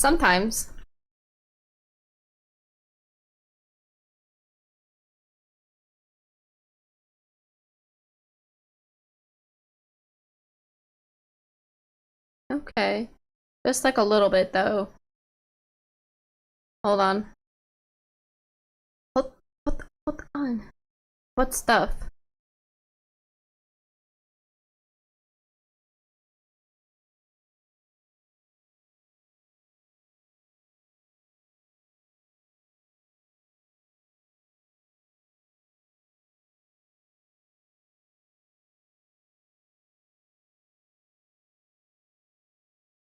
Sometimes. Okay. Just like a little bit though. Hold on. Hold on. What stuff?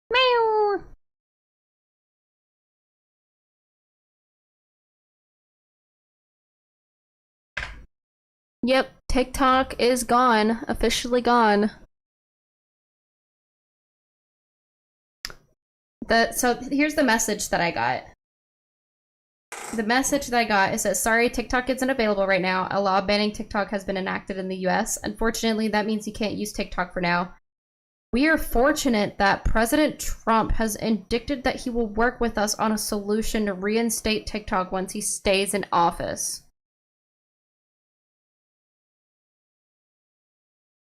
Meow. Yep, TikTok is gone. Officially gone. So here's the message that I got. The message that I got is that sorry, TikTok isn't available right now. A law banning TikTok has been enacted in the US. Unfortunately, that means you can't use TikTok for now. We are fortunate that President Trump has indicted that he will work with us on a solution to reinstate TikTok once he stays in office.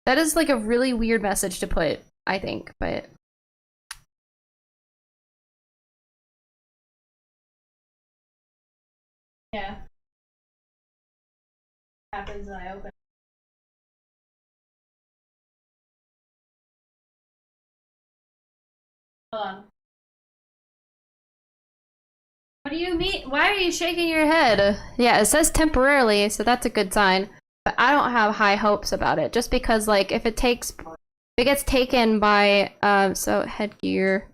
That is like a really weird message to put, I think, but yeah. Happens when I open. Hold on. What do you mean? Why are you shaking your head? Yeah, it says temporarily, so that's a good sign. But I don't have high hopes about it, just because like if it gets taken by so headgear,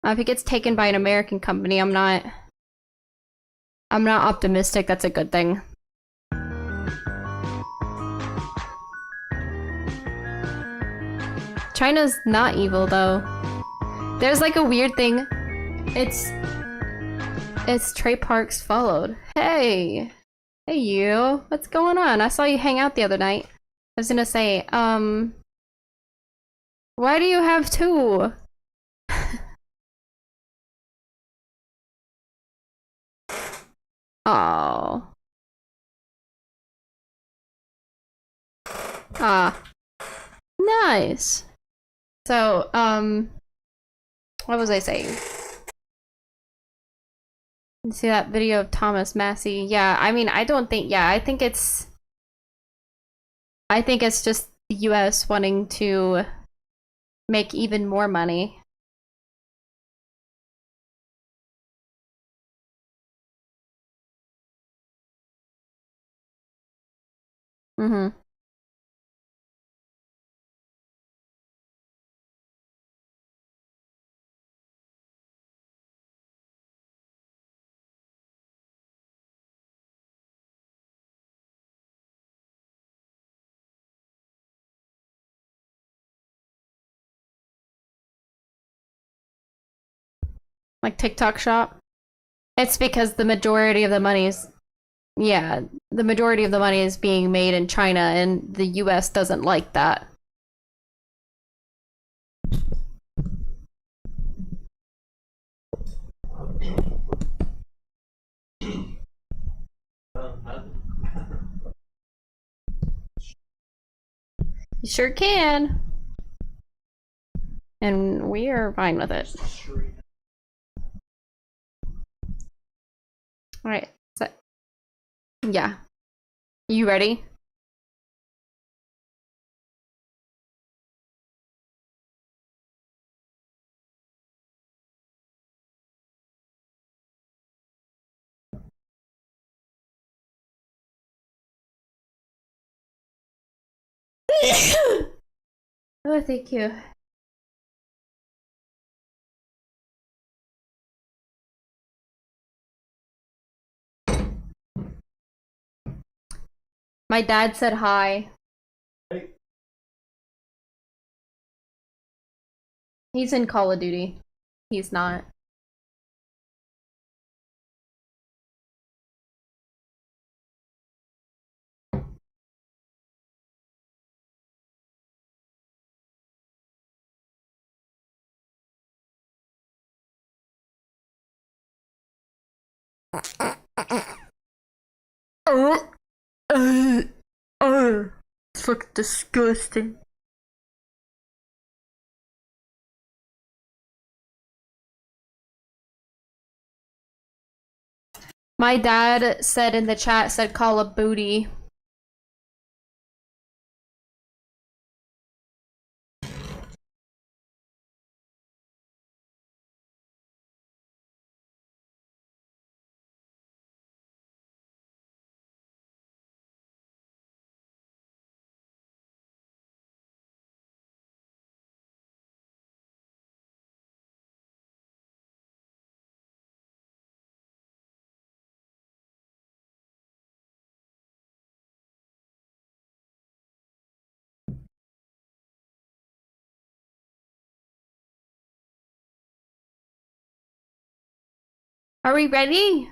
if it gets taken by an American company, I'm not optimistic that's a good thing. China's not evil though. There's like a weird thing. It's Trey Parks followed. Hey. Hey you. What's going on? I saw you hang out the other night. I was gonna say, why do you have two? Oh. Ah. Nice. So, what was I saying? You see that video of Thomas Massey? Yeah, I mean, I don't think, yeah, I think it's just the US wanting to make even more money. Mm-hmm. Like TikTok shop. It's because the majority of the money is, yeah, the majority of the money is being made in China, and the US doesn't like that. You sure can. And we are fine with it. Alright, so, yeah. You ready? Oh, thank you. My dad said hi. He's in Call of Duty. He's not. It's fucking disgusting. My dad said in the chat, said call a booty. Are we ready?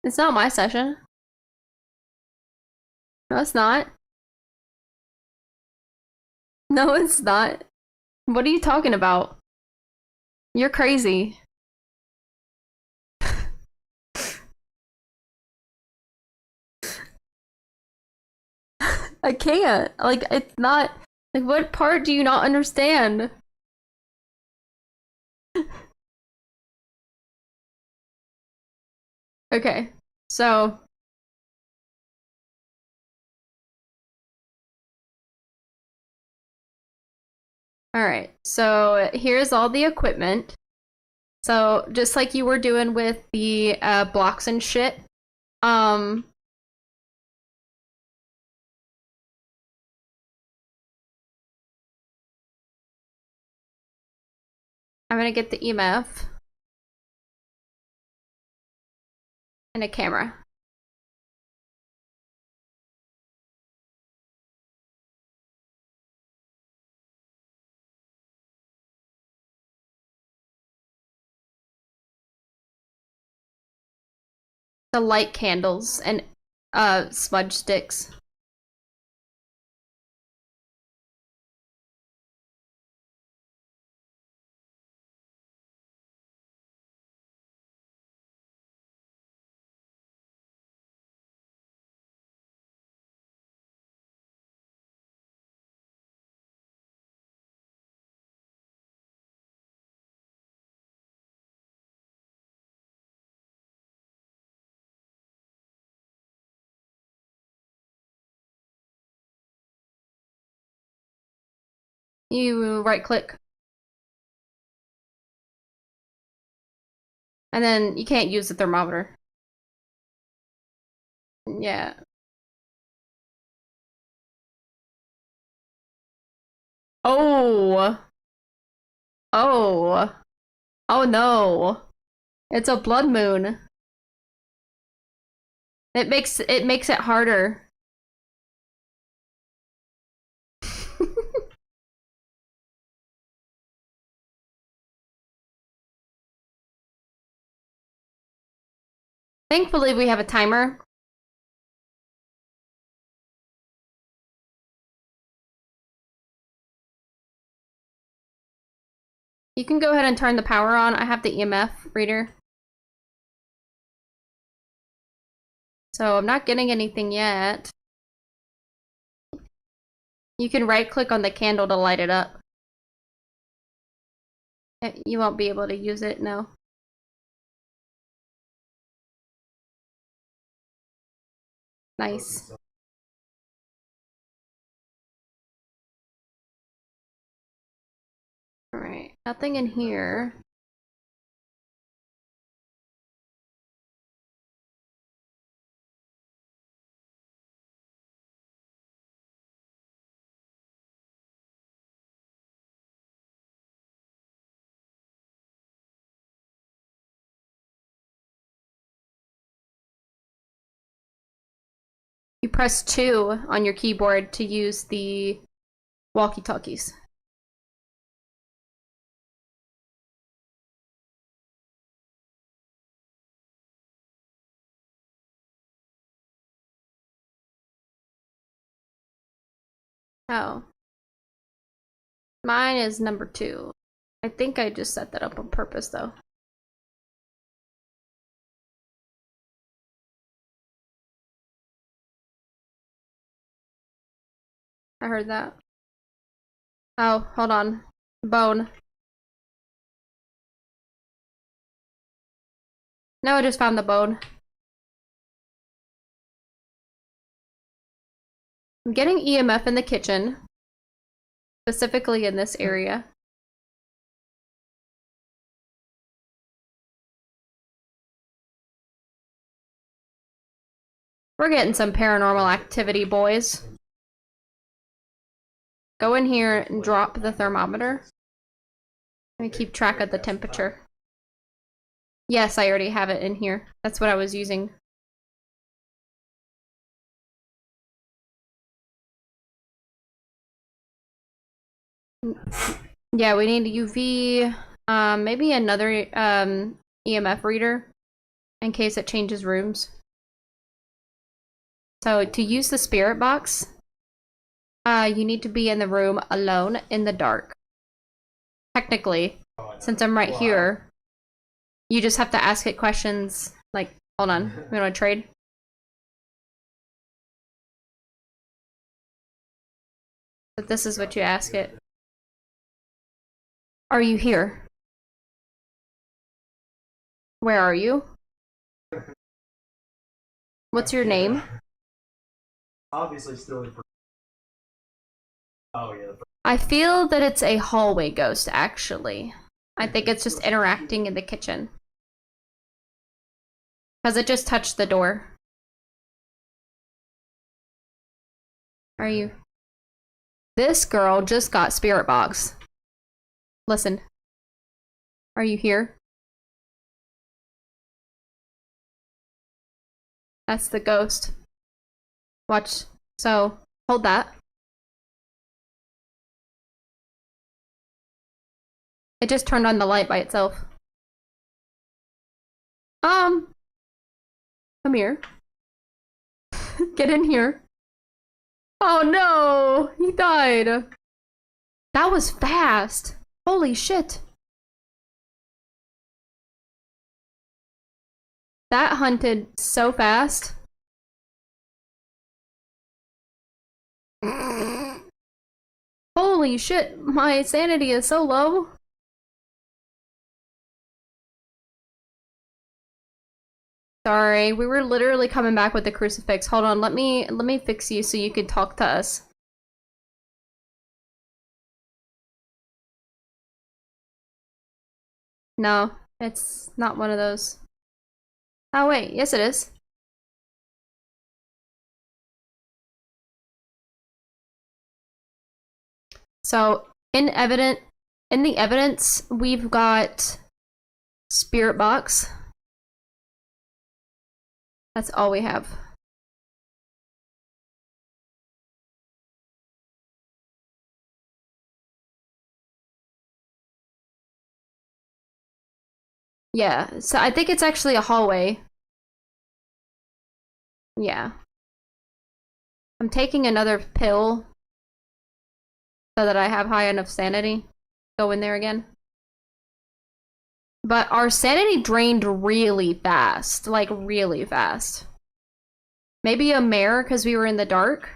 It's not my session. No, it's not. No, it's not. What are you talking about? You're crazy. I can't. Like, it's not. Like, what part do you not understand? Okay, so. Alright, so here's all the equipment. So, just like you were doing with the blocks and shit, I'm gonna get the EMF and a camera. The light candles and smudge sticks. You right click. And then you can't use the thermometer. Yeah. Oh. Oh. Oh no. It's a blood moon. It makes it harder. Thankfully we have a timer. You can go ahead and turn the power on. I have the EMF reader. So I'm not getting anything yet. You can right click on the candle to light it up. You won't be able to use it, no. Nice. Alright, nothing in here. You press 2 on your keyboard to use the walkie-talkies. Oh. Mine is number 2. I think I just set that up on purpose though. I heard that. Oh, hold on. Bone. No, I just found the bone. I'm getting EMF in the kitchen. Specifically in this area. We're getting some paranormal activity, boys. Go in here and drop the thermometer. Let me keep track of the temperature. Yes, I already have it in here. That's what I was using. Yeah, we need UV, maybe another EMF reader in case it changes rooms. So to use the spirit box, you need to be in the room alone in the dark. Technically, since I'm right here, you just have to ask it questions like, hold on, we want to trade? But this is what you ask it. Are you here? Where are you? What's your name? Obviously still in. Oh yeah. I feel that it's a hallway ghost, actually. I think it's just interacting in the kitchen. Because it just touched the door. Are you? This girl just got spirit box. Listen. Are you here? That's the ghost. Watch. So, hold that. It just turned on the light by itself. Come here. Get in here. Oh no! He died. That was fast. Holy shit. That hunted so fast. Holy shit, my sanity is so low. Sorry, we were literally coming back with the crucifix. Hold on, let me fix you so you can talk to us. No, it's not one of those. Oh wait, yes it is. So, in the evidence, we've got spirit box. That's all we have. Yeah, so I think it's actually a hallway. Yeah. I'm taking another pill so that I have high enough sanity. Go in there again. But our sanity drained really fast. Like, really fast. Maybe a mare because we were in the dark?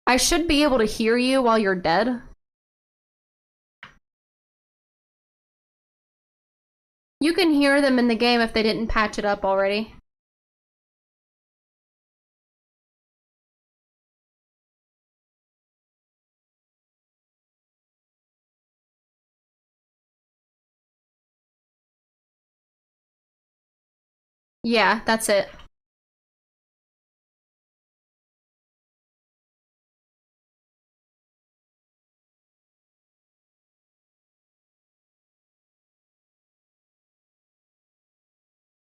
I should be able to hear you while you're dead. You can hear them in the game if they didn't patch it up already. Yeah, that's it.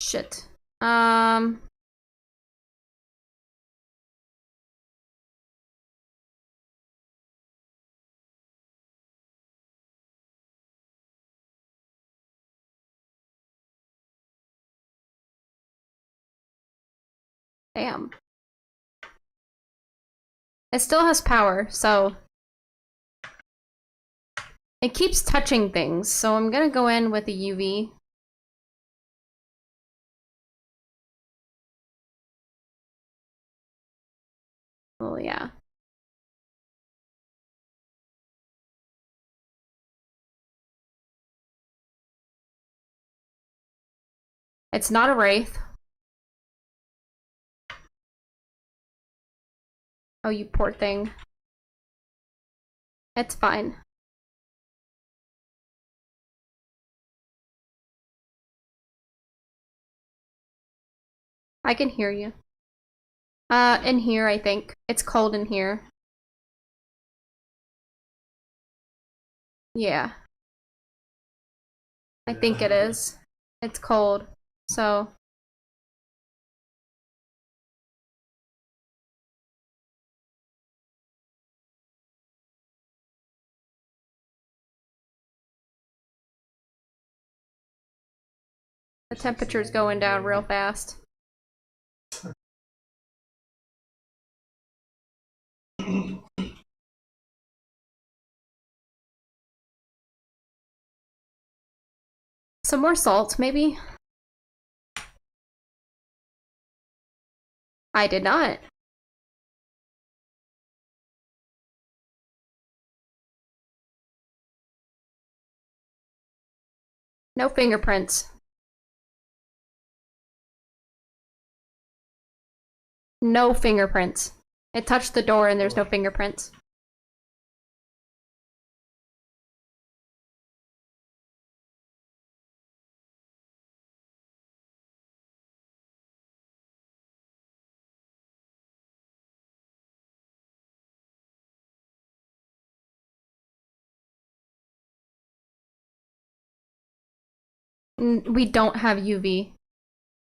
Shit. Damn. It still has power, so it keeps touching things, so I'm gonna go in with a UV. Oh, yeah. It's not a wraith. Oh, you poor thing. It's fine. I can hear you. In here, I think. It's cold in here. Yeah. I think it is. It's cold. So. The temperature's going down real fast. Some more salt, maybe? I did not. No fingerprints. No fingerprints. It touched the door and there's no fingerprints. We don't have UV.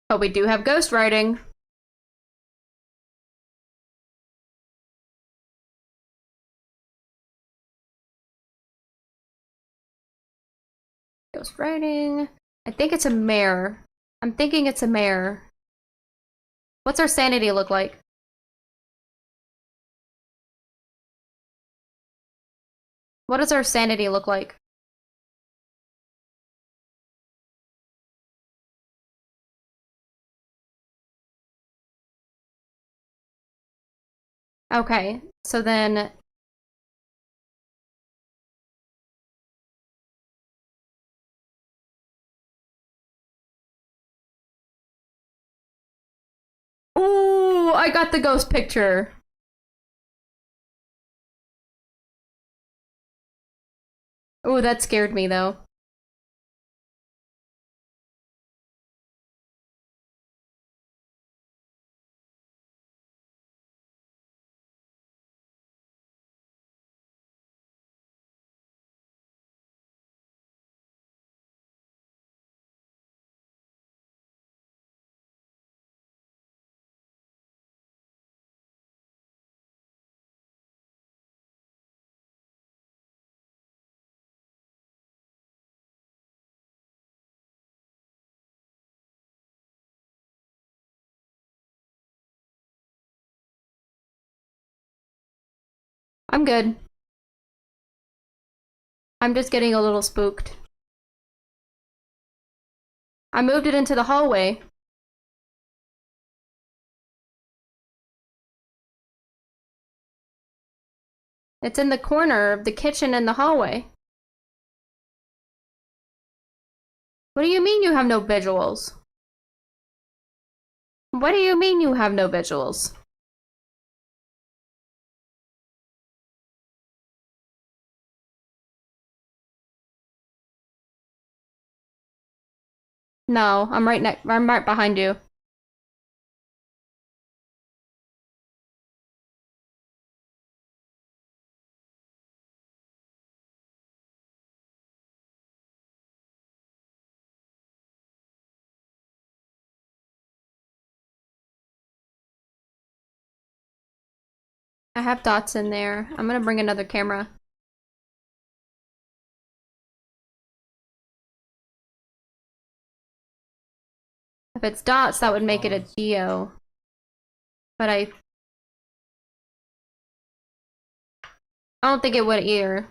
But we do have ghost writing. Ghost writing. I think it's a mare. I'm thinking it's a mare. What's our sanity look like? What does our sanity look like? Okay, so then... Ooh, I got the ghost picture. Ooh, that scared me though. I'm good. I'm just getting a little spooked. I moved it into the hallway. It's in the corner of the kitchen and the hallway. What do you mean you have no visuals? What do you mean you have no visuals? No, I'm right behind you. I have dots in there. I'm gonna bring another camera. If it's dots, that would make it a geo. But I don't think it would either.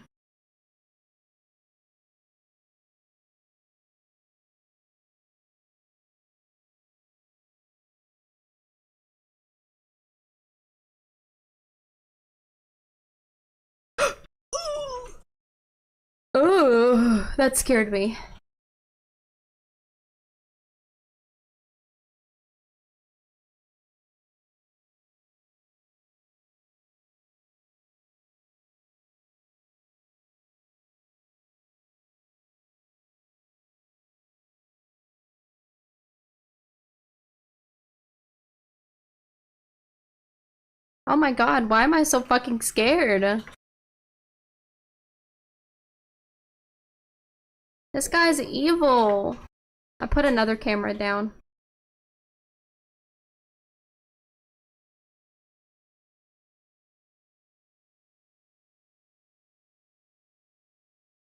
Oh, that scared me. Oh my god, why am I so fucking scared? This guy's evil. I put another camera down.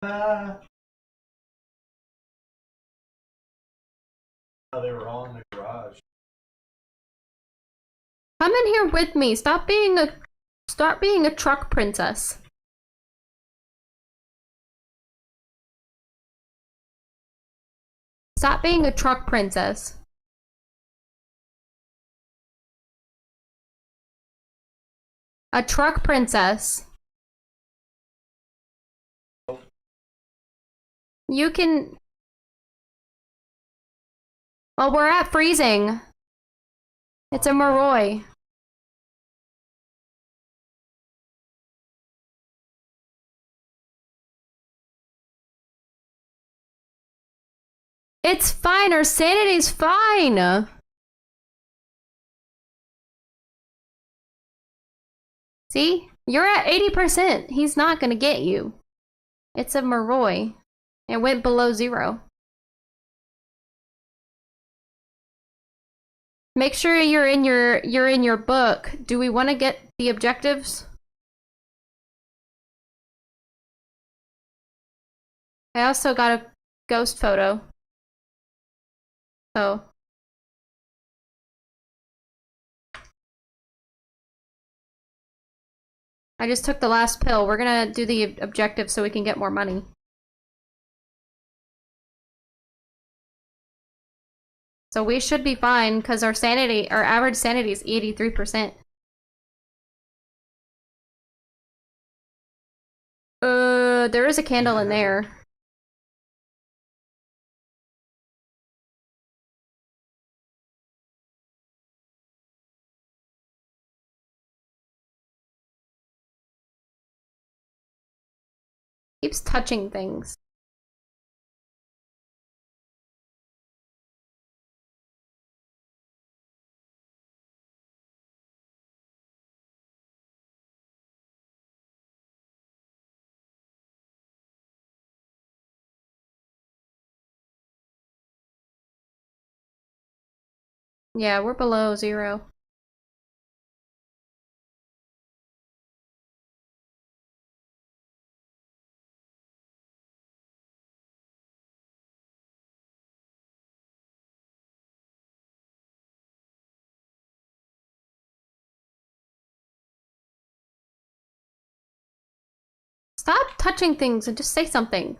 Oh, they were all in the garage. Come in here with me. Stop being a truck princess. Stop being a truck princess. A truck princess. You can... Well, we're at freezing. It's a Moroi. It's fine. Our sanity's fine. See? You're at 80%. He's not gonna get you. It's a Moroi. It went below 0. Make sure you're in your book. Do we want to get the objectives? I also got a ghost photo. So I just took the last pill. We're gonna do the objective so we can get more money. So we should be fine because our average sanity is 83%. There is a candle in there. Keeps touching things. Yeah, we're below 0. Stop touching things and just say something.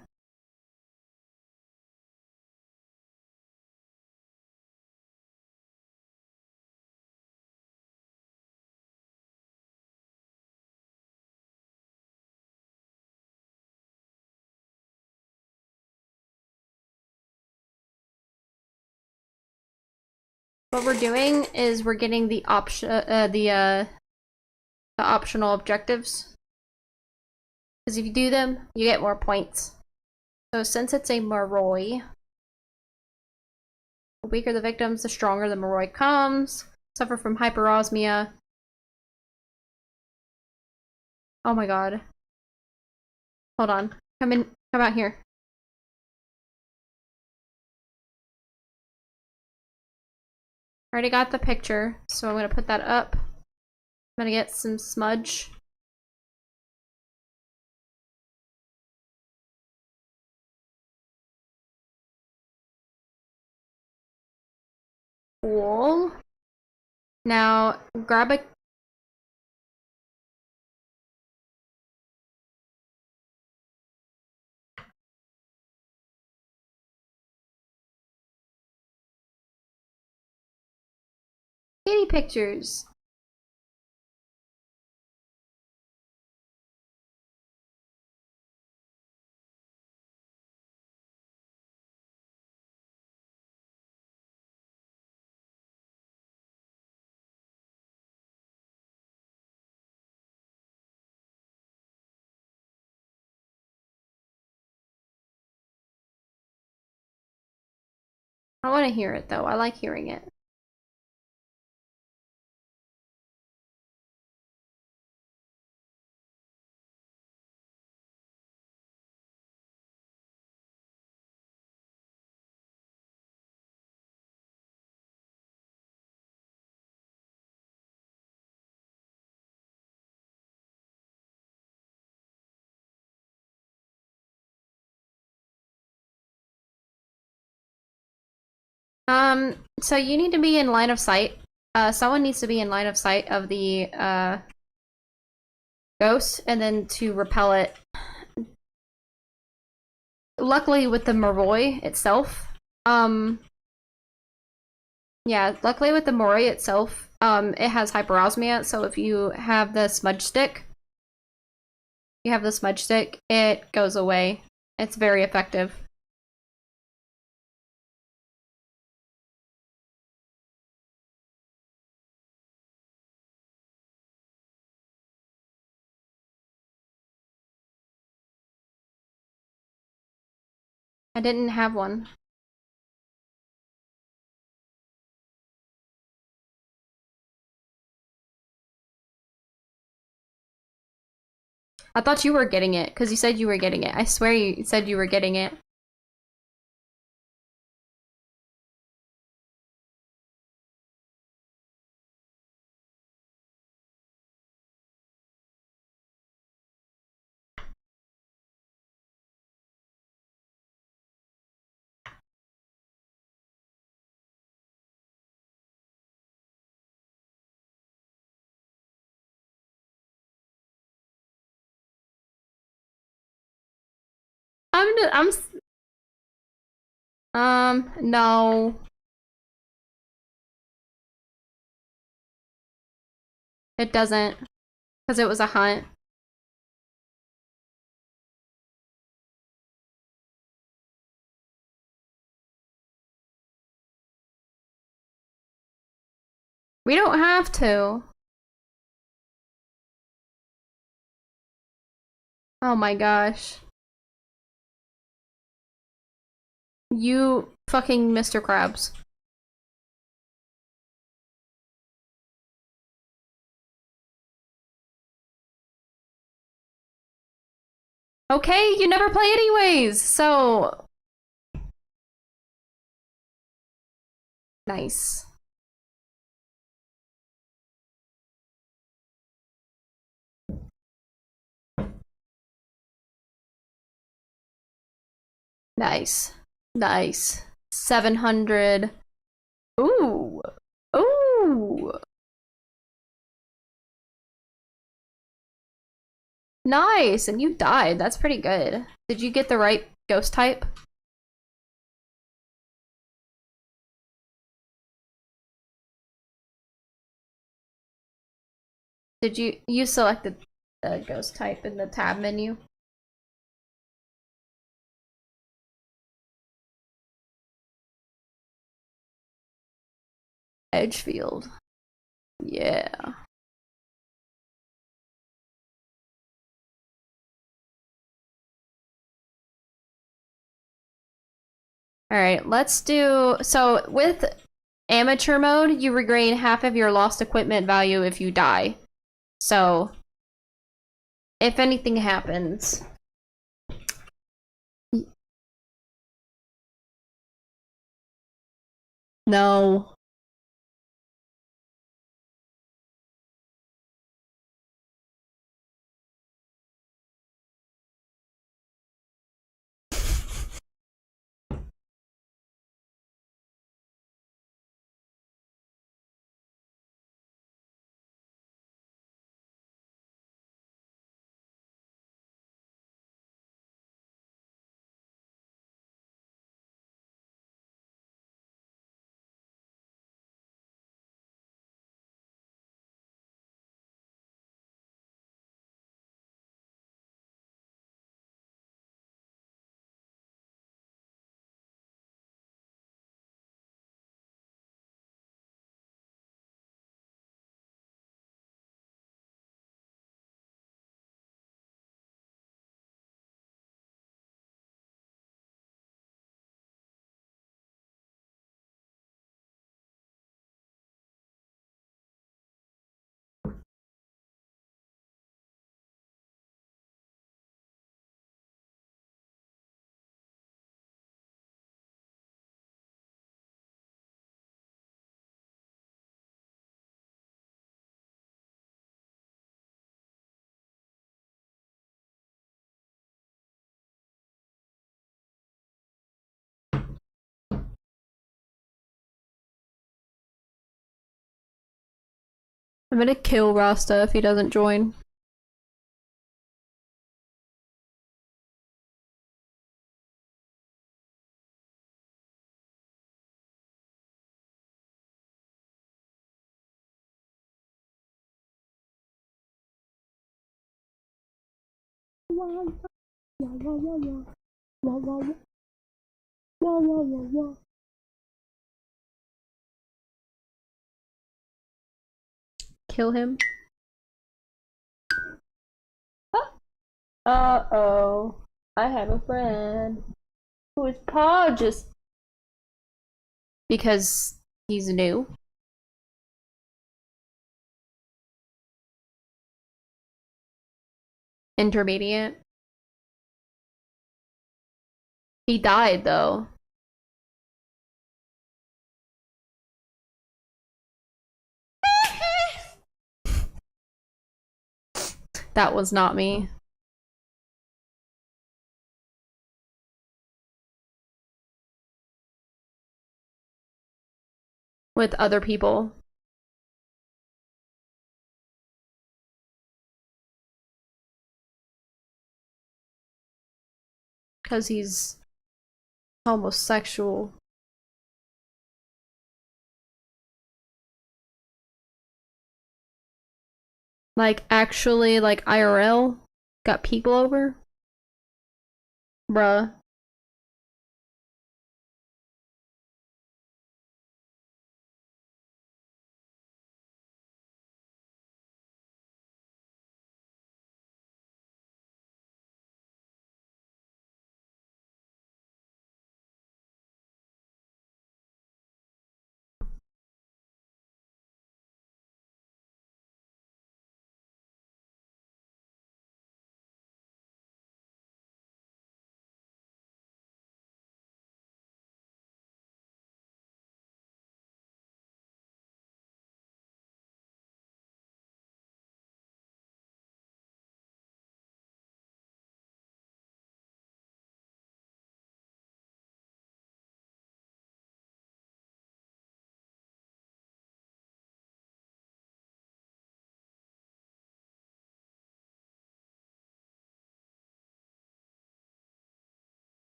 What we're doing is we're getting the optional objectives. Because if you do them, you get more points. So since it's a Moroi, the weaker the victims, the stronger the Moroi comes. Suffer from hyperosmia. Oh my god. Hold on. Come out here. Already got the picture, so I'm gonna put that up. I'm gonna get some smudge. Cool. Now, grab a... kitty pictures. I want to hear it though. I like hearing it. So you need to be in line of sight. Someone needs to be in line of sight of the, ghost, and then to repel it. Luckily with the Moroi itself, yeah, luckily with the Moroi itself, it has hyperosmia, so if you have the smudge stick, it goes away. It's very effective. I didn't have one. I thought you were getting it, because you said you were getting it. I swear you said you were getting it. No. It doesn't. Because it was a hunt. We don't have to. Oh my gosh. You fucking Mr. Krabs. Okay, you never play anyways, so... Nice. Nice. Nice. 700. Ooh. Ooh. Nice, and you died. That's pretty good. Did you get the right ghost type? Did you selected the ghost type in the tab menu? Edgefield. Yeah. Alright, let's do... So, with amateur mode, you regain half of your lost equipment value if you die. So, if anything happens... No. I'm gonna kill Rasta if he doesn't join. Kill him. Uh-oh. I have a friend who is Paul just because he's new. Intermediate. He died though. That was not me. With other people. Because he's homosexual. Like, actually, like, IRL? Got people over? Bruh.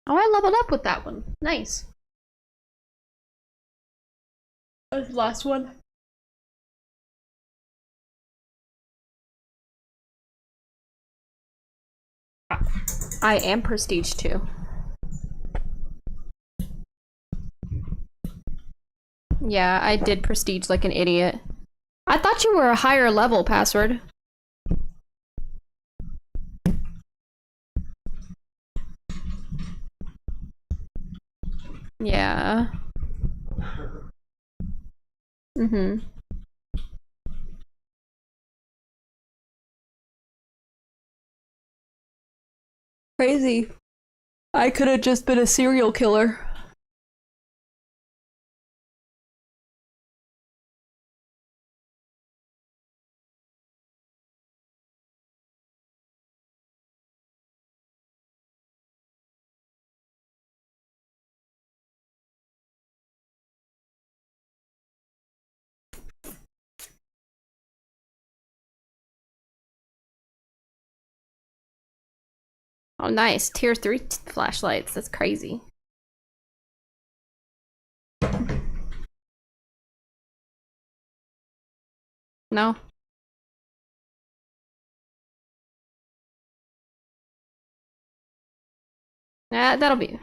Oh, I leveled up with that one. Nice. That was the last one. I am prestige too. Yeah, I did prestige like an idiot. I thought you were a higher level, Password. Yeah. Mm-hmm. Crazy. I could have just been a serial killer. Oh, nice. Tier 3 flashlights. That's crazy. No? Yeah, that'll be.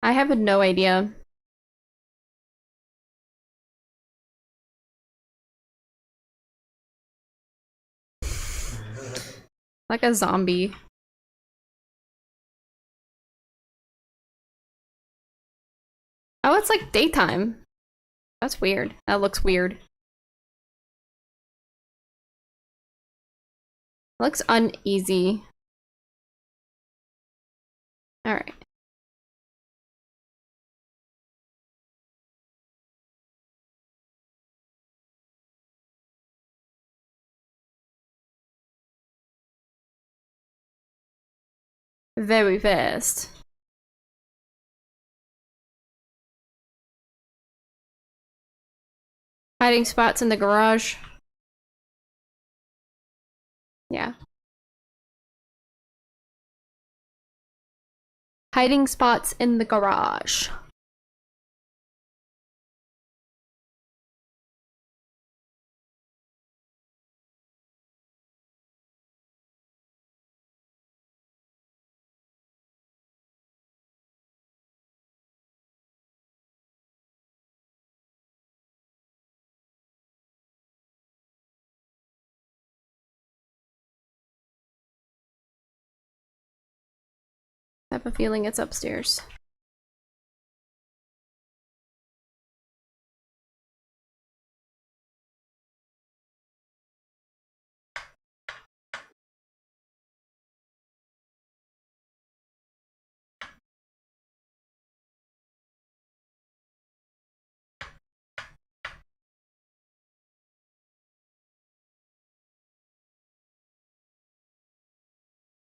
I have no idea. Like a zombie. Oh, it's like daytime. That's weird. That looks weird. Looks uneasy. Alright. very fast. Hiding spots in the garage. Yeah. Hiding spots in the garage. I have a feeling it's upstairs.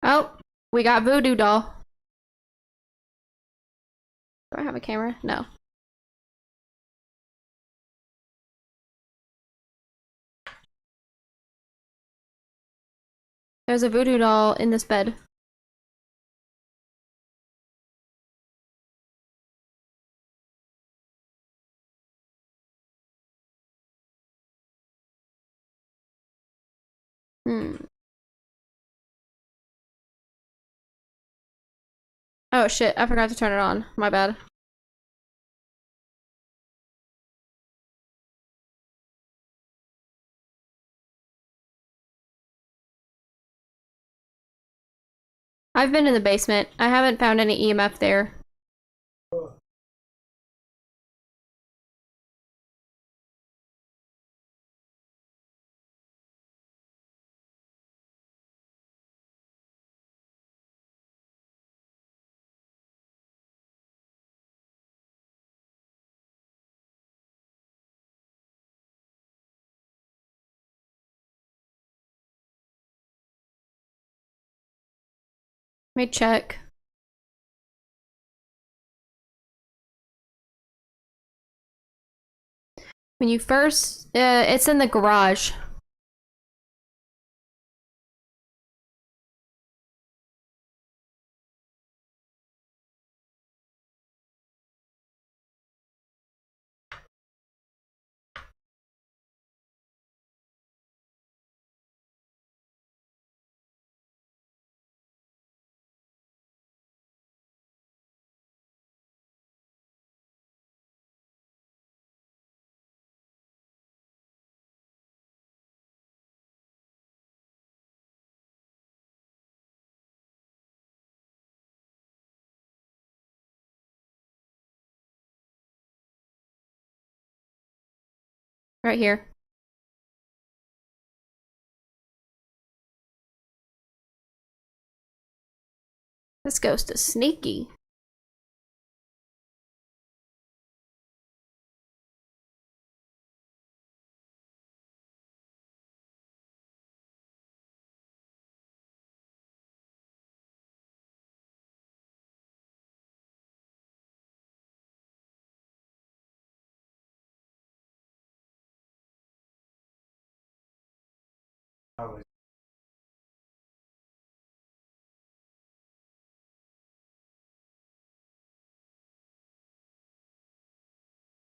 Oh, we got Voodoo Doll. Do I have a camera? No. There's a Voodoo Doll in this bed. Oh shit, I forgot to turn it on. My bad. I've been in the basement. I haven't found any EMF there. Let me check. When you first, it's in the garage. Right here. This ghost is sneaky. Probably.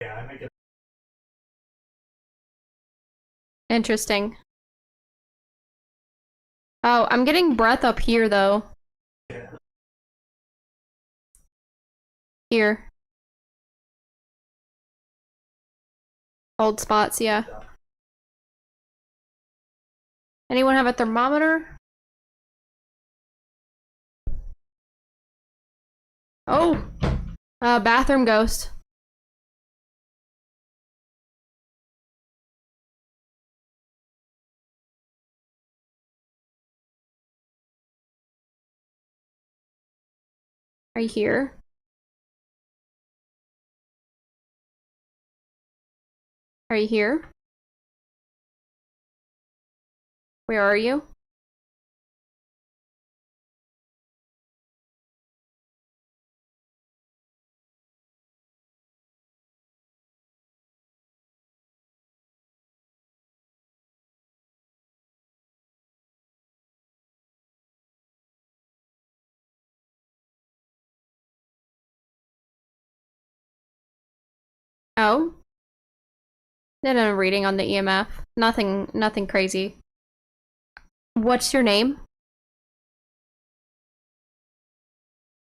Yeah, I make it. Interesting. Oh, I'm getting breath up here though. Yeah. Here. Old spots, yeah. Anyone have a thermometer? Oh! Bathroom ghost. Are you here? Are you here? Where are you? Oh? Then I'm reading on the EMF. Nothing crazy. What's your name?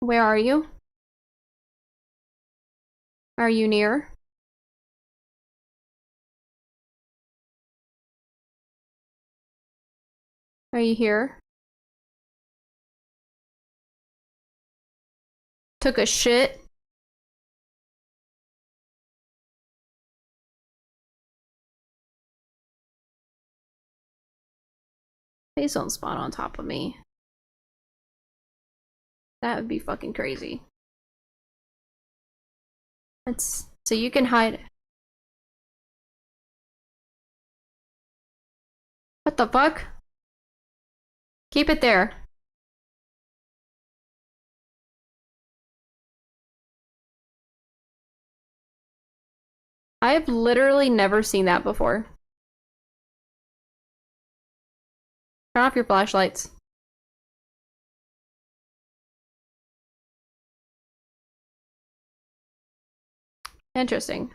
Where are you? Are you near? Are you here? Took a shit? Please don't spawn on top of me. That would be fucking crazy. It's so you can hide. What the fuck? Keep it there. I have literally never seen that before. Turn off your flashlights. Interesting.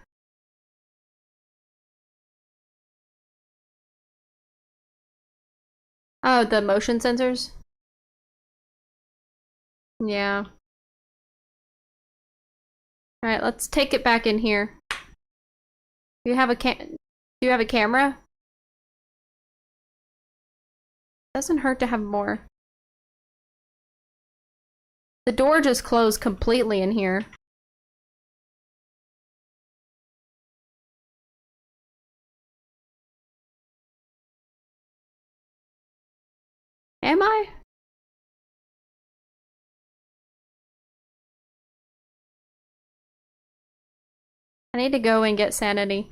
Oh, the motion sensors? Yeah. Alright, let's take it back in here. Do you have a camera? Doesn't hurt to have more. The door just closed completely in here. Am I? I need to go and get sanity.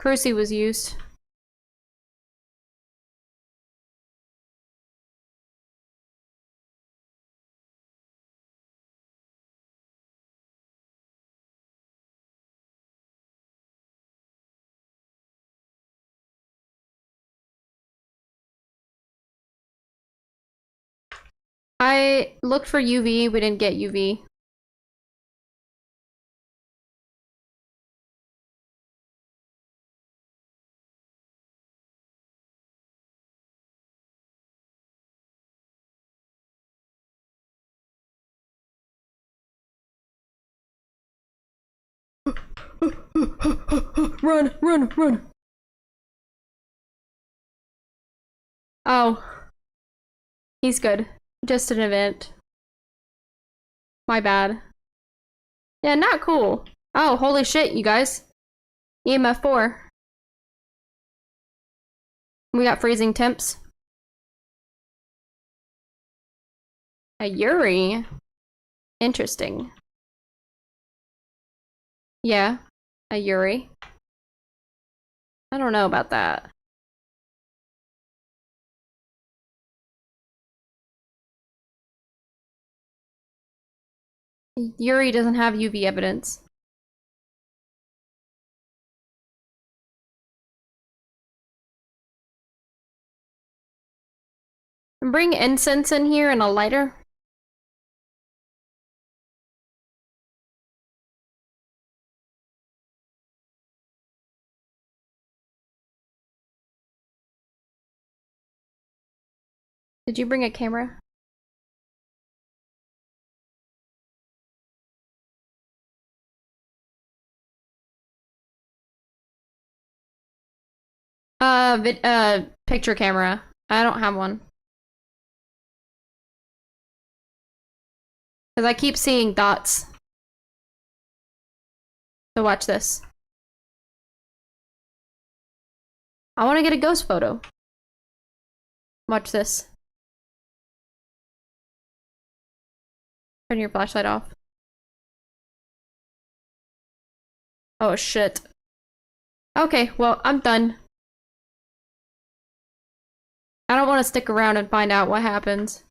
Cruci was used. I looked for UV, we didn't get UV. Run! Oh. He's good. Just an event. My bad. Yeah, not cool. Oh, holy shit, you guys. EMF 4. We got freezing temps. A Yuri. Interesting. Yeah, a Yuri. I don't know about that. Yuri doesn't have UV evidence. Bring incense in here and a lighter. Did you bring a camera? Picture camera. I don't have one. Because I keep seeing dots. So watch this. I want to get a ghost photo. Watch this. Turn your flashlight off. Oh shit. Okay, well, I'm done. I don't want to stick around and find out what happens.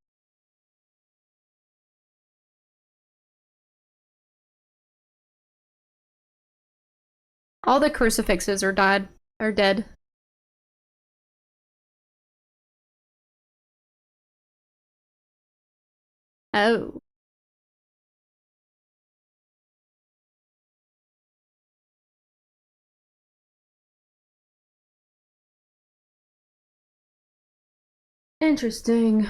All the crucifixes are dead. Oh. Interesting.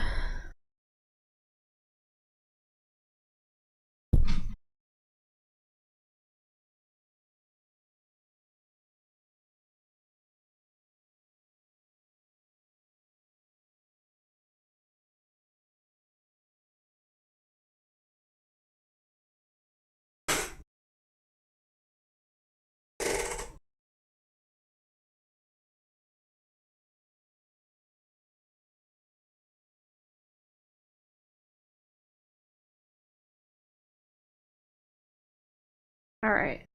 All right.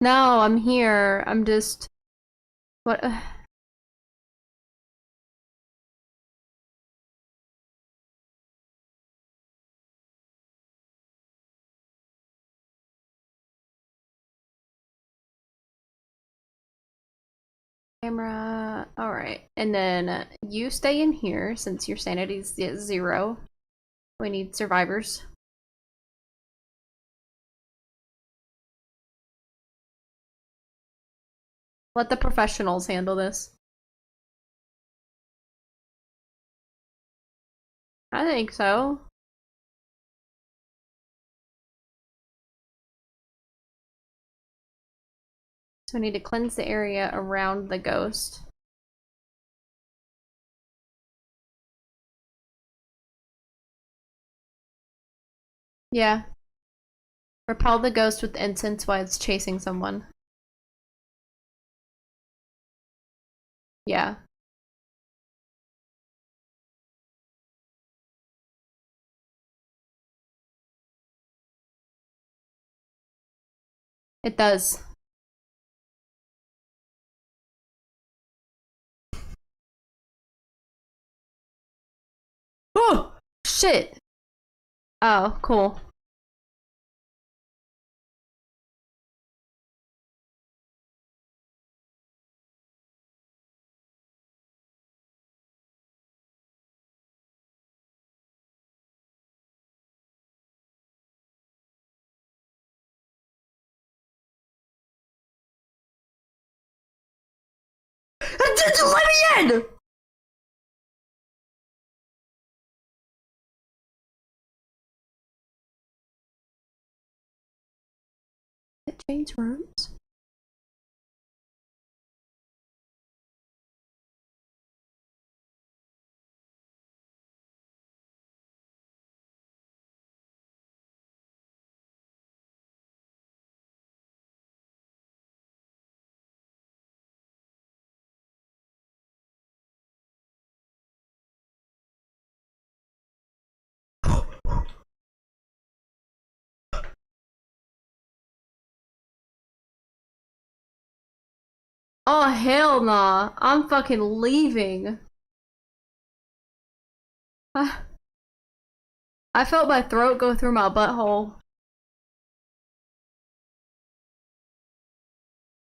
No, I'm here. I'm just what camera. All right. And then you stay in here since your sanity's at 0. We need survivors. Let the professionals handle this. I think so. So we need to cleanse the area around the ghost. Yeah. Repel the ghost with incense while it's chasing someone. Yeah. It does. Oh! Shit! Oh, cool. Just let me in! It changed rooms? Oh, hell nah. I'm fucking leaving. I felt my throat go through my butthole.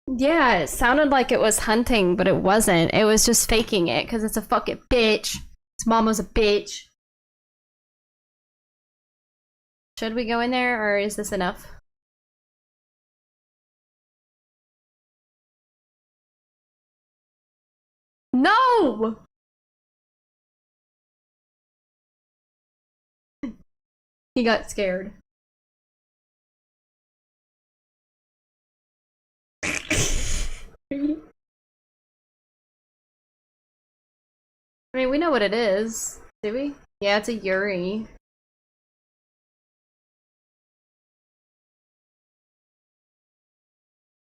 Yeah, it sounded like it was hunting, but it wasn't. It was just faking it because it's a fucking bitch. Its mama's a bitch. Should we go in there or is this enough? No! He got scared. I mean, we know what it is. Do we? Yeah, it's a Yuri.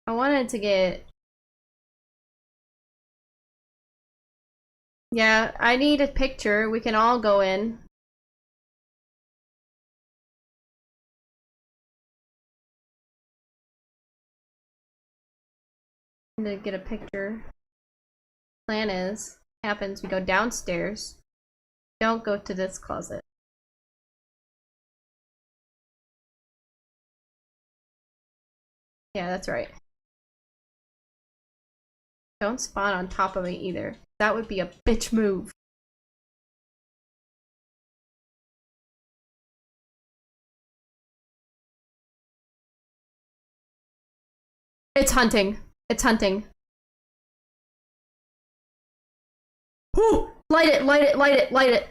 I wanted to get... Yeah, I need a picture. We can all go in. To get a picture. Plan is, happens, we go downstairs. Don't go to this closet. Yeah, that's right. Don't spawn on top of me either. That would be a bitch move. It's hunting. It's hunting. Whoo! Light it, light it, light it, light it.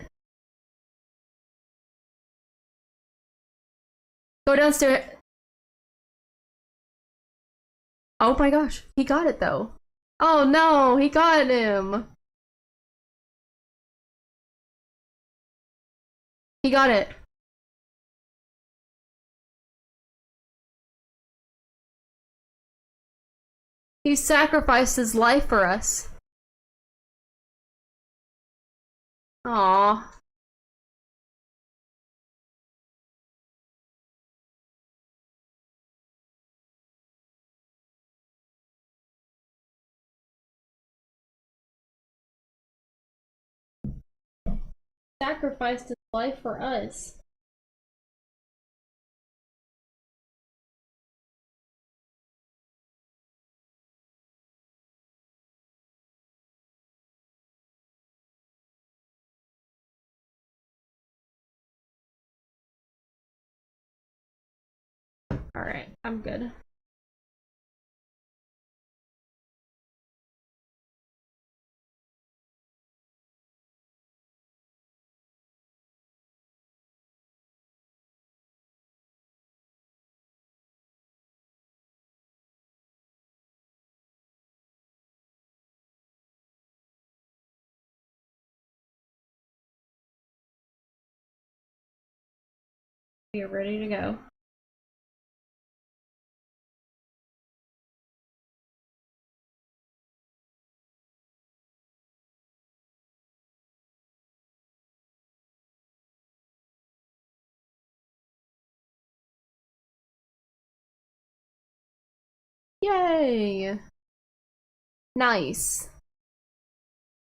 Go downstairs. Oh my gosh, he got it though. Oh no, he got him. He got it. He sacrificed his life for us. Aww. Sacrificed his life for us. Alright, I'm good. We are ready to go. Yay! Nice.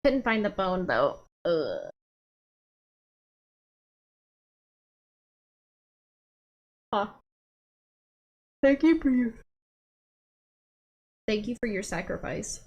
Couldn't find the bone though. Ugh. Huh. Thank you for your Thank you for your sacrifice.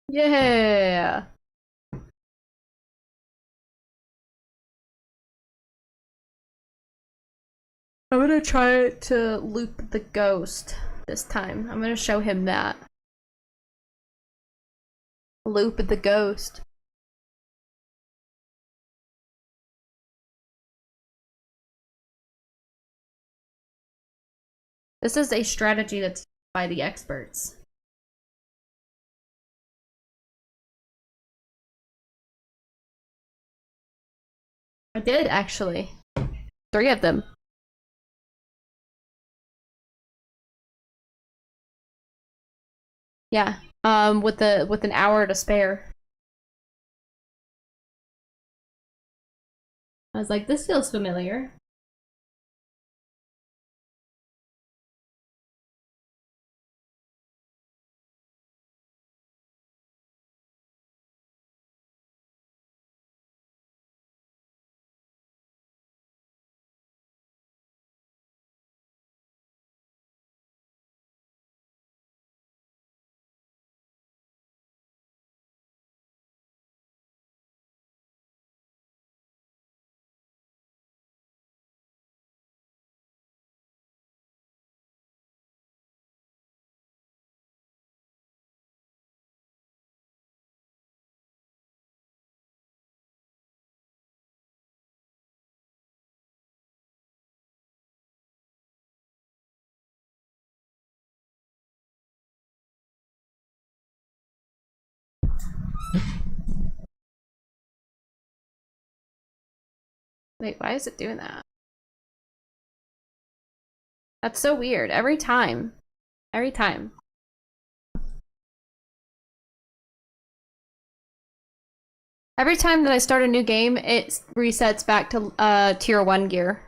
Yeah. I'm gonna try to loop the ghost this time. I'm gonna show him that. Loop the ghost. This is a strategy that's by the experts. I did actually. 3 of them. Yeah. With an hour to spare. I was like, this feels familiar. Wait, why is it doing that? That's so weird. Every time. Every time. Every time that I start a new game, it resets back to tier 1 gear.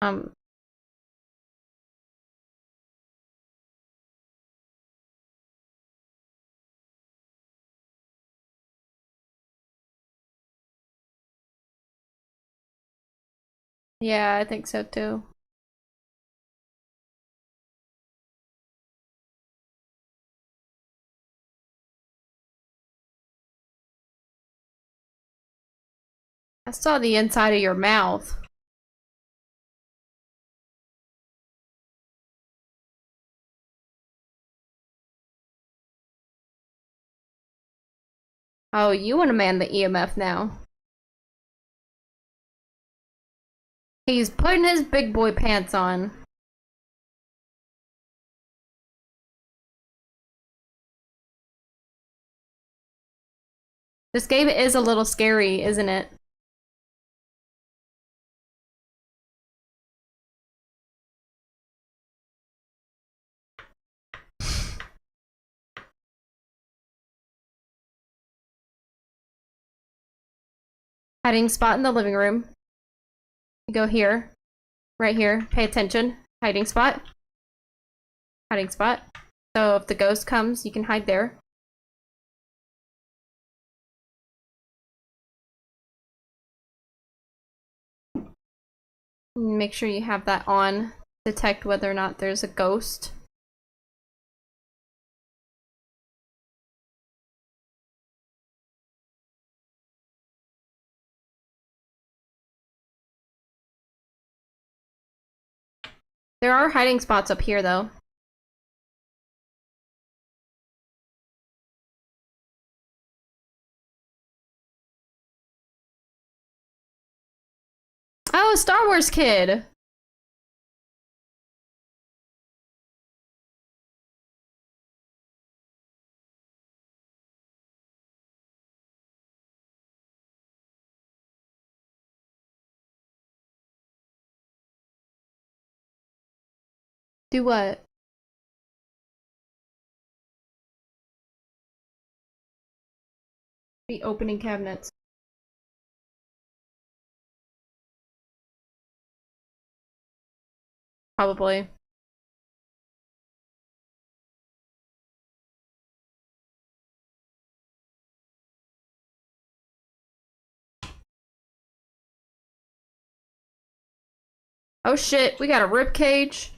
Um, yeah, I think so too. I saw the inside of your mouth. Oh, you want to man the EMF now. He's putting his big boy pants on. This game is a little scary, isn't it? Hiding spot in the living room. You go here. Right here. Pay attention. Hiding spot. Hiding spot. So if the ghost comes, you can hide there. Make sure you have that on. Detect whether or not there's a ghost. There are hiding spots up here, though. Oh, a Star Wars kid! Do what? Be opening cabinets. Probably. Oh shit, we got a rib cage.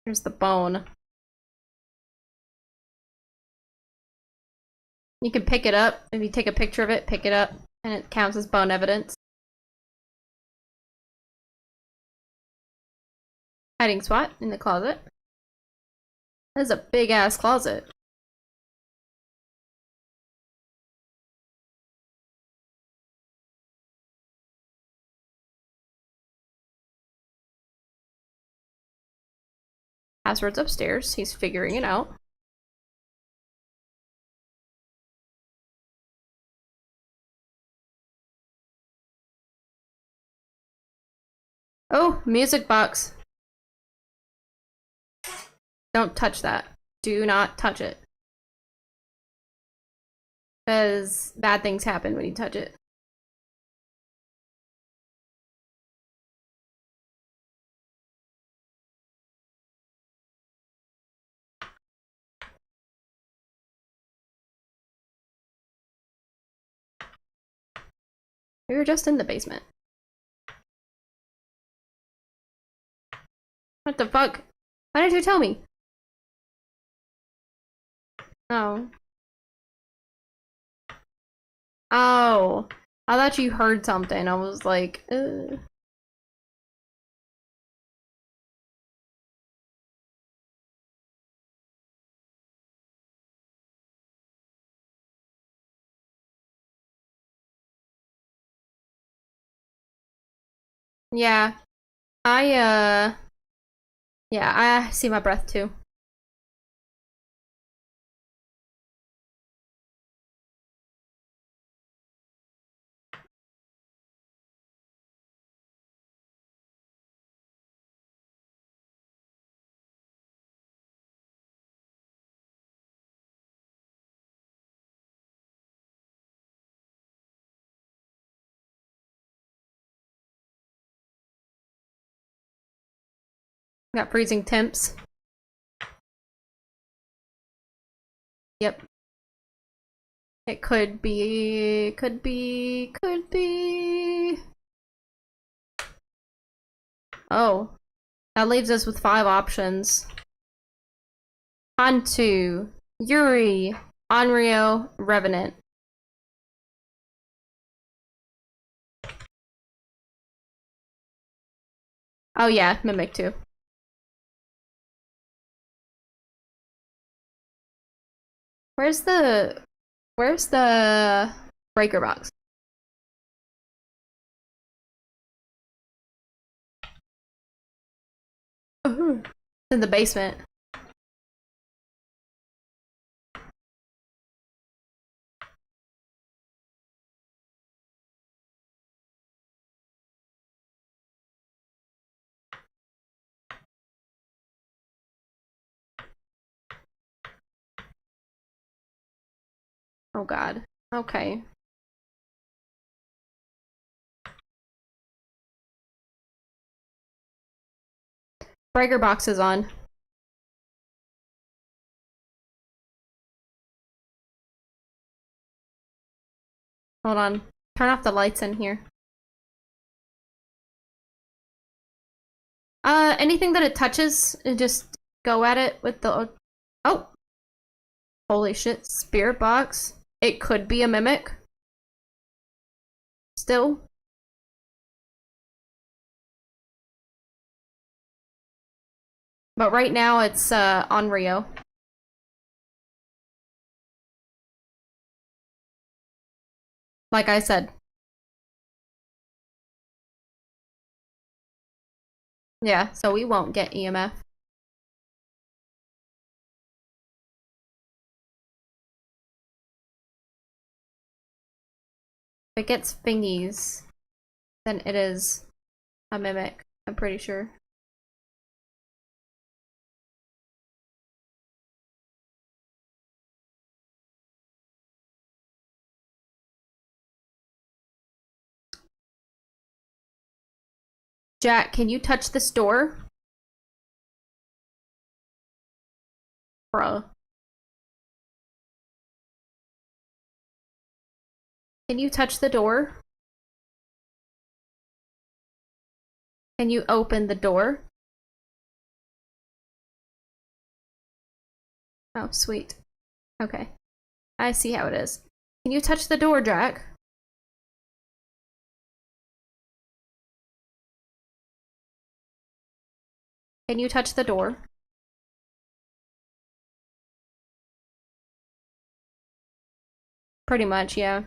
Here's the bone. You can pick it up. If you take a picture of it, pick it up, and it counts as bone evidence. Hiding spot in the closet. That is a big ass closet. Password's upstairs. He's figuring it out. Oh, music box. Don't touch that. Do not touch it. Because bad things happen when you touch it. We were just in the basement. What the fuck? Why didn't you tell me? Oh. Oh. I thought you heard something. I was like, ugh. Yeah. Yeah, I see my breath too. Got freezing temps. Yep. It could be, could be, could be. Oh, that leaves us with 5 options. Hantu, Yuri, Onryo, Revenant. Oh yeah, Mimic too. Where's the breaker box? It's in the basement. Oh god. Okay. Breaker box is on. Hold on. Turn off the lights in here. Anything that it touches, just go at it with the... Oh! Holy shit. Spirit box. It could be a mimic. Still. But right now it's, Onryo. Like I said. Yeah, so we won't get EMF. If it gets fingies, then it is a mimic, I'm pretty sure. Jack, can you touch this door? Bruh. Can you touch the door? Can you open the door? Oh, sweet. Okay. I see how it is. Can you touch the door, Jack? Can you touch the door? Pretty much, yeah.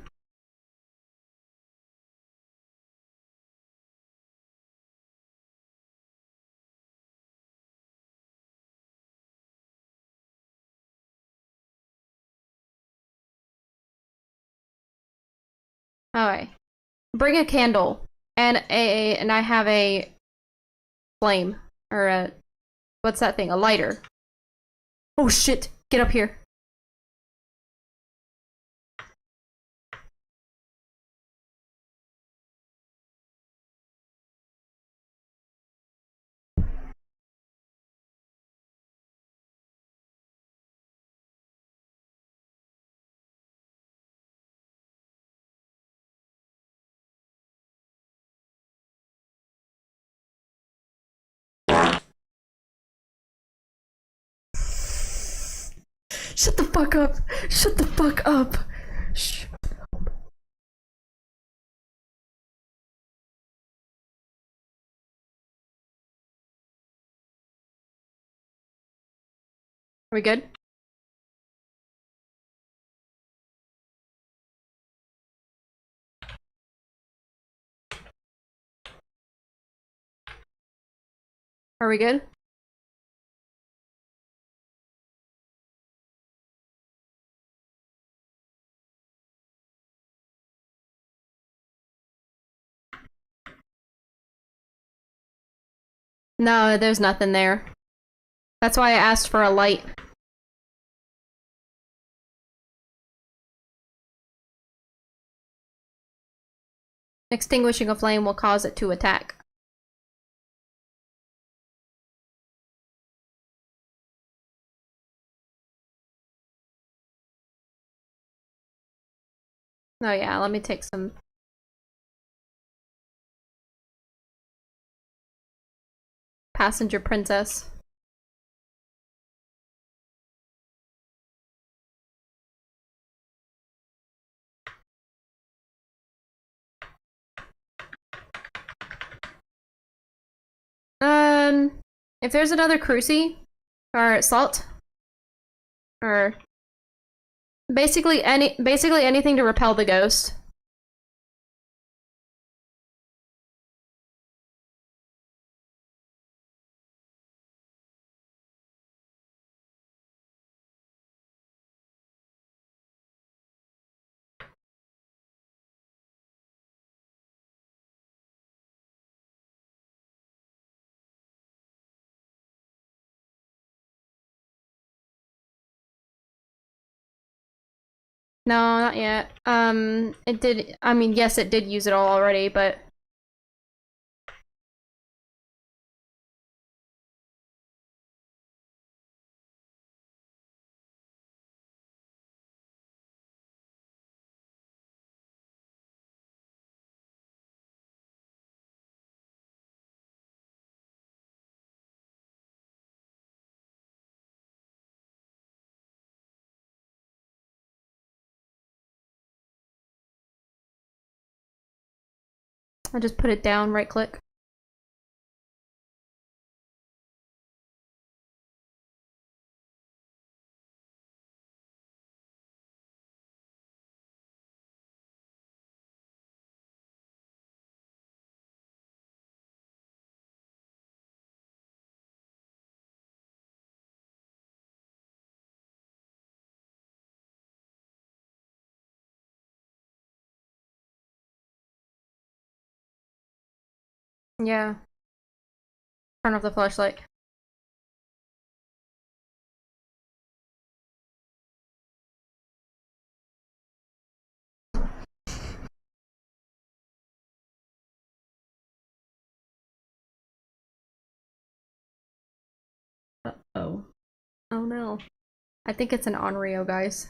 Alright. Bring a candle. And I have a flame. Or a... What's that thing? A lighter. Oh shit! Get up here. Shut the fuck up! Shut the fuck up! Shh. Are we good? Are we good? No, there's nothing there. That's why I asked for a light. Extinguishing a flame will cause it to attack. Oh yeah, let me take some. Passenger princess. If there's another cruci or salt or basically anything to repel the ghost. No, not yet. It did. I mean, yes, it did use it all already, but. I just put it down, right click. Yeah. Turn off the flashlight. Uh-oh. Oh no. I think it's an Onryo, guys.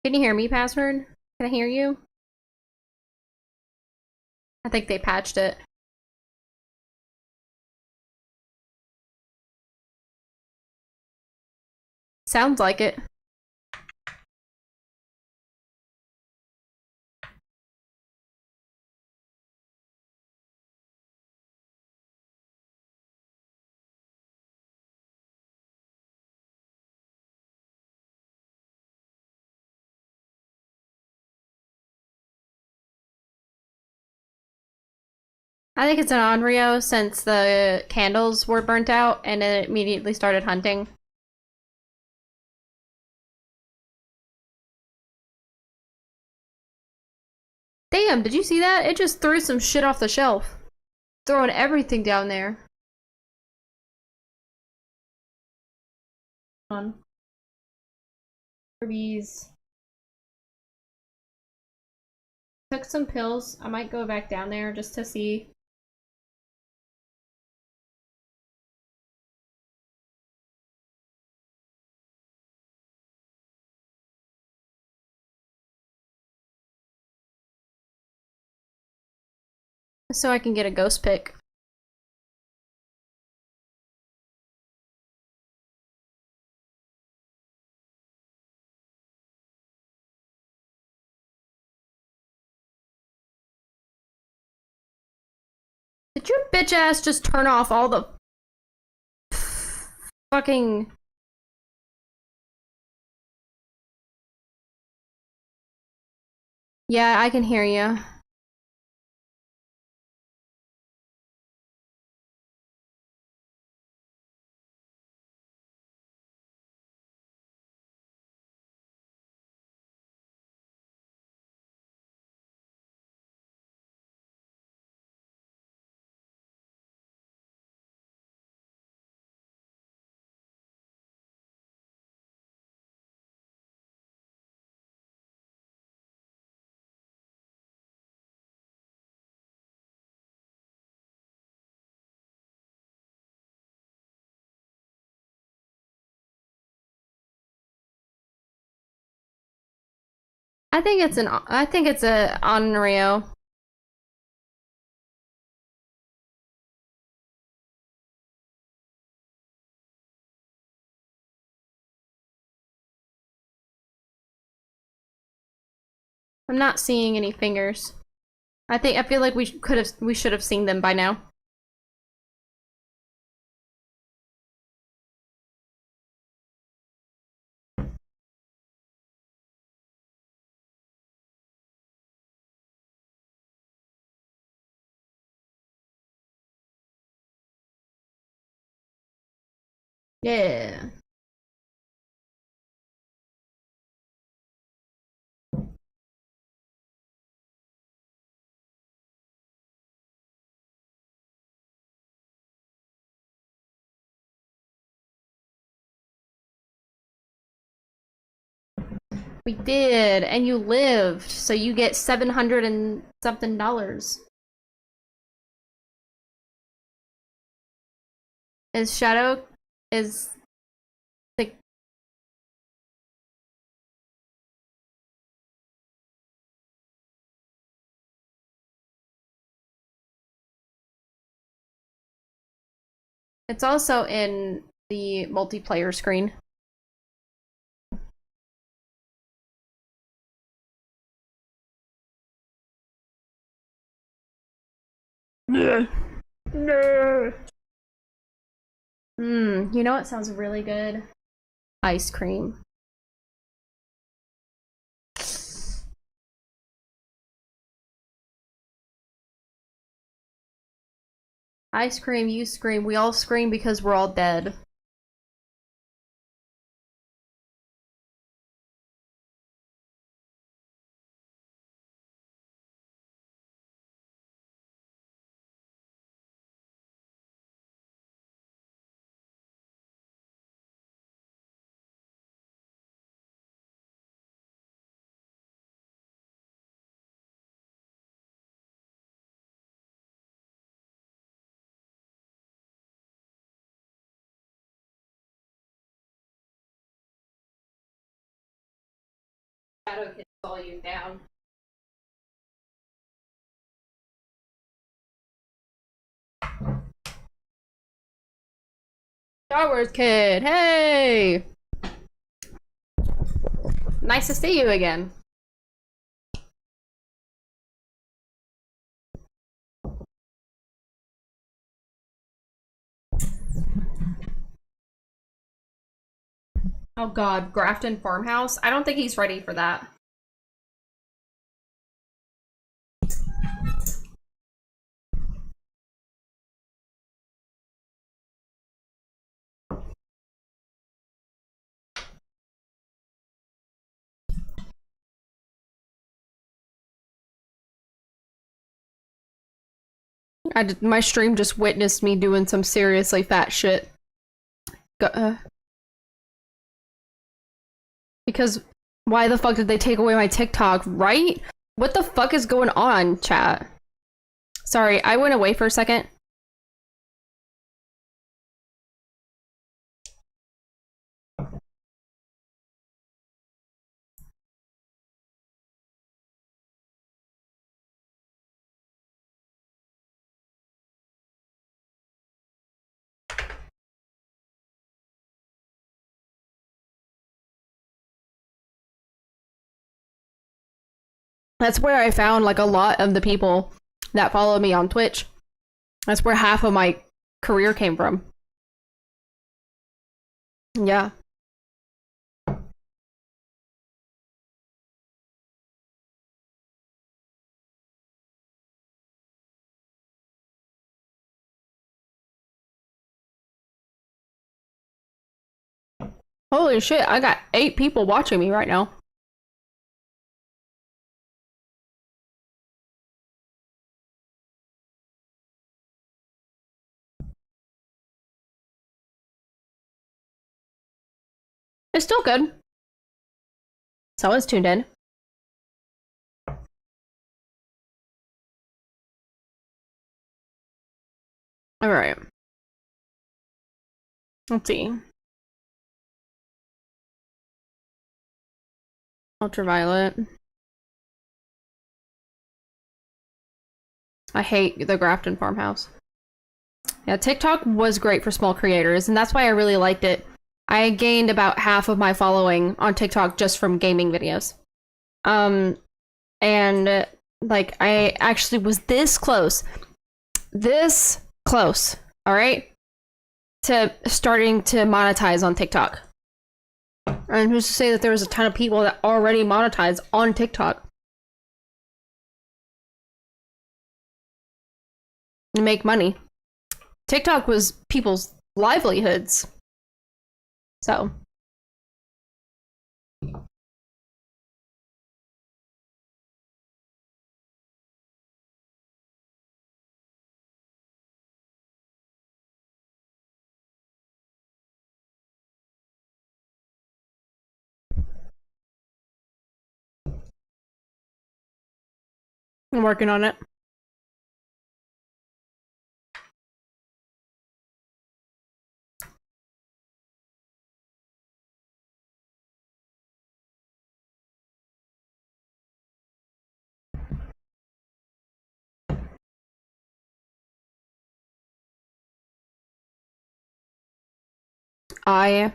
Can you hear me, password? Can I hear you? I think they patched it. Sounds like it. I think it's an Onryo since the candles were burnt out and it immediately started hunting. Damn, did you see that? It just threw some shit off the shelf. Throwing everything down there. On. Kirby's. Took some pills. I might go back down there just to see. So I can get a ghost pick. Did your bitch ass just turn off all the fucking... Yeah, I can hear you. I think it's a Onryo. I'm not seeing any fingers. I feel like we should have seen them by now. Yeah. We did, and you lived, so you get 700 and something dollars. Is Shadow is the It's also in the multiplayer screen. No. No. You know what sounds really good? Ice cream. I scream, you scream, we all scream because we're all dead. Shadow can volume down. Star Wars Kid, hey! Nice to see you again. Oh god, Grafton Farmhouse? I don't think he's ready for that. My stream just witnessed me doing some seriously fat shit. Because why the fuck did they take away my TikTok, right? What the fuck is going on, chat? Sorry, I went away for a second. That's where I found like a lot of the people that follow me on Twitch. That's where half of my career came from. Yeah. Holy shit, I got 8 people watching me right now. It's still good. Someone's tuned in. Alright. Let's see. Ultraviolet. I hate the Grafton farmhouse. Yeah, TikTok was great for small creators, and that's why I really liked it. I gained about half of my following on TikTok just from gaming videos. And like I actually was this close, all right, to starting to monetize on TikTok. And who's to say that there was a ton of people that already monetize on TikTok and make money? TikTok was people's livelihoods. So I'm working on it. I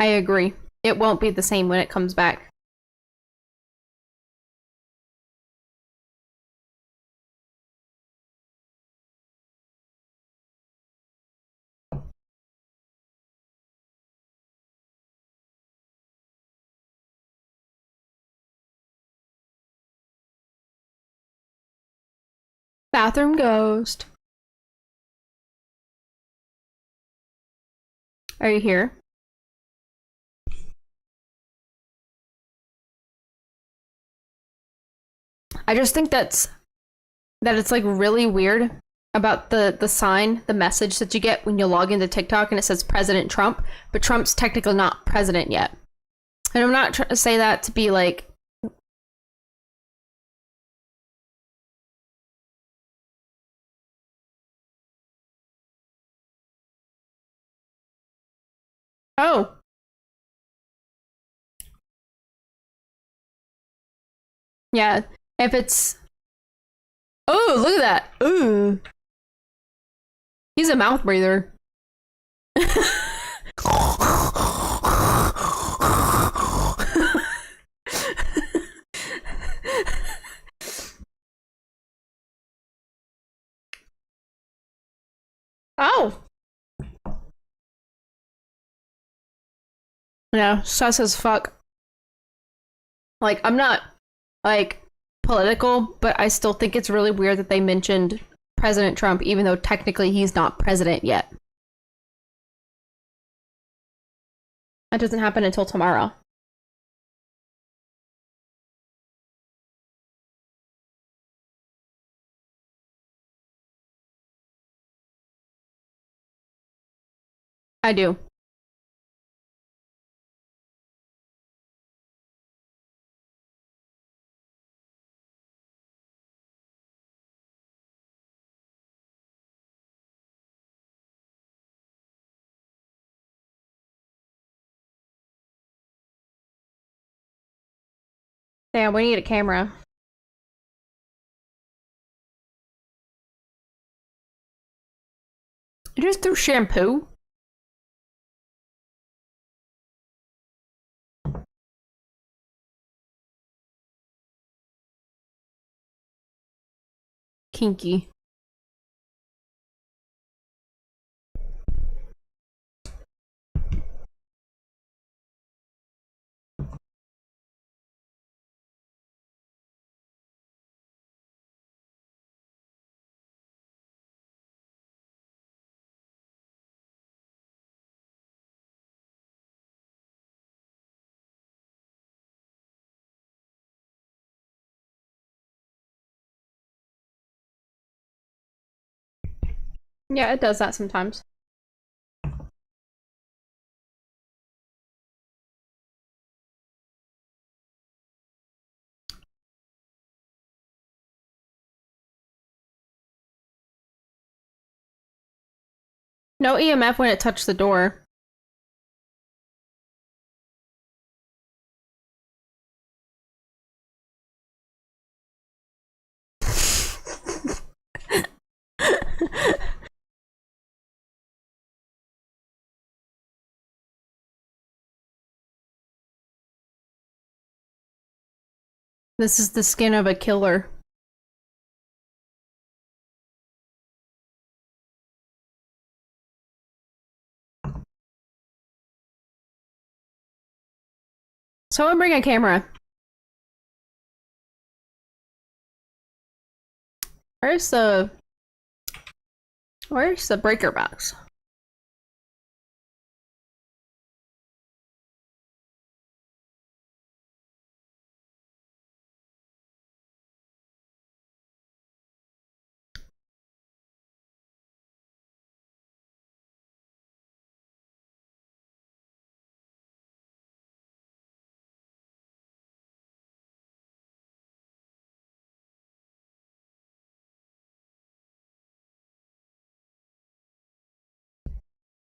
agree. It won't be the same when it comes back. Bathroom ghost. Are you here? I just think that it's like really weird about the sign, the message that you get when you log into TikTok and it says President Trump, but Trump's technically not president yet. And I'm not trying to say that to be like, oh, yeah, if it's, oh, look at that. Ooh. He's a mouth breather. Oh. Yeah, sus as fuck. Like, I'm not, like, political, but I still think it's really weird that they mentioned President Trump, even though technically he's not president yet. That doesn't happen until tomorrow. I do. Damn, we need a camera. You just threw shampoo? Kinky. Yeah, it does that sometimes. No EMF when it touched the door. This is the skin of a killer. Someone bring a camera. Where's the breaker box?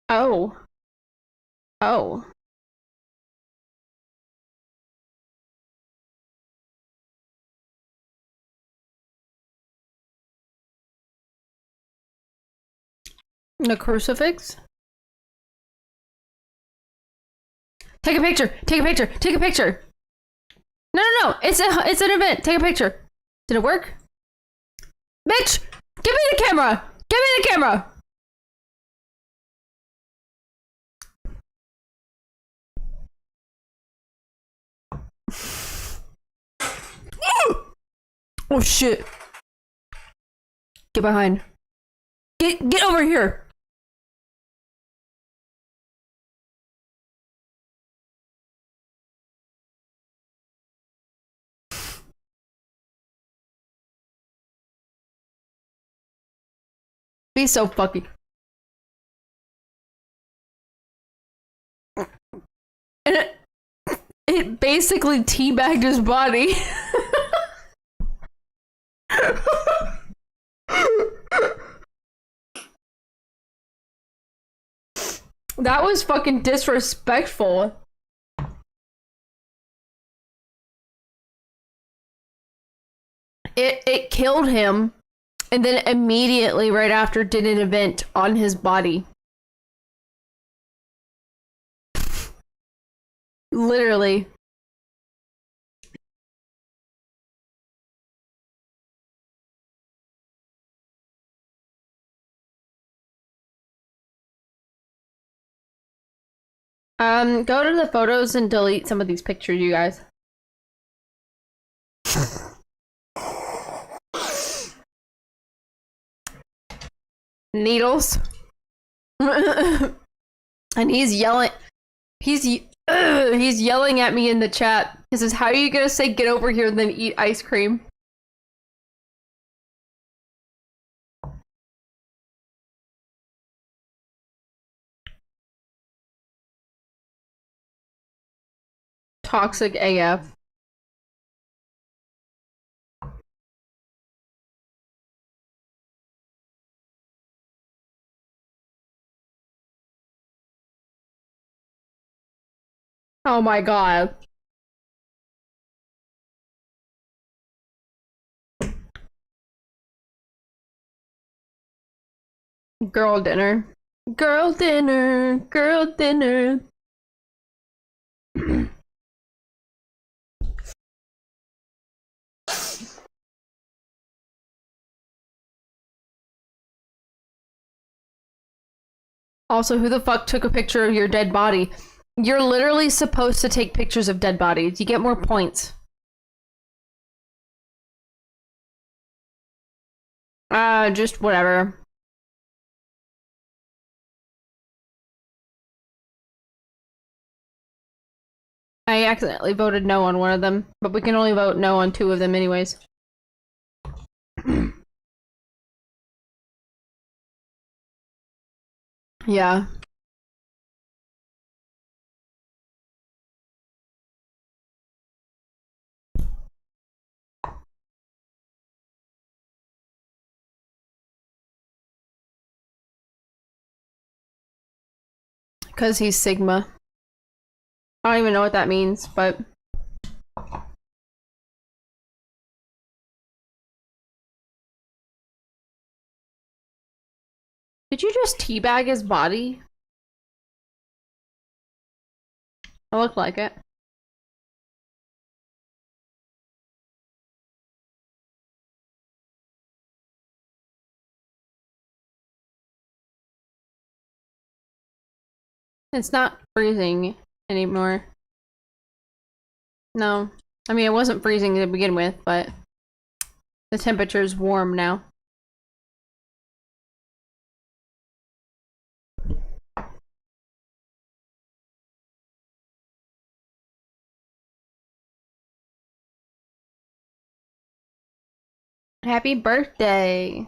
Oh. Oh. The crucifix? Take a picture! Take a picture! Take a picture! No, no, no! It's an event! Take a picture! Did it work? Bitch! Give me the camera! Give me the camera! Oh shit! Get behind. Get over here! Be so fucking. And it basically teabagged his body. That was fucking disrespectful. It killed him, and then immediately right after did an event on his body. Literally. Go to the photos and delete some of these pictures, you guys. Needles. And he's yelling. He's yelling at me in the chat. He says, "How are you gonna say get over here and then eat ice cream?" Toxic AF. Oh my god. Girl dinner. Girl dinner. Girl dinner. Also, who the fuck took a picture of your dead body? You're literally supposed to take pictures of dead bodies. You get more points. Just whatever. I accidentally voted no on one of them, but we can only vote no on 2 of them anyways. Yeah. Because he's Sigma. I don't even know what that means, but... Did you just teabag his body? It looked like it. It's not freezing anymore. No. I mean, it wasn't freezing to begin with, but the temperature's warm now. Happy birthday!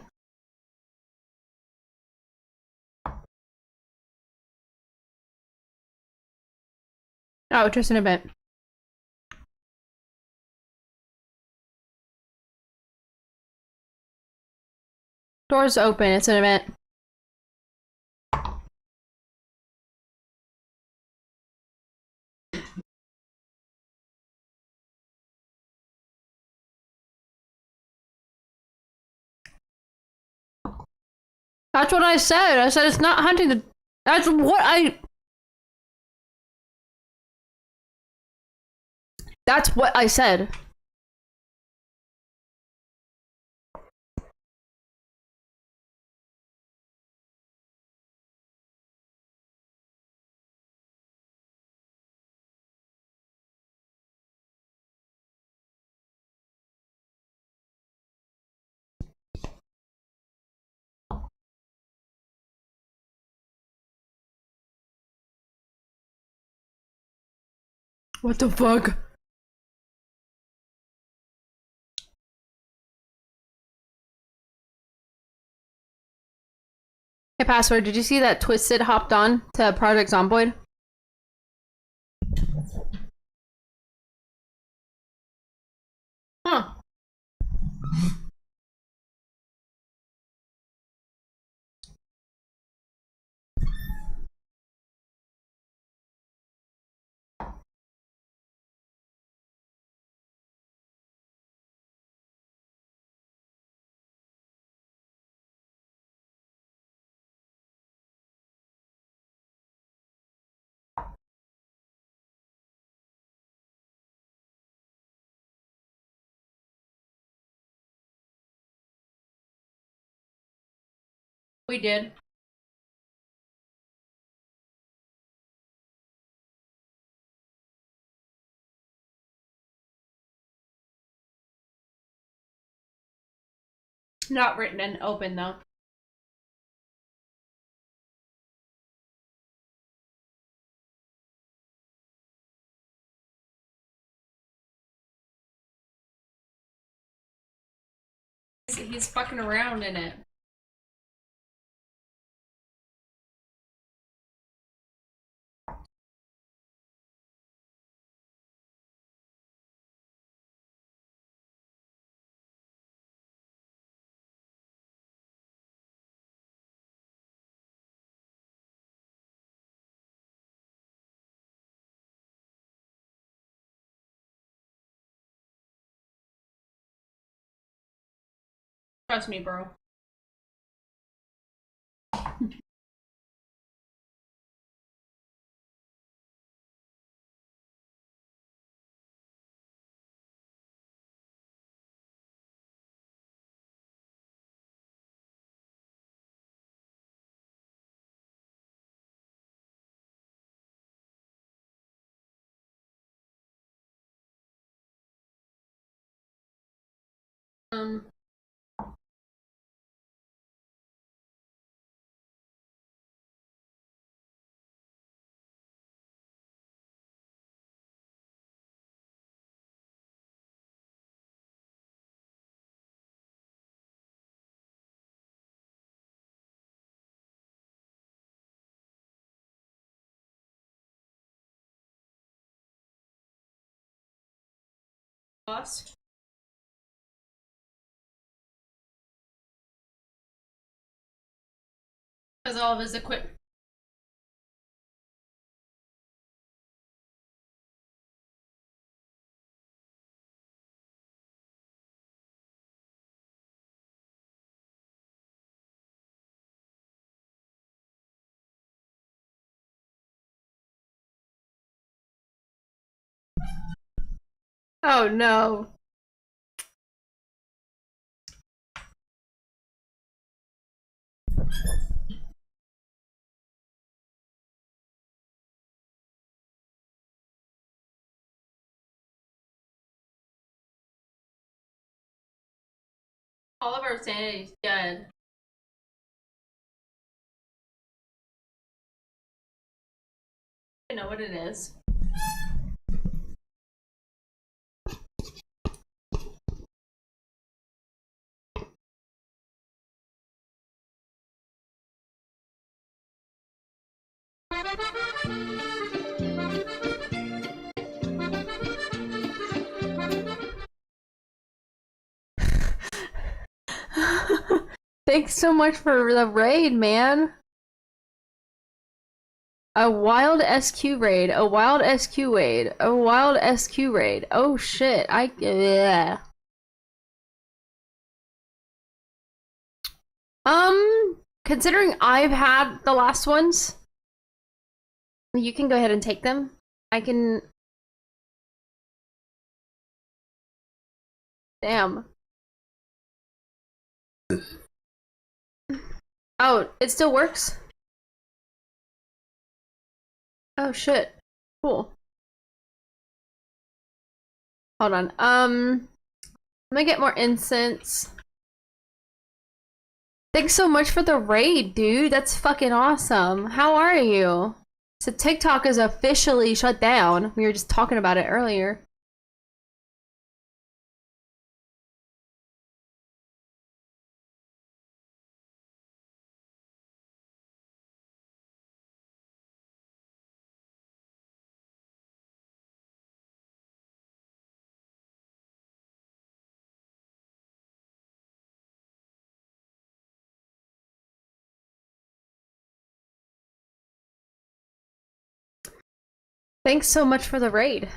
Oh, just an event. Doors open, it's an event. That's what I said. I said it's not hunting the... That's what I... That's what I said. What the fuck? Hey, Password, did you see that Twisted hopped on to Project Zomboid? Huh. We did. Not written and open, though. He's fucking around in it. Trust me, bro. Um... lost. Because all of his equipment. Oh no. All of our sanity's dead. I know what it is. Thanks so much for the raid, man. A wild SQ raid, a wild SQ raid, a wild SQ raid. Oh shit, yeah. Considering I've had the last ones, you can go ahead and take them. I can... Damn. Oh, it still works? Oh shit. Cool. Hold on. Let me get more incense. Thanks so much for the raid, dude. That's fucking awesome. How are you? So TikTok is officially shut down. We were just talking about it earlier. Thanks so much for the raid.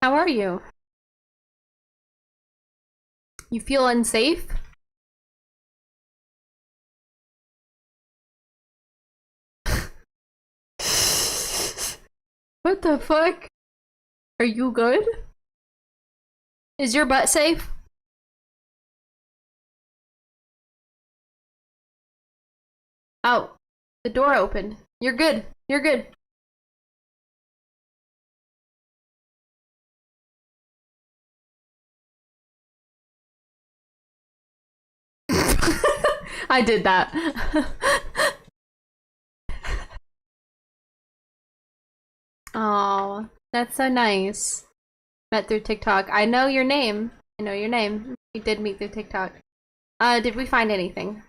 How are you? You feel unsafe? What the fuck? Are you good? Is your butt safe? Oh, the door opened. You're good. You're good. I did that. Oh, that's so nice. Met through TikTok. I know your name. I know your name. We did meet through TikTok. Did we find anything?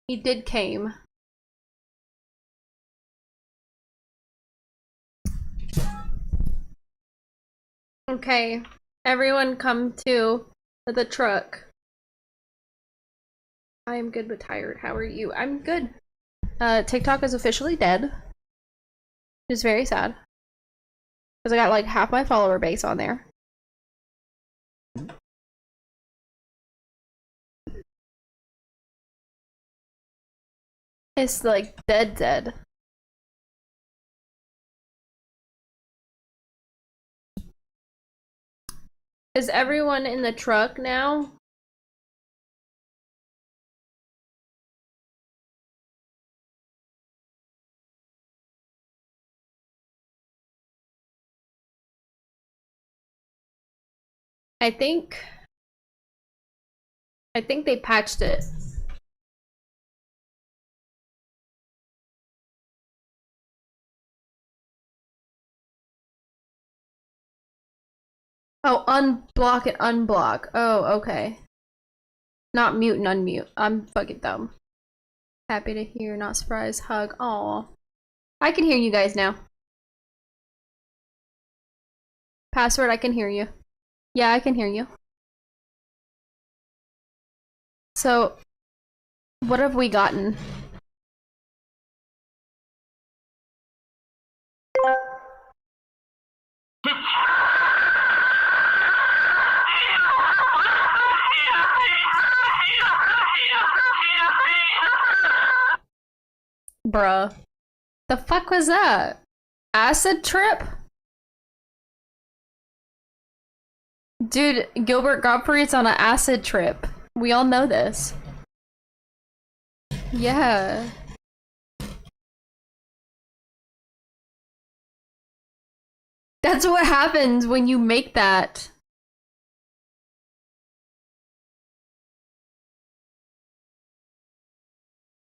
He did came. Okay, everyone come to the truck. I am good but tired. How are you? I'm good. TikTok is officially dead. Which is very sad. Because I got like half my follower base on there. It's like dead. Is everyone in the truck now? I think they patched it. Oh, unblock and unblock. Oh, okay. Not mute and unmute. I'm fucking dumb. Happy to hear, not surprised. Hug. Aw. I can hear you guys now. Password, I can hear you. Yeah, I can hear you. So, what have we gotten? Bruh. The fuck was that? Acid trip? Dude, Gilbert Gottfried's on an acid trip. We all know this. Yeah. That's what happens when you make that.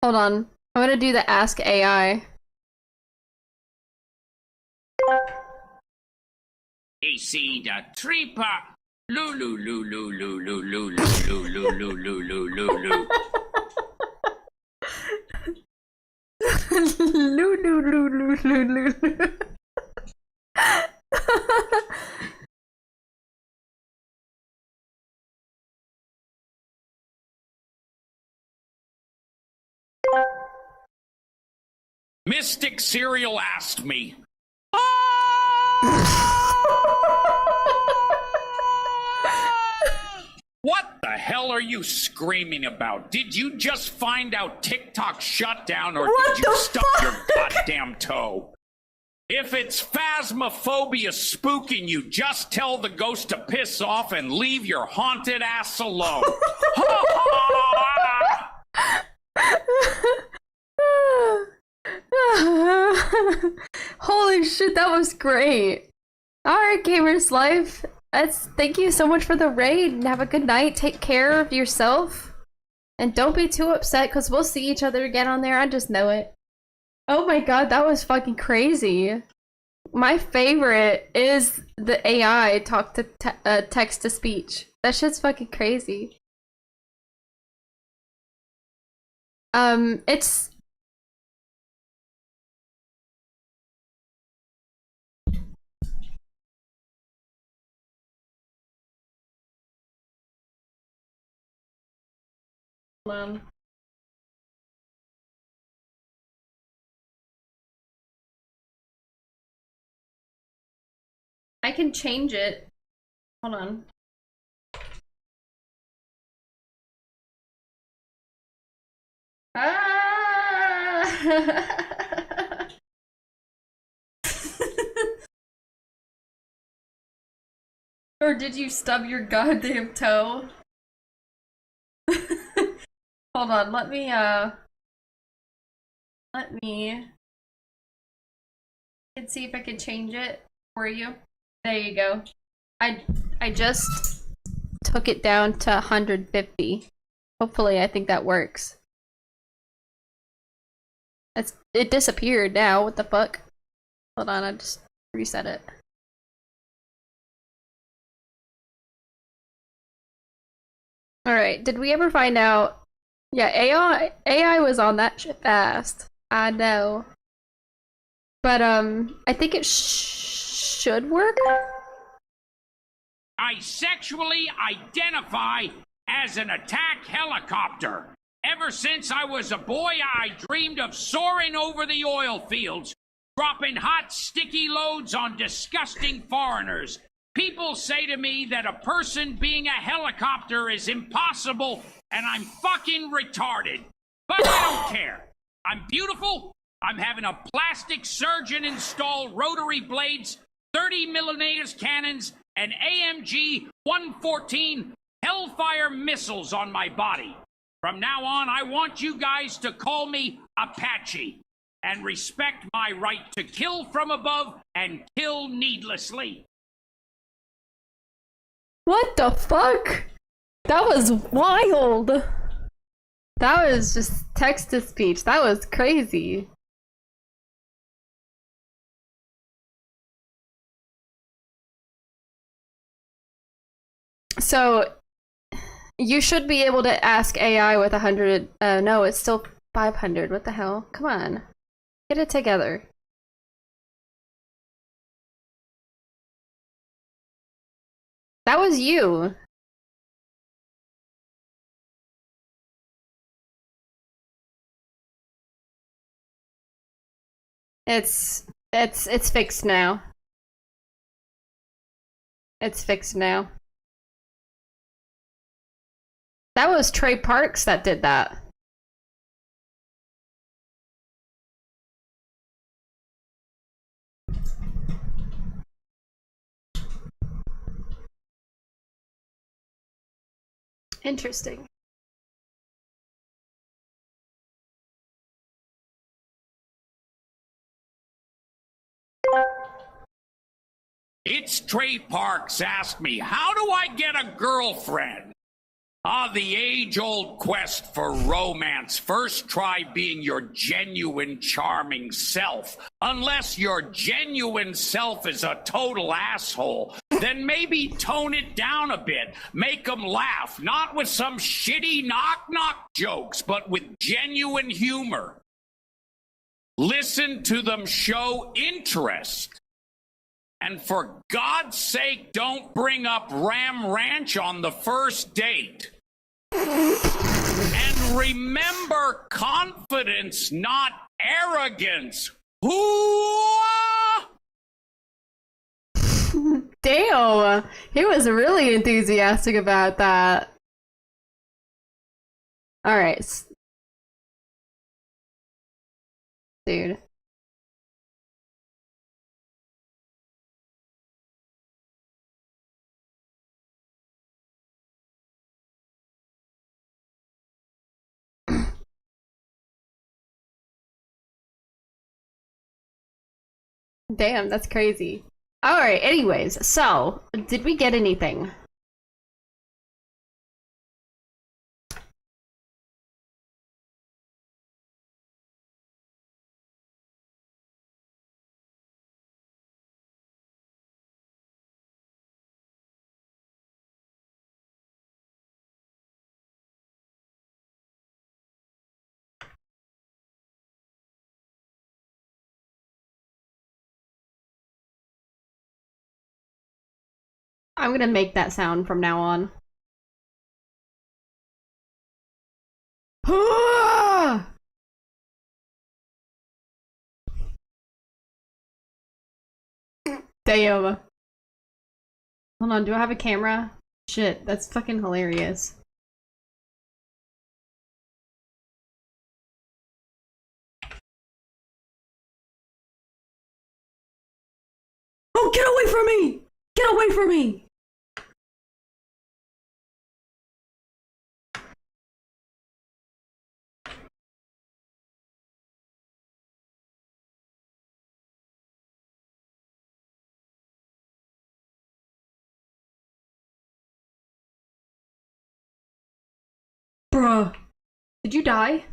Hold on. I'm gonna do the Ask AI. AC the tripa. Lulu lulu lulu lulu lulu lulu lulu. Mystic Cereal asked me. What the hell are you screaming about? Did you just find out TikTok shut down, or did you stub your goddamn toe? If it's phasmophobia spooking you, just tell the ghost to piss off and leave your haunted ass alone. Holy shit, that was great. Alright, Gamers Life. Thank you so much for the raid, and have a good night. Take care of yourself. And don't be too upset, because we'll see each other again on there. I just know it. Oh my god, that was fucking crazy. My favorite is the AI talk to text to speech. That shit's fucking crazy. It's... I can change it. Hold on. Ah! Or did you stub your goddamn toe? Hold on, let me let's see if I can change it for you. There you go. I just took it down to 150. Hopefully I think that works. It disappeared now, what the fuck? Hold on, I just reset it. Alright, did we ever find out? Yeah, AI was on that shit fast. I know. But, I think it should work? I sexually identify as an attack helicopter. Ever since I was a boy, I dreamed of soaring over the oil fields, dropping hot, sticky loads on disgusting foreigners. People say to me that a person being a helicopter is impossible, and I'm fucking retarded. But I don't care. I'm beautiful. I'm having a plastic surgeon install rotary blades, 30mm cannons, and AMG 114 Hellfire missiles on my body. From now on, I want you guys to call me Apache and respect my right to kill from above and kill needlessly. What the fuck? That was wild. That was just text to speech. That was crazy. So, you should be able to ask AI with 100. No, it's still 500. What the hell? Come on. Get it together. That was you. It's fixed now. It's fixed now. That was Trey Parks that did that. Interesting. It's Trey Parks asked me, how do I get a girlfriend? The age-old quest for romance. First try being your genuine, charming self. Unless your genuine self is a total asshole, then maybe tone it down a bit. Make them laugh, not with some shitty knock-knock jokes, but with genuine humor. Listen to them show interest. And for God's sake, don't bring up Ram Ranch on the first date. And remember, confidence, not arrogance. Hoo-ah! Damn, he was really enthusiastic about that. Alright. Dude. Damn, that's crazy. Alright, anyways, so, did we get anything? I'm gonna make that sound from now on. Damn. Hold on, do I have a camera? Shit, that's fucking hilarious. Oh, get away from me! Get away from me! Bruh. Did you die?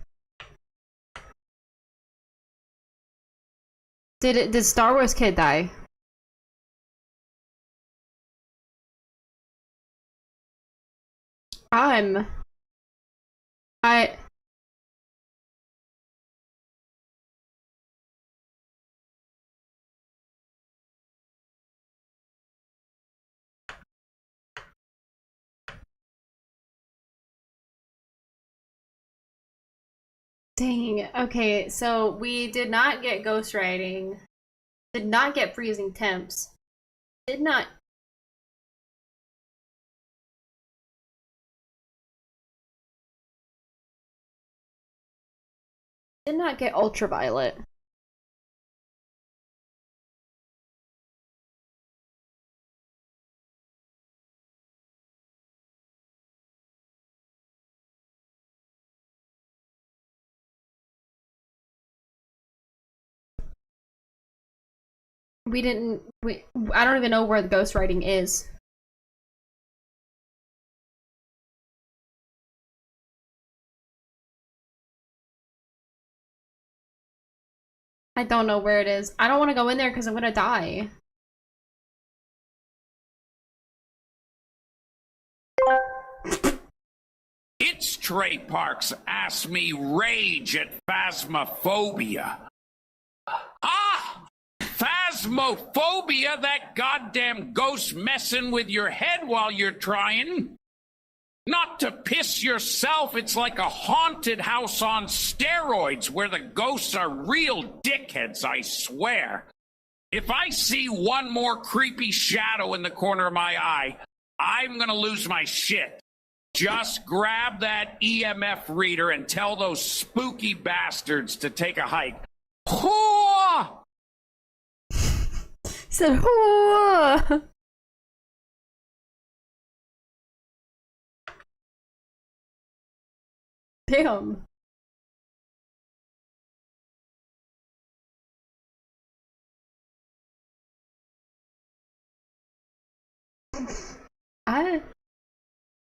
Did Star Wars Kid die? I Dang. Okay, so we did not get ghostwriting. Did not get freezing temps. Did not. Did not get ultraviolet. We didn't. I don't even know where the ghostwriting is. I don't know where it is. I don't want to go in there because I'm gonna die. It's Trey Parks asked me rage at Phasmophobia. Ah! Phasmophobia! phasmophobia, that goddamn ghost messing with your head while you're trying. Not to piss yourself, it's like a haunted house on steroids where the ghosts are real dickheads, I swear. If I see one more creepy shadow in the corner of my eye, I'm gonna lose my shit. Just grab that EMF reader and tell those spooky bastards to take a hike. Hoo! Said, "Hoo!" Damn.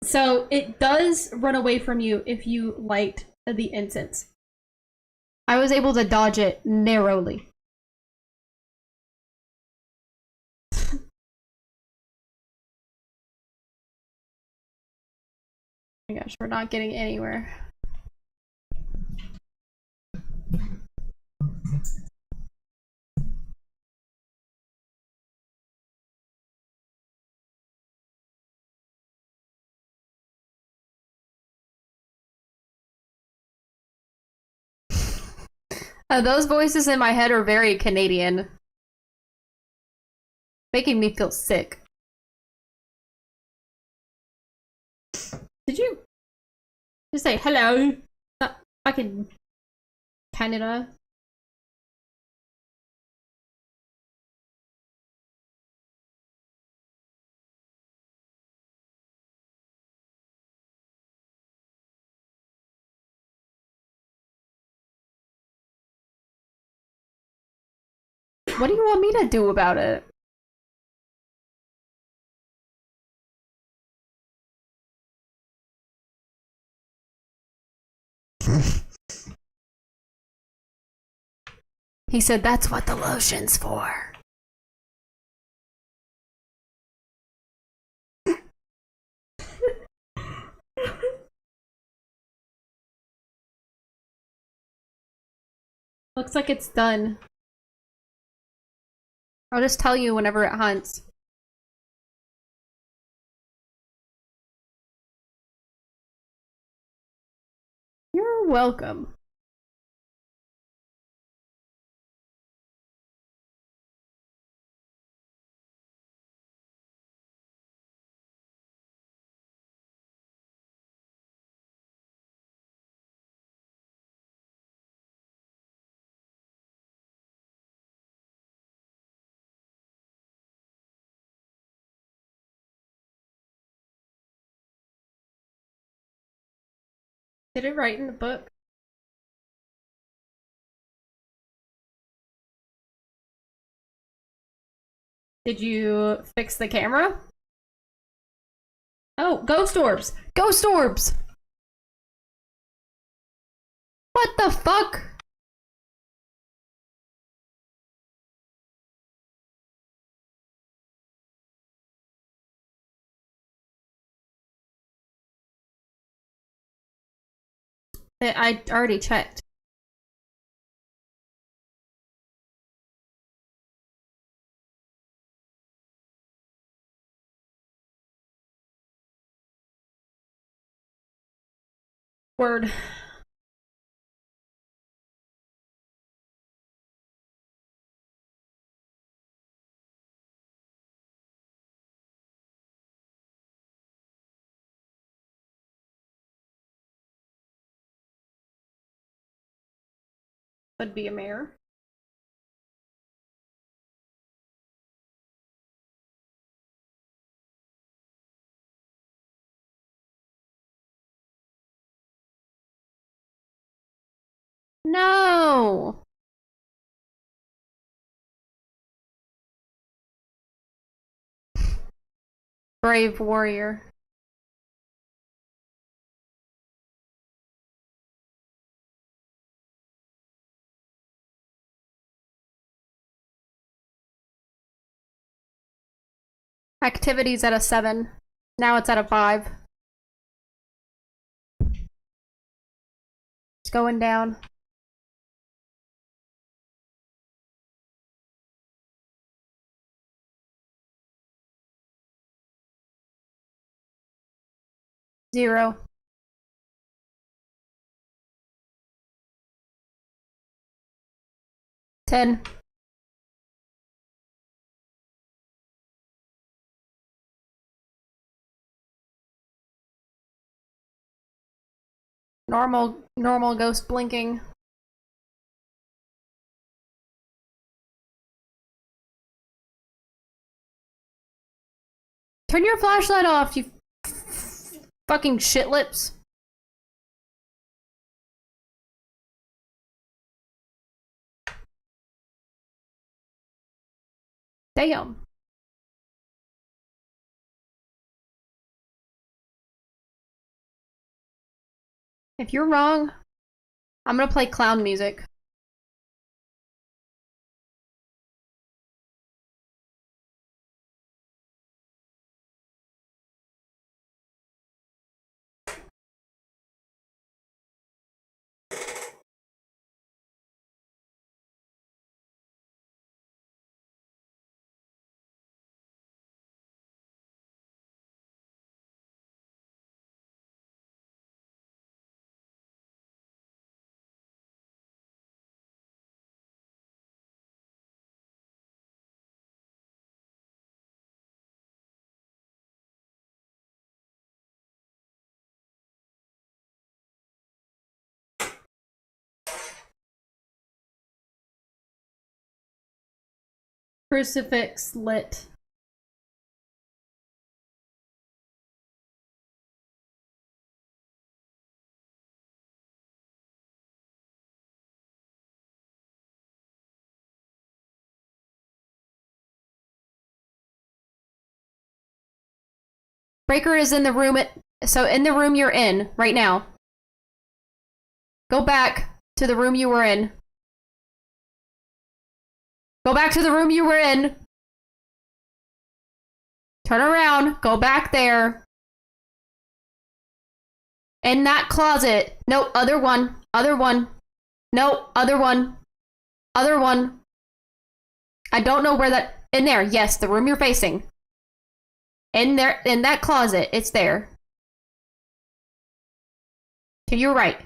So it does run away from you if you light the incense. I was able to dodge it narrowly. Oh my gosh, we're not getting anywhere. Those voices in my head are very Canadian. Making me feel sick. Did you just say hello? Fucking Canada. What do you want me to do about it? He said that's what the lotion's for. Looks like it's done. I'll just tell you whenever it hunts. You're welcome. Did it write in the book? Did you fix the camera? Oh, ghost orbs! Ghost orbs! What the fuck? I already checked. Word. Would be a mayor. No! Brave warrior. Activities at a 7. Now it's at a 5. It's going down. 0. Ten. Normal ghost blinking. Turn your flashlight off, you fucking shit lips. Damn. If you're wrong, I'm gonna play clown music. Crucifix lit. Breaker is in the room in the room you're in right now. Go back to the room you were in. Go back to the room you were in. Turn around. Go back there. In that closet. No, other one. Other one. No, other one. Other one. I don't know where that... In there. Yes, the room you're facing. In there, in that closet. It's there. To your right.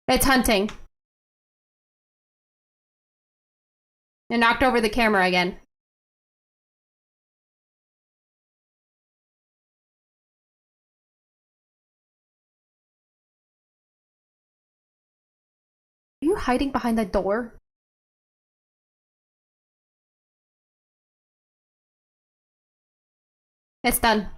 It's hunting. It knocked over the camera again. Are you hiding behind the door? It's done.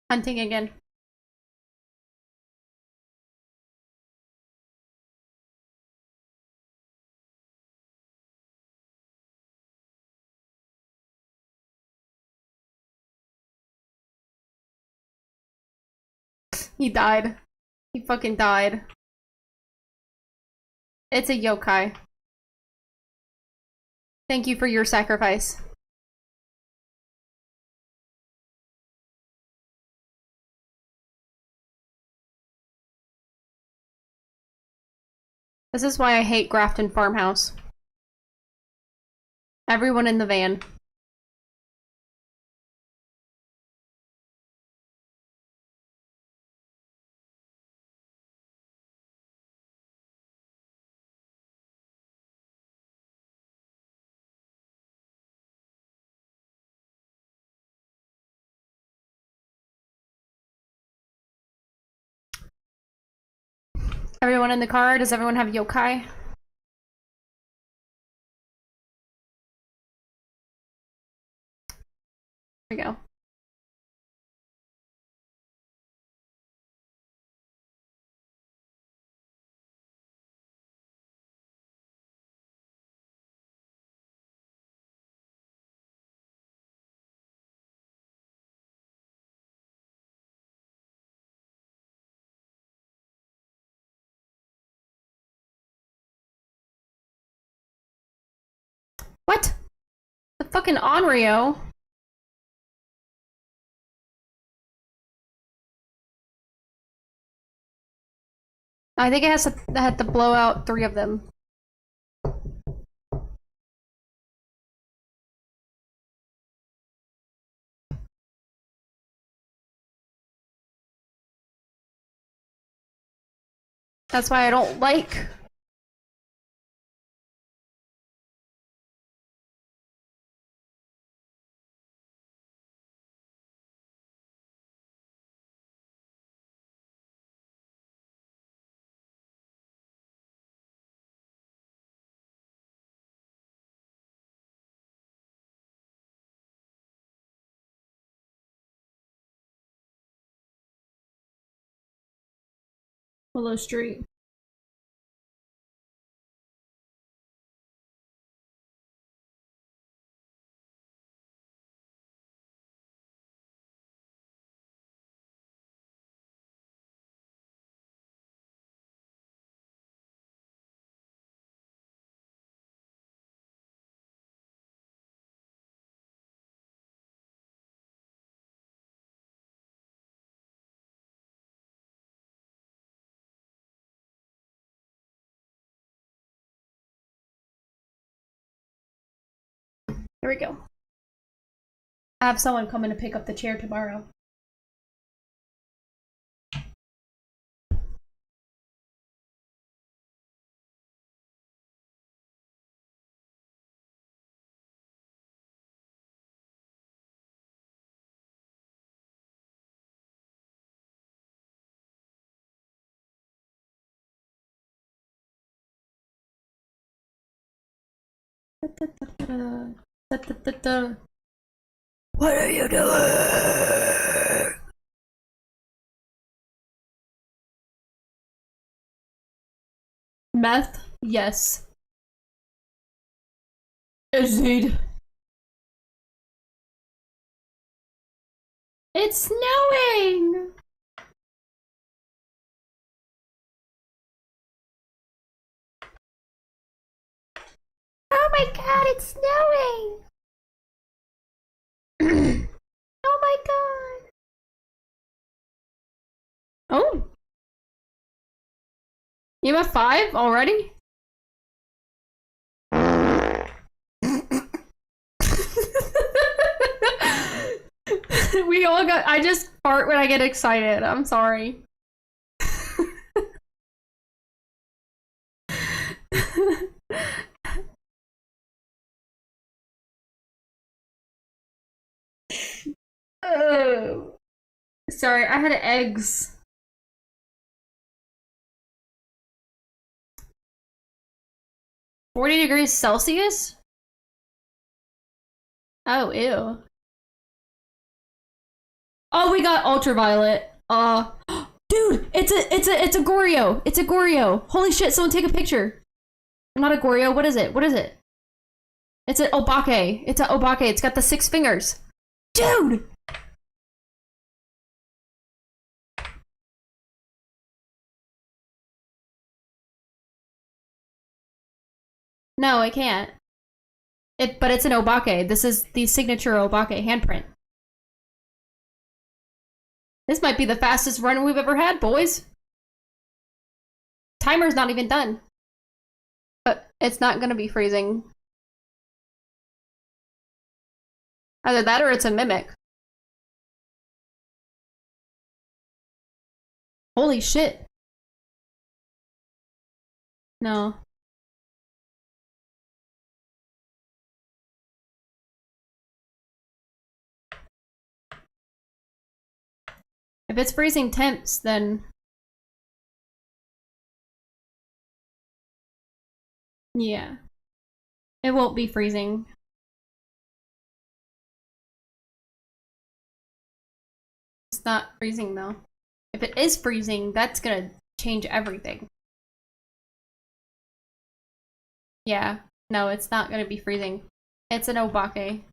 Hunting again. He died. He fucking died. It's a yokai. Thank you for your sacrifice. This is why I hate Grafton Farmhouse. Everyone in the van. Everyone in the car, does everyone have yokai? Here we go. What? The fucking Onryo. I think it has to, I had to blow out 3 of them. That's why I don't like. Willow Street. Here we go. I have someone coming to pick up the chair tomorrow. What are you doing? Meth? Yes. Acid. It's snowing! Oh my god, it's snowing! Oh my god! Oh! You have 5 already? We all got. I just fart when I get excited. I'm sorry. Oh. Sorry, I had eggs. (40°C? Oh, ew. Oh, we got ultraviolet. Dude, it's a Goryo. It's a Goryo. Holy shit, someone take a picture. Not a Goryo, what is it? What is it? It's an Obake. It's an Obake. It's got the 6 fingers. Dude! No, I can't. But it's an Obake. This is the signature Obake handprint. This might be the fastest run we've ever had, boys. Timer's not even done. But it's not gonna be freezing. Either that or it's a mimic. Holy shit. No. If it's freezing temps, then... yeah. It won't be freezing. It's not freezing, though. If it is freezing, that's gonna change everything. Yeah. No, it's not gonna be freezing. It's an Obake.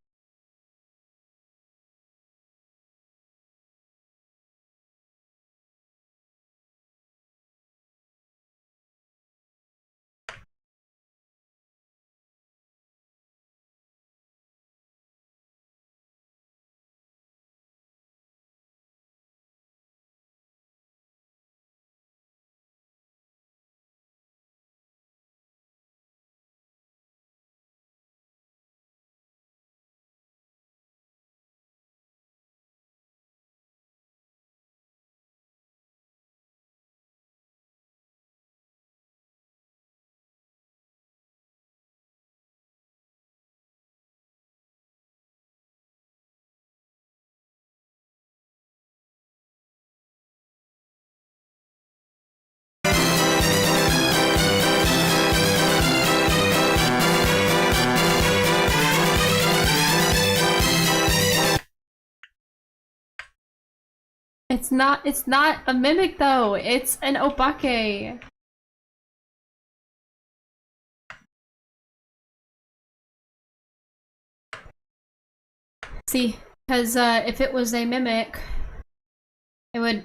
It's not a mimic though. It's an obake. See, because if it was a mimic, it would...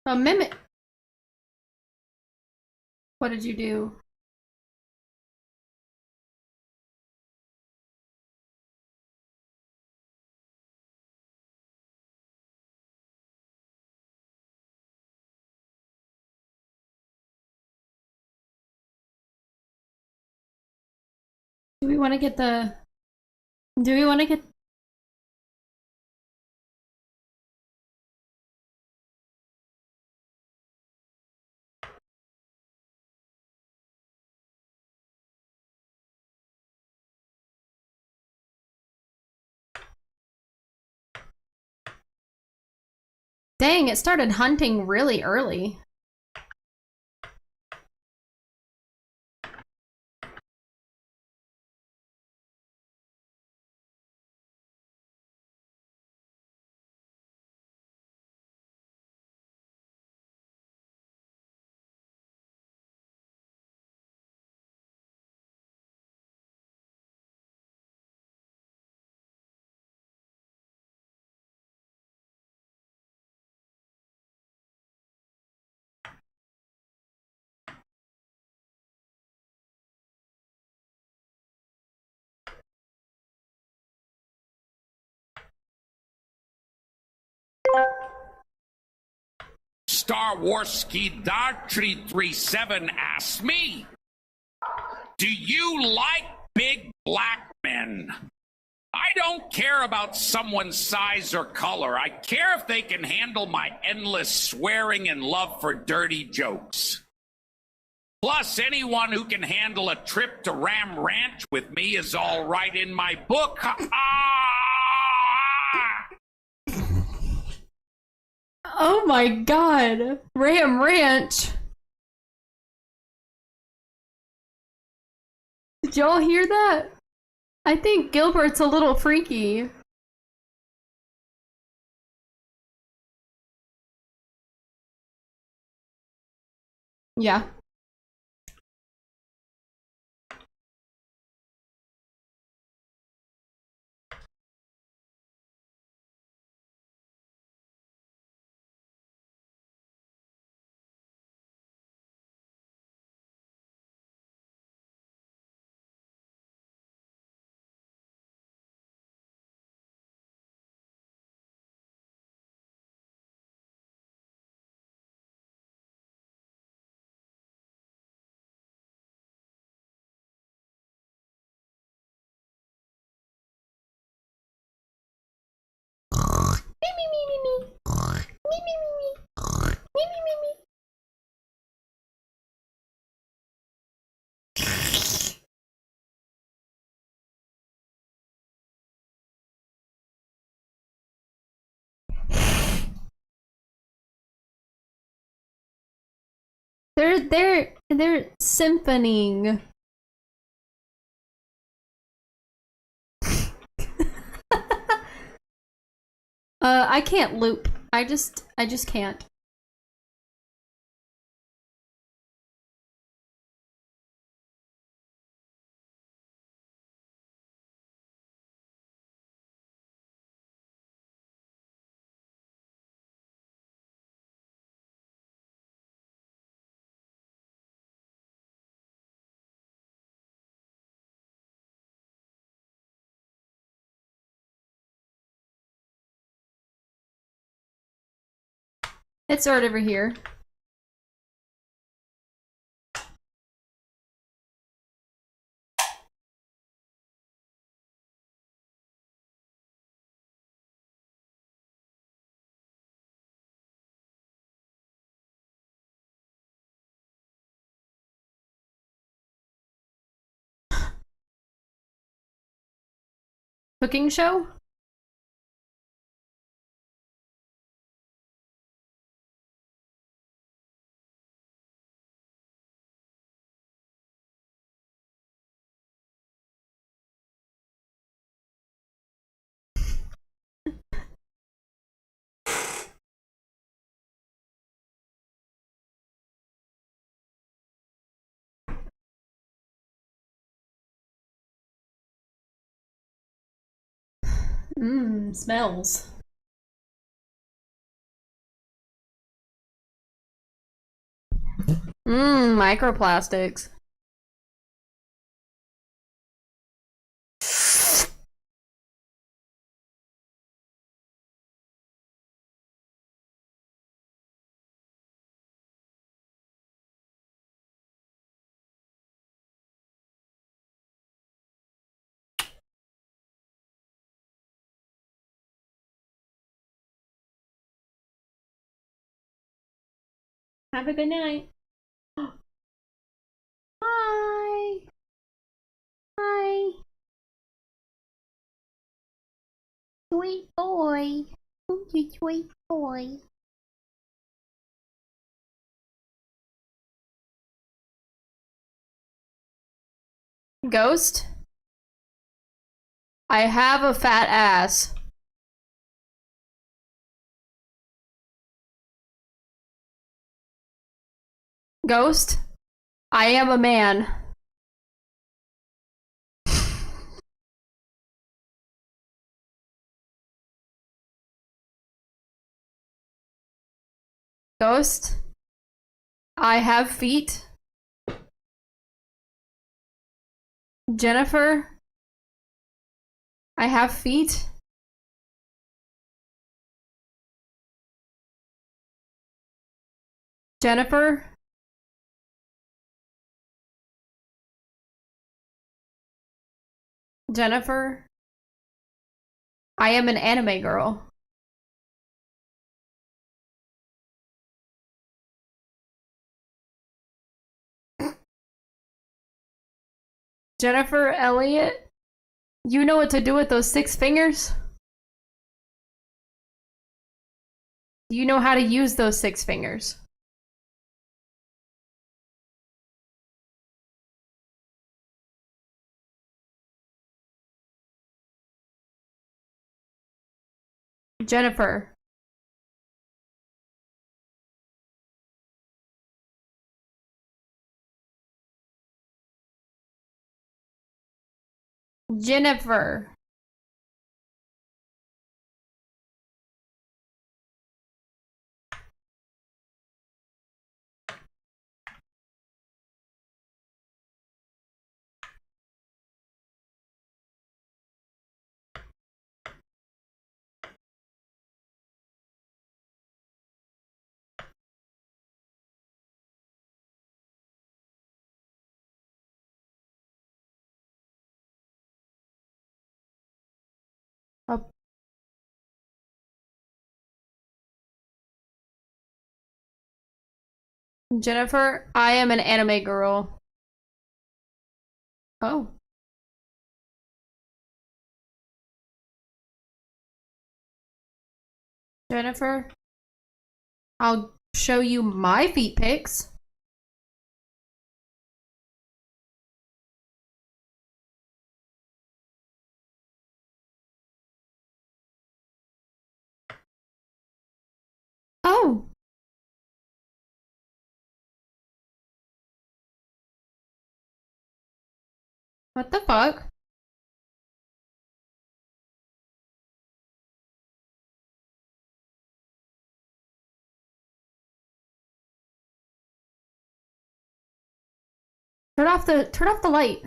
A mimic... What did you do? Do we want to get the... Do we want to get... Dang, it started hunting really early. Star Warski Dart 337 asks me, do you like big black men? I don't care about someone's size or color. I care if they can handle my endless swearing and love for dirty jokes. Plus, anyone who can handle a trip to Ram Ranch with me is all right in my book. Oh my god! Ram Ranch! Did y'all hear that? I think Gilbert's a little freaky. Yeah. Me me me me me. Me me me me. Me me me me. They're symphonying. I can't loop. I just can't. It's right over here. Cooking show? Mmm, smells. Mmm, microplastics. Have a good night. Hi. Hi. Sweet boy. Oh, you sweet boy. Ghost? I have a fat ass. Ghost? I am a man. Ghost? I have feet. Jennifer? I have feet. Jennifer? Jennifer? I am an anime girl. Jennifer Elliott? You know what to do with those 6 fingers? You know how to use those 6 fingers. Jennifer. Jennifer. Oh. Jennifer, I am an anime girl. Oh. Jennifer, I'll show you my feet pics. Oh. What the fuck? Turn off the light.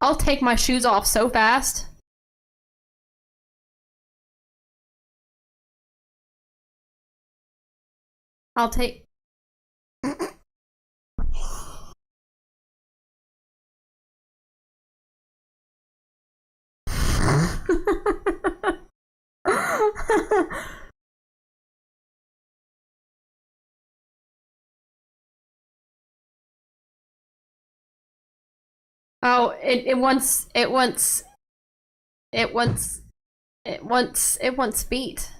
I'll take my shoes off so fast. I'll take Oh, it wants feet.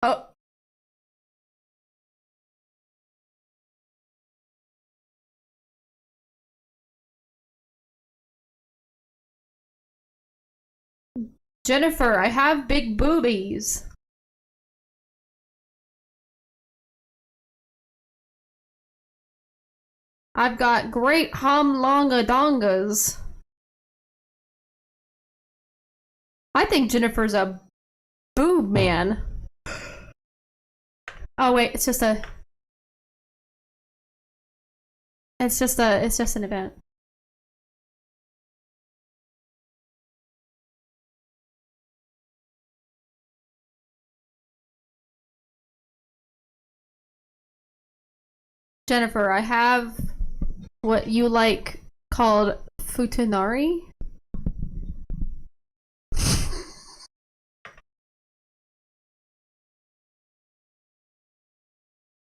Oh. Jennifer, I have big boobies. I've got great humlongadongas. I think Jennifer's a boob man. Oh wait, it's just an event. Jennifer, I have what you like called futanari.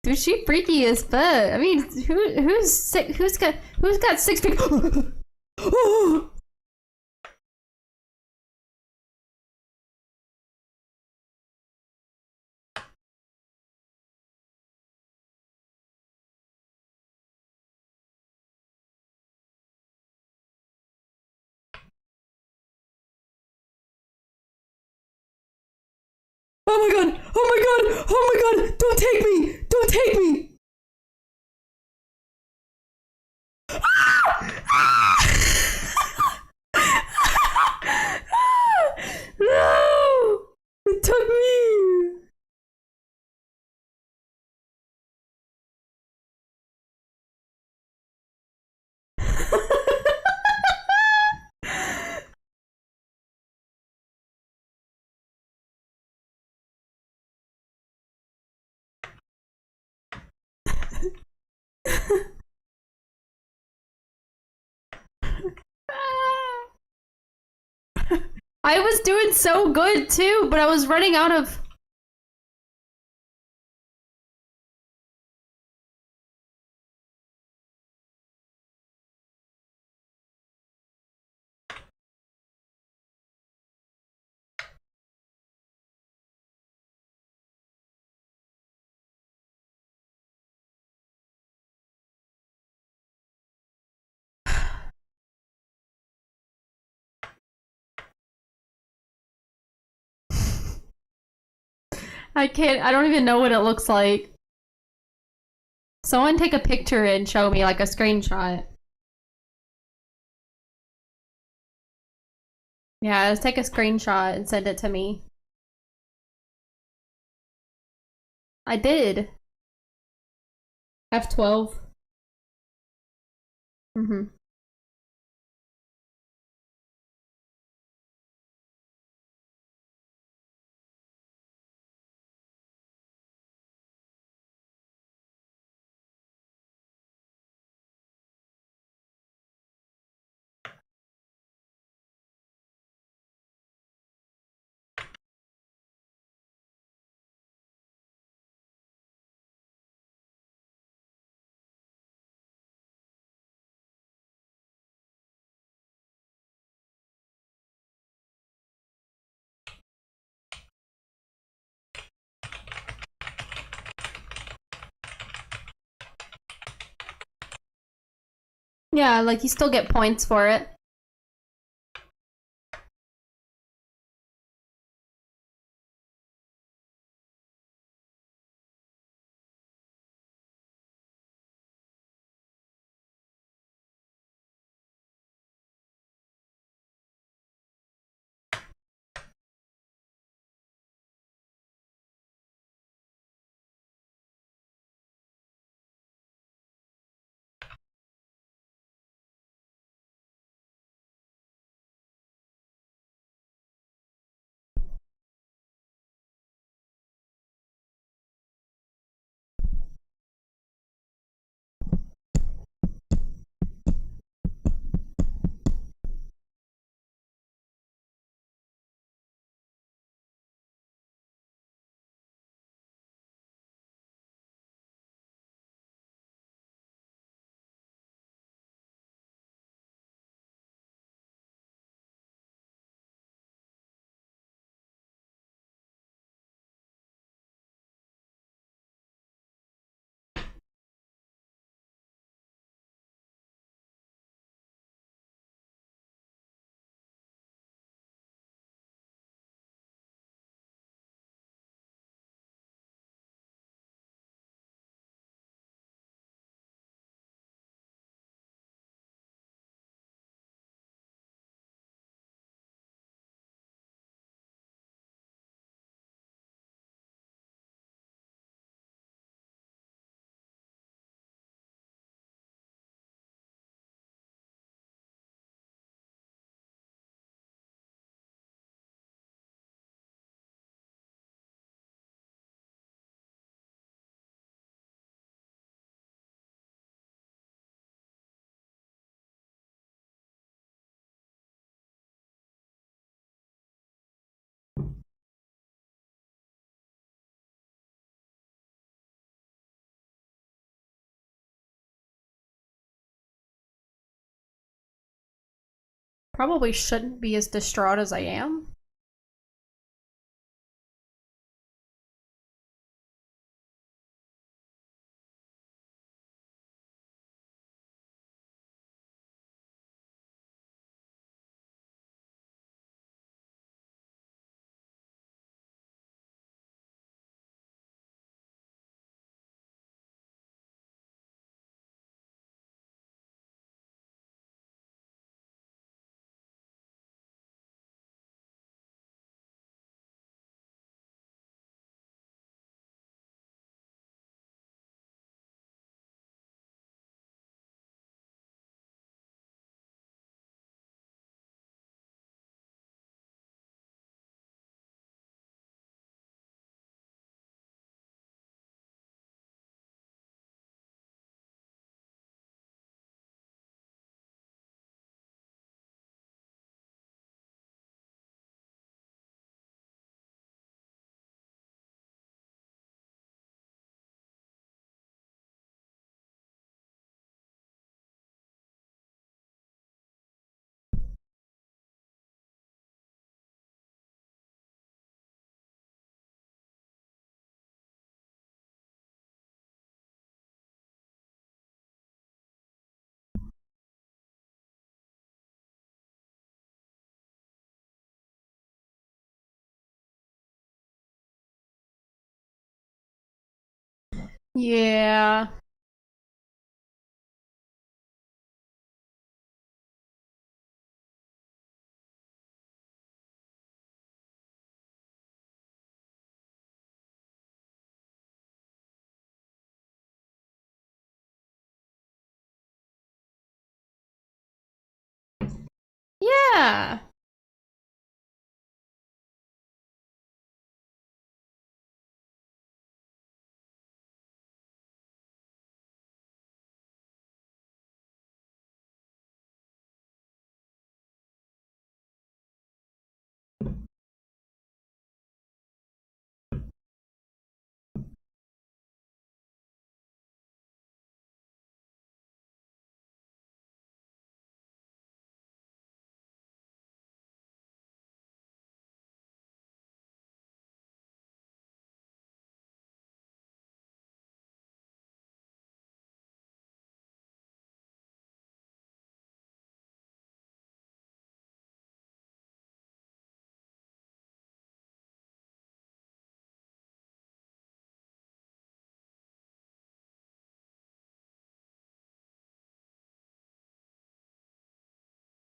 Dude, she freaky as fuck. I mean, who's sick? Who's got 6 feet? Oh my god! Oh my god! Oh my god! Don't take me! Don't take me! No! It took me! I was doing so good too, but I was running out of. I can't. I don't even know what it looks like. Someone take a picture and show me, like a screenshot. Yeah, just take a screenshot and send it to me. I did. F12. Mm-hmm. Yeah, like you still get points for it. Probably shouldn't be as distraught as I am. Yeah. Yeah.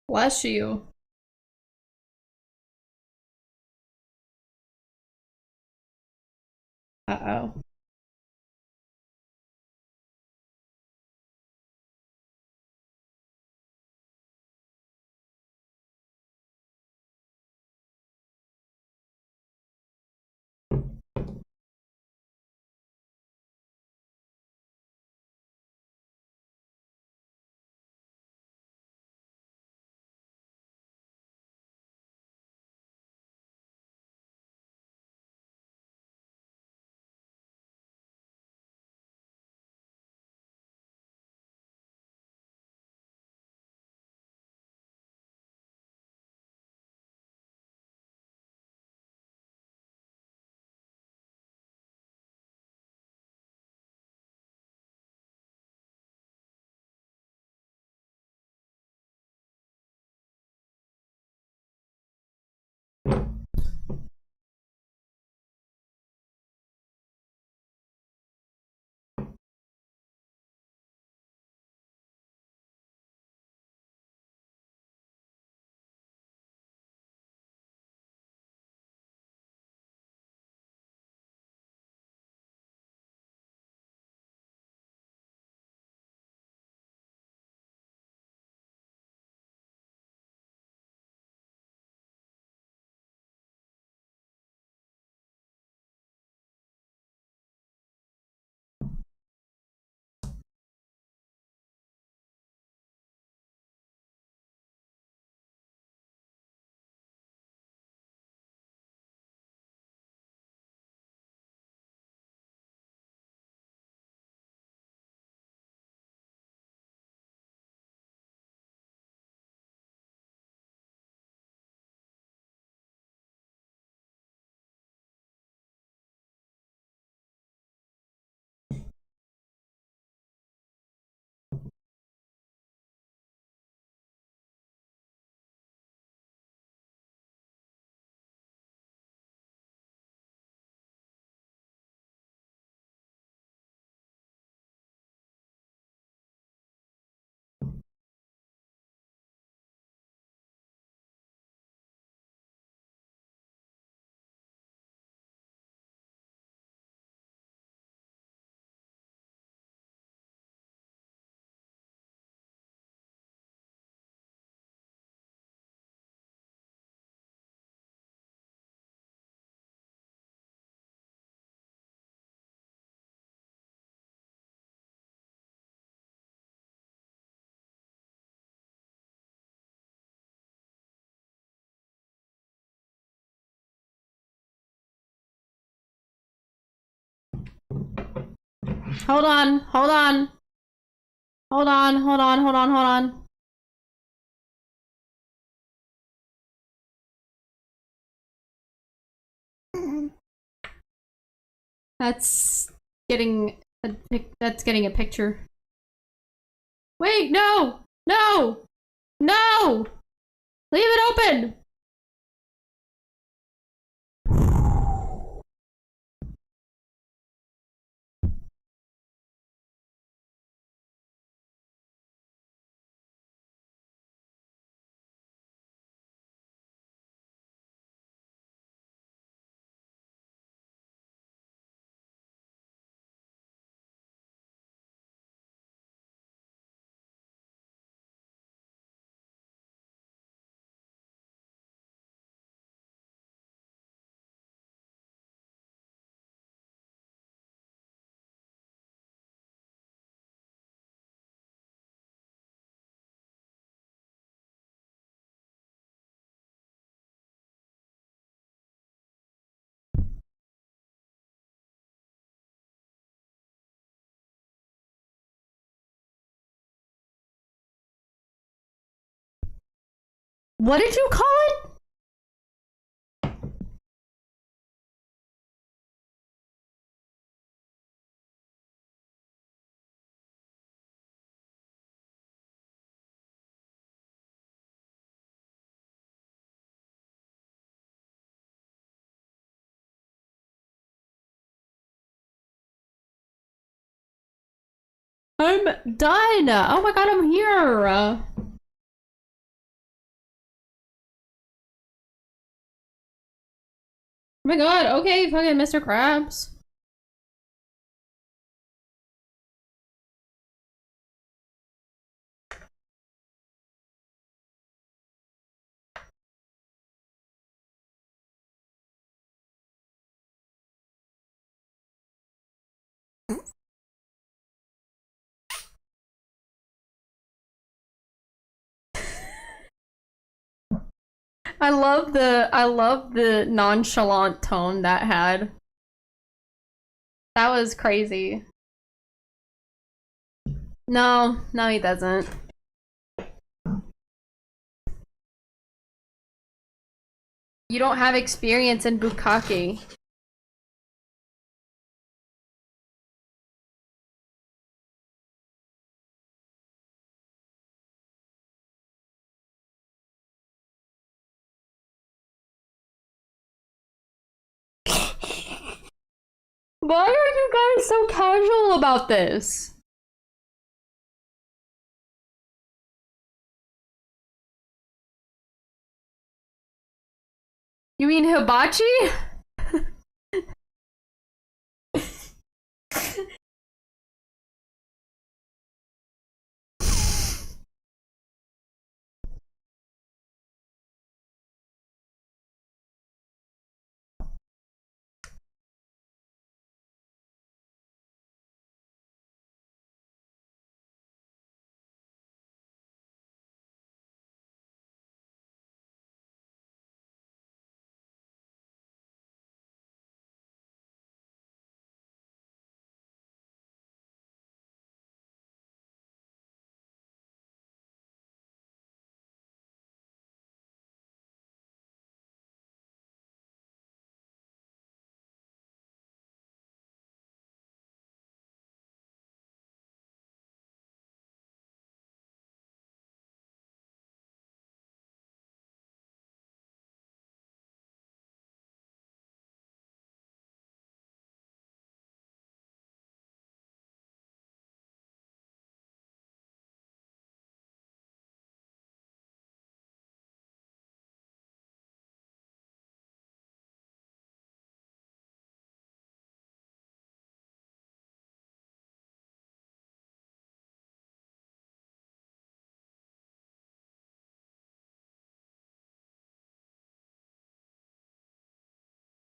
Bless you. Uh-oh. Hold on, hold on. Hold on, hold on, hold on, hold on. That's getting a picture. Wait, no! No! No! Leave it open! What did you call it? I'm done. Oh my god, I'm here. Oh my god, okay, fucking Mr. Krabs. I love the nonchalant tone that had. That was crazy. No, no he doesn't. You don't have experience in bukkake. Why are you guys so casual about this? You mean hibachi?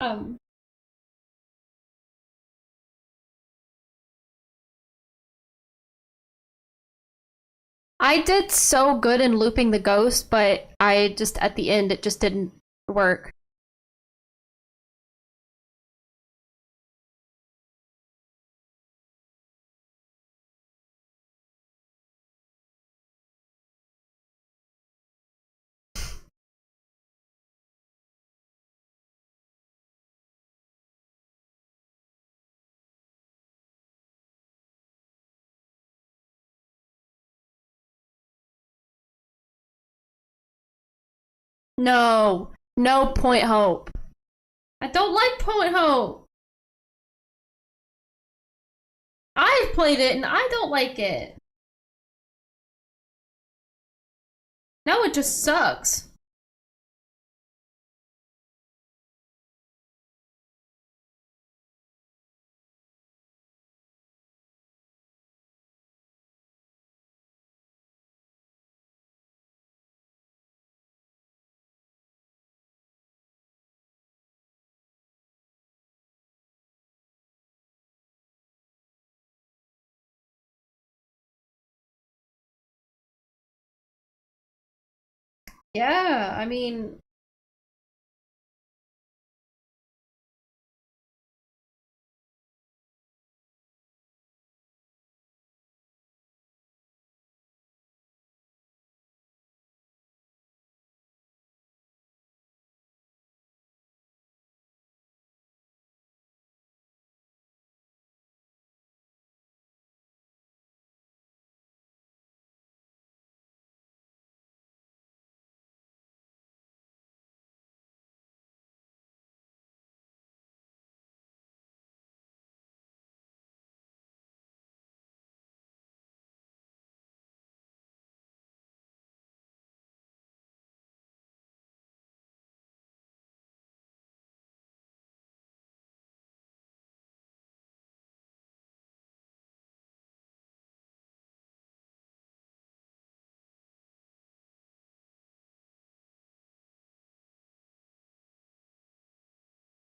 Um, I did so good in looping the ghost, but I just, at the end, it just didn't work. No. No Point Hope. I don't like Point Hope. I've played it and I don't like it. No, it just sucks. Yeah, I mean,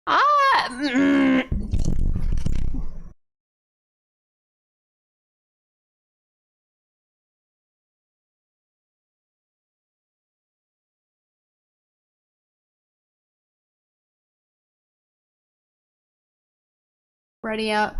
ah, ready up.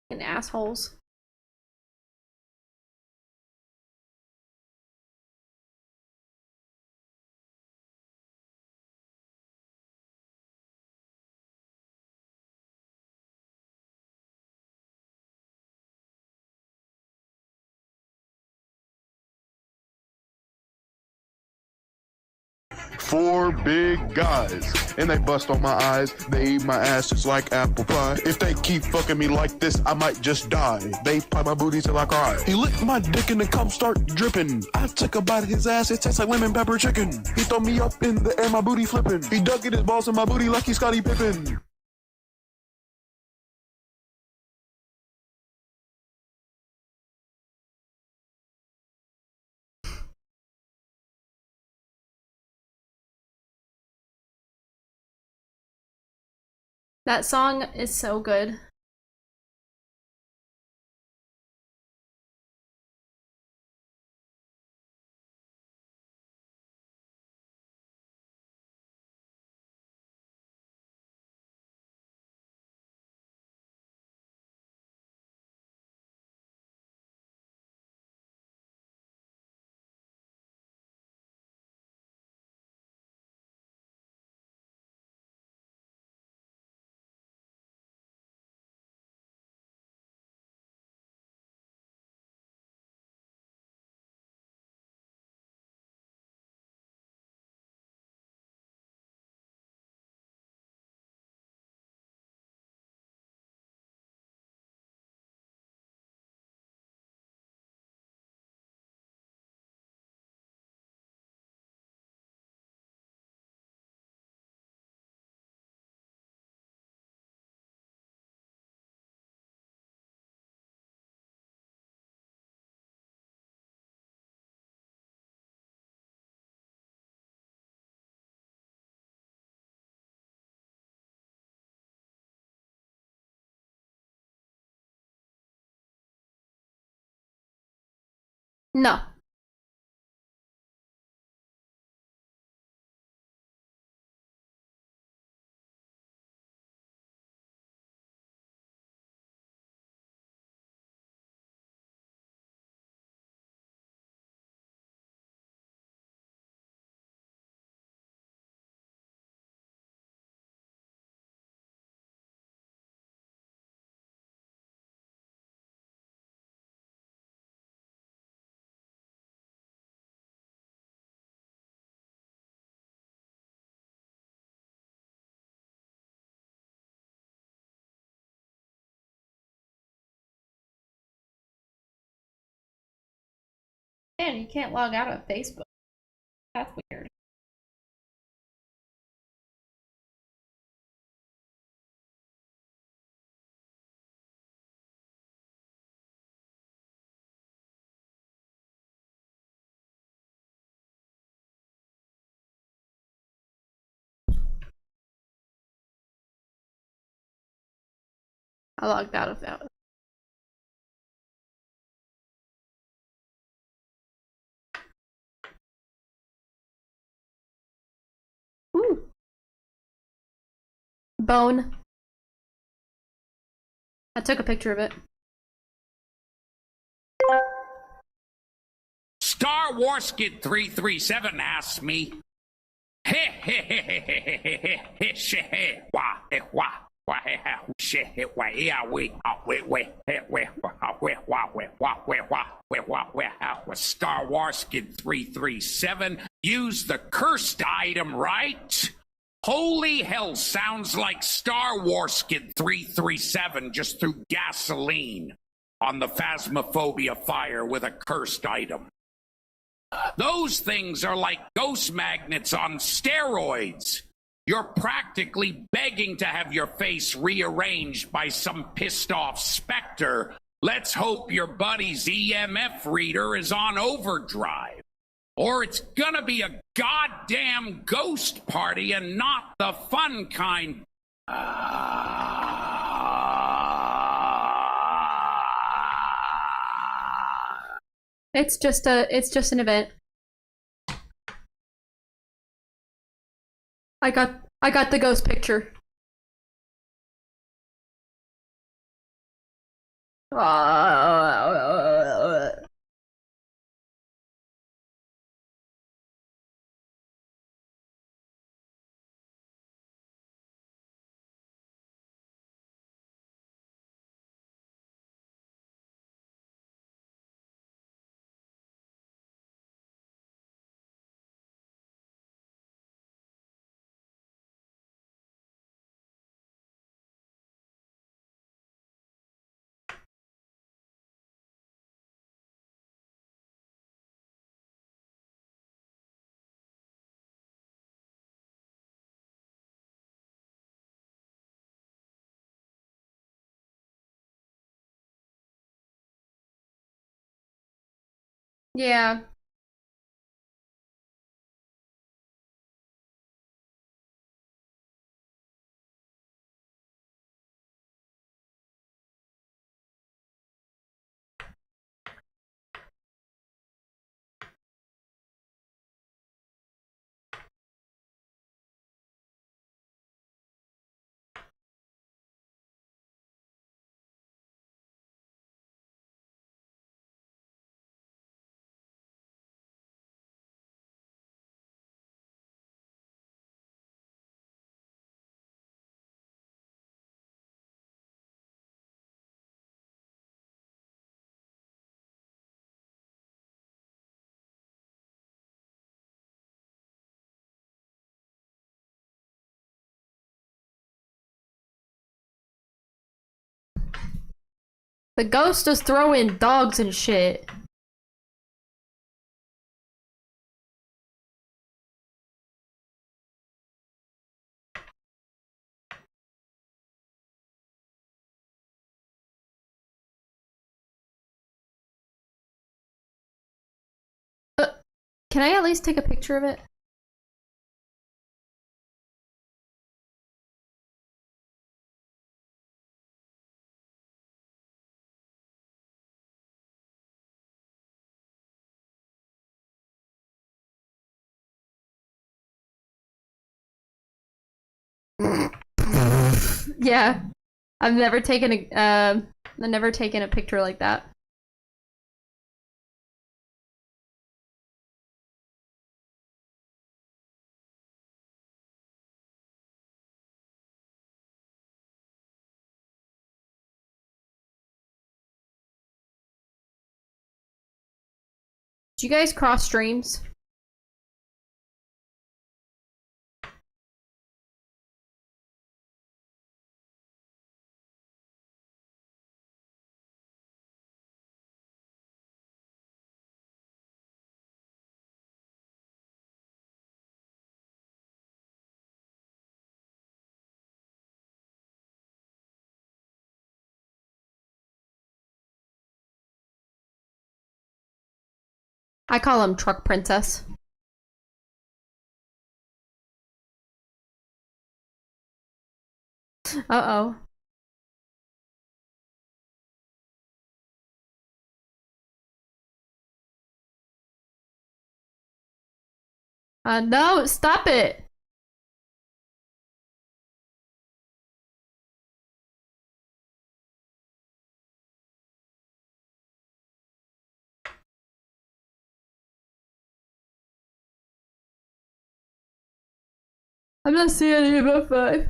Fucking assholes. Four big guys, and they bust on my eyes. They eat my ass just like apple pie. If they keep fucking me like this, I might just die. They pie my booty till I cry. He licked my dick and the cum start dripping. I took a bite of his ass, it tastes like lemon pepper chicken. He throw me up in the air, my booty flipping. He dug in his balls in my booty like he's Scottie Pippen. That song is so good. No. Man, you can't log out of Facebook. That's weird. I logged out of that. Ooh. Bone. I took a picture of it. Star Wars Kid 337 asks me, Star Wars Kid 337 used the cursed item, right? Holy hell, sounds like Star Wars Kid 337 just threw gasoline on the Phasmophobia fire with a cursed item. Those things are like ghost magnets on steroids. You're practically begging to have your face rearranged by some pissed off specter. Let's hope your buddy's EMF reader is on overdrive. Or it's gonna be a goddamn ghost party and not the fun kind. It's just an event. I got the ghost picture. Yeah. The ghost is throwing dogs and shit. Can I at least take a picture of it? Yeah. I've never taken a picture like that. Do you guys cross streams? I call him Truck Princess. Uh-oh. No, stop it! I'm not seeing any about 5.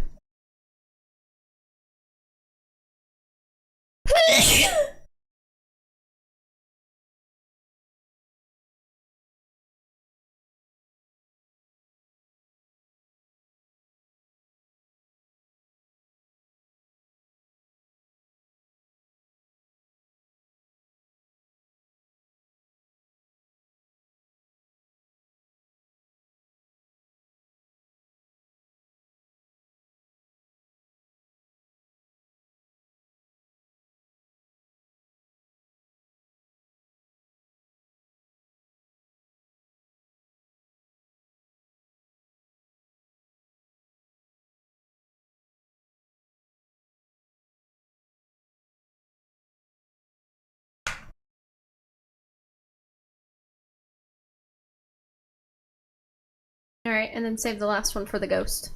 Alright, and then save the last one for the ghost.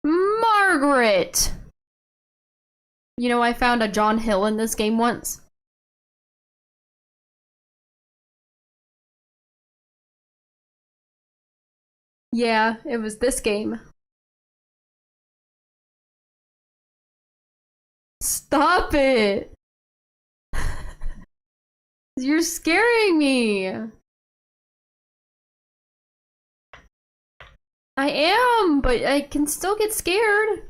Margaret! You know, I found a John Hill in this game once. Yeah, it was this game. Stop it! You're scaring me! I am, but I can still get scared.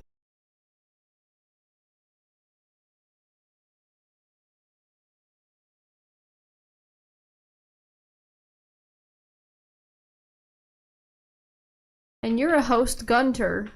And you're a host Gunter.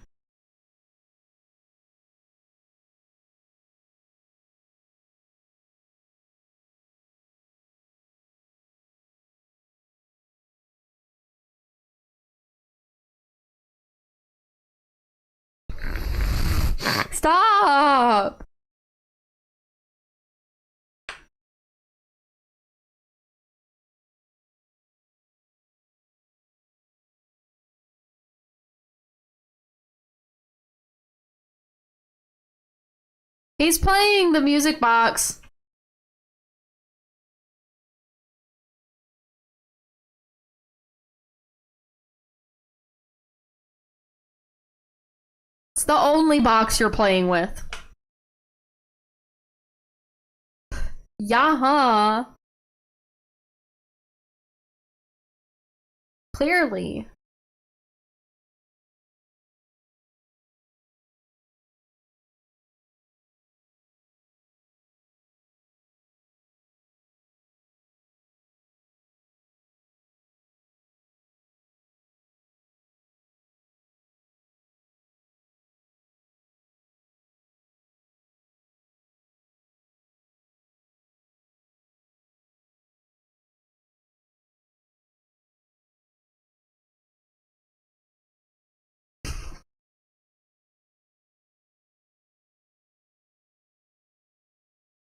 Stop! He's playing the music box. It's the only box you're playing with. Yaha. Clearly.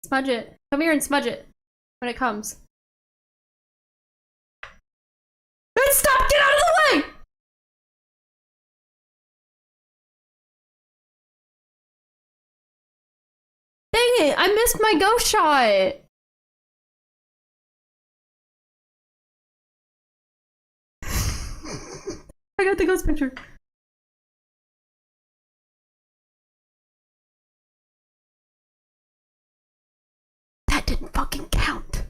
Smudge it. Come here and smudge it when it comes. Stop! Get out of the way! Dang it! I missed my ghost shot! I got the ghost picture. That didn't fucking count.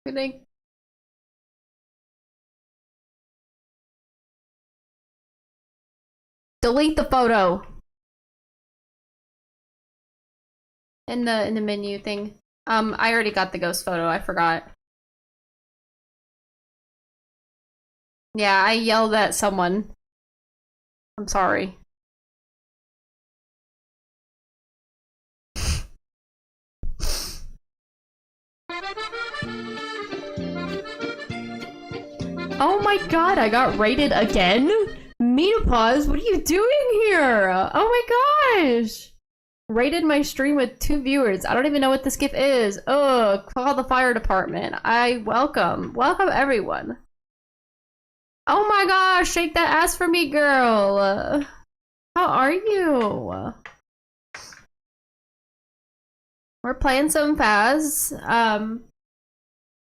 Good thing. Delete the photo. In the menu thing. I already got the ghost photo, I forgot. Yeah, I yelled at someone. I'm sorry. Oh my god, I got rated again? Menopause, what are you doing here? Oh my gosh! Rated my stream with 2 viewers. I don't even know what this GIF is. Ugh, call the fire department. Welcome everyone. Oh my gosh, shake that ass for me, girl. How are you? We're playing some Faz.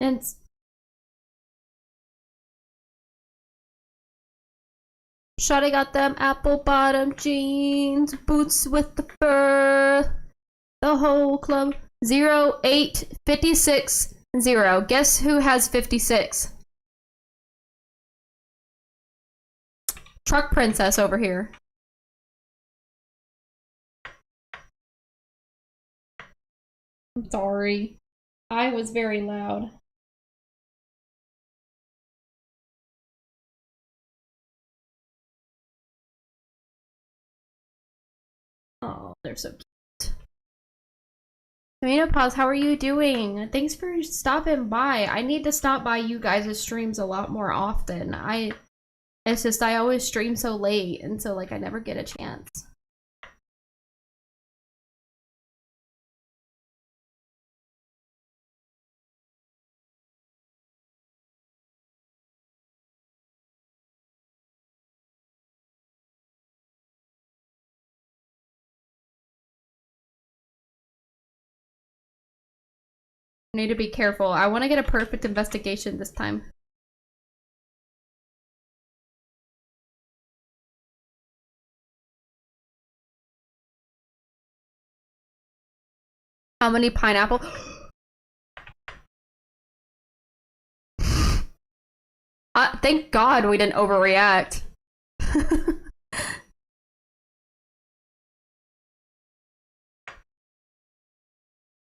And Shawty got them apple bottom jeans, boots with the fur, the whole club. 0856 0. Guess who has 56? Truck Princess over here. I'm sorry. I was very loud. Oh, they're so cute. Menopause, how are you doing? Thanks for stopping by. I need to stop by you guys' streams a lot more often. It's just I always stream so late, and so like I never get a chance. I need to be careful. I want to get a perfect investigation this time. How many pineapple? Thank God we didn't overreact.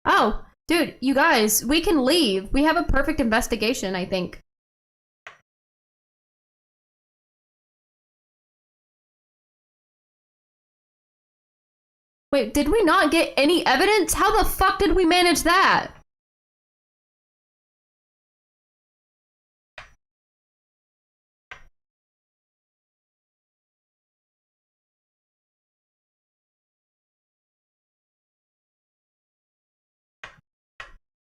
Oh, dude, you guys, we can leave. We have a perfect investigation, I think. Wait, did we not get any evidence? How the fuck did we manage that?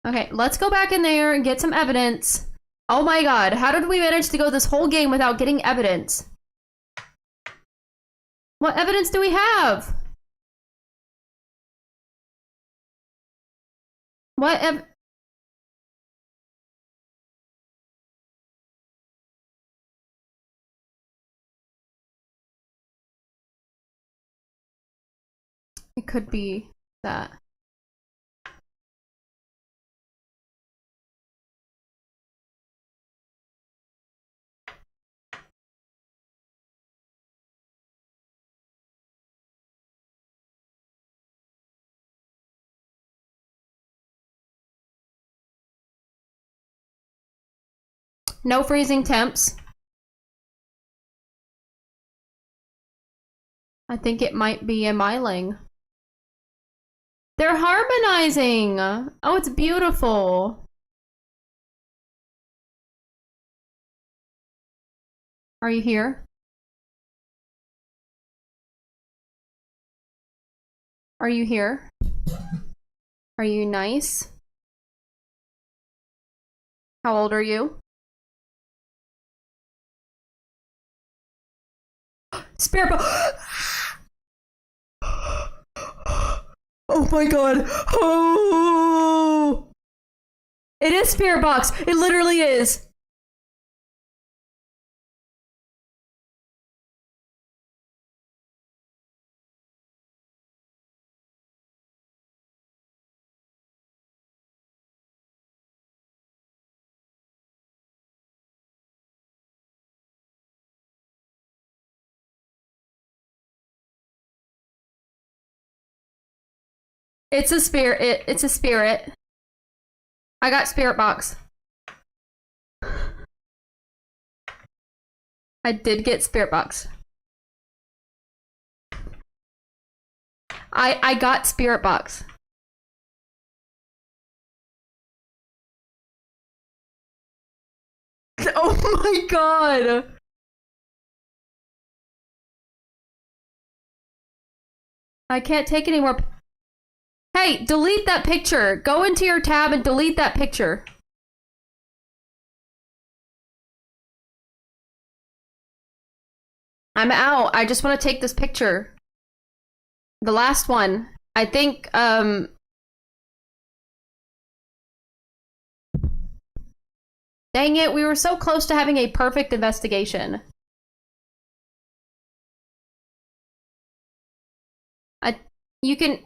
Okay, let's go back in there and get some evidence. Oh my god, how did we manage to go this whole game without getting evidence? What evidence do we have? What It could be that. No freezing temps. I think it might be a Myling. They're harmonizing! Oh, it's beautiful. Are you here? Are you here? Are you nice? How old are you? Spirit box. Oh my god. Oh! It is Spirit Box. It literally is. It's a spirit. It's a spirit. I got Spirit Box. I did get Spirit Box. I got Spirit Box. Oh my god. I can't take any more. Hey, delete that picture. Go into your tab and delete that picture. I'm out. I just want to take this picture. The last one. I think, dang it, we were so close to having a perfect investigation. You can...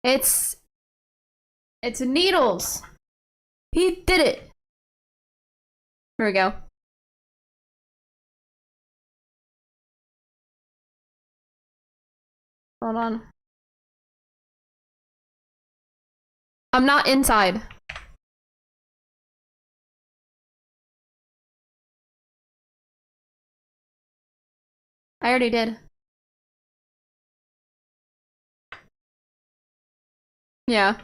It's needles. He did it. Here we go. Hold on. I'm not inside. I already did. Yeah.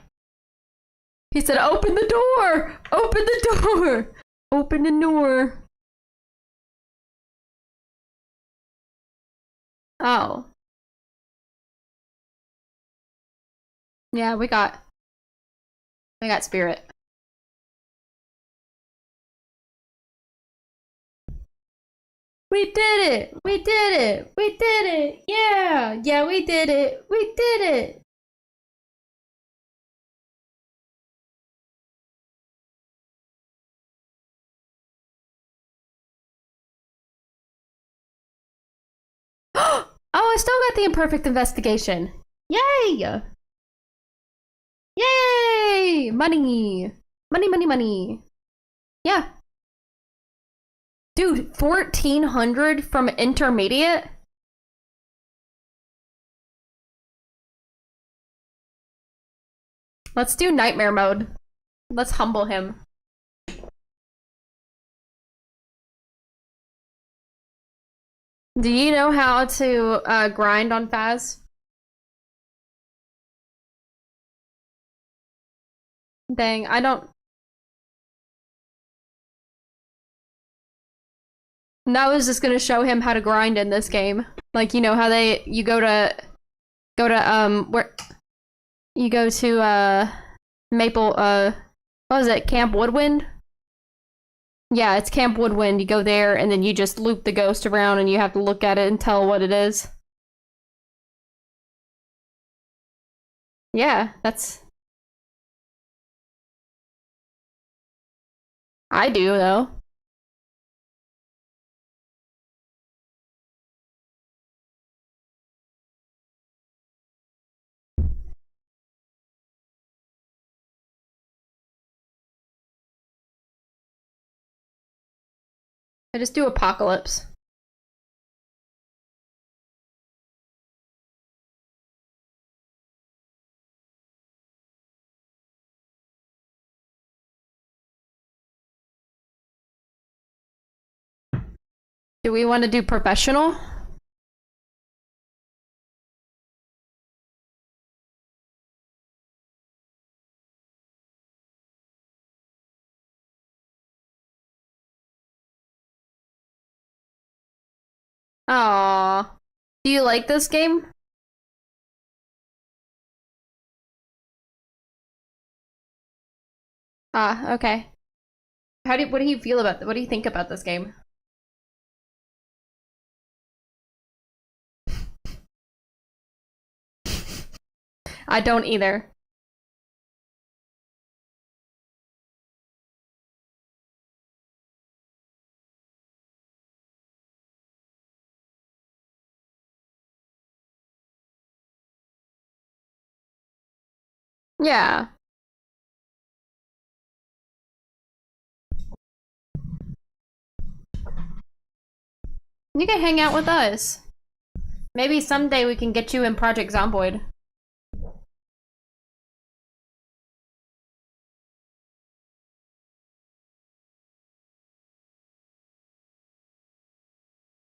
He said, open the door! Open the door! Open the door. Oh. Yeah, we got Spirit. We did it! We did it! We did it! Yeah! Yeah, we did it! We did it! Oh, I still got the imperfect investigation. Yay! Yay! Money! Money, money, money. Yeah. Dude, 1400 from intermediate? Let's do nightmare mode. Let's humble him. Do you know how to grind on Faz? Dang, I don't. And I was just gonna show him how to grind in this game. Like, you know how you go to where you go to Maple what was it, Camp Woodwind? Yeah, it's Camp Woodwind. You go there and then you just loop the ghost around and you have to look at it and tell what it is. Yeah, that's... I do, though. I just do Apocalypse. Do we want to do professional? Aww. Do you like this game? Ah, okay. What do you feel about what do you think about this game? I don't either. Yeah. You can hang out with us. Maybe someday we can get you in Project Zomboid.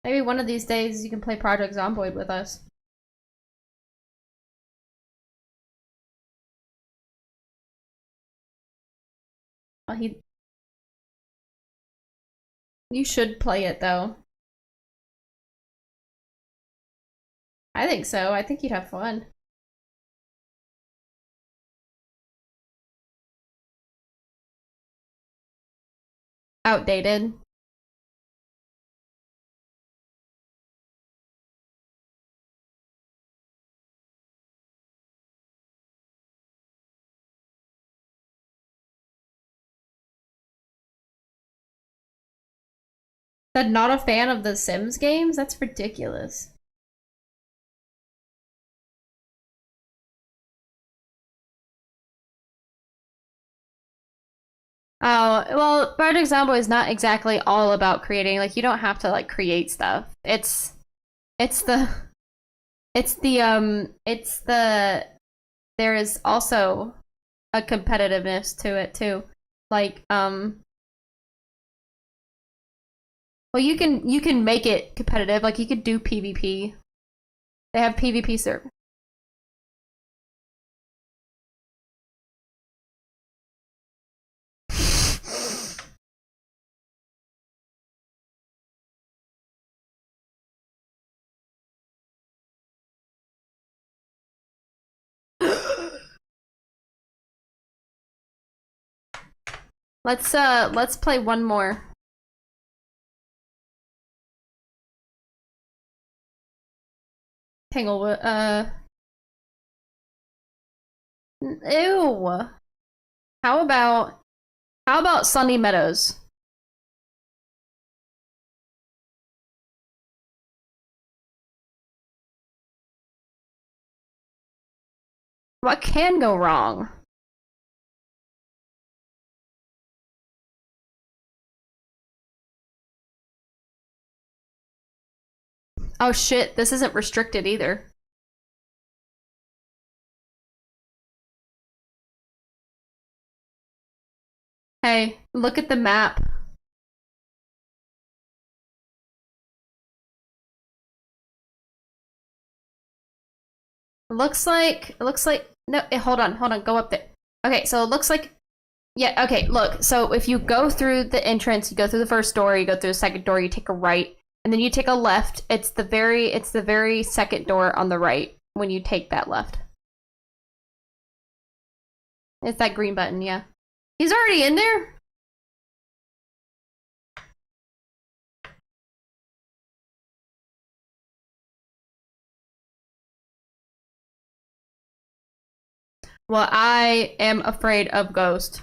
Maybe one of these days you can play Project Zomboid with us. Well, you should play it though. I think so. I think you'd have fun. Outdated. Said not a fan of the Sims games? That's ridiculous. Oh, well, Project Zomboid is not exactly all about creating. Like, you don't have to, like, create stuff. It's the, it's the, there is also a competitiveness to it, too. Like, well, you can make it competitive. Like, you could do PvP. They have PvP server. Let's play one more. Tanglewood, ew. How about, Sunny Meadows? What can go wrong? Oh shit, this isn't restricted either. Hey, look at the map. It looks like, no, hold on, go up there. Okay, so it looks like, yeah, okay, look, so if you go through the entrance, you go through the first door, you go through the second door, you take a right, and then you take a left. It's the very second door on the right when you take that left. It's that green button, yeah. He's already in there? Well, I am afraid of Ghost.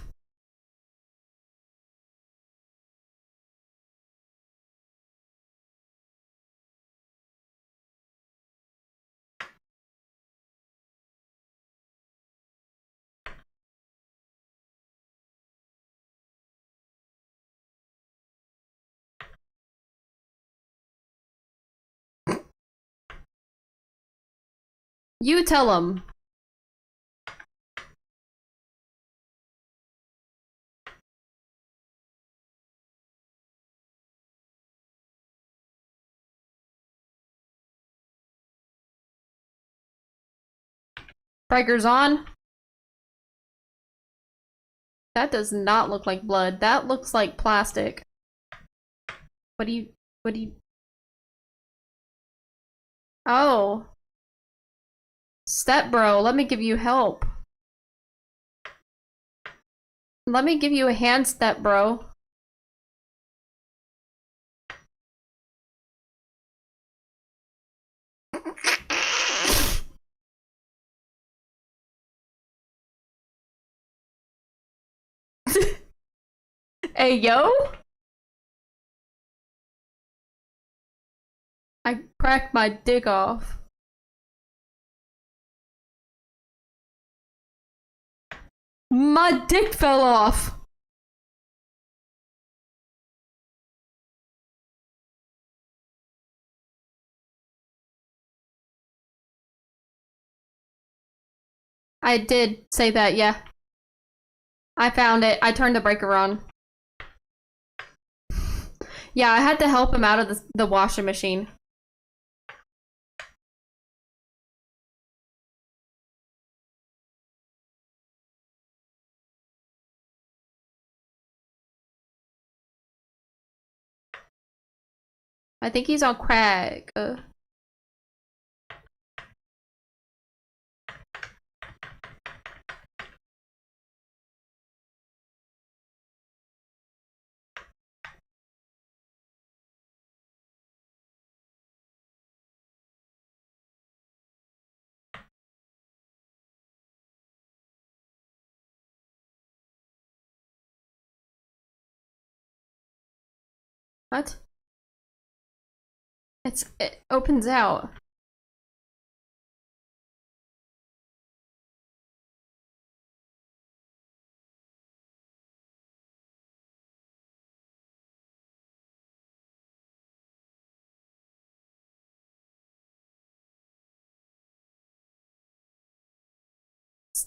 You tell him. Breaker's on. That does not look like blood. That looks like plastic. What do you... Oh. Step bro, let me give you help. Let me give you a hand step, bro. Hey, yo? I cracked my dick off. My dick fell off. I did say that, yeah. I found it. I turned the breaker on. Yeah, I had to help him out of the washing machine. I think he's on crack. What? It opens out.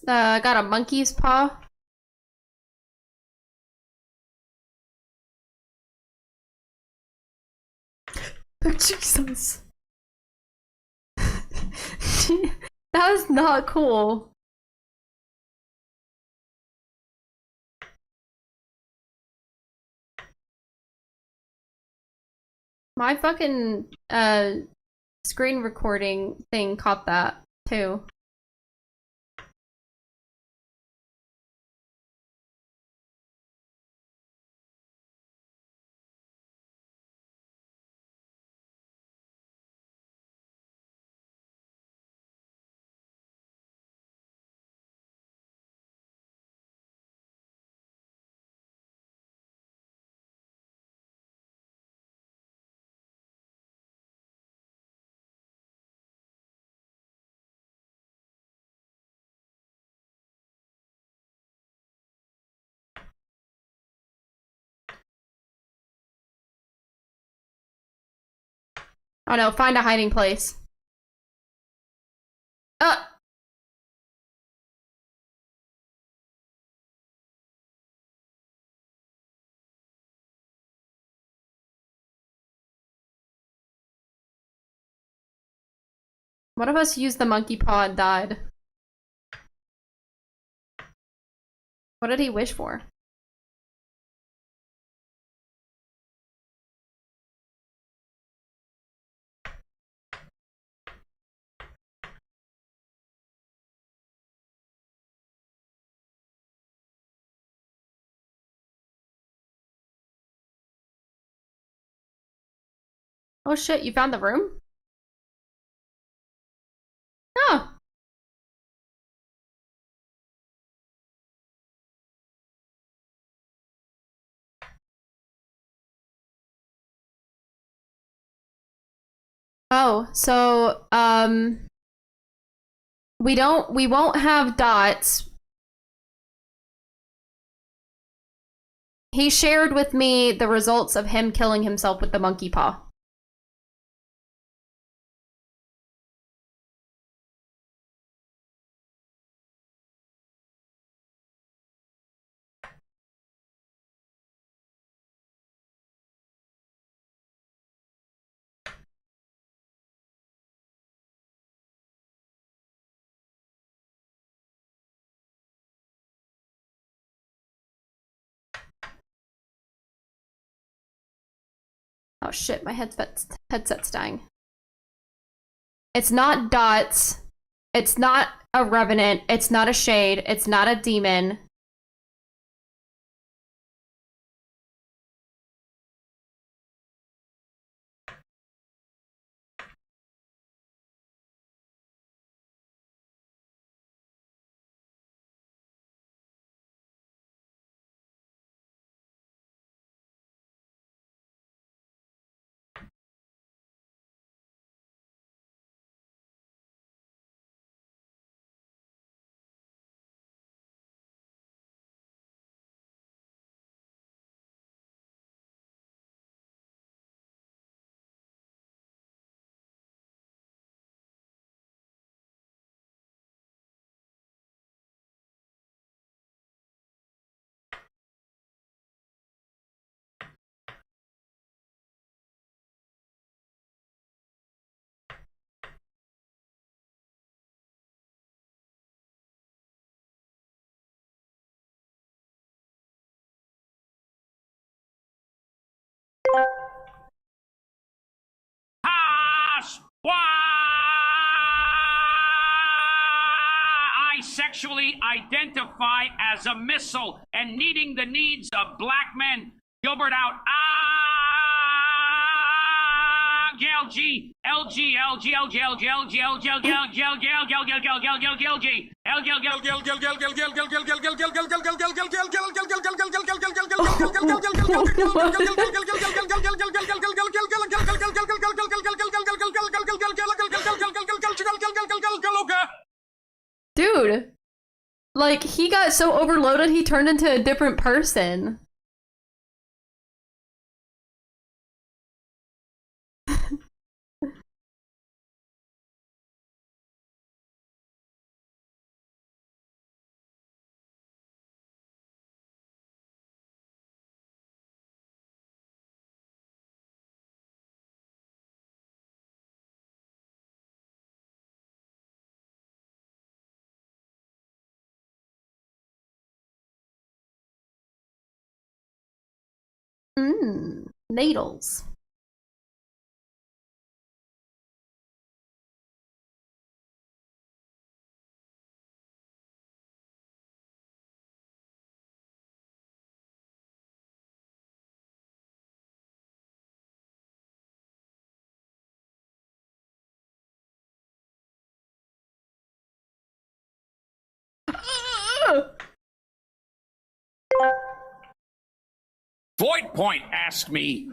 Got a monkey's paw. Jesus. That was not cool. My fucking screen recording thing caught that too. Oh no, find a hiding place. One of us used the monkey paw and died. What did he wish for? Oh shit, you found the room? Oh. Oh, so, we won't have dots. He shared with me the results of him killing himself with the monkey paw. Oh shit, my headset's dying. It's not dots. It's not a revenant. It's not a shade. It's not a demon. I sexually identify as a missile and needing the needs of black men. Gilbert out. LG, LG, LG, LG, LG, LG, LG, Dude, like, he got so overloaded he turned into a different person. Needles. Void Point asked me,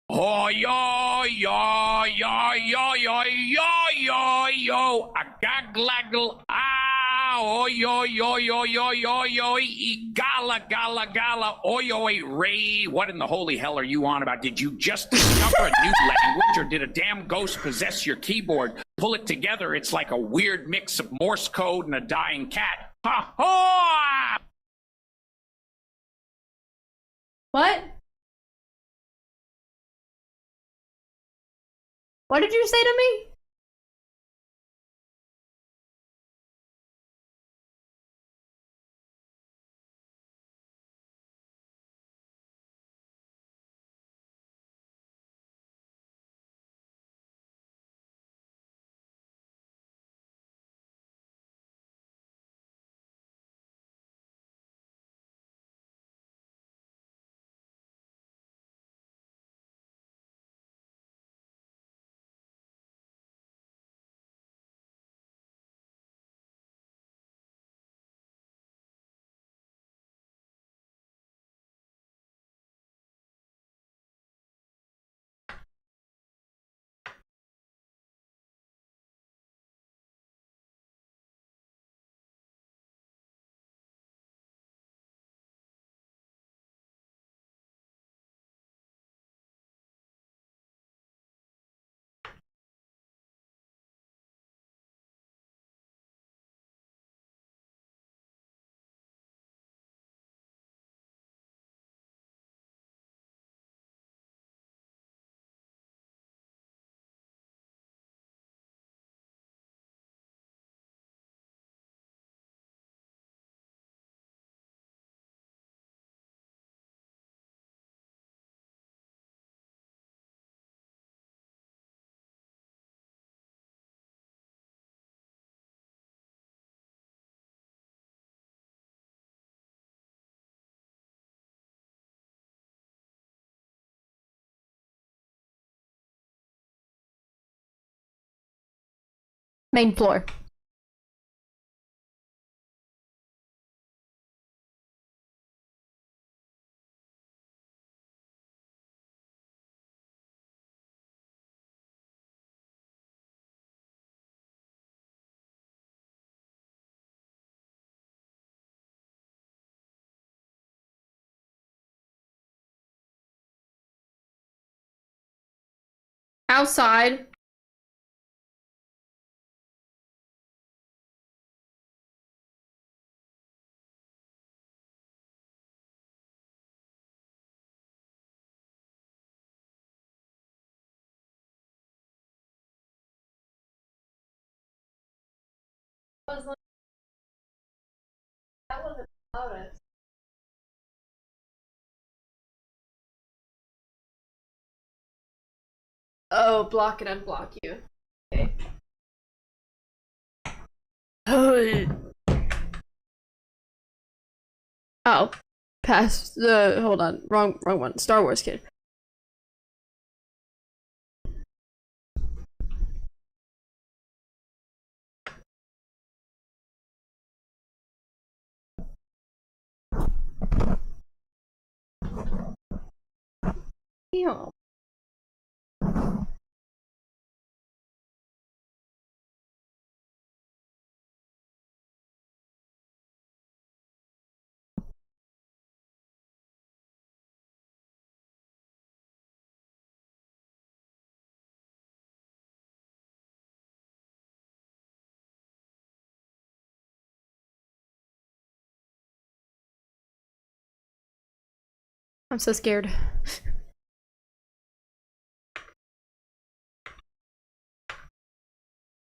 oh, yo, yo, yo, yo, yo, yo, yo, yo, a gaglaggle, oh, yo, yo, yo, yo, yo, yo, gala, gala, gala, oh, yo, Ray, what in the holy hell are you on about? Did you just discover a new language, or did a damn ghost possess your keyboard? Pull it together, it's like a weird mix of Morse code and a dying cat. Ha ha! What? What did you say to me? Main floor. Outside. That wasn't loudest. Oh, block and unblock you. Okay. Oh, pass the. Hold on, wrong one. Star Wars kid. Damn. I'm so scared.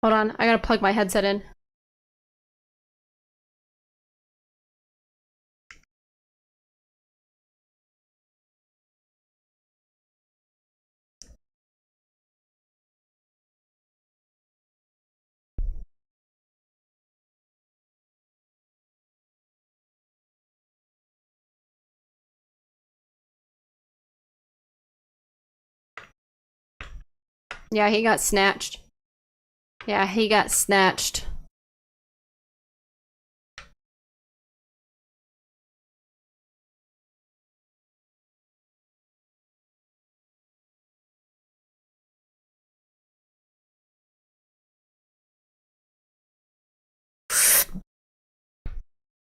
Hold on, I gotta plug my headset in. Yeah, he got snatched. Yeah, he got snatched.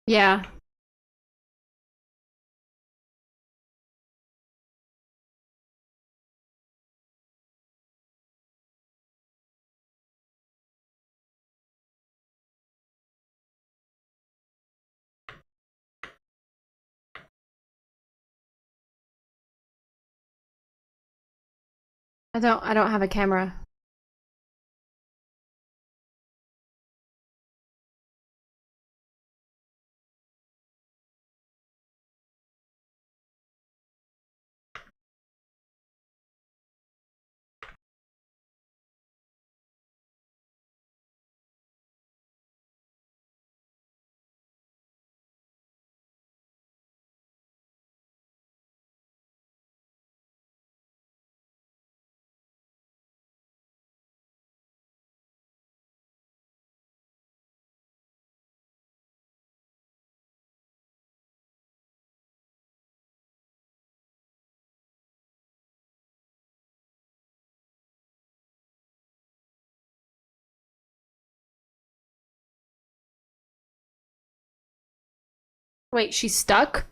Yeah. I don't have a camera. Wait, she's stuck?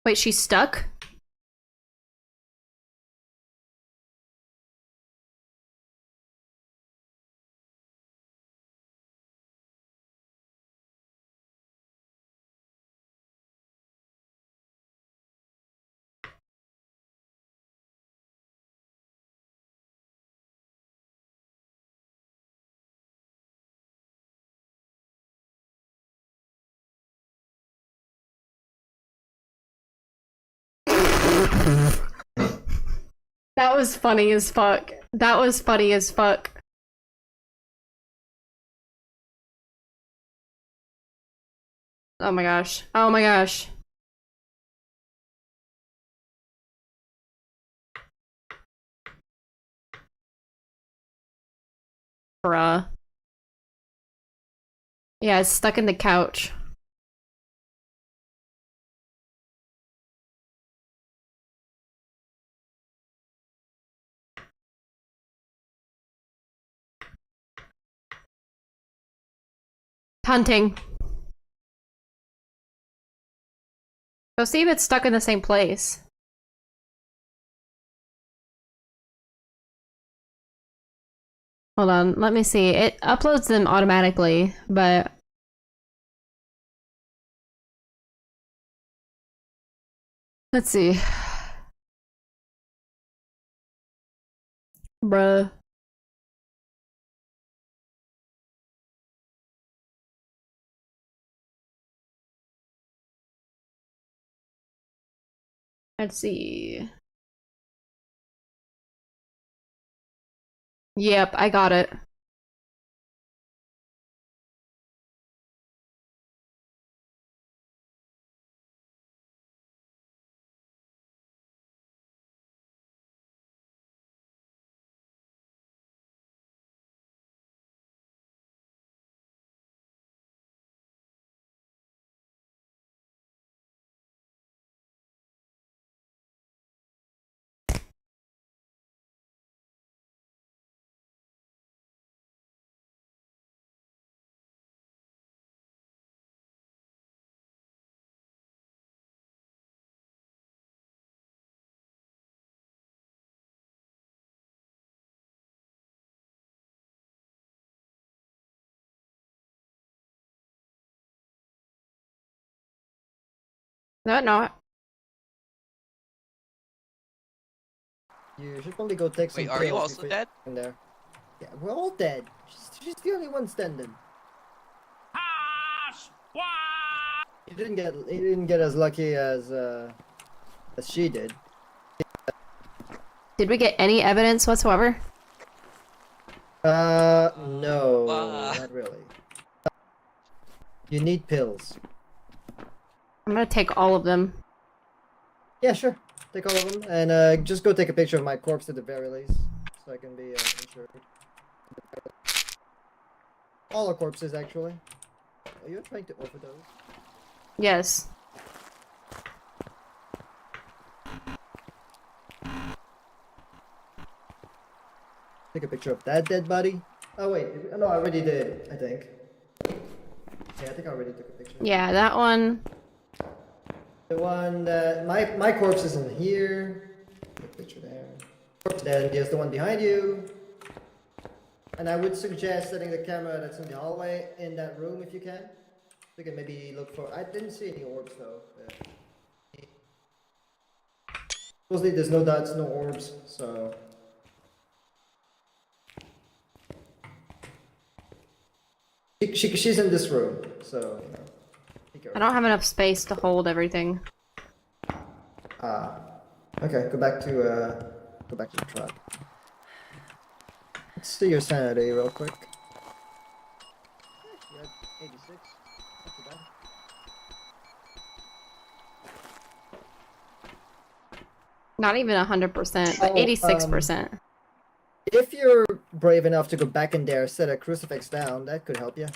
Wait, she's stuck? That was funny as fuck. That was funny as fuck. Oh my gosh. Oh my gosh. Bruh. Yeah, it's stuck in the couch. Hunting. Go see if it's stuck in the same place. Hold on, let me see. It uploads them automatically, but... Let's see. Bruh. Let's see. Yep, I got it. No, not. You should probably go take some Wait, are you pills also before dead? in there. Yeah, we're all dead. She's the only one standing. Ha! Squad! You didn't get as lucky as she did. Did we get any evidence whatsoever? No, Ah. not really. You need pills. I'm gonna take all of them. Yeah, sure. Take all of them, and just go take a picture of my corpse at the very least, so I can be insured. All our corpses, actually. Are you trying to overdose? Yes. Take a picture of that dead body. Oh wait, no, I already did. I think. Yeah, I think I already took a picture. Yeah, that one. The one that my corpse is in here. Take a picture there. Then there's the one behind you. And I would suggest setting the camera that's in the hallway in that room if you can. You can maybe look for. I didn't see any orbs though. Supposedly there's no dots, no orbs, so. She's in this room, so you know. Be I careful. don't have enough space to hold everything. Ah, okay. Go back to the truck. Let's see your sanity real quick. You're at 86. Not too bad. Not even 100%, but Oh, 86%. If you're brave enough to go back in there, set a crucifix down, that could help you.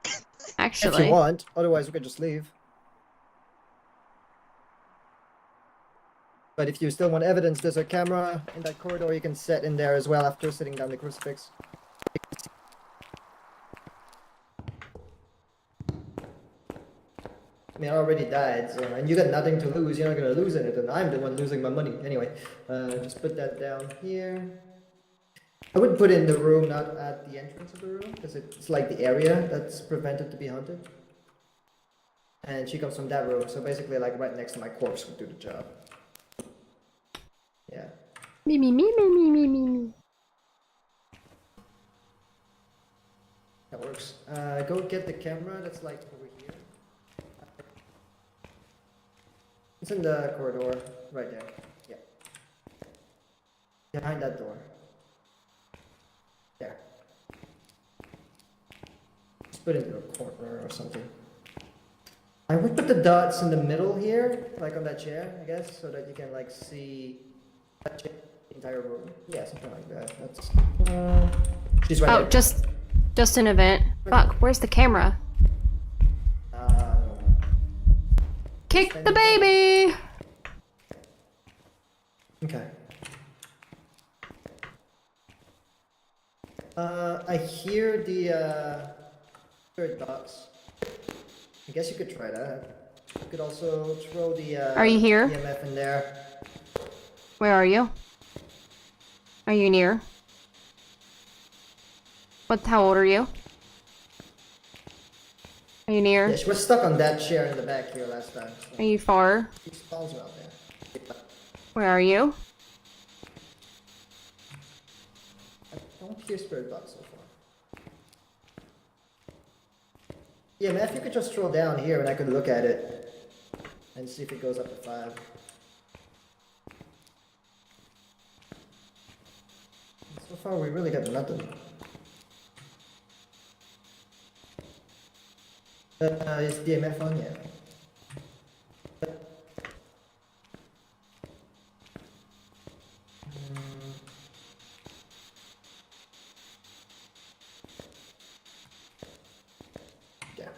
If Actually. you want, otherwise we could just leave. But if you still want evidence, there's a camera in that corridor you can set in there as well after sitting down the crucifix. I mean, I already died, so, and you got nothing to lose. You're not gonna lose anything. I'm the one losing my money. Anyway, just put that down here. I would put it in the room, not at the entrance of the room, because it's like the area that's prevented to be haunted. And she comes from that room, so basically like right next to my corpse would do the job. Yeah. Me, me, me, me, me, me, me, me. That works. Go get the camera that's like over here. It's in the corridor, right there. Yeah. Behind that door. There. Just put it in a corner or something. I would put the dots in the middle here, like on that chair, I guess, so that you can like see that chair entire room. Yeah, something like that. That's. She's right Oh, there. just an event. Fuck, where's the camera? Kick the baby! Okay. I hear the spirit box. I guess you could try that. You could also throw the Are you here? EMF in there. Where are you? Are you near? How old are you? Are you near? Yeah, she was stuck on that chair in the back here last time. So Are you far? she spawns around there. Where are you? I don't hear spirit box so far. EMF you could just throw down here and I could look at it and see if it goes up to 5. So far we really got nothing. Is DMF on yet? Yeah.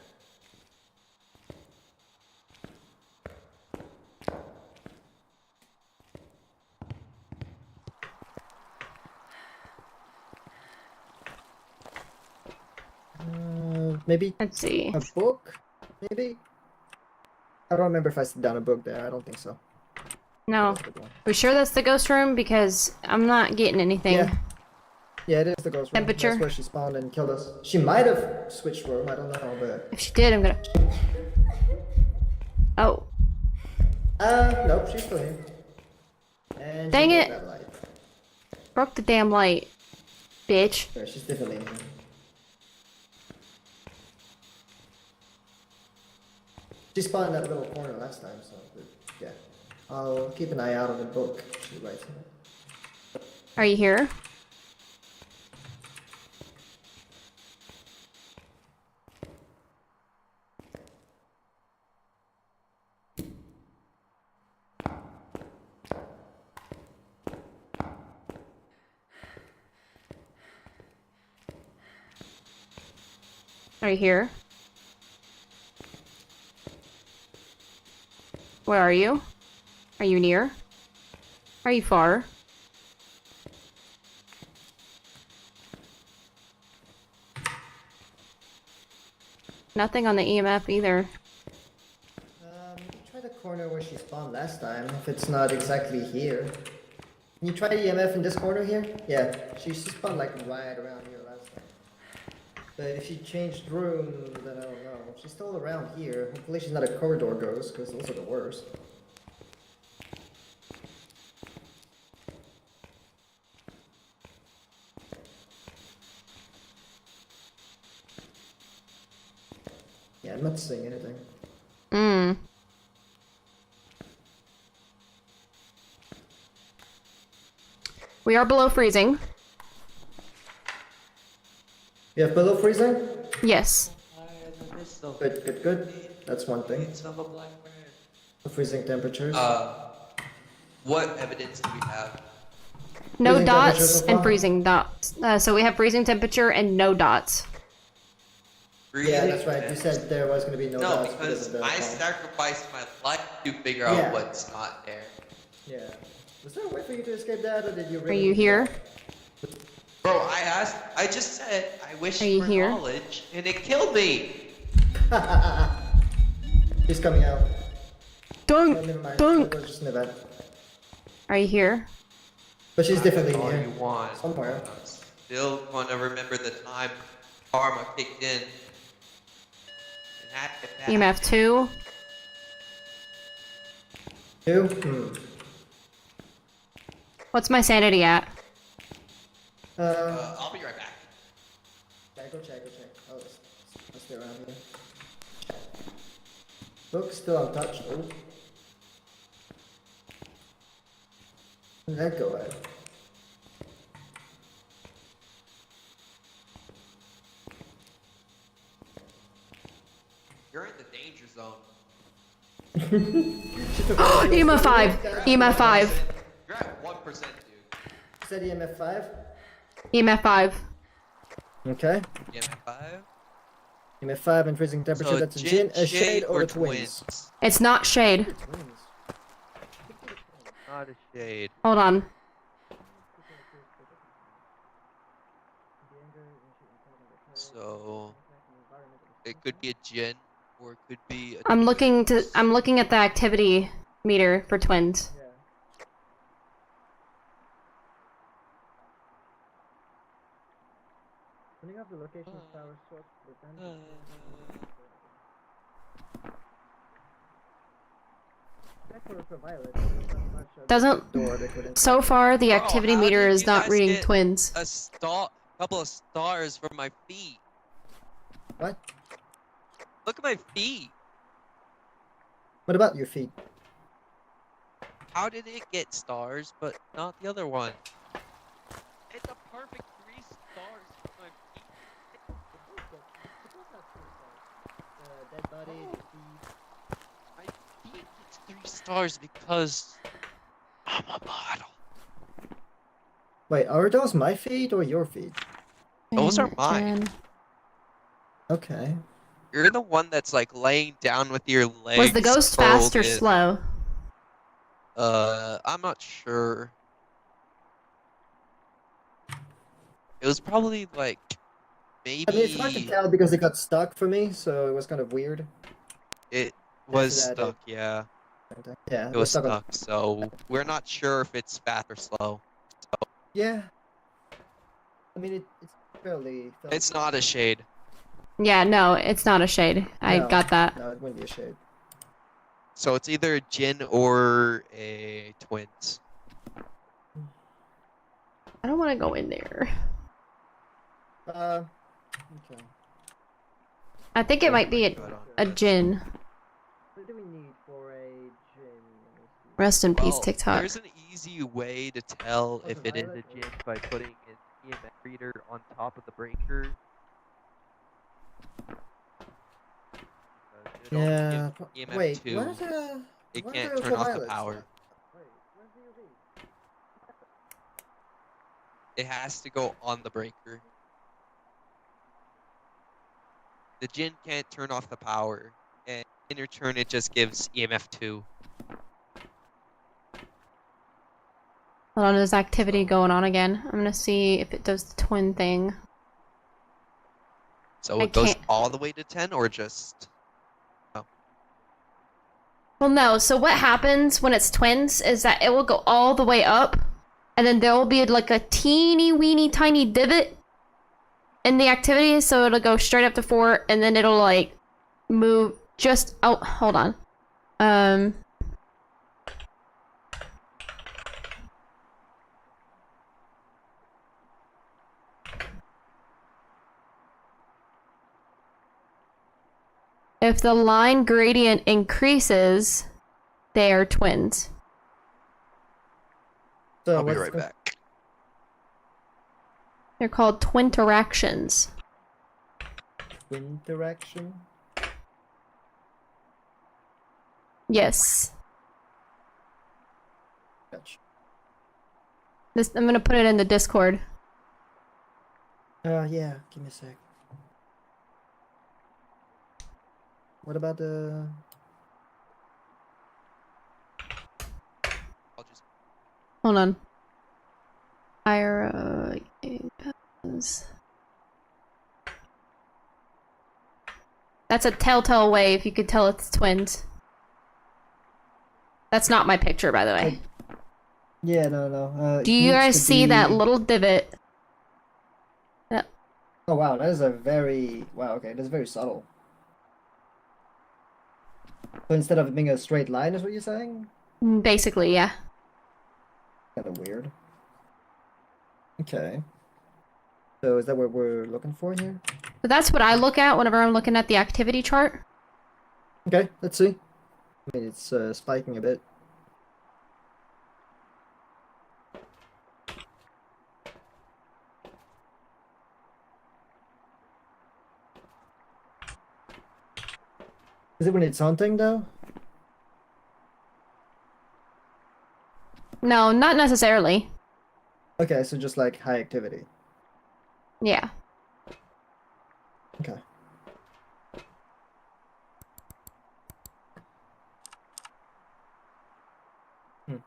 Maybe Let's see. a book? Maybe? I don't remember if I set down a book there. I don't think so. No. That's a good one. We sure that's the ghost room? Because I'm not getting anything. Yeah. Yeah, it is the ghost room. Temperature? That's where she spawned and killed us. She might have switched room. I don't know, but If she did, I'm gonna... Oh. nope, she's still here. And Dang she it. broke that light. Broke the damn light. Bitch. There, she's definitely in here. She spawned in that little corner last time, so but, yeah. I'll keep an eye out on the book she writes in it. Are you here? Are you here? Where are you? Are you near? Are you far? Nothing on the EMF either. Try the corner where she spawned last time, if it's not exactly here. Can you try EMF in this corner here? Yeah, she spawned like right around here last time. But if she changed room, then I don't know. If she's still around here, hopefully she's not a corridor ghost, because those are the worst. Yeah, I'm not seeing anything. We are below freezing. You have below freezing? Yes. Good, good, good. That's one thing. The freezing temperatures. What evidence do we have? No Freezing temperatures dots so and far? freezing dots. So we have freezing temperature and no dots. Yeah, that's right. You said there was going to be no No, dots because of the I fall. sacrificed my life to figure Yeah. out what's not there. Yeah. Was there a way for you to escape that, or did you Are really you do here? Bro, I just said I wish Are you for here? knowledge, and it killed me. that? She's coming out. Oh, Dunk! never mind. Dunk! That was just an event. Are you here? But she's definitely All here. you want. Somewhere. I'm still going to remember the time karma kicked in. And that, EMF 2. Two? What's my sanity at? I'll be right back. Yeah, go check. Oh, let's stay around here. Book still untouched. Oh. Where did that go at? You're in the danger zone. She took EMF 5! EMF 5! You're at 1%, dude. said EMF 5? EMF 5. Okay. EMF 5. EMF 5 and freezing temperature. So That's a Jin, a shade, or a twins? twins. It's not shade. Twins. Not a shade. Hold on. So it could be a Jin, or it could be. I'm looking at the activity meter for twins. Yeah. Turning off the location of power source prevents Doesn't. So far, the activity how meter did is you not guys reading get twins. A couple of stars from my feet. What? Look at my feet. What about your feet? How did it get stars, but not the other one? It's a perfect 3 stars from my feet. Dead body, the feet. My feet gets 3 stars because I'm a model. Wait, are those my feet or your feet? Those are mine. Jen. Okay. You're the one that's like laying down with your legs. Was the ghost fast or folded. slow? I'm not sure. It was probably like maybe I mean, it's hard to tell because it got stuck for me, so it was kind of weird. it was After that, stuck. Yeah, Yeah, it was stuck on- stuck. So we're not sure if it's fast or slow. Yeah. I mean, it's fairly. It's not a shade. Yeah, no, it's not a shade. I No. got that. No, it wouldn't be a shade. So it's either a Jin or a twins. I don't want to go in there. Okay. I think it might be a Jin. What do we need for a gin? Rest in peace, Well, TikTok. There's an easy way to tell if it is a violet Jin by putting an EMF reader on top of the breaker. It'll Yeah. give EMF Wait, 2. where's the? It where's can't the turn off the ultraviolet power. stuff? Wait, where's the UV? It has to go on the breaker. The Jin can't turn off the power, and in return it just gives EMF 2. Hold on, there's activity going on again. I'm gonna see if it does the twin thing. So I it goes can't- all the way to 10 or just... Well, no. So what happens when it's twins is that it will go all the way up, and then there will be like a teeny weeny tiny divot in the activity, so it'll go straight up to 4, and then it'll like move just. Oh, hold on. If the line gradient increases, they are twins. So I'll be what's right the- back. They're called twin interactions. Interaction. Yes. Gotcha. I'm gonna put it in the Discord. Yeah. Give me a sec. What about the? I'll just... Hold on. Ira. That's a telltale way if you could tell it's twins. That's not my picture, by the way. Yeah, no. Do you guys see that little divot? Oh wow, that is a very Okay, that's very subtle. So instead of it being a straight line, is what you're saying? Basically, yeah. Kind of weird. Okay. So is that what we're looking for here? So that's what I look at whenever I'm looking at the activity chart. Okay, let's see. I mean, it's spiking a bit. Is it when it's hunting though? No, not necessarily. Okay, so just like high activity. Yeah. Okay. Hmm.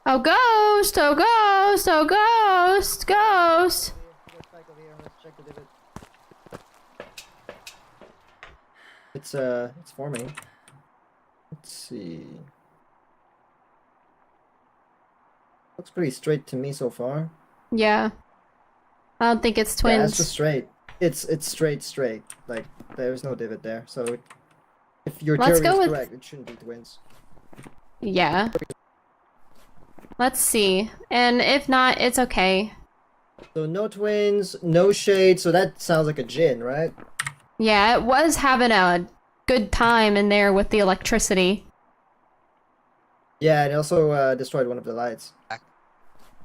Oh, ghost! Oh, ghost! Oh, ghost! Ghost! Let's back over here. Let's check the divot. It's forming. Let's see. Looks pretty straight to me so far. Yeah. I don't think it's Yeah, twins. it's just straight. It's straight. Like there's no divot there. So if your Let's theory go is with- correct, it shouldn't be twins. Yeah. Let's see. And if not, it's okay. So no twins, no shade. So that sounds like a Jinn, right? Yeah, it was having a good time in there with the electricity. Yeah, and it also destroyed one of the lights.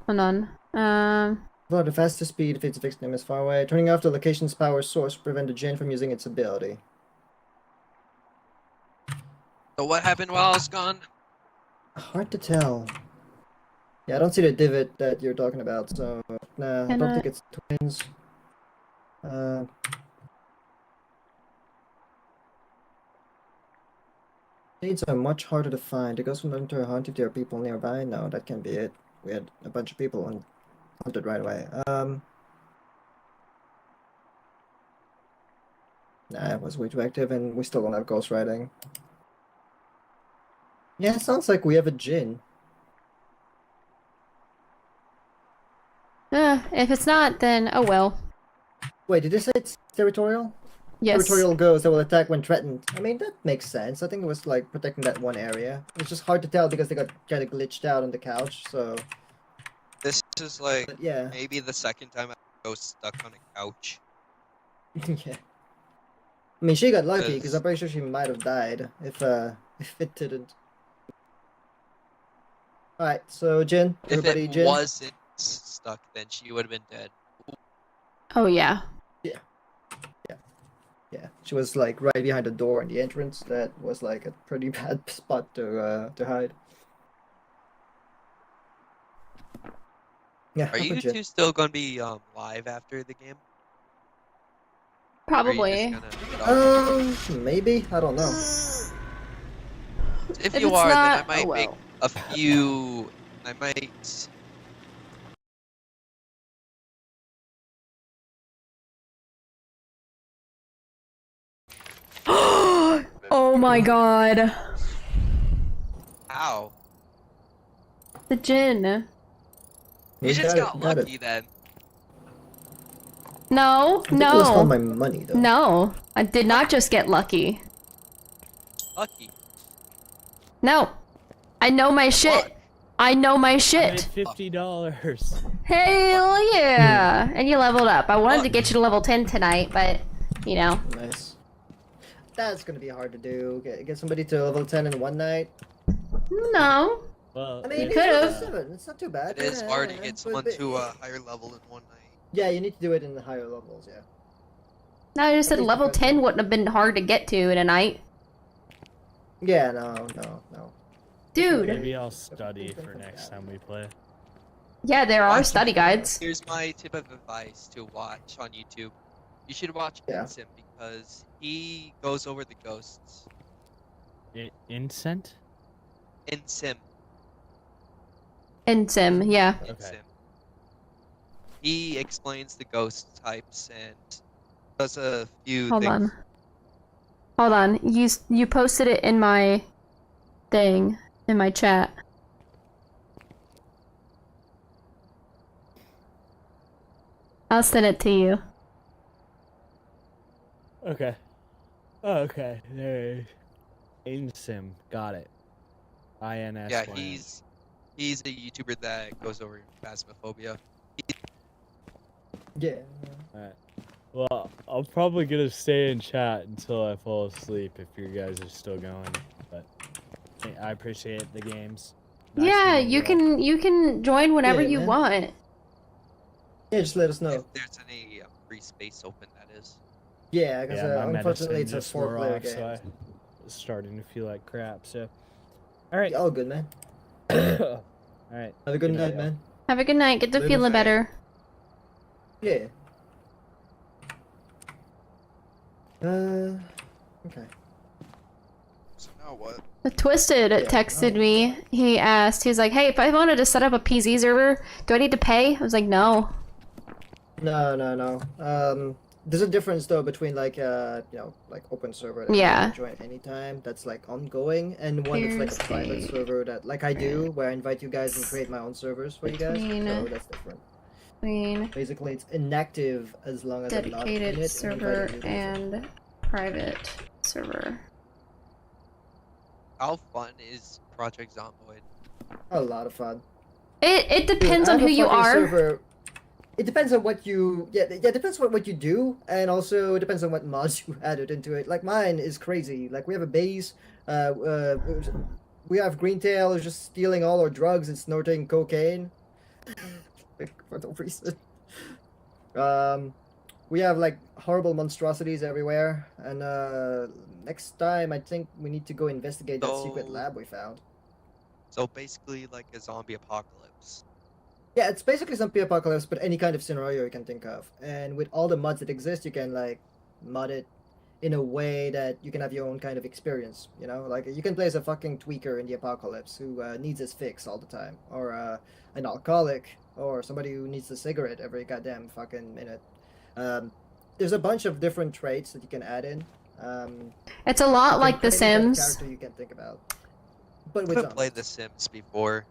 Hold on. Well, the fastest speed if its victim is far away. Turning off the location's power source will prevent the Jinn from using its ability. So what happened while I was gone? Hard to tell. Yeah, I don't see the divot that you're talking about, so nah, I Can don't I- think it's twins. Shades are much harder to find. It goes from them to a hunt if there are people nearby. No, that can't be it. We had a bunch of people and hunted right away. Nah, it was way too active, and we still don't have ghost riding. Yeah, it sounds like we have a Jinn. If it's not, then oh well. Wait, did they say it's territorial? Yes. Territorial ghosts that will attack when threatened. I mean, that makes sense. I think it was like protecting that one area. It's just hard to tell because they got kind of glitched out on the couch. So, This is like but yeah, maybe the second time I was stuck on a couch. yeah. I mean, she got lucky because Yes. I'm pretty sure she might have died if it didn't. All right, so Jin, If everybody, it Jin. wasn't stuck, then she would have been dead. Oh yeah. Yeah, she was like right behind the door in the entrance. That was like a pretty bad spot to hide. Yeah, Are how you about Jin? two still gonna be live after the game? Or are you just Probably. gonna get off? Maybe I don't know. If If you it's are, not, then I might oh make well. a few. I might. Oh my god. Ow! The gin. You just got it. lucky then. No, I think it was all no. my money though. No. I did not just get lucky. Lucky. No. I know my shit. What? I know my I made shit. $50. Hell yeah. And you leveled up. I wanted to Fuck. get you to level 10 tonight, but, you know. Nice. That's gonna be hard to do. Get somebody to level 10 in one night. No. Well, I mean, You it's could've. level 7. It's not too bad. It is Yeah, hard to yeah, get but- someone but- to a higher level in one night. Yeah, you need to do it in the higher levels. Yeah. No, I just said least level because- 10 wouldn't have been hard to get to in a night. Yeah. No. Dude. maybe I'll study for next time we play. Yeah, there are Watch- study guides. Here's my tip of advice to watch on YouTube. You should watch Yeah. Insim because he goes over the ghosts. Incent? Insim. In Sim, yeah. Okay. Insim. He explains the ghost types and does a few Hold things. on. Hold on. You posted it in my thing, in my chat. I'll send it to you. Okay. Oh, okay. There. Insim. Got it. INS. Yeah, he's a YouTuber that goes over Phasmophobia. Yeah. Alright. Well, I'm probably gonna stay in chat until I fall asleep if you guys are still going. But I appreciate the games. Yeah, actually, you can join whenever Yeah, you man. want. Yeah, just let us know. If there's any free space open, that is. Yeah, because Yeah, my unfortunately medicine it's a just wore 4-player off, game. so I was starting to feel like crap. So, all right, All good, man. all right. Have a good night, y'all. man. Have a good night. Get to Later. feeling Bye. better. Yeah. Okay. So now what? Twisted Yeah. texted Oh. me. He asked, he's like, hey, if I wanted to set up a PZ server, do I need to pay? I was like, no. No. There's a difference though between like like open server that Yeah. you can join anytime that's like ongoing and one that's like a private Here's server that like I do where I invite you guys and create my own servers for you guys. Between- So that's different. Between Basically, it's inactive as long as I'm not in dedicated it server inviting you guys in. and private server. How fun is Project Zomboid? A lot of fun. It Dude, depends I on have who a you fucking are. server- It depends on what you it depends on what you do, and also it depends on what mods you added into it. Like mine is crazy. Like we have a base, we have Greentail who's just stealing all our drugs and snorting cocaine. Like, for no reason. We have like horrible monstrosities everywhere, and next time I think we need to go investigate that secret So- lab we found. So basically, like a zombie apocalypse. Yeah, it's basically zombie apocalypse, but any kind of scenario you can think of. And with all the mods that exist, you can like mod it in a way that you can have your own kind of experience. You know, like you can play as a fucking tweaker in the apocalypse who needs his fix all the time, or an alcoholic, or somebody who needs a cigarette every goddamn fucking minute. There's a bunch of different traits that you can add in. It's a lot you like can The create any kind of Sims. character you can think about, but with I've zombies. played The Sims before.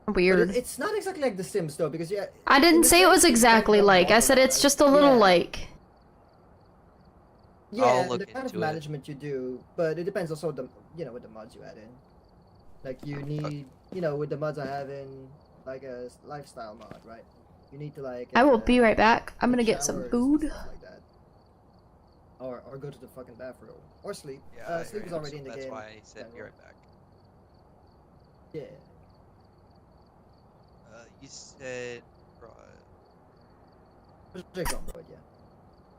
But Weird. it's not exactly like The Sims though, because yeah. I in didn't The say it Sims, was it's like exactly more like. I said it's modernized. just a little Yeah. like. Yeah, I'll and look the kind of into it. management you do, but it depends also the with the mods you add in. Like you need, with the mods I have in, like a lifestyle mod, right? You need to like. I will be right back. I'm gonna take get some showers and food. stuff like that. Or go to the fucking bathroom or sleep. Yeah, I Sleep is am, already so in the that's game. why I said be general. right back. Yeah. You said Project Zomboid, yeah.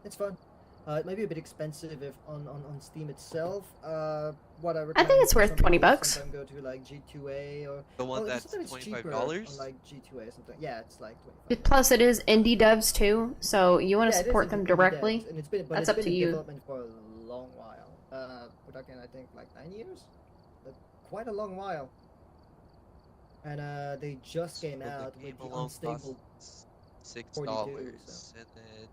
It's fun. It might be a bit expensive if on Steam itself. What I recommend it's for worth some 20 people is bucks. sometime go to like G2A or the one that's sometimes it's cheaper $25. on like G2A or something. Yeah, it's like 25. Plus, it is indie devs too, so you want to Yeah, it is support them indie directly. devs, and it's been, but That's it's up been to in you. development for a long while. We're talking, I think, like 9 years. Quite a long while. And they just came So the out game with the alone unstable. costs $6, 42, so. and then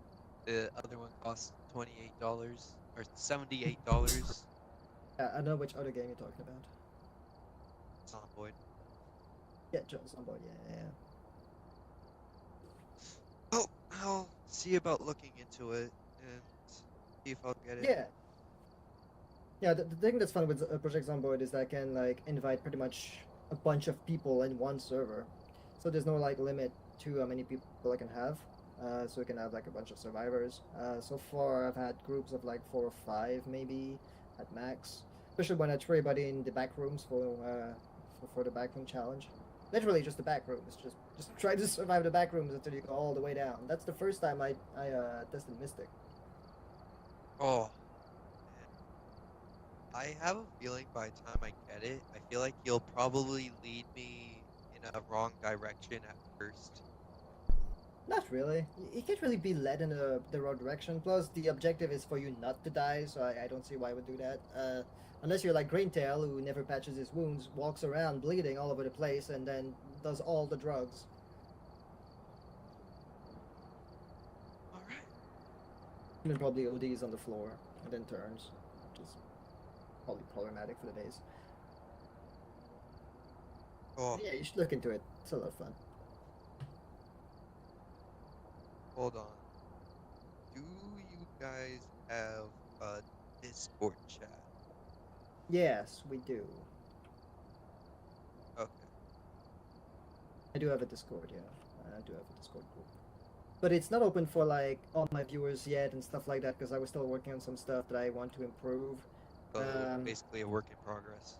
the other one costs $28 or $78. I don't know which other game you're talking about. Zomboid. Yeah, Jones on board. Yeah. Oh, I'll see about looking into it and see if I'll get it. Yeah. Yeah, the thing that's fun with Project Zomboid is that I can like invite pretty much a bunch of people in one server, so there's no like limit to how many people I can have. So we can have like a bunch of survivors. So far I've had groups of like 4 or 5 maybe at max. Especially when I throw everybody in the back rooms for the backroom challenge. Literally just the back rooms. Just try to survive the back rooms until you go all the way down. That's the first time I tested Mystic. Oh, man. I have a feeling by the time I get it, I feel like you'll probably lead me in a wrong direction at first. Not really. You can't really be led in the wrong direction. Plus, the objective is for you not to die, so I don't see why I would do that. Unless you're like Greentail, who never patches his wounds, walks around bleeding all over the place, and then does all the drugs. Alright. And then probably ODs on the floor, and then turns. Which is probably problematic for the days. Oh, Yeah, you should look into it. It's a lot of fun. hold on. Do you guys have a Discord chat? Yes, we do. Okay. I do have a Discord, yeah. I do have a Discord group. But it's not open for like all my viewers yet and stuff like that because I was still working on some stuff that I want to improve. So Um, basically a work in progress.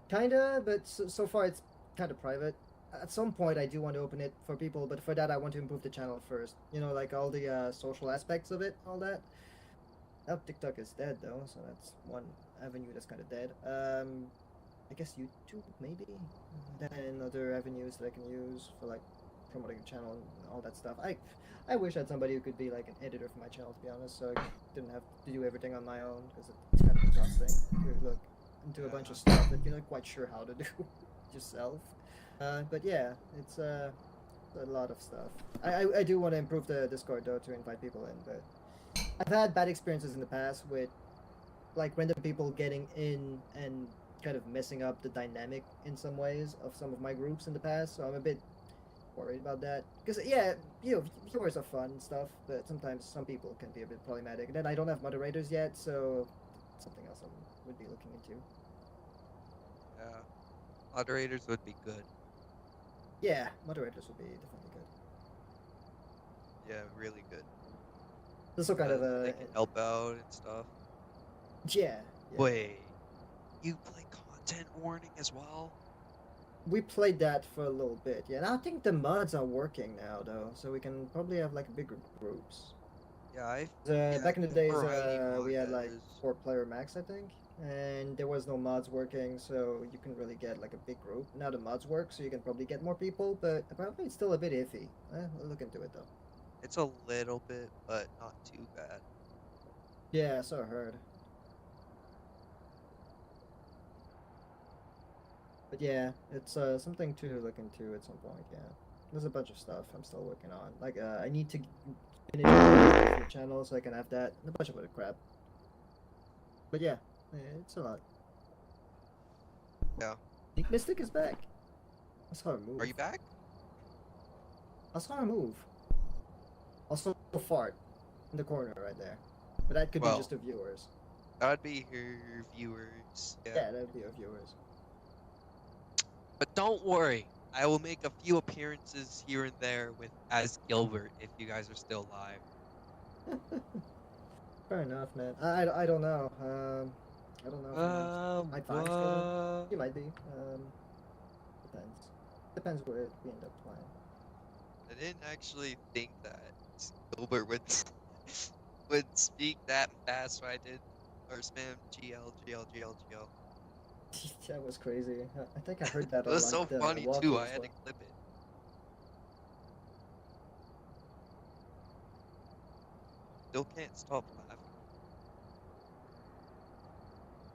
Kinda, but so far it's kind of private. At some point, I do want to open it for people, but for that, I want to improve the channel first. You know, like all the social aspects of it, all that. Now TikTok is dead though, so that's one avenue that's kind of dead. I guess YouTube maybe. Then other avenues that I can use for like promoting the channel and all that stuff. I wish I had somebody who could be like an editor for my channel, to be honest, so I didn't have to do everything on my own because it's kind of exhausting to look into a bunch of stuff that you're not quite sure how to do yourself. But yeah, it's a lot of stuff. I do want to improve the Discord though to invite people in, but I've had bad experiences in the past with like random people getting in and kind of messing up the dynamic in some ways of some of my groups in the past, so I'm a bit worried about that. Because yeah, you know, viewers are fun and stuff, but sometimes some people can be a bit problematic. And then I don't have moderators yet, so something else I would be looking into. Yeah. Moderators would be good. Yeah, moderators would be definitely good. Yeah, really good. Also kind of Because a they can help out and stuff. yeah. Wait, you play content warning as well? We played that for a little bit, yeah. And I think the mods are working now, though, so we can probably have like bigger groups. Yeah, Back in the days, variety we had like modders. 4-player max, I think, and there was no mods working, so you can really get like a big group. Now the mods work, so you can probably get more people, but apparently it's still a bit iffy. We'll look into it though. It's a little bit, but not too bad. Yeah, so I heard. But yeah, it's something to look into at some point. Yeah, there's a bunch of stuff I'm still working on. Like I need to finish the channel so I can have that and a bunch of other crap. But yeah, it's a lot. Yeah. Pink Mystic is back. I saw her move. Are you back? I saw her move. Also a fart in the corner right there. But that could be Well. just the viewers. That'd be your viewers. Yeah, Yeah. that'd be our viewers. But don't worry, I will make a few appearances here and there with as Gilbert if you guys are still live. Fair enough, man. I don't know. I don't know. If my time's good. You might be. Depends. Depends where we end up playing. I didn't actually think that Gilbert would would speak that fast when I did or spam GL. That was crazy. I think I heard that It was on so like, the funny walkie too. as I had to well. clip it. Still can't stop laughing.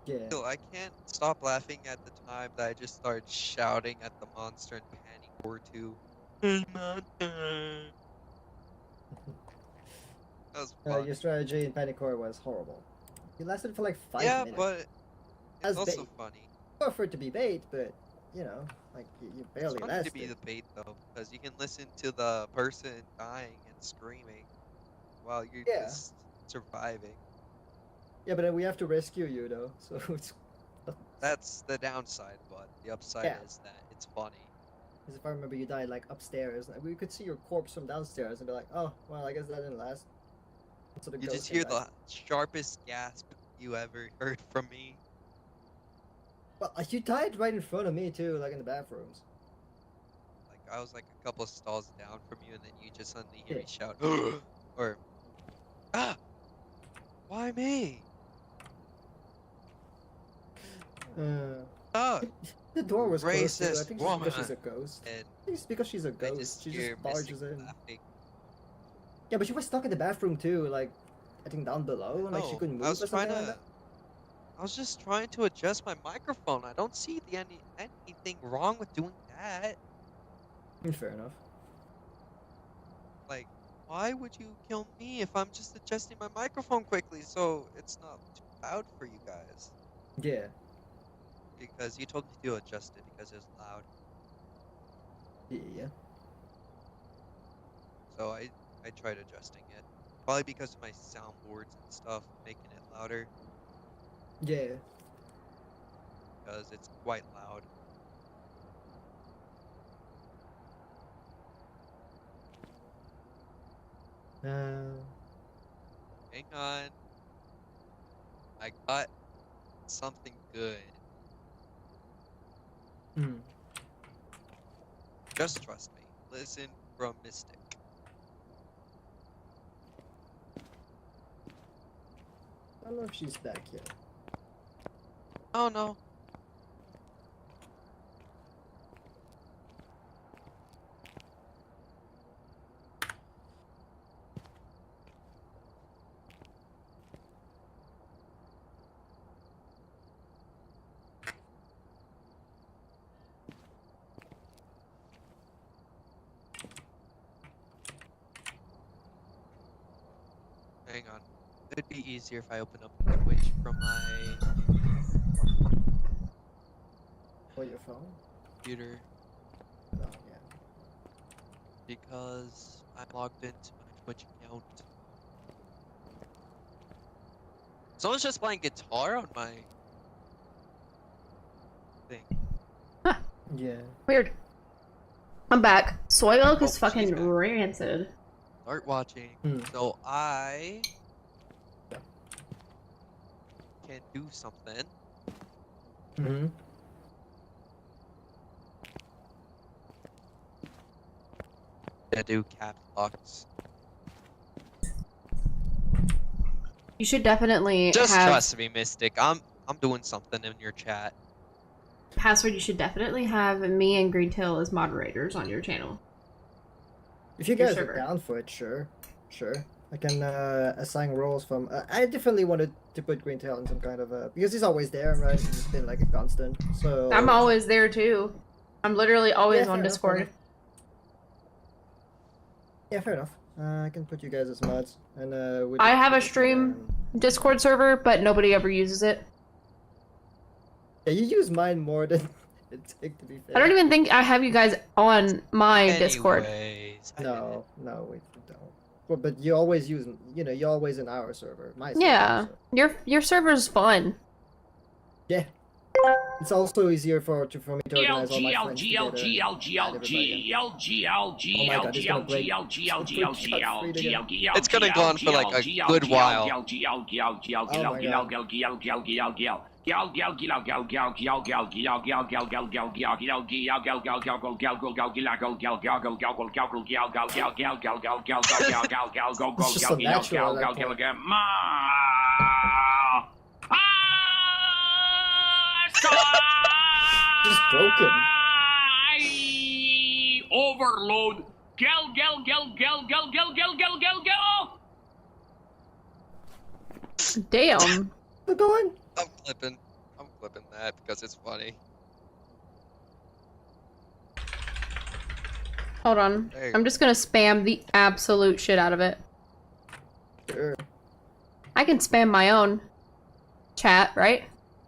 Yeah. Still, I can't stop laughing at the time that I just started shouting at the monster in Panic War 2. It's my turn. That was fun. Your strategy in Panic Core was horrible. You lasted for like 5 Yeah, minutes. but As it's also bait. funny. Or for it to be bait, but you know, like you barely It's funny lasted. to be the bait though, because you can listen to the person dying and screaming while you're Yeah. just surviving. Yeah, but we have to rescue you though, so it's. That's the downside, but the upside Yeah. is that it's funny. Because if I remember, you died like upstairs. Like, we could see your corpse from downstairs and be like, oh, well, I guess that didn't last. So the You ghost just came hear back. the sharpest gasp you ever heard from me. Well, you died right in front of me too, like in the bathrooms. Like I was like a couple stalls down from you, and then you just suddenly hear Yeah. me shout, or why me? Ah! The door was closed too. I Racist think it's because she's a woman. ghost. And I think it's because she's a I ghost. just She hear just barges Mystic in. laughing. Yeah, but she was stuck in the bathroom too, like I think down below, and like she No, couldn't move I was or trying something like to. I was just trying to adjust my microphone. I don't see anything wrong with doing that. that. Fair enough. Like, why would you kill me if I'm just adjusting my microphone quickly so it's not too loud for you guys? Yeah. Because you told me to adjust it because it was loud. Yeah. So I tried adjusting it. Probably because of my soundboards and stuff, making it louder. Yeah. Because it's quite loud. Hang on. I got something good. Hmm. Just trust me. Listen from Mystic. I don't know if she's back yet. Oh no. Hang on. It'd be easier if I open up Twitch from my Or your phone? computer No, yeah. because I'm logged into my Twitch account. Someone's just playing guitar on my thing. Yeah. Weird. I'm back. Soy milk is Oh, fucking she's back. rancid. Start watching. Hmm. So I can do something. Mm-hmm. I do caps locks. You should definitely Just have trust me, Mystic. I'm doing something in your chat. password. You should definitely have me and Greentail as moderators on your channel. If you Your guys are server. down for it, sure. Sure. I can assign roles from... I definitely wanted to put Greentail in some kind of a... Because he's always there, right? He's been like a constant, so... I'm always there too. I'm literally always Yeah, on fair enough, fair Discord. enough. Yeah, fair enough. I can put you guys as mods. And we I just have put a it stream in, Discord server, but nobody ever uses it. Yeah, you use mine more than it take, to be fair. I don't even think I have you guys on my Discord. Anyways, I No, no, we don't. Well, but you always use... You know, you're always in our server. My server, Yeah, so- your server's fun. Yeah. It's also easier for me to organize all my GL, friends GL, together. GL, and GL, add everybody in. GL, GL, Oh my GL, God, it's GL, gonna break. GL, GL, It's GL, gonna break GL, free to GL, get- GL. It's gonna go on for like a good while. Just broken. Overload. Gel. Damn. We're going. I'm clipping that because it's funny. Hold on. There you I'm just gonna spam the absolute shit out of it. Sure. I can spam my own chat, right?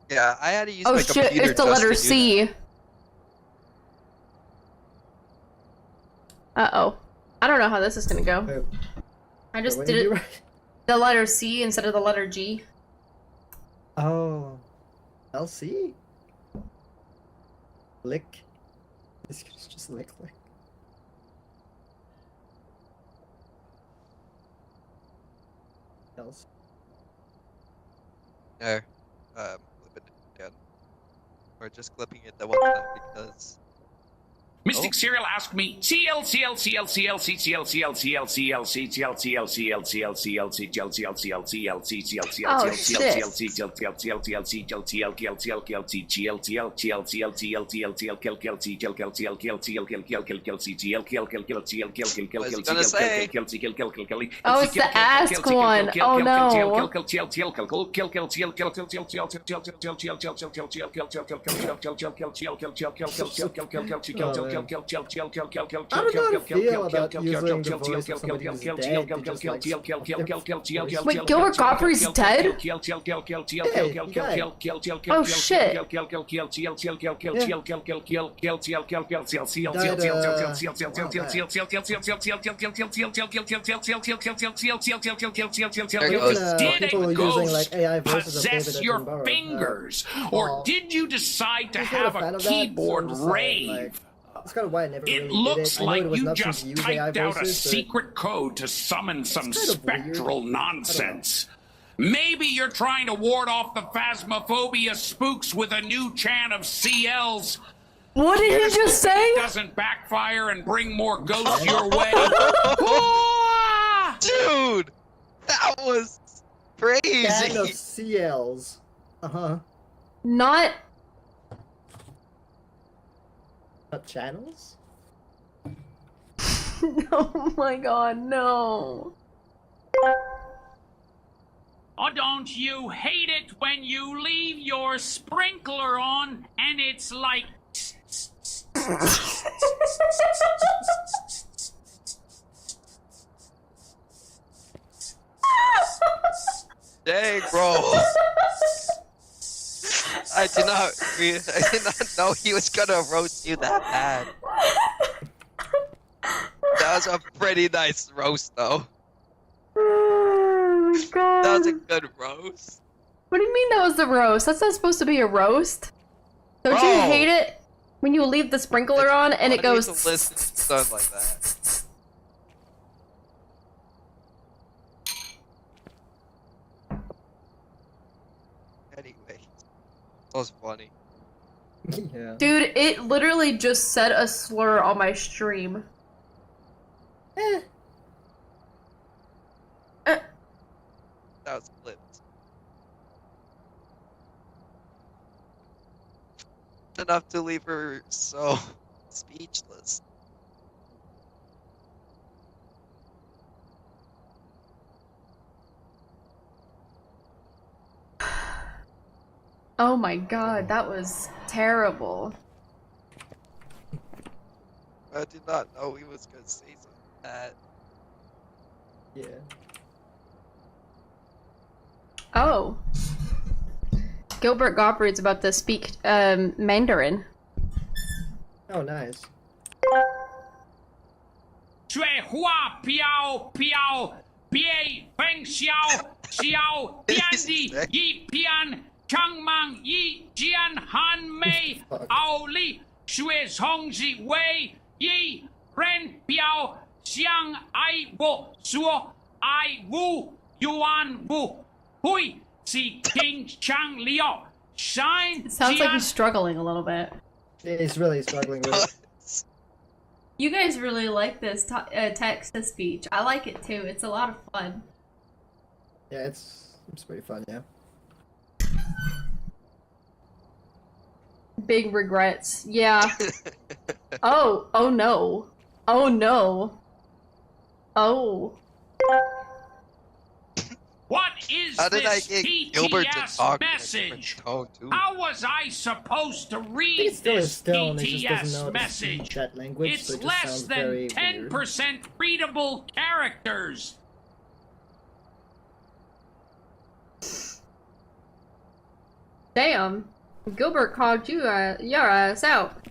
Yeah, I had to use Oh my shit, computer it's the just letter to do C. Uh-oh. I don't know how this is gonna go. Wait, I just what did you it write? the letter C instead of the letter G. Oh. LC? Lick. It's just lick. Else. There. Clipping it again. Or just clipping it that one time because Mystic Serial asked me CL CL CL CL CL CL CL CL CL CL CL CL CL CL CL CL CL CL CL Oh, shit. Oh, it's the ask one. Oh no. I don't know how to feel about using the voice of somebody who's dead to just like... Wait, Gilbert Gottfried's dead? Oh shit. Did people a using like ghost AI voices of David possess your Attenborough. fingers, or well, did you decide to he's not have fan a of that, so I'm keyboard just saying, rave? like, that's kind of why I never It really looks did it. I know like it was you an option just to use AI typed out a voices, but secret code to summon some kind of weird. spectral nonsense. Maybe you're trying to ward off the phasmophobia spooks with a new chant of CLs. What did he just say? Doesn't backfire and bring more ghosts your way. Ah! Dude, that was Gang crazy. of CLs. Uh-huh. Not. Not channels? Oh my god, no. Oh, don't you hate it when you leave your sprinkler on and it's like. Dang, bro. I did not know he was gonna roast you that bad. That was a pretty nice roast, though. Oh my god. That was a good roast. What do you mean that was the roast? That's not supposed to be a roast. Don't you Bro. hate it when you leave the sprinkler It's on and it funny goes. to listen to stuff like that. Anyway, that was funny. Yeah. Dude, it literally just said a slur on my stream. Eh. That was clipped. Enough to leave her so speechless. Oh my god, that was terrible. I did not know he was gonna say something like that. Yeah. Oh. Gilbert Gottfried's about to speak Mandarin. Oh, nice. 学话飘飘，别分晓晓天地一片，长满一间寒梅，奥利学从是为一人表相爱我说爱无缘无会是平常了。Shine It sounds like he's struggling a little bit. He's really struggling with it. You guys really like this text-to-speech. I like it too. It's a lot of fun. Yeah, it's pretty fun, yeah. Big regrets. Yeah. Oh no. Oh no. Oh. What is How did I this get Gilbert to TTS talk in a message? different tone, too? How was I supposed to I think read it's still his this stone, he just doesn't TTS know how to message? speak that language, It's so it just less sounds than very weird. 10% readable characters. Damn. Gilbert called you your ass out.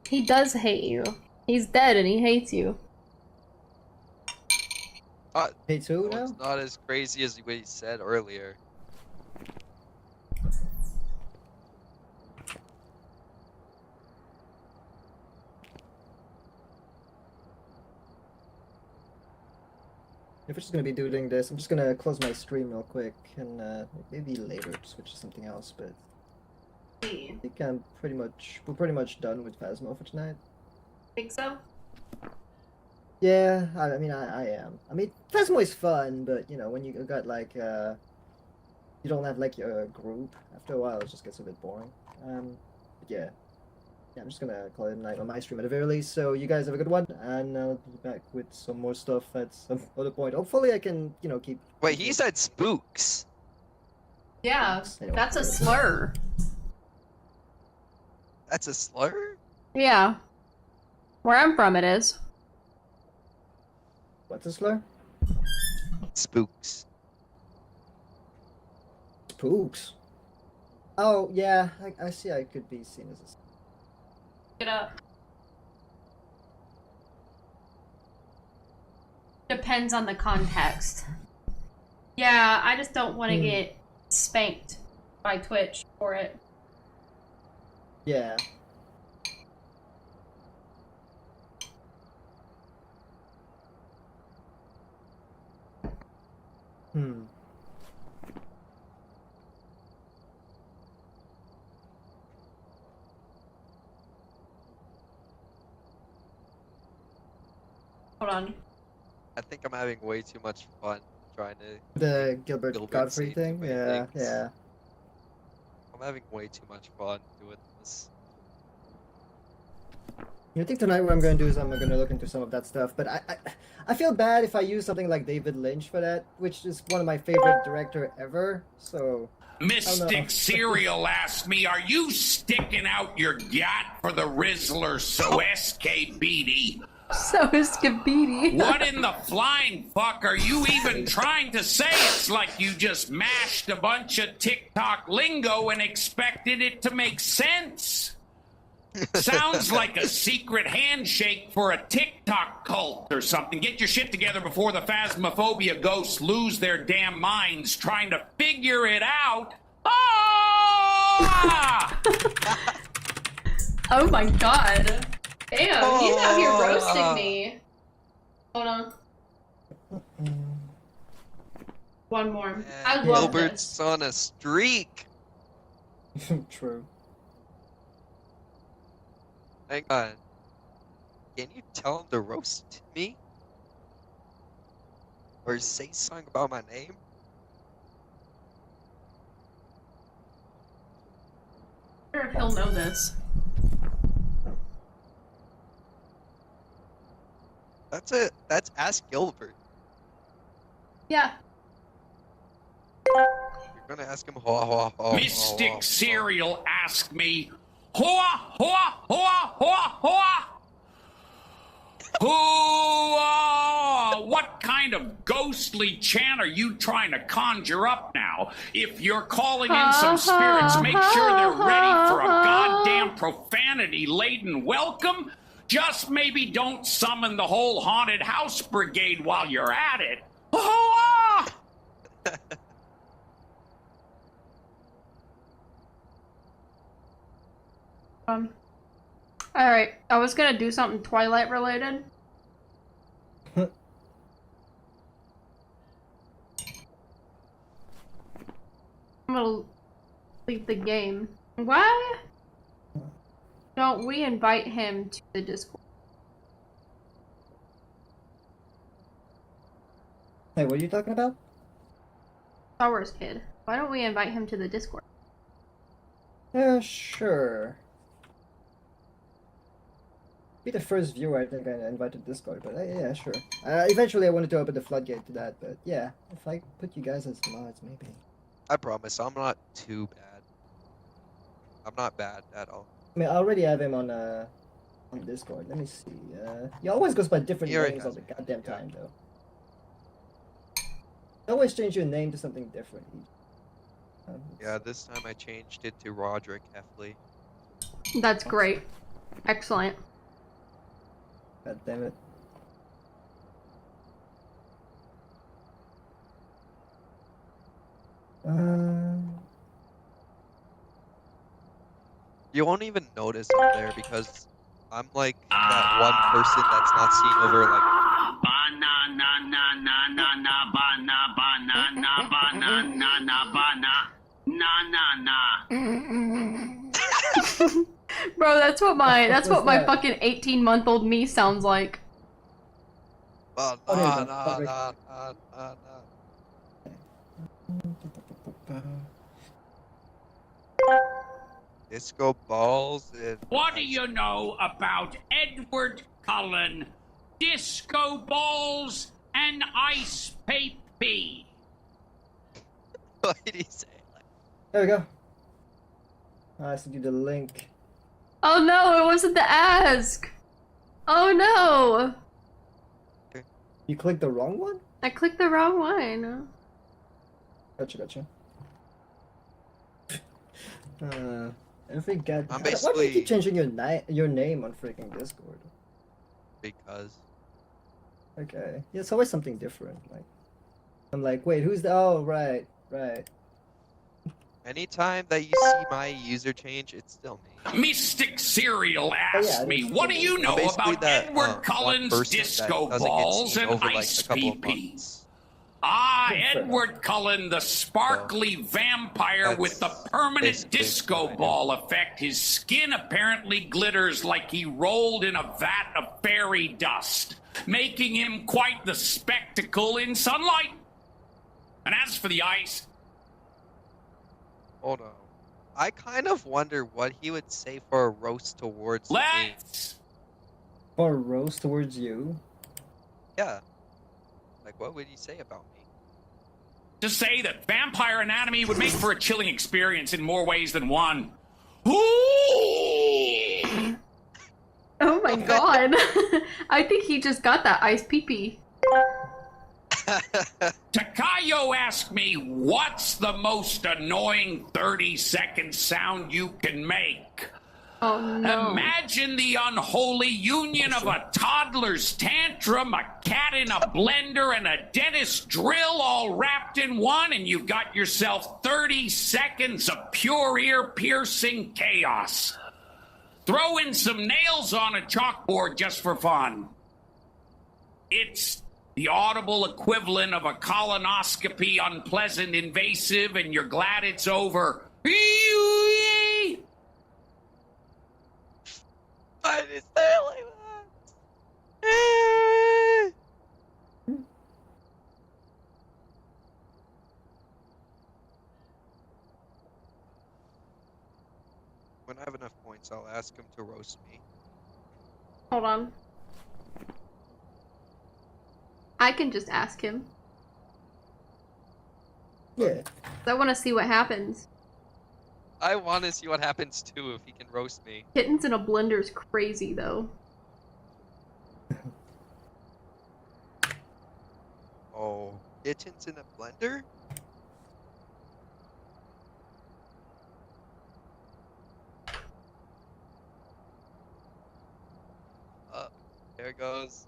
He does hate you. He's dead and he hates you. Hey, too No, now? it's not as crazy as what he said earlier. If we're just gonna be doing this, I'm just gonna close my stream real quick and maybe later switch to something else. But I think we're pretty much done with Phasmo for tonight. Think so? Yeah, I mean I am. I mean Phasmo is fun, but you know when you got like you don't have like your group after a while, it just gets a bit boring. But yeah. Yeah, I'm just gonna call it a night on my stream at the very least. So you guys have a good one, and I'll be back with some more stuff at some other point. Hopefully, I can, you know, keep. Wait, he said spooks. Yeah, Anyway, that's a yeah. slur. That's a slur? Yeah. Where I'm from, it is. What's a slur? Spooks. Spooks. Oh yeah, I see. I could be seen as a. Get up. Depends on the context. Yeah, I just don't want to get spanked by Twitch for it. Yeah. Hold on. I think I'm having way too much fun trying to. The Gilbert Gilbert Godfrey say thing. too many Yeah, things. yeah. I'm having way too much fun doing this. I think tonight what I'm gonna do is I'm gonna look into some of that stuff. But I feel bad if I use something like David Lynch for that, which is one of my favorite director ever. So Mystic Cereal asked me, are you sticking out your gat for the Rizzler so SKBD? So is Skibidi. What in the flying fuck are you even trying to say? It's like you just mashed a bunch of TikTok lingo and expected it to make sense. Sounds like a secret handshake for a TikTok cult or something. Get your shit together before the Phasmophobia ghosts lose their damn minds trying to figure it out. Ah! Oh my god. Damn, he's out here roasting Oh. me. Hold on. One more. I Yeah, love Gilbert's this. on a streak. true. Hang on. Can you tell him to roast me? Or say something about my name? I wonder if he'll know this. That's it. That's Ask Gilbert. Yeah. You're gonna ask him hoa hoa hoa. Mystic Cereal asked me, Hoa, hoa, hoa, hoa, hoa. Hoa! What kind of ghostly chant are you trying to conjure up now? If you're calling in some spirits, make sure they're ready for a goddamn profanity-laden welcome. Just maybe don't summon the whole haunted house brigade while you're at it. Hoa! Alright, I was gonna do something Twilight related. I'm gonna leave the game. Why don't we invite him to the Discord? Hey, what are you talking about? Star Wars kid. Why don't we invite him to the Discord? Yeah, sure. Be the first viewer I think I invited Discord, but yeah, sure. Eventually I wanted to open the floodgate to that, but yeah, if I put you guys as mods, maybe. I promise, I'm not too bad. I'm not bad at all. I mean, I already have him on Discord. Let me see. He always goes by different He already names all has the it. goddamn Yeah. time, though. You always change your name to something different. Let's Yeah, see. this time I changed it to Roderick Heffley. That's great. Excellent. God damn it. You won't even notice I'm there because I'm like that one person that's not seen over like Bro, that's what my What was that? fucking 18-month-old me sounds like. oh, Oh, there you nah, go. nah, Roderick. nah, nah, nah. Disco balls and What do you know about Edward Cullen, disco balls, and ice papy? what did he say? There we go. I sent you the link. Oh no, it wasn't the ask. Oh no. You clicked the wrong one? I clicked the wrong one. Gotcha. Every god. I'm Why do you basically- keep changing your name on freaking Discord? Because Okay. Yeah, it's always something different. Like, I'm like, wait, who's the? Oh, right. anytime that you see my user change, it's still me. Mystic Cereal asked yeah, me, that's what do cool. you know Basically about that, Edward one Cullen's person disco that doesn't get balls seen and over, like, ice a couple of pee-pee? months. Ah, Fair Edward Cullen, the sparkly vampire with the That's permanent basically disco what I do. ball effect. His skin apparently glitters like he rolled in a vat of fairy dust. making him quite the spectacle in sunlight. And as for the ice, Hold on. I kind of wonder what he would say for a roast towards me. let's Or a roast towards you. Yeah. Like, what would he say about me? just say that Vampire Anatomy would make for a chilling experience in more ways than one. Ooh! Oh my god. I think he just got that ice pee-pee. Takayo asked me, what's the most annoying 30-second sound you can make? Oh no. Imagine the unholy union of a toddler's tantrum, a cat in a blender, and a dentist drill all wrapped in one, and you've got yourself 30 seconds of pure ear-piercing chaos. Throw in some nails on a chalkboard just for fun. It's the audible equivalent of a colonoscopy, unpleasant, invasive, and you're glad it's over. Why did he say it like that? When I have enough points, I'll ask him to roast me. Hold on. I can just ask him. Yeah. I want to see what happens. I want to see what happens too if he can roast me. Kittens in a blender's crazy though. Oh, kittens in a blender? There it goes.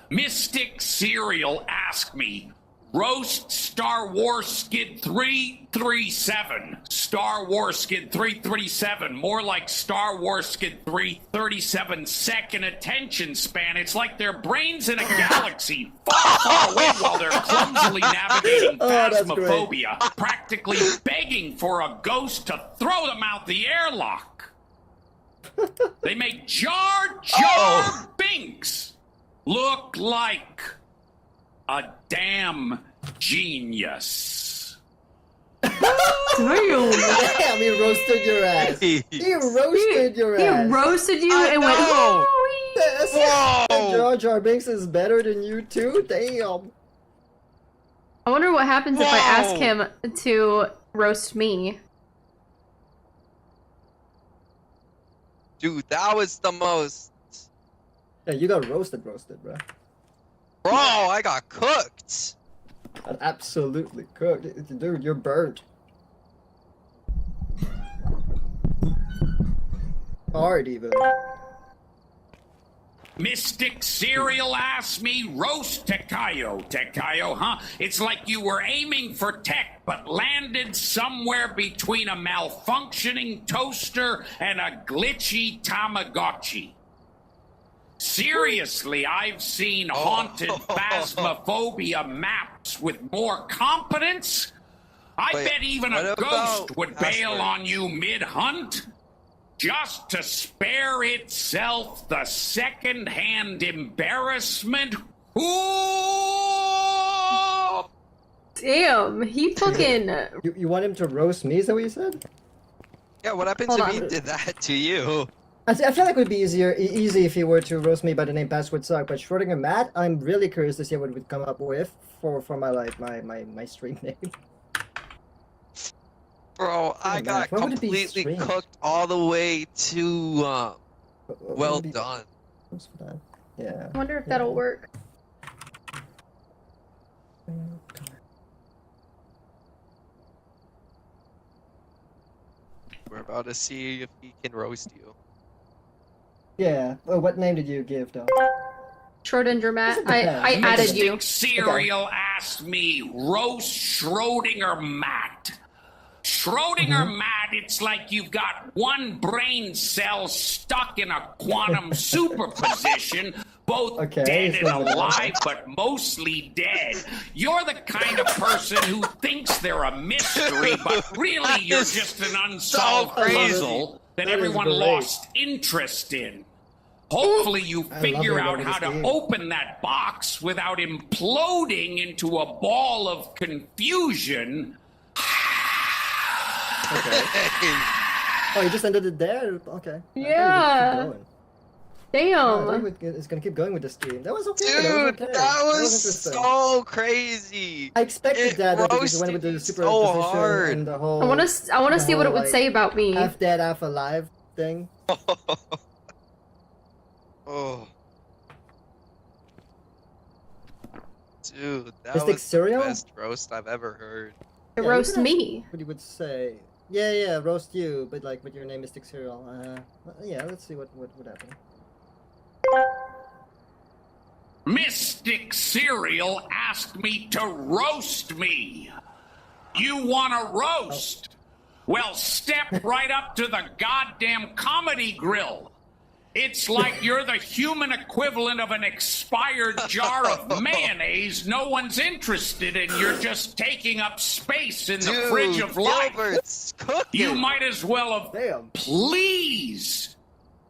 Mystic Cereal asked me, roast Star Wars Skid 337. Star Wars Skid 337. More like Star Wars Skid 337-second attention span. It's like their brains in a galaxy far, far away while they're clumsily navigating that's great. phasmophobia, practically begging for a ghost to throw them out the airlock. They make Jar Jar Binks look like a damn genius. Damn. Damn, he roasted your ass. He roasted your He ass. roasted you I and went, know. "Woo-wee." Whoa! Jar Jar Binks is better than you too? Damn. I wonder what happens if I ask Whoa. him to roast me. Dude, that was the most. Yeah, you got roasted, bro. Bro, I got cooked. Absolutely cooked. Dude, you're burnt. Hard, even. Mystic Cereal asked me, roast Takayo. Takayo, huh? It's like you were aiming for tech, but landed somewhere between a malfunctioning toaster and a glitchy Tamagotchi. Seriously, I've seen haunted phasmophobia maps with more competence. I Wait, bet even a what ghost about would bail password? on you mid-hunt. Just to spare itself the second-hand embarrassment. Ooh! Damn, he fucking. You want him to roast me, is that what you said? Yeah, what happens Hold if on. he did that to you? I feel like it would be easy if he were to roast me by the name Password Suck, but Schrodinger Matt, I'm really curious to see what it would come up with for my life, my stream name. Bro, I Schrodinger got Matt, what would it be completely streamed? cooked all the way to, What well would be- done. what's that? Yeah. I wonder if that'll work. We're about to see if he can roast you. Yeah. Oh, what name did you give, though? Schrodinger Matt, Doesn't depend. I added you. Mystic Cereal asked me, roast Schrodinger Matt. Schrodinger Matt, it's like you've got one brain cell stuck in a quantum superposition, both Okay, dead it's and not bad. alive, but mostly dead. You're the kind of person who thinks they're a mystery, but really you're is just an unsolved so crazy. puzzle that That is everyone great. lost interest in. Hopefully you I love figure it out about how this to game. open that box without imploding into a ball of confusion. Okay. Oh, you just ended it there? Okay. Yeah. Damn. It's gonna keep going with this game. That was okay. Dude, that was okay. that was interesting. so crazy. I expected it that because you went with the roasted super me so position hard. and the whole. I want to see what it would like, say about me. half dead, half alive thing. Oh. Dude, that Mystic was cereal? the best roast I've ever heard. It Yeah, roast you could me. What you would say? Yeah, roast you, but like with your name Mystic Cereal. Yeah, let's see what would happen. Mystic Cereal asked me to roast me. You want a roast? Well, step right up to the goddamn comedy grill. It's like you're the human equivalent of an expired jar of mayonnaise no one's interested in. You're just taking up space in the Dude, fridge of life. Gilbert's cooking. You might as well have Damn. please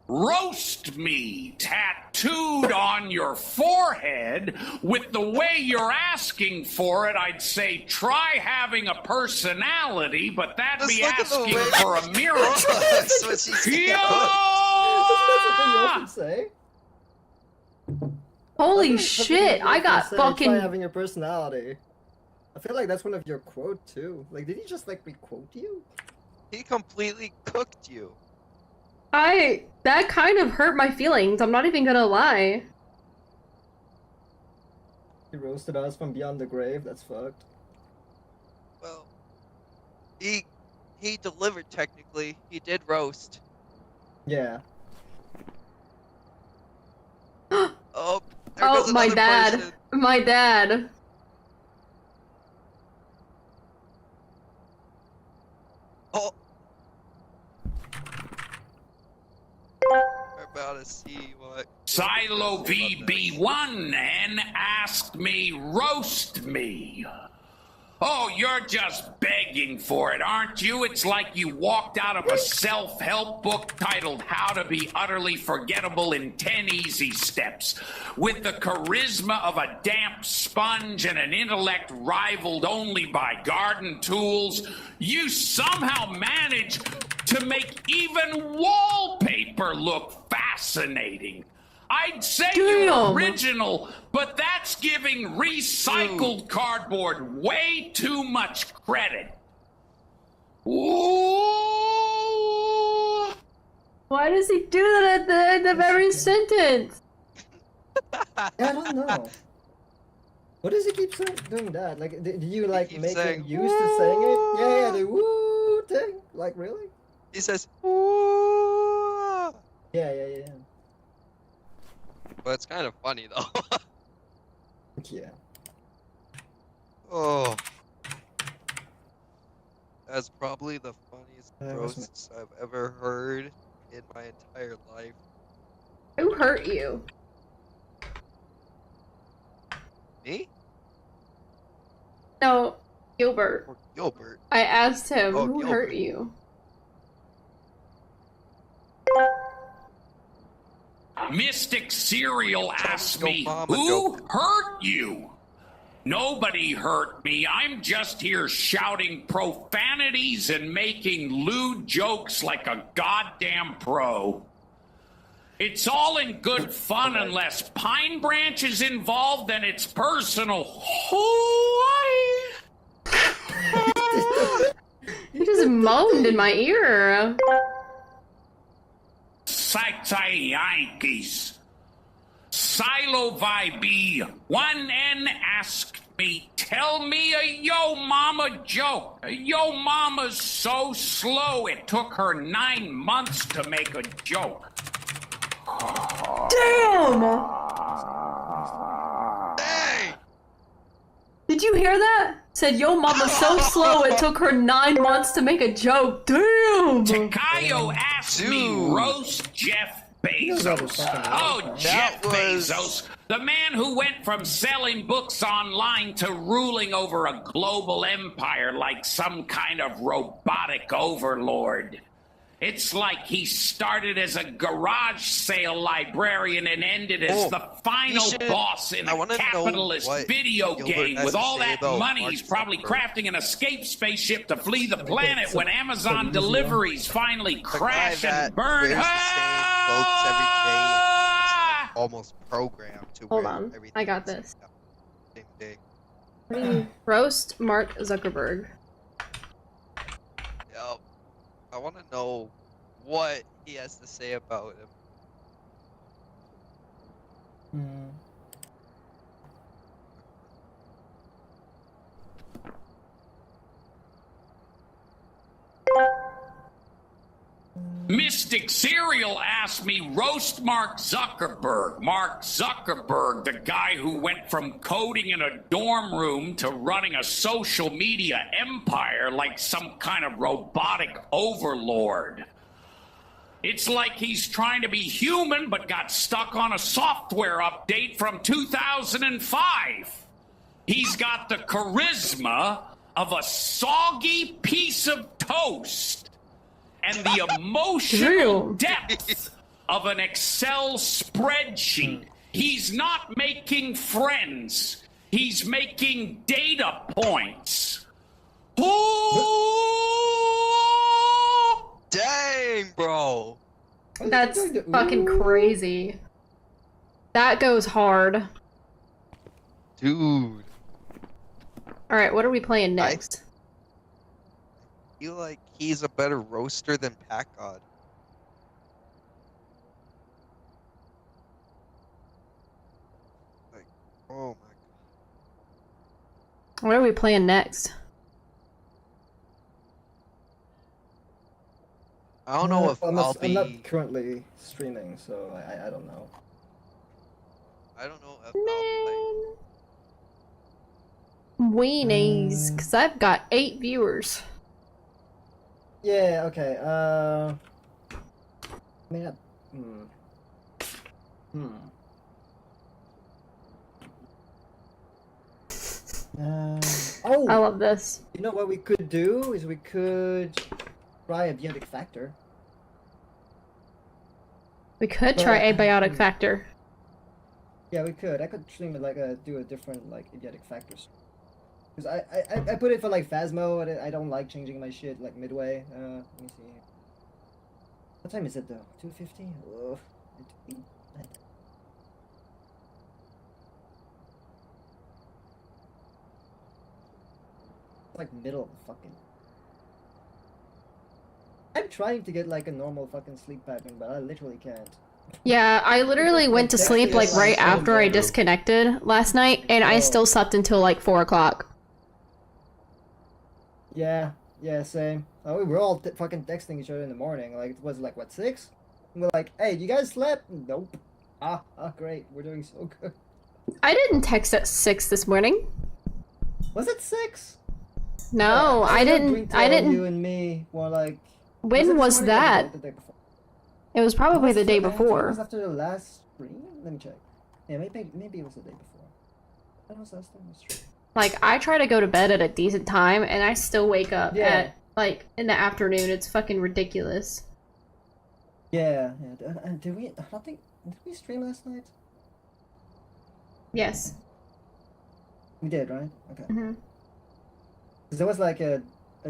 roast me tattooed on your forehead with the way you're asking for it. I'd say try having a personality, but that'd Just be look at the asking way- for a miracle. That's what she said. That's what you Yeah! often say. Holy That's what you shit! I often got say, Try fucking. having your personality. I feel like that's one of your quote too. Like, did he just like requote you? He completely cooked you. That kind of hurt my feelings. I'm not even gonna lie. He roasted us from beyond the grave. That's fucked. Well, he delivered technically. He did roast. Yeah. Oh, there Oh, goes my another dad. person. My dad. Oh. We're about to see what. Silo VB1 and asked me, roast me. Oh, you're just begging for it, aren't you? It's like you walked out of a self-help book titled How to Be Utterly Forgettable in 10 Easy Steps. With the charisma of a damp sponge and an intellect rivaled only by garden tools, you somehow manage to make even wallpaper look fascinating. I'd say you're Damn. original, but that's giving recycled cardboard way too much credit. Ooh. Why does he do that at the end of every sentence? I don't know. What does he keep doing that? Like, do you like keeps make saying, him used to saying it? Yeah, the woo thing. Like, really? He says, "Ooh." Yeah. But it's kind of funny though. Yeah. Oh. That's probably the funniest That was my- roasts I've ever heard in my entire life. Who hurt you? Me? No, Gilbert. Or Gilbert? I asked him, Oh, who Gilbert. hurt you? Mystic Cereal asked Your me, mama who joke. hurt you? Nobody hurt me. I'm just here shouting profanities and making lewd jokes like a goddamn pro. It's all in good fun unless Pine Branch is involved, then it's personal. Hawaii. You just moaned in my ear. Sai Yankees. Silo VB. 1N asked me, tell me a yo mama joke. A yo mama's so slow it took her 9 months to make a joke. Damn! Hey! Did you hear that? Said, yo mama's so slow it took her 9 months to make a joke. Damn! Takayo asked me, Dude. roast Jeff knows all this Bezos. fucking Oh, stuff. Jeff That was- Bezos. The man who went from selling books online to ruling over a global empire like some kind of robotic overlord. It's like he started as a garage sale librarian and ended as Oh, the final you should- boss in I a wanna know capitalist what video Gilbert game. has With to all say that about money, Mark he's probably Zuckerberg. crafting an escape spaceship to flee the planet when Amazon easy, deliveries finally The guy crash that and burn. wears the same clothes every day and is, like, Ah! almost programmed to Hold wear on, everything I got the same this. Same day. Roast Mark Zuckerberg. Yup. I want to know what he has to say about him. Hmm. Mystic Cereal asked me, roast Mark Zuckerberg. Mark Zuckerberg, the guy who went from coding in a dorm room to running a social media empire like some kind of robotic overlord. It's like he's trying to be human but got stuck on a software update from 2005. He's got the charisma of a soggy piece of toast and the emotional Damn. depth of an Excel spreadsheet. He's not making friends. He's making data points. Ooh! Dang, bro. That's fucking crazy. That goes hard. Dude. Alright, what are we playing next? I feel like he's a better roaster than Packard. Like, oh my god. What are we playing next? I don't know if I'm I'll I'm not be. currently streaming, so I don't know. I don't know if I'll be like. Weenies, because I've got 8 viewers. Yeah. Okay. I mean, I oh, love this. you know what we could do is we could try a Biotic Factor. We could try But- Abiotic Factor. Yeah, we could. I could stream it like do a different like idiotic factors. Cause I put it for like Phasmo. And I don't like changing my shit like midway. Let me see. What time is it though? 2:50. Oh, like middle of the fucking. I'm trying to get like a normal fucking sleep pattern, but I literally can't. Yeah, I literally went to sleep like right after I disconnected last night, and I still slept until like 4 o'clock. Yeah, same. We were all fucking texting each other in the morning. Like, it was like, what, 6? And we're like, hey, you guys slept? Nope. Great. We're doing so good. I didn't text at 6 this morning. Was it 6? No, I didn't. You and me were like. When it was this morning or that? the day before? It was probably the day I think it before. was after the last stream? Let me check. Yeah, maybe it was the day before. When was last time I streamed? Like, I try to go to bed at a decent time, and I still wake up Yeah. at, like, in the afternoon. It's fucking ridiculous. Yeah. Did we stream last night? Yes. We did, right? Okay. hmm 'Cause there was like a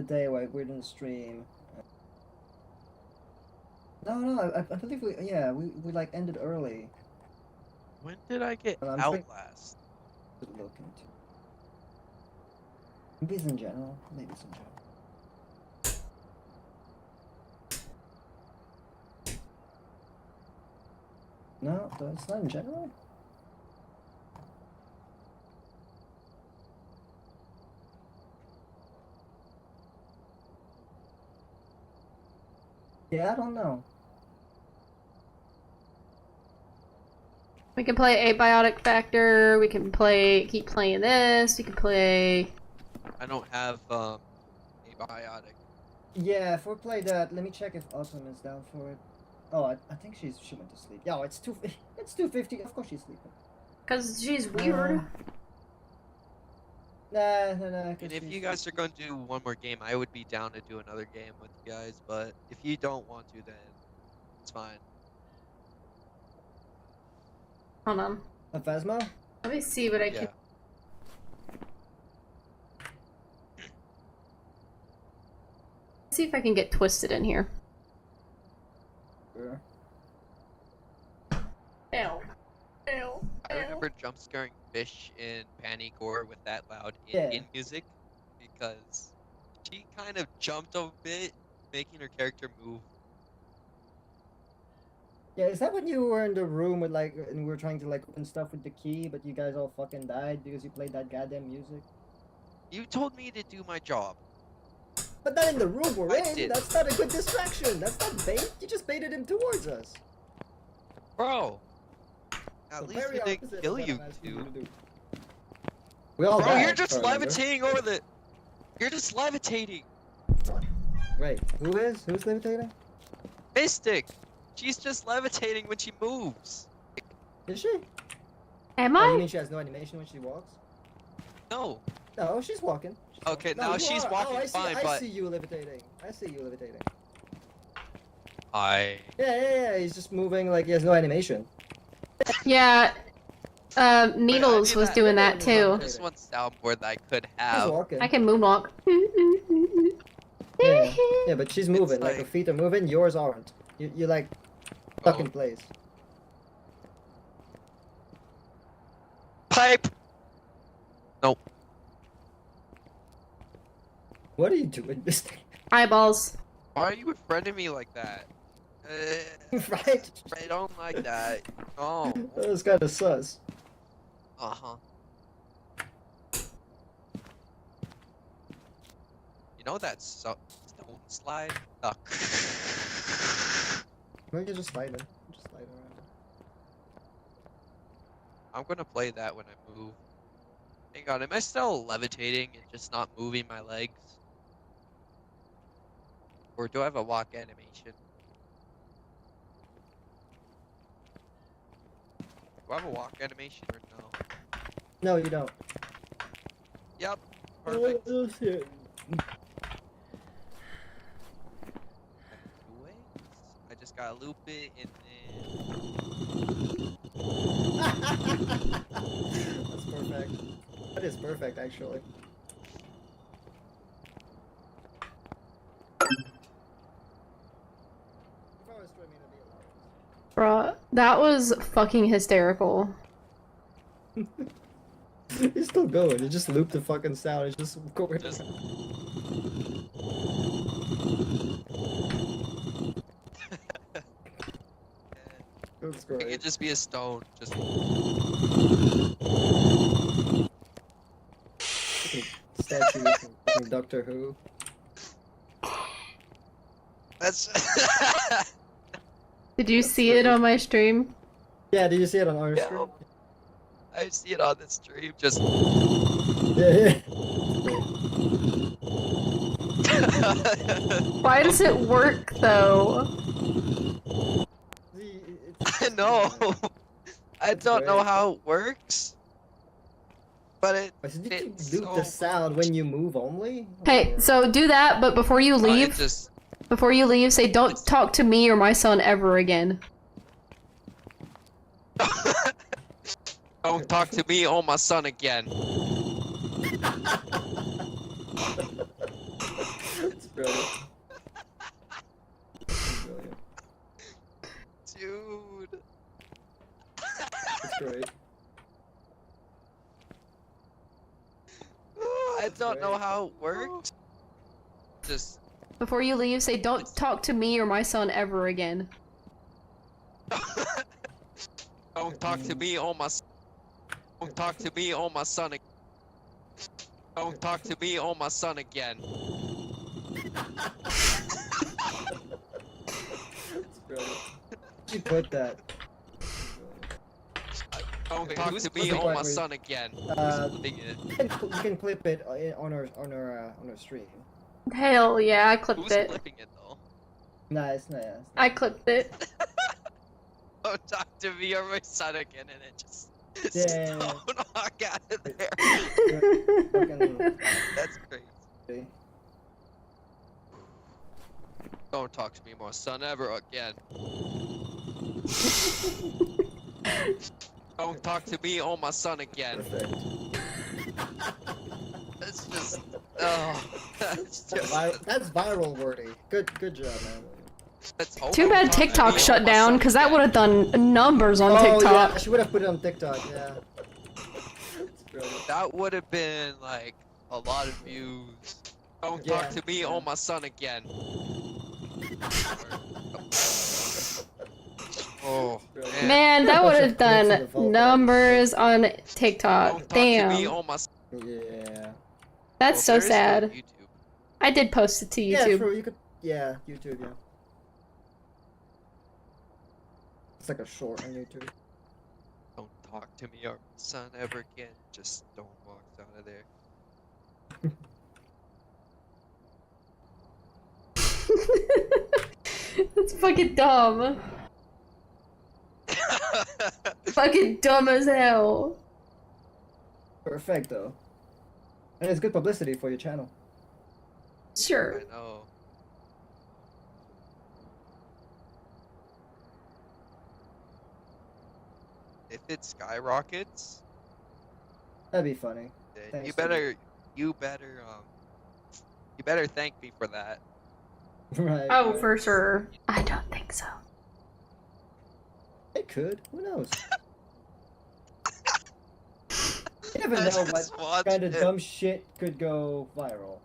day where we didn't stream. No, I believe we like ended early. When did I get I'm Outlast? to look into. Maybe it's in general. Maybe it's in general. No, it's not in general. Yeah, I don't know. We can play Abiotic Factor. We can keep playing this. We can play. I don't have a biotic. Yeah, if we play that, let me check if Autumn is down for it. Oh, I think she went to sleep. Yeah, it's 2:50. Of course she's sleeping. Because she's weird. Nah. And if you guys are going to do one more game, I would be down to do another game with you guys. But if you don't want to, then it's fine. Hold on. A Phasmo? Let me see what I Yeah. can. See if I can get Twisted in here. Sure. Ew. Ew. I remember jump scaring Fish in Panic Gore with that loud Yeah. Indian music because she kind of jumped a bit, making her character move. Yeah, is that when you were in the room with like, and we were trying to like open stuff with the key, but you guys all fucking died because you played that goddamn music? You told me to do my job. But not in the room we're I in. did. That's not a good distraction. That's not bait. You just baited him towards us. Bro, at The least very we opposite didn't of kill what you I'm asking two. to do. We all Bro, died, you're just if I remember. levitating over the. You're just levitating. Wait, who is? Who's levitating? Mystic. She's just levitating when she moves. Is she? Am Oh, you I? mean she has no animation when she walks? No. No, she's walking. She's Okay, walking. now you she's are. walking I see, fine, I but see you levitating. I see you levitating. I. He's just moving like he has no animation. Yeah. Needles do was that. doing that Needles too. on This one soundboard that I could She's have. walking. I can moonwalk. Yeah, but she's moving. Like her like- feet are moving. Yours aren't. You like stuck in Oh. place. Pipe. Nope. What are you doing, Mister? Eyeballs. Why are you befriending me like that? Right? I don't like that. Oh. That was kind of sus. Uh huh. You know that stone slide? Maybe just slide in. Just slide around. I'm gonna play that when I move. Hang on, am I still levitating and just not moving my legs? Or do I have a walk animation? Do I have a walk animation or no? No, you don't. Yep. Perfect. Oh, shit. I just gotta loop it and then. That's perfect. That is perfect, actually. If I was streaming, it'd be Bruh, that was fucking hysterical. He's still going. He just looped the fucking sound. He's just going. Just- That's It great. could just be a stone. Just. Statue from Doctor Who. That's. Did you see it on my stream? Yeah, did you see it on our Yeah. screen? I see it on the stream. Just. Yeah. Why does it work though? See, I know. I It's don't know great. how it works. But it. But did you It's loop the so sound when you move only? Hey, Or- so do that, but before you It leave, just. say, "Don't talk to me or my son ever again." Don't talk to me or my son again. It's brilliant. It's brilliant. Dude. It's great. I don't know great. how it works. Just. Before you leave, say, "Don't talk to me or my son ever again." Don't talk to me or my. Don't talk to me or my son. Don't talk to me or my son again. It's brilliant. You put that. Don't Okay, talk who's to me flipping or my right? son again. Uh, Who's flipping it? You can clip it on our stream. Hell yeah, I clipped Who's it. flipping it though? Nice. I clipped it. Don't talk to me or my son again, and it just Yeah. don't walk out of there. Fucking- That's crazy. Don't talk to me, my son, ever again. Don't talk to me or my son again. Perfect. That's just, oh, that's just. That's viral worthy. Good job, man. Too bad TikTok shut down, because that would have done numbers on Oh TikTok. yeah, she would have put it on TikTok. Yeah. That's brilliant. That would have been like a lot of views. Don't Yeah. talk to me or my son again. Oh Man, that would have Bunch of clips in the done vault. numbers on Don't TikTok. talk to me Damn. or my son. Yeah. That's so Well, there is still sad. YouTube. I did post it to Yeah, YouTube. true. You could. Yeah, YouTube. Yeah. It's like a short on YouTube. Don't talk to me or my son ever again. Just don't walk out of there. That's fucking dumb. Fucking dumb as hell. Perfect though. And it's good publicity for your channel. Sure. I know. If it skyrockets, That'd be funny. then Thanks you to you. better thank me for that. Right. Oh, right. for sure. I don't think so. It could. Who knows? You never I know just what watched kind of it. dumb shit could go viral.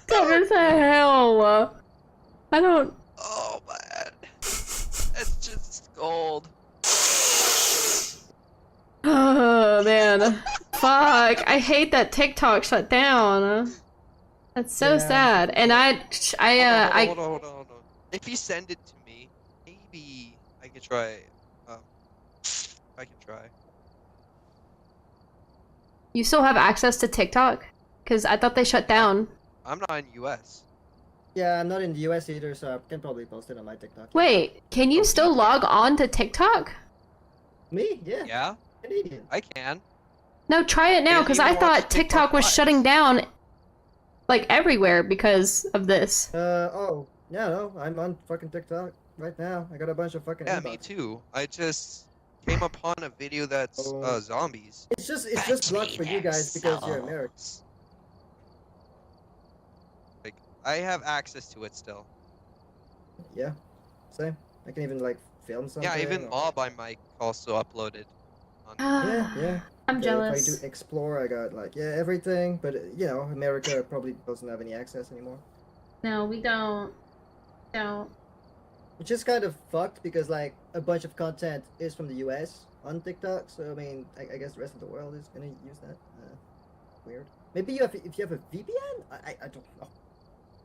Dumb as hell. I don't. Oh man, it's just gold. Oh man. Fuck. I hate that TikTok shut down. That's so Yeah. sad. And Hold on, hold on. If you send it to me, maybe I can try. I can try. You still have access to TikTok? Because I thought they shut down. I'm not in US. Yeah, I'm not in the US either, so I can probably post it on my TikTok. Wait, can you still log on to TikTok? Me? Yeah. Yeah, Canadian. I can. No, try it now, Can't because even I watch thought TikTok TikTok was Lives. shutting down, like, everywhere because of this. Oh. Yeah, no, I'm on fucking TikTok right now. I got a bunch of fucking Yeah, inbox. me too. I just came upon a video that's Oh. zombies. It's just blocked for you guys because you're American. Like, I have access to it still. Yeah. Same. I can even like film something. Yeah, even or- Mob I Mic also uploaded. On Yeah. I'm If jealous. I do explore, I got like everything, but you know, America probably doesn't have any access anymore. No, we don't. Don't. Which is kind of fucked because like a bunch of content is from the US on TikTok, so I mean, I guess the rest of the world is gonna use that. Weird. Maybe you have if you have a VPN. I don't know.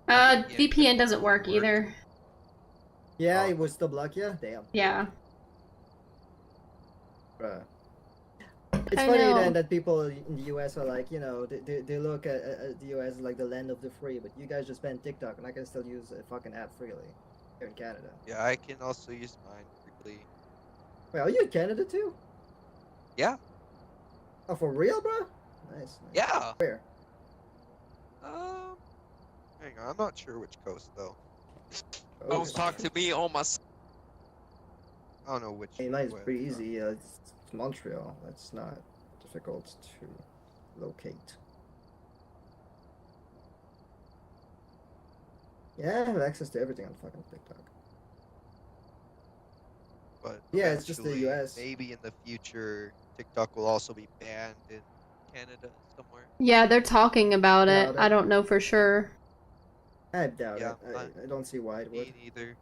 Yeah, VPN doesn't work work. either. Yeah, Oh. it was still blocked. Yeah, damn. Yeah. Bruh. It's I funny know. then that people in the US are like, you know, they look at the US as like the land of the free, but you guys just ban TikTok and I can still use a fucking app freely here in Canada. Yeah, I can also use mine quickly. Wait, are you in Canada too? Yeah. Oh, for real, bro? Nice. Yeah. Where? Hang on, I'm not sure which coast though. Oh, Don't talk to me on my. I don't know which. I mean, mine's way pretty I'm easy. It's Montreal. That's not difficult to locate. Yeah, I have access to everything on fucking TikTok. But Yeah, it's just the eventually, US. Maybe in the future, TikTok will also be banned in Canada somewhere. Yeah, they're talking about it. Doubt it. I don't know for sure. I doubt Yeah, it. I don't see why it would. Me neither.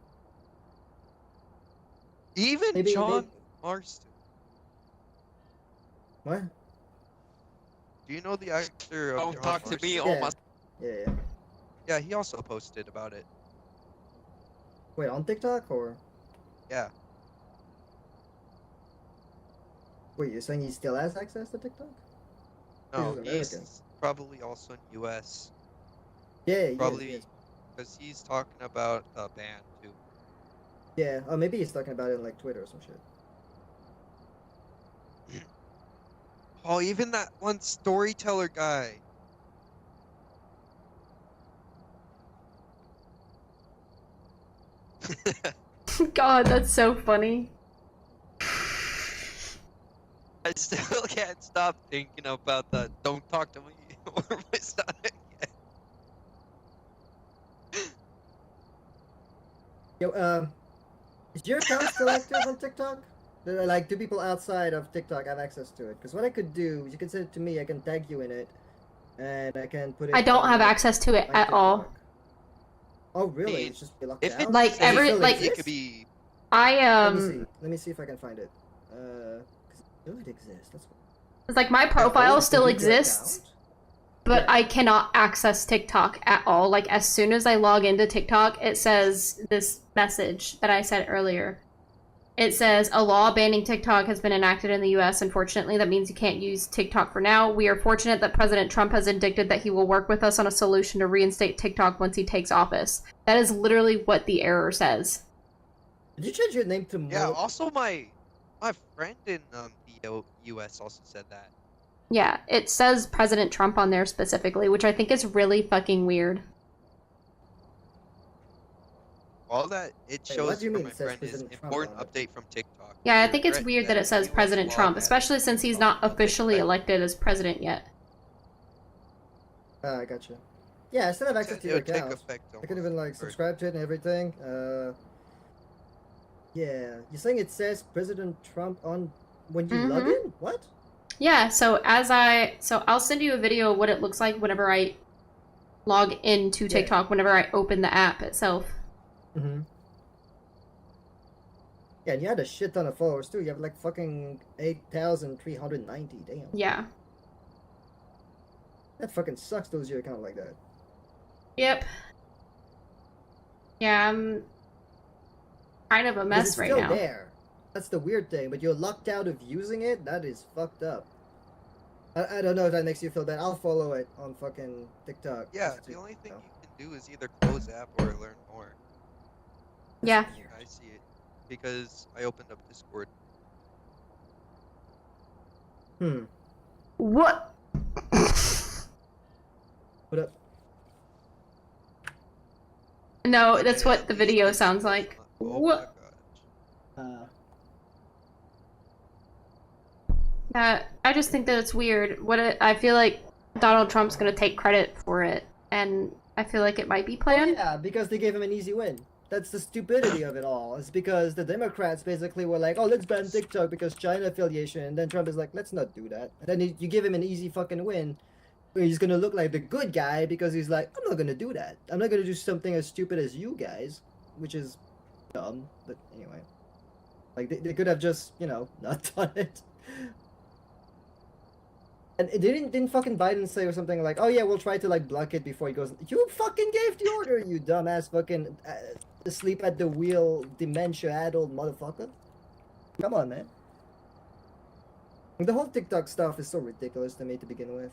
Even Maybe- John maybe- Marston. What? Do you know the actor of Don't John talk to me Marston? on my. Yeah. Yeah, he also posted about it. Wait, on TikTok or? Yeah. Wait, you're saying he still has access to TikTok? No, He's American. probably also in US. Yeah, yeah, Probably yes. because he's talking about a ban too. Yeah. Or maybe he's talking about it on like Twitter or some shit. Oh, even that one storyteller guy. God, that's so funny. I still can't stop thinking about that. Don't talk to me or my son again. Yo, is your account still active on TikTok? Like, do people outside of TikTok have access to it? Because what I could do, you can send it to me. I can tag you in it, and I can put it. I don't on, have like, access to it on at all. TikTok. Oh, really? mean, It's just be locked If out. it's Like, safe, every- It still like- it exists? could be. I Let me see. Let me see if I can find it. 'Cause it exists. That's what. it's like my Oh, profile it's still delete your exists, account? but Yeah. I cannot access TikTok at all. Like as soon as I log into TikTok, it says this message that I said earlier. It says a law banning TikTok has been enacted in the US. Unfortunately, that means you can't use TikTok for now. We are fortunate that President Trump has indicated that he will work with us on a solution to reinstate TikTok once he takes office. That is literally what the error says. Did you change your name to Yeah. Mo? Also, my friend in the US also said that. Yeah, it says President Trump on there specifically, which I think is really fucking weird. All that it Wait, what shows do you from mean my it says friend is President Trump important on it? update from TikTok. Yeah, I We think it's regret weird that it says US President law Trump, ban especially since he's not TikTok will take officially effect. elected as president yet. I gotcha. Yeah, I still have access Said to it your would take account. effect I could almost even like first. subscribe to it and everything. Yeah. You're saying it says President Trump on when you log Mhm. in? What? Yeah, so I'll send you a video of what it looks like whenever I log into Yeah. TikTok, whenever I open the app itself. Mm-hmm. Yeah, and you had a shit ton of followers too. You have like fucking 8,390. Damn. Yeah. That fucking sucks to lose your account like that. Yep. Yeah, I'm kind of a 'Cause mess it's right still now. there. That's the weird thing, but you're locked out of using it? That is fucked up. I don't know if that makes you feel bad. I'll follow it on fucking TikTok. Yeah, just to, the only thing you know. you can do is either close app or learn more. Yeah. I see it because I opened up Discord. Hmm. What? What up? No, that's And what the at least video this sounds is like. not- Oh What? my gosh. I just think that it's weird. I feel like Donald Trump's gonna take credit for it, and I feel like it might be Oh, planned. yeah, because they gave him an easy win. That's the stupidity of it all. It's because the Democrats basically were like, oh, let's ban TikTok because China affiliation. And then Trump is like, let's not do that. And then you give him an easy fucking win. Where he's gonna look like the good guy because he's like, I'm not gonna do that. I'm not gonna do something as stupid as you guys. Which is dumb. But anyway. Like, they could have just, you know, not done it. And it didn't fucking Biden say or something like, oh yeah, we'll try to like block it before he goes. You fucking gave the order, you dumbass fucking asleep at the wheel, dementia-addled motherfucker. Come on, man. The whole TikTok stuff is so ridiculous to me to begin with.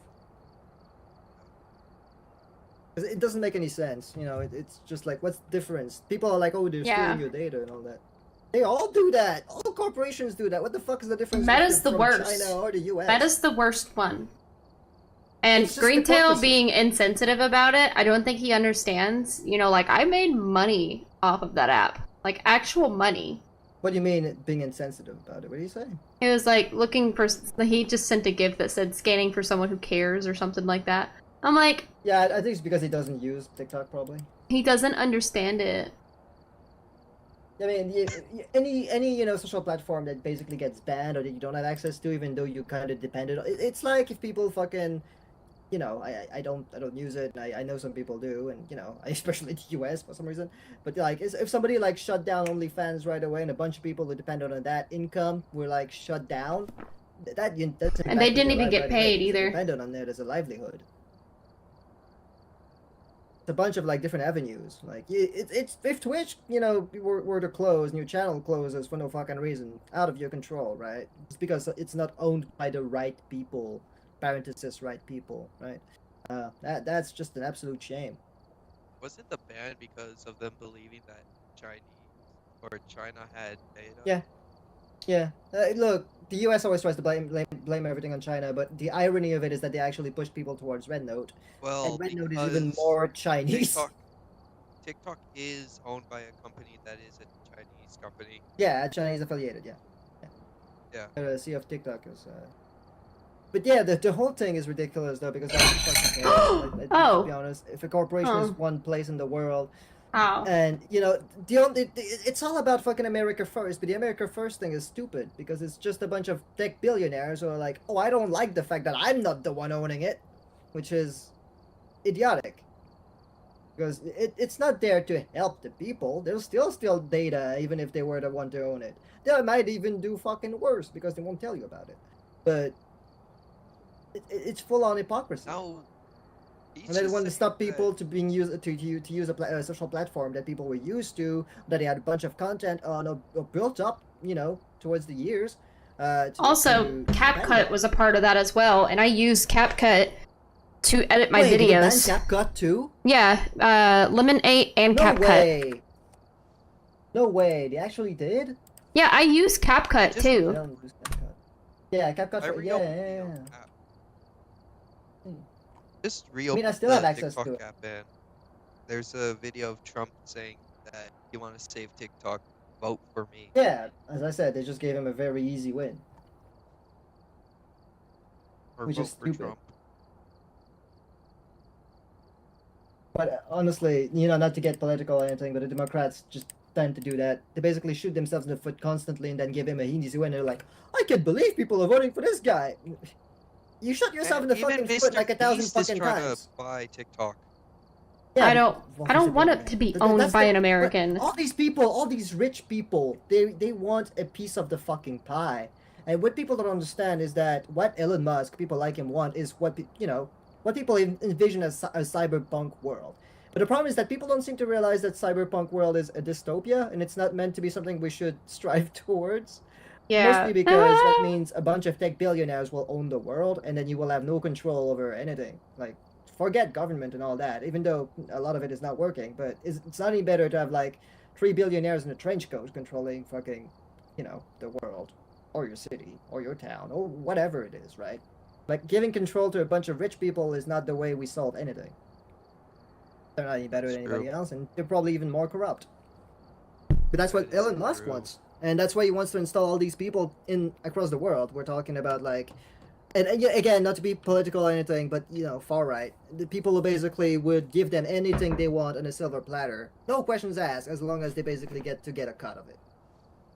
'Cause it doesn't make any sense, you know. It's just like, what's the difference? People are like, oh, they're Yeah. stealing your data and all that. They all do that. All corporations do that. What the fuck is the difference? Meta's if the you're from worst. China or the US? That is the worst one. And It's just Greentail hypocrisy. being insensitive about it, I don't think he understands. You know, like I made money off of that app, like actual money. What do you mean being insensitive about it? What do you say? It was like looking for. He just sent a gift that said scanning for someone who cares or something like that. I'm like, Yeah, I think it's because he doesn't use TikTok probably. he doesn't understand it. I mean, any you know social platform that basically gets banned or that you don't have access to, even though you kind of depended on it's like if people fucking, you know, I don't use it, and I know some people do, and you know, especially the US for some reason. But like, if somebody like shut down OnlyFans right away, and a bunch of people who depended on that income were like shut down, that's And they impacting didn't their even life get right paid away. either. Dependent on it as a livelihood. It's a bunch of like different avenues. Like it's if Twitch, you know, were to close and your channel closes for no fucking reason, out of your control, right? It's because it's not owned by the right people parenthesis right people, right? That's just an absolute shame. Wasn't the ban because of them believing that Chinese or China had data? Yeah. Yeah. Look, the U.S. always tries to blame everything on China, but the irony of it is that they actually push people towards Red Note, Well, and Red Note is even because more Chinese. TikTok is owned by a company that is a Chinese company. Yeah, Chinese affiliated. Yeah. Yeah. Sea of TikTok is. But yeah, the whole thing is ridiculous though because that's fucking Oh. to be honest, if a corporation is one place in the world, Oh. and it's all about fucking America first, but the America first thing is stupid because it's just a bunch of tech billionaires who are like, oh, I don't like the fact that I'm not the one owning it, which is idiotic. Because it's not there to help the people. They'll still steal data even if they were the one to own it. They might even do fucking worse because they won't tell you about it. But it's full on hypocrisy. Now, And they want to stop people to being used to use a social platform that people were used to, that they had a bunch of content on or built up, towards the years. Also, CapCut was a part of that as well, and I used CapCut to edit my Wait, did you ban videos. CapCut too? Yeah, Lemon 8 and No CapCut. way. No way. They actually did? Yeah, I use CapCut Just- too. I don't use CapCut. Yeah, CapCut. I Yeah, reopened yeah, the yeah. app. Hmm. Just reopen I still the have access to TikTok it. app, and there's a video of Trump saying that you want to save TikTok, vote for me. Yeah, as I said, they just gave him a very easy win. Or Which vote is for stupid. Trump. But honestly, not to get political or anything, but the Democrats just tend to do that. They basically shoot themselves in the foot constantly and then give him a easy win. They're like, I can't believe people are voting for this guy. You shot yourself in the Even fucking foot Mr. like 1,000 Beast is fucking trying times. to buy TikTok. Yeah, I don't want it it to be owned by an American. All these people, all these rich people, they want a piece of the fucking pie. And what people don't understand is that what Elon Musk, people like him, want is what people envision as a cyberpunk world. But the problem is that people don't seem to realize that cyberpunk world is a dystopia, and it's not meant to be something we should strive towards. Yeah. Mostly because that means a bunch of tech billionaires will own the world, and then you will have no control over anything. Like, forget government and all that, even though a lot of it is not working. But it's not any better to have, like, 3 billionaires in a trench coat controlling fucking, the world, or your city, or your town, or whatever it is, right? Like, giving control to a bunch of rich people is not the way we solve anything. They're not any better than It's anybody true. else, and they're probably even more corrupt. But that's what That is Elon Musk true. wants. And that's why he wants to install all these people across the world. We're talking about, like, and yeah, again, not to be political or anything, but far right, the people who basically would give them anything they want on a silver platter, no questions asked, as long as they basically get a cut of it.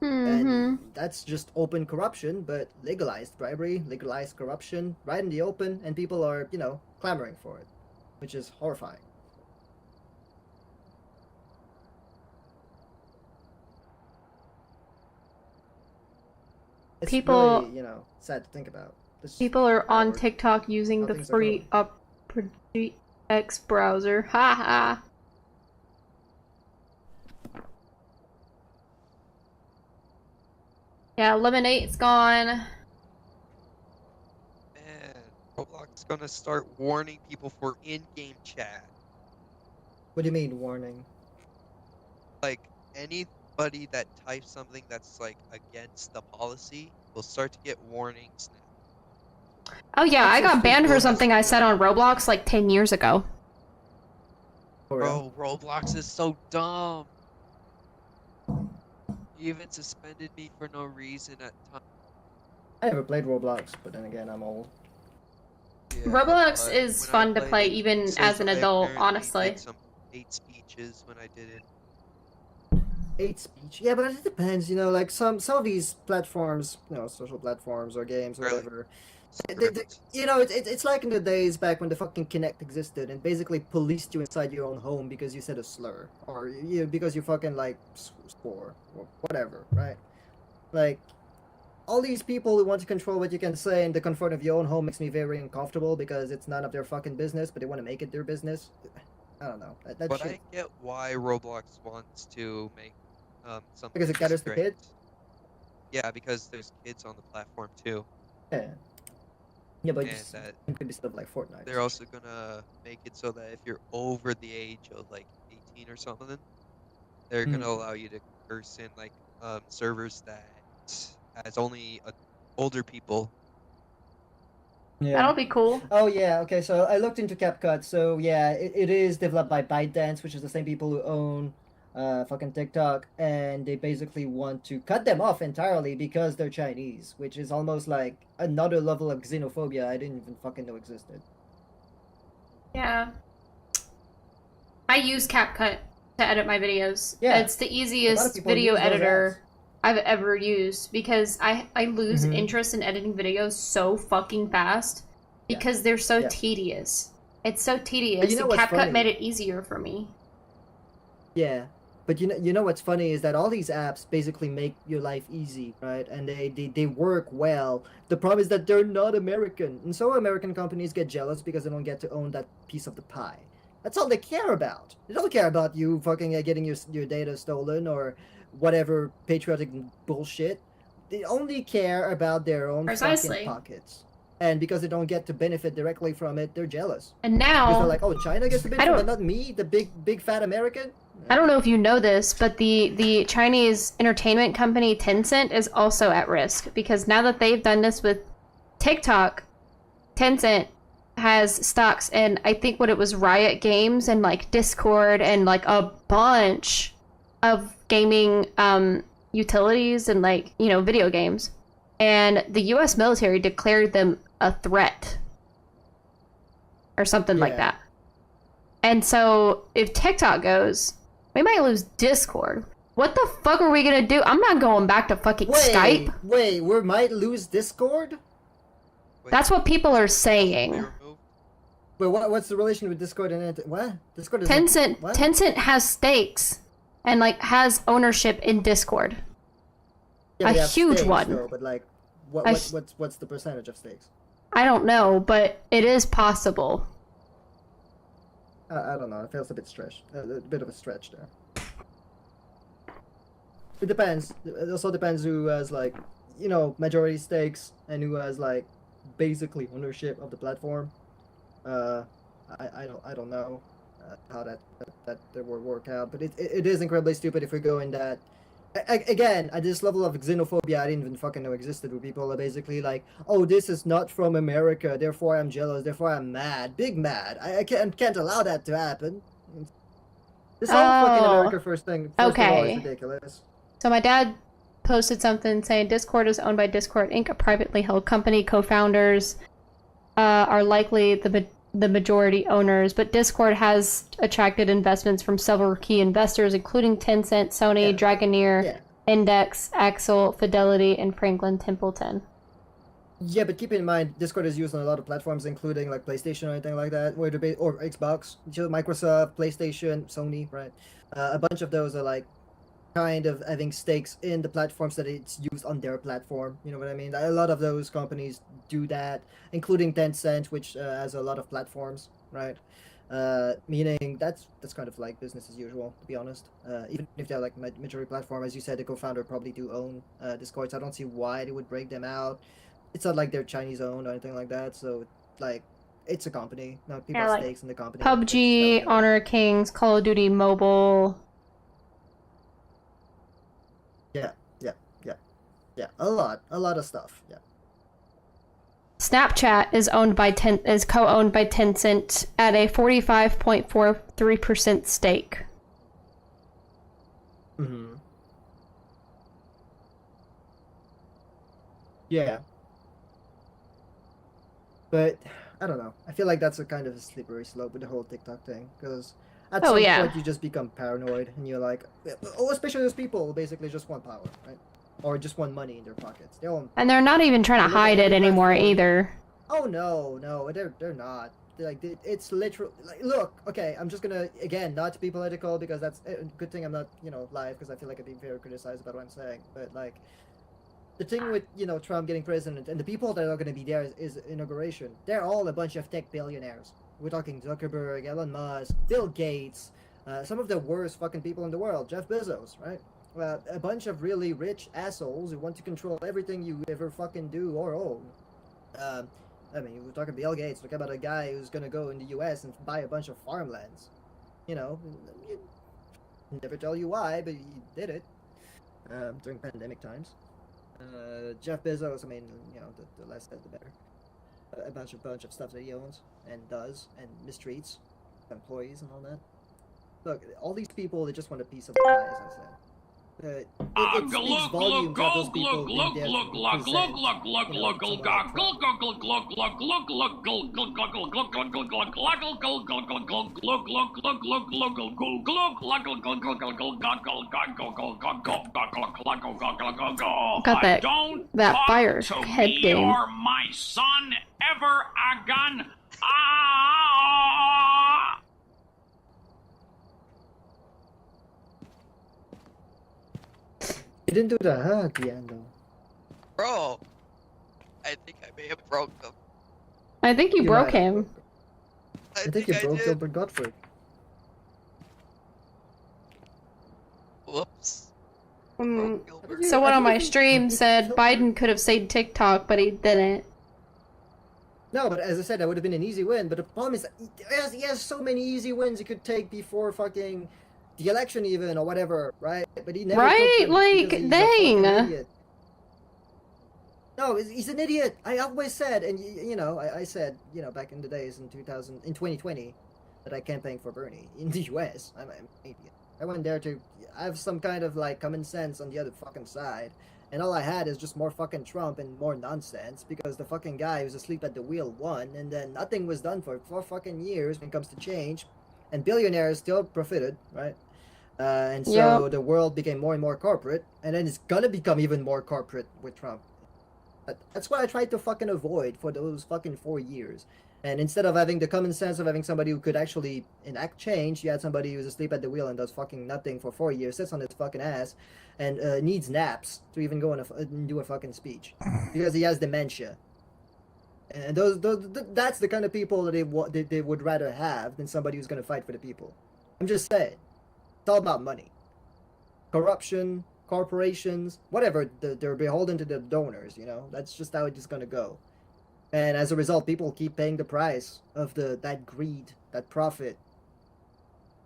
Mm-hmm. And that's just open corruption, but legalized bribery, legalized corruption, right in the open, and people are clamoring for it, which is horrifying. It's People- really, sad to think about. This People are on network. TikTok using How the things are free Opera X browser. Ha ha. Yeah, Lemonade's gone. Man, Roblox is gonna start warning people for in-game chat. What do you mean, warning? Like, anybody that types something that's, like, against the policy will start to get warnings now. Oh yeah, I That's got banned for stupid. something I said on Roblox like 10 years ago. For real? Bro, Roblox is so dumb. You even suspended me for no reason at times. I never played Roblox, but then again, I'm old. Yeah, Roblox but is when I fun to played play it, even says as an I adult, apparently honestly. did some hate speeches when I did it. Hate speech. Yeah, but it depends, like some of these platforms, social platforms or games or Really? whatever. Script. It's like in the days back when the fucking Kinect existed and basically policed you inside your own home because you said a slur or because you fucking like swore or whatever, right? Like all these people who want to control what you can say in the comfort of your own home makes me very uncomfortable because it's none of their fucking business, but they want to make it their business. I don't know. That But shit. I get why Roblox wants to make something Because it caters to strict. kids? Yeah, because there's kids on the platform too. Yeah. Yeah, but And just, that it could be stuff like Fortnite. they're also gonna make it so that if you're over the age of like 18 or something, they're gonna allow you to curse in like servers that has only older people. Yeah. That'll be cool. Oh yeah, okay, so I looked into CapCut. So yeah, it is developed by ByteDance, which is the same people who own fucking TikTok, and they basically want to cut them off entirely because they're Chinese, which is almost like another level of xenophobia I didn't even fucking know existed. Yeah. I use CapCut to edit my videos. Yeah. It's the easiest people video use those editor apps. I've ever used because I lose Mhm. interest in editing videos so fucking fast because they're so Yeah. tedious. It's so tedious. you know and what's CapCut funny? made it easier for me. Yeah, but you know what's funny is that all these apps basically make your life easy, right? And they work well. The problem is that they're not American, and so American companies get jealous because they don't get to own that piece of the pie. That's all they care about. They don't care about you fucking getting your data stolen or whatever patriotic bullshit. They only care about their own Precisely. fucking pockets. And because they don't get to benefit directly from it, they're jealous. And Because now they're like, oh, China gets to benefit, don't- but not me, the big fat American. I don't know if you know this, but the Chinese entertainment company Tencent is also at risk because now that they've done this with TikTok, Tencent has stocks in I think what it was Riot Games and like Discord and like a bunch of gaming utilities and like, you know, video games. And the US military declared them a threat or something like Yeah. that. And so if TikTok goes, we might lose Discord. What the fuck are we gonna do? I'm not going back to fucking Skype. Wait, we might lose Discord? Wait, That's what people are we saying. removed? But what's the relation with Discord and it? What? Discord is what? Tencent has stakes and like has ownership in Discord. Yeah, a they have huge stakes, one. though, but like, A what's the percentage of stakes? I don't know, but it is possible. I don't know. It feels a bit stretched. A bit of a stretch there. It depends. It also depends who has like, you know, majority stakes and who has like basically ownership of the platform. I don't know how that will work out, but it is incredibly stupid if we go in that. Again, at this level of xenophobia, I didn't even fucking know existed. Where people are basically like, "Oh, this is not from America, therefore I'm jealous, therefore I'm mad, big mad." I can't allow that to happen. This whole fucking Oh, America first thing, first of all, okay. is ridiculous. So my dad posted something saying Discord is owned by Discord Inc., a privately held company. Co-founders are likely the majority owners, but Discord has attracted investments from several key investors, including Tencent, Sony, Yeah. Dragoneer, Yeah. Index, Axel, Fidelity, and Franklin Templeton. Yeah, but keep in mind, Discord is used on a lot of platforms, including like PlayStation or anything like that, or Xbox, Microsoft, PlayStation, Sony, right? A bunch of those are like kind of having stakes in the platforms that it's used on their platform. You know what I mean? A lot of those companies do that, including Tencent, which has a lot of platforms, right? Meaning that's kind of like business as usual, to be honest. Even if they're like majority platform, as you said, the co-founder probably do own Discord, so I don't see why they would break them out. It's not like they're Chinese owned or anything like that, so like it's a company. No, people Yeah, have like stakes in the company. PUBG, It's- Honor of Kings, Call of Duty Mobile. Yeah, a lot of stuff. Yeah. Snapchat is co-owned by Tencent at a 45.43% stake. Mm-hmm. Yeah. But I don't know. I feel like that's a kind of a slippery slope with the whole TikTok thing, because at Oh, some yeah. point you just become paranoid and you're like, oh, especially those people who basically just want power, right? Or just want money in their pockets. They don't. And they're not even trying to Look at hide it every anymore platform. either. Oh no, they're not. It's literal. Like, look, okay, I'm just gonna again not to be political because that's a good thing I'm not live because I feel like I'm being very criticized about what I'm saying. But like, the thing with Trump getting president and the people that are gonna be there is inauguration. They're all a bunch of tech billionaires. We're talking Zuckerberg, Elon Musk, Bill Gates, some of the worst fucking people in the world, Jeff Bezos, right? A bunch of really rich assholes who want to control everything you ever fucking do or own. I mean, we're talking Bill Gates. Talk about a guy who's gonna go in the U.S. and buy a bunch of farmlands. You know, never tell you why, but he did it during pandemic times. Jeff Bezos. I mean, you know, the less said the better. A bunch of stuff that he owns and does and mistreats employees and all that. Look, all these people, they just want a piece of the pie, as I said. It speaks volumes of those people being there to Got that- Don't that talk fire to head me game. or my son ever again. Ah! He didn't do the hug at the end, though. Bro, I think I may have broke them. I think you You broke might have him. broke I think you broke did. Gilbert Gottfried. Whoops. Mm, Broke Gilbert. Someone I on my think stream you said killed Biden could have saved TikTok, but he didn't. No, but as I said, that would have been an easy win. But the problem is, that he has so many easy wins he could take before fucking the election, even or whatever, right? But he never. Right? Took them Like, because he's a fucking dang. idiot. No, he's an idiot. I always said, and you know, I said, you know, back in the days in 2020, that I campaigned for Bernie in the U.S. I'm an idiot. I went there to have some kind of like common sense on the other fucking side. And all I had is just more fucking Trump and more nonsense because the fucking guy who's asleep at the wheel won, and then nothing was done for 4 fucking years when it comes to change, and billionaires still profited, right? And so the world became more and more corporate, and then it's gonna become even more corporate with Trump. But that's what I tried to fucking avoid for those fucking 4 years. And instead of having the common sense of having somebody who could actually enact change, you had somebody who's asleep at the wheel and does fucking nothing for 4 years, sits on his fucking ass, and needs naps to even go and do a fucking speech because he has dementia. And that's the kind of people that they would rather have than somebody who's gonna fight for the people. I'm just saying, it's all about money, corruption, corporations, whatever. They're beholden to the donors. You know, that's just how it's gonna go. And as a result, people keep paying the price of that greed, that profit.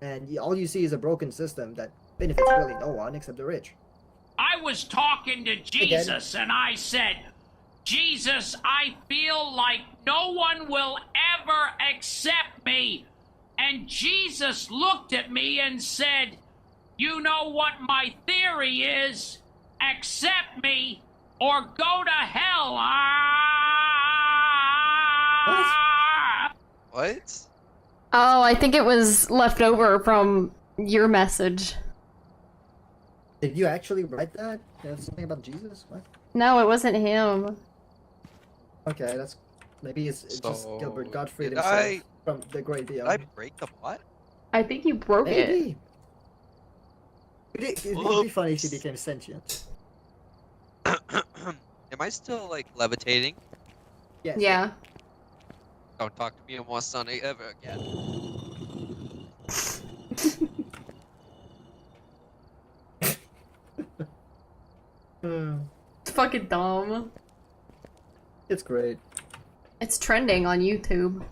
And all you see is a broken system that benefits really no one except the rich. I was talking to Jesus and I said, Jesus, I feel like no one will ever accept me. And Jesus looked at me and said, you know what my theory is? Accept me or go to hell. What? Oh, I think it was left over from your message. Did you actually write that? Something about Jesus? What? No, it wasn't him. Okay, that's maybe it's just So, Gilbert Gottfried did himself I- from the Great Did Beyond. I break the what? I think you broke it. Maybe. It'd be funny if he became sentient. Am I still like levitating? Yes. Yeah. Don't talk to me more Sonny ever again. It's fucking dumb. It's great. It's trending on YouTube.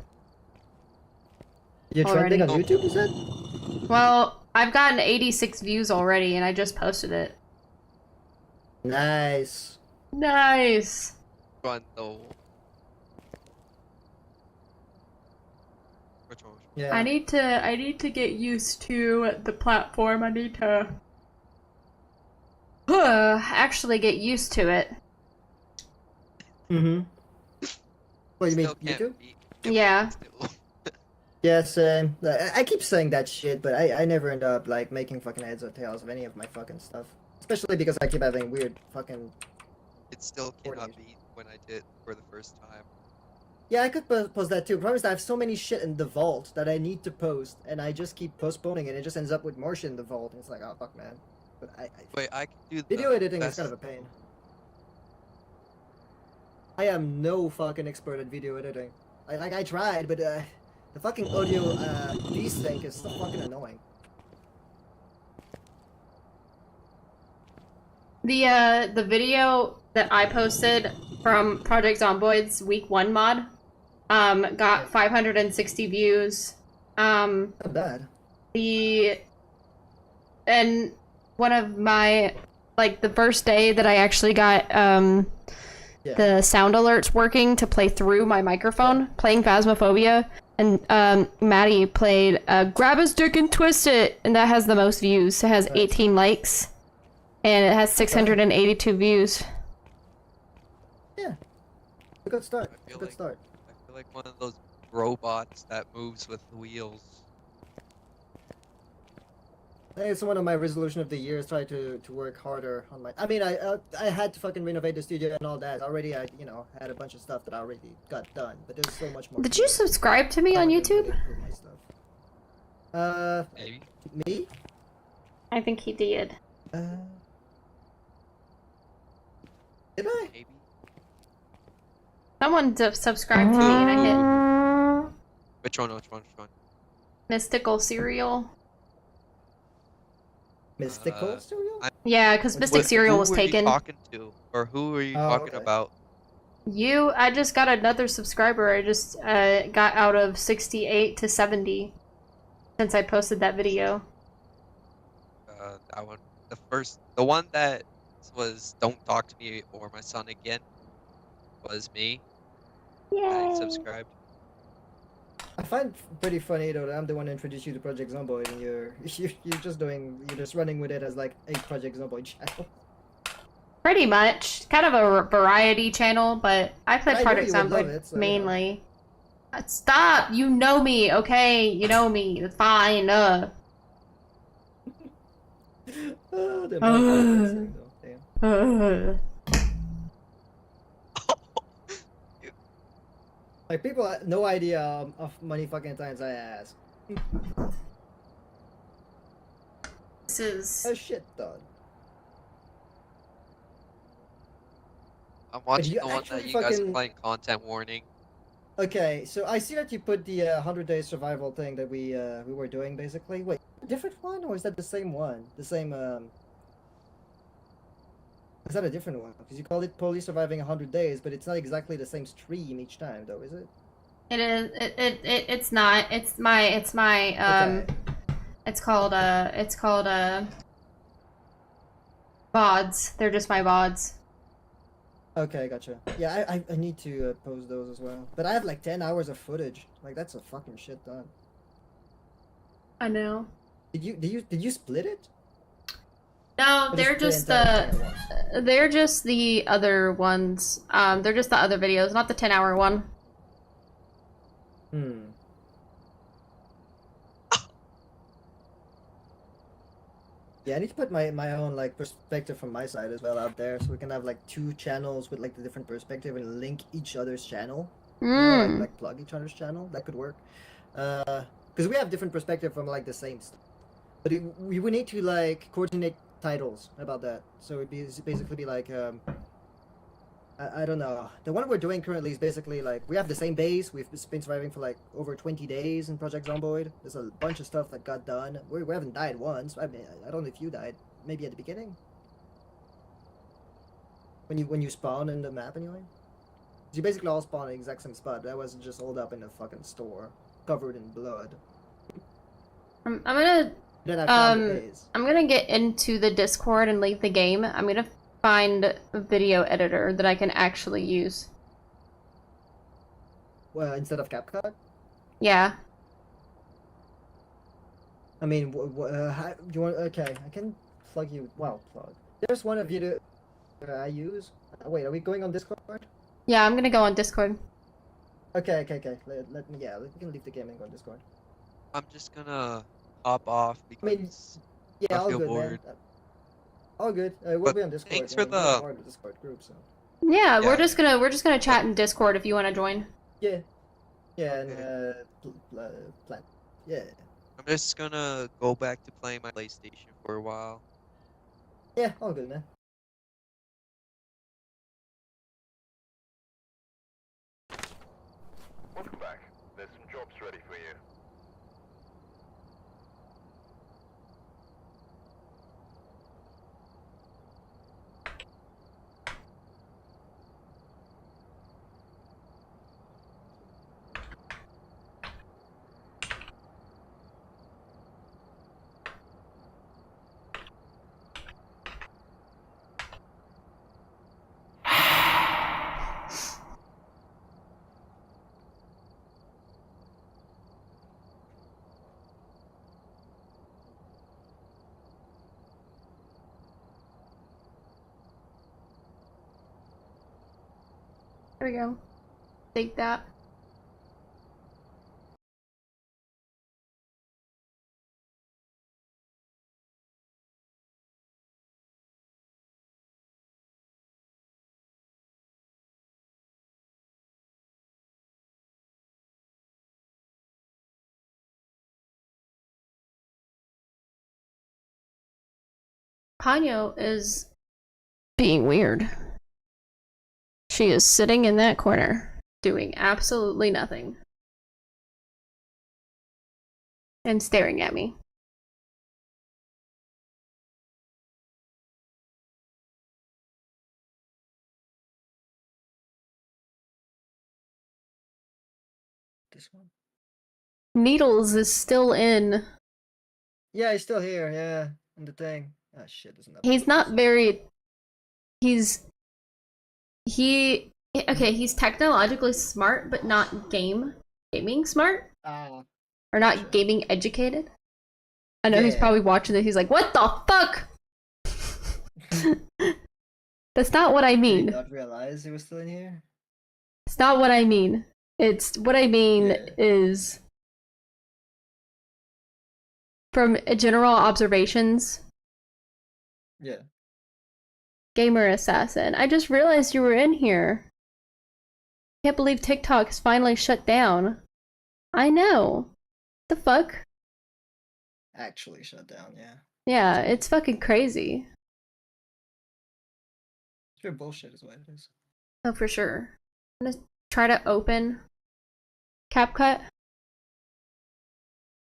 You're trending on Already. YouTube, you said? Well, I've gotten 86 views already, and I just posted it. Nice. Nice. Fun though. Which one? Yeah. I need to get used to the platform. I need to actually get used to it. Mm-hmm. What, you mean Still can't YouTube? beat Yeah. still. Yes, I keep saying that shit, but I never end up, like, making fucking heads or tails of any of my fucking stuff. Especially because I keep having weird fucking... It still cannot Coordination. beat when I did for the first time. Yeah, I could post that too. Problem is, I have so many shit in the vault that I need to post, and I just keep postponing it. It just ends up with more shit in the vault, and it's like, oh, fuck, man. But Wait, I can do the video editing is best- kind of a pain. I am no fucking expert at video editing. I tried, but the fucking audio desync is so fucking annoying. The video that I posted from Project Zomboid's Week 1 mod got 560 views. Not bad. And one of my, like, the first day that I actually got Yeah. the sound alerts working to play through my microphone, playing Phasmophobia, and Maddie played Grab His Dick and Twist It, and that has the most views. It has Nice. 18 likes, and it has 682 views. Yeah. A good start. I A feel good like- start. I feel like one of those robots that moves with the wheels. It's one of my resolution of the year is try to work harder on my. I mean, I had to fucking renovate the studio and all that. Already, I had a bunch of stuff that I already got done, but there's so much more. Did to you do. subscribe to me on I wanna YouTube? really improve my stuff. Maybe. Me? I think he did. Did I? Maybe. Someone subscribed to me, and I hit Which one? Which one? Which one? Mystical Cereal. Mystical cereal? Yeah, because Mystic Wh- Cereal who was were you taken. talking to, or who were you Oh, talking okay. about? I just got another subscriber. I just got out of 68 to 70 since I posted that video. That one. The one that was "Don't talk to me or my son again" was me. I Yay! subscribed. I find pretty funny though that I'm the one who introduced you to Project Zomboid, and you're you're just running with it as like a Project Zomboid channel. Pretty much. Kind of a variety channel, but I play I know Project you would love Zomboid it, so, you know. mainly. Stop! You know me, okay? You know me. It's fine. Oh, the amount though. Damn. Like people have no idea of many fucking times I ask. This is... Oh shit, done. I'm watching you the one actually that you guys are fucking- playing content warning. Okay, so I see that you put the 100-day survival thing that we were doing basically. Wait, different one or is that the same one? The same Is that a different one? Because you called it Police Surviving 100 Days, but it's not exactly the same stream each time, though, is it? It is... It's not. It's my... Okay. It's called VODs. They're just my VODs. Okay, gotcha. Yeah, I need to post those as well. But I have like 10 hours of footage. Like that's a fucking shit ton. I know. Did you split it? No, Or they're the just entire thing at once? they're just the other ones. They're just the other videos, not the 10-hour one. Hmm. Yeah, I need to put my own like perspective from my side as well out there, so we can have like two channels with like the different perspective and link each other's channel. You know, like plug each other's channel. That could work. Because we have different perspective from like the same stuff. But we would need to like coordinate titles about that. So it'd be basically be like I don't know. The one we're doing currently is basically like we have the same base. We've been surviving for like over 20 days in Project Zomboid. There's a bunch of stuff that got done. We haven't died once. I mean, I don't know if you died. Maybe at the beginning. When you spawn in the map anyway. You basically all spawn in the exact same spot. That wasn't just holed up in a fucking store, covered in blood. I'm gonna Then I found the base. I'm gonna get into the Discord and leave the game. I'm gonna find a video editor that I can actually use. Well, instead of CapCut. Yeah. I mean, do you want? Okay, I can plug you. Well, plug. There's one of you that I use. Wait, are we going on Discord? Yeah, I'm gonna go on Discord. Okay. Let me. Yeah, we can leave the game and go on Discord. I'm just gonna hop off mean, because Yeah, I all feel good, bored. man. All good. We'll But be on Discord. thanks for man. We're the- part of the Discord group, so. Yeah, Yeah. we're just gonna chat in Discord if you want to join. Yeah. Yeah, and Okay. plan. Yeah. I'm just gonna go back to playing my PlayStation for a while. Yeah, all good, man. Welcome back. There's some jobs ready for you. There we go. Take that. Ponyo is being weird. She is sitting in that corner, doing absolutely nothing. And staring at me. This one. Needles is still in. Yeah, he's still here. Yeah, in the thing. Ah, shit, doesn't. He's not very. He's technologically smart, but not gaming smart, Ah, or not Gotcha. gaming educated. I know he's Yeah. probably watching this. He's like, "What the fuck?" That's not what I did he mean. not realize he was still in here? It's not what I mean. It's what I mean Yeah. is from general observations. Yeah. Gamer assassin. I just realized you were in here. Can't believe TikTok is finally shut down. I know. The fuck? Actually shut down. Yeah. Yeah, it's fucking crazy. It's pure bullshit, is what it is. Oh, for sure. I'm gonna try to open CapCut.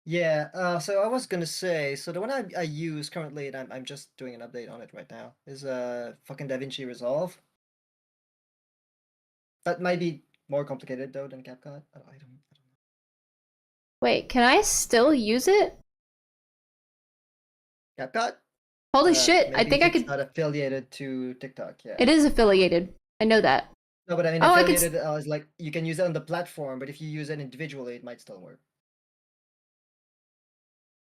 Yeah. So I was gonna say, so the one I use currently, and I'm just doing an update on it right now, is fucking DaVinci Resolve. That might be more complicated though than CapCut. I don't know. Wait, can I still use it? CapCut? Holy shit, I Maybe think if I it's could. not affiliated to TikTok. Yeah. It is affiliated. I know that. No, but I mean Oh, I could affiliated is like you can use it on the platform, but if you use it individually, it might still work.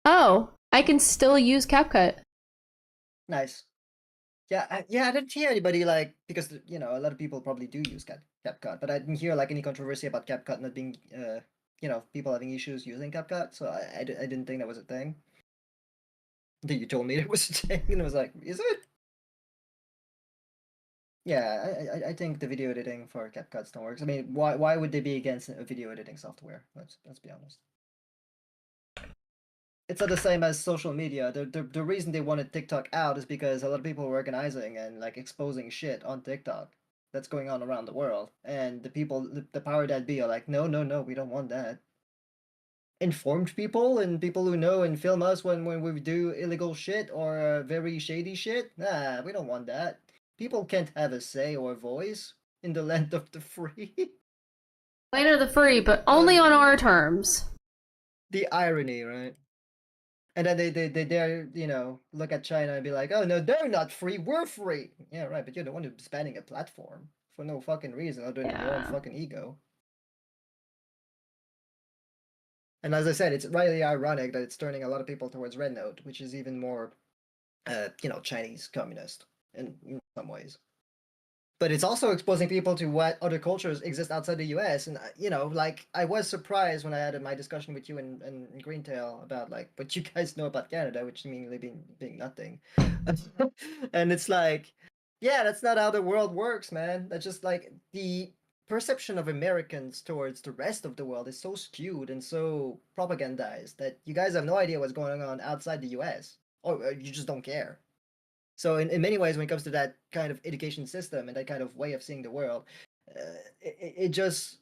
Oh, I can still use CapCut. Nice. Yeah, I didn't hear anybody like because you know a lot of people probably do use CapCut, but I didn't hear like any controversy about CapCut not being you know people having issues using CapCut, so I didn't think that was a thing. Then you told me it was a thing, and I was like, is it? Yeah, I think the video editing for CapCut still works. I mean, why would they be against a video editing software? Let's be honest. It's not the same as social media. The reason they wanted TikTok out is because a lot of people were organizing and like exposing shit on TikTok that's going on around the world, and the people, the power that be, are like, no, no, no, we don't want that. Informed people and people who know and film us when we do illegal shit or very shady shit. Nah, we don't want that. People can't have a say or voice in the land of the free. Land of the free, but only on our terms. The irony, right? And then they dare, you know, look at China and be like, oh no, they're not free, we're free. Yeah, right, but you're the one who's banning a platform for no fucking reason other than your own Yeah. fucking ego. And as I said, it's really ironic that it's turning a lot of people towards Red Note, which is even more, you know, Chinese communist in some ways. But it's also exposing people to what other cultures exist outside the U.S. And you know, like I was surprised when I had my discussion with you and Greentail about like what you guys know about Canada, which seemingly being nothing. And it's like, yeah, that's not how the world works, man. That's just like the perception of Americans towards the rest of the world is so skewed and so propagandized that you guys have no idea what's going on outside the U.S. or you just don't care. So in many ways, when it comes to that kind of education system and that kind of way of seeing the world, it just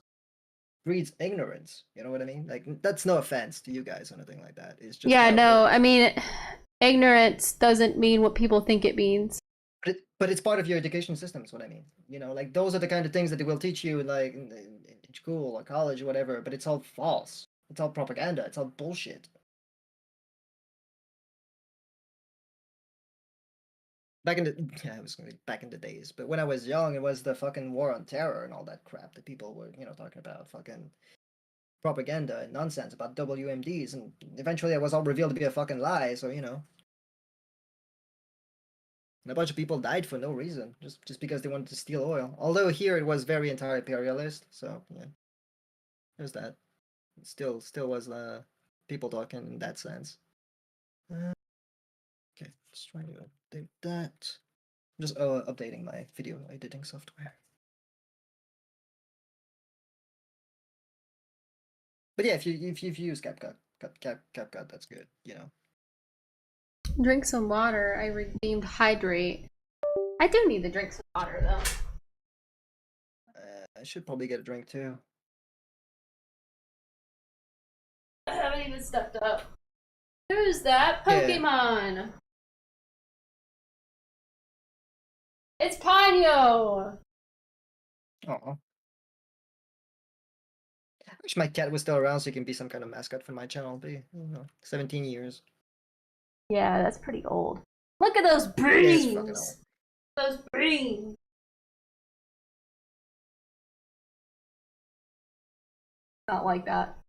breeds ignorance. You know what I mean? Like that's no offense to you guys or anything like that. It's just Yeah, how it no, works. I mean, ignorance doesn't mean what people think it means. But it's part of your education system. Is what I mean. You know, like those are the kind of things that they will teach you, like in school or college or whatever. But it's all false. It's all propaganda. It's all bullshit. Back in the yeah, it was gonna be back in the days, but when I was young, it was the fucking war on terror and all that crap that people were, you know, talking about fucking propaganda and nonsense about WMDs, and eventually it was all revealed to be a fucking lie. So you know, And a bunch of people died for no reason, just because they wanted to steal oil. Although here it was very anti-imperialist, so yeah, there's that. It still was people talking in that sense. Okay, just trying to update that. I'm just updating my video editing software. But yeah, if you've used CapCut, that's good. You know. Drink some water. I redeemed hydrate. I do need to drink some water though. I should probably get a drink too. I haven't even stepped up. Who's that Yeah. Pokemon? It's Ponyo! Oh. I wish my cat was still around so he can be some kind of mascot for my channel. But you know, 17 years. Yeah, that's pretty old. Look at those Yeah, it's fucking old. brains! Those brains! Not like that.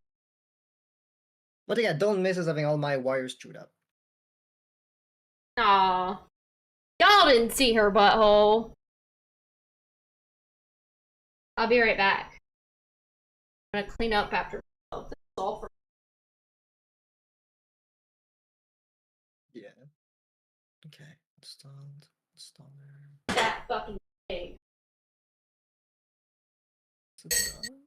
But yeah, don't miss us having all my wires chewed up. Aw. Y'all didn't see her butthole. I'll be right back. I'm gonna clean up after myself. This is all for Yeah. Okay. Installed. Installer. that fucking thing. Is it done?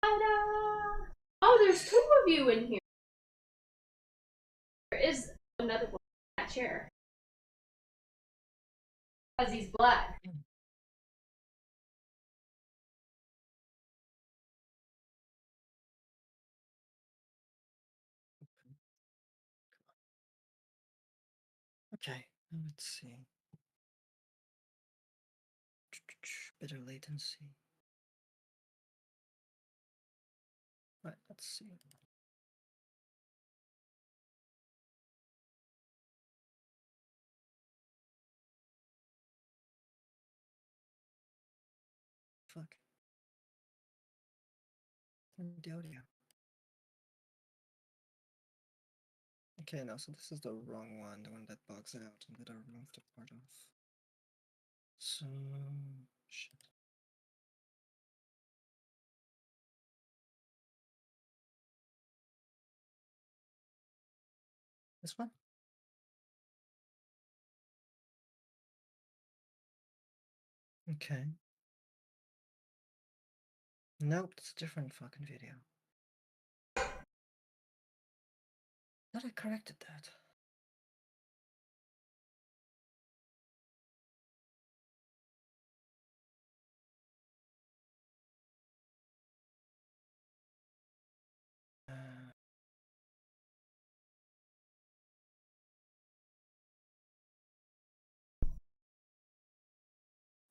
Ta-da! Oh, there's two of you in here. There is another one in that chair. Because he's black. Okay. Let's see. Better latency. Right. Let's see. Fuck. Turn the audio. Okay, no, so this is the wrong one, the one that bugs out and that I removed a part of. So, shit. This one? Okay. Nope, it's a different fucking video. Thought I corrected that.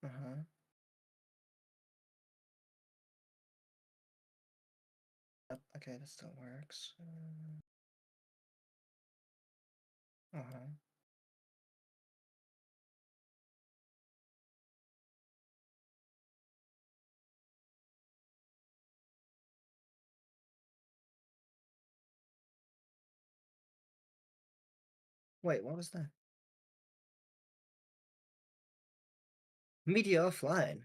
Uh-huh. Yep, okay, that still works. Uh-huh. Wait, what was that? Media offline.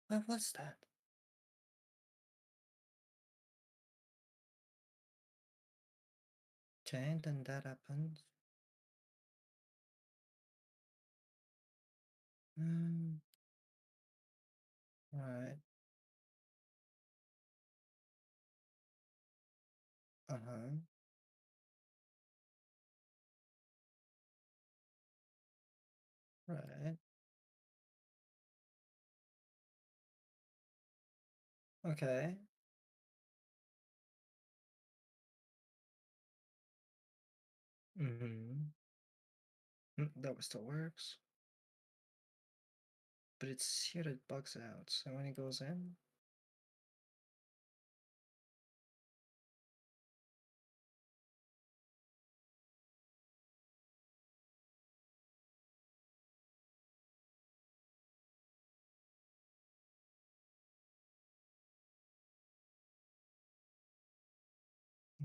What was that? Okay, and then that happened. Right. Uh-huh. Right. Okay. Mm-hmm. That still works. But it's here it bugs out, so when it goes in,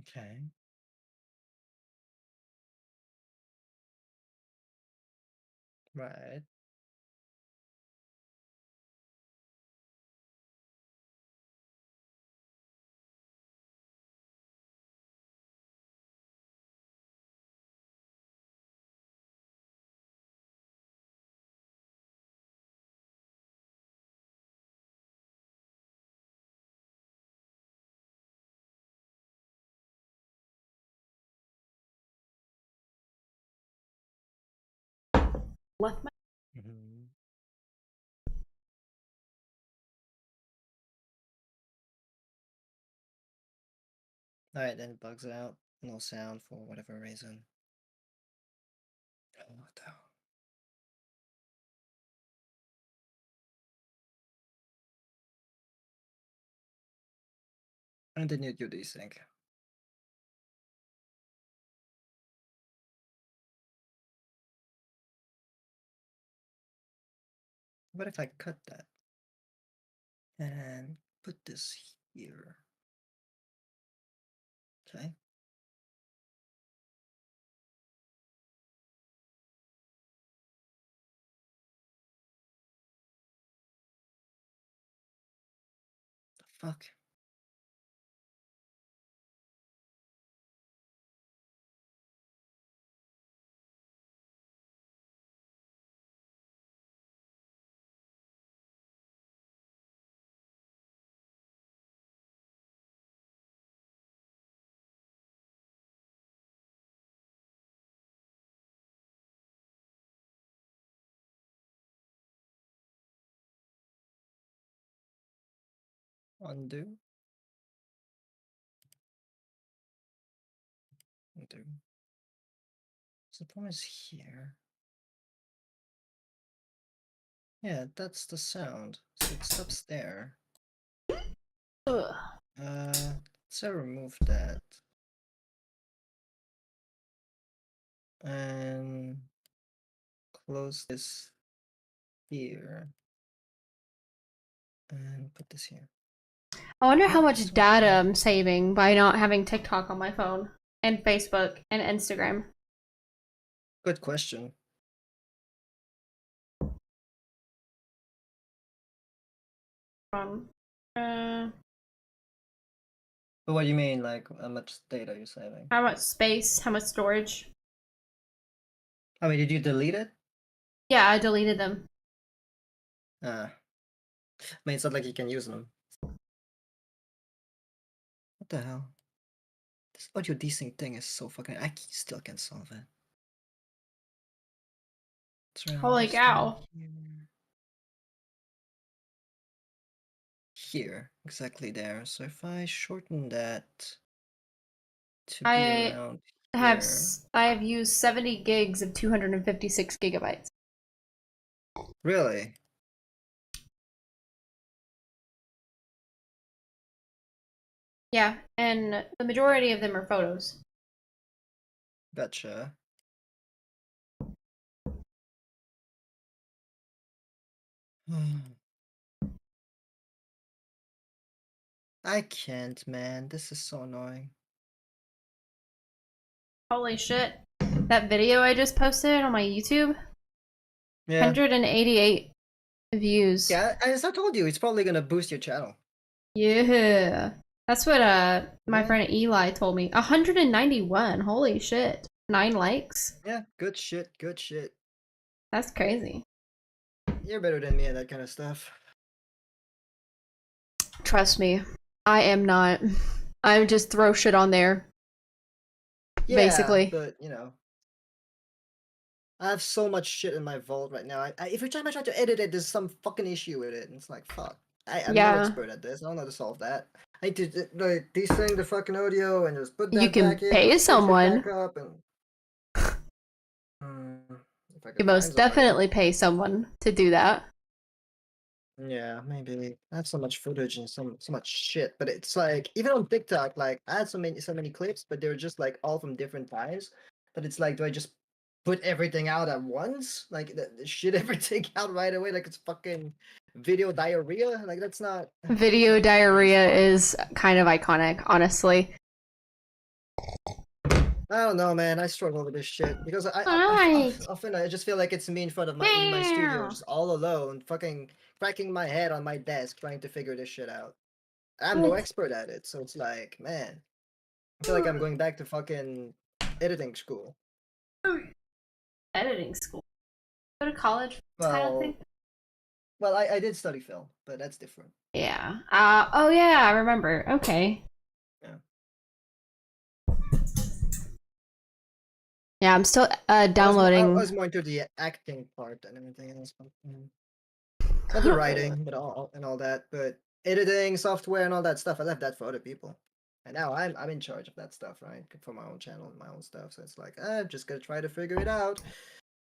Okay. Right. Left my Mm-hmm. Alright, then it bugs out. No sound for whatever reason. Oh, what the hell? And then you do desync. What if I cut that and put this here? Okay. The fuck? Undo. Undo. So the problem is here. Yeah, that's the sound. So it stops there. Ugh. So remove that. And close this here. And put this here. I wonder how Yeah, much that's data okay. I'm saving by not having TikTok on my phone and Facebook and Instagram. Good question. Um, uh, But what do you mean, like, how much data you're saving? how much space? How much storage? I mean, did you delete it? Yeah, I deleted them. I mean, it's not like you can use them. What the hell? This audio desync thing is so fucking. Still can't solve it. It's around Holy this cow. one here, exactly there. So if I shorten that to be I around have here. I have used 70 gigs of 256 gigabytes. Really? Yeah, and the majority of them are photos. Gotcha. I can't, man. This is so annoying. Holy shit. That video I just posted on my YouTube, Yeah. 188 views. Yeah, as I told you, it's probably gonna boost your channel. Yeah. That's what my Yeah. friend Eli told me. 191. Holy shit. 9 likes. Yeah, good shit, good shit. That's crazy. You're better than me at that kind of stuff. Trust me. I am not. I just throw shit on there. Yeah, Basically. but you know, I have so much shit in my vault right now. Every time I try to edit it, there's some fucking issue with it, and it's like, fuck. I'm no Yeah. expert at this. I don't know how to solve that. I need to like desync the fucking audio and just put that You can back in, pay fix it someone. back up, and if I You could most find somebody. definitely pay someone to do that. Yeah, maybe. I have so much footage and so much shit, but it's like even on TikTok, like I had so many clips, but they were just like all from different times. But it's like, do I just put everything out at once? Like the shit everything out right away, like it's fucking video diarrhea? Like that's not Video diarrhea is kind of iconic, honestly. I don't know, man. I struggle with this shit because Alright. often I just feel like it's me in front of my studio, just all alone, fucking cracking my head on my desk trying to figure this shit out. I'm no What? expert at it, so it's like, man, I feel like I'm going back to fucking editing school. Editing school. Go to college kind of thing. Well, I did study film, but that's different. Yeah. Oh yeah, I remember. Okay. Yeah. Yeah, I'm still I downloading. was more into the acting part than anything else. Not the writing, but all that, but editing, software, and all that stuff. I left that for other people, and now I'm in charge of that stuff, right? For my own channel and my own stuff. So it's like I'm just gonna try to figure it out.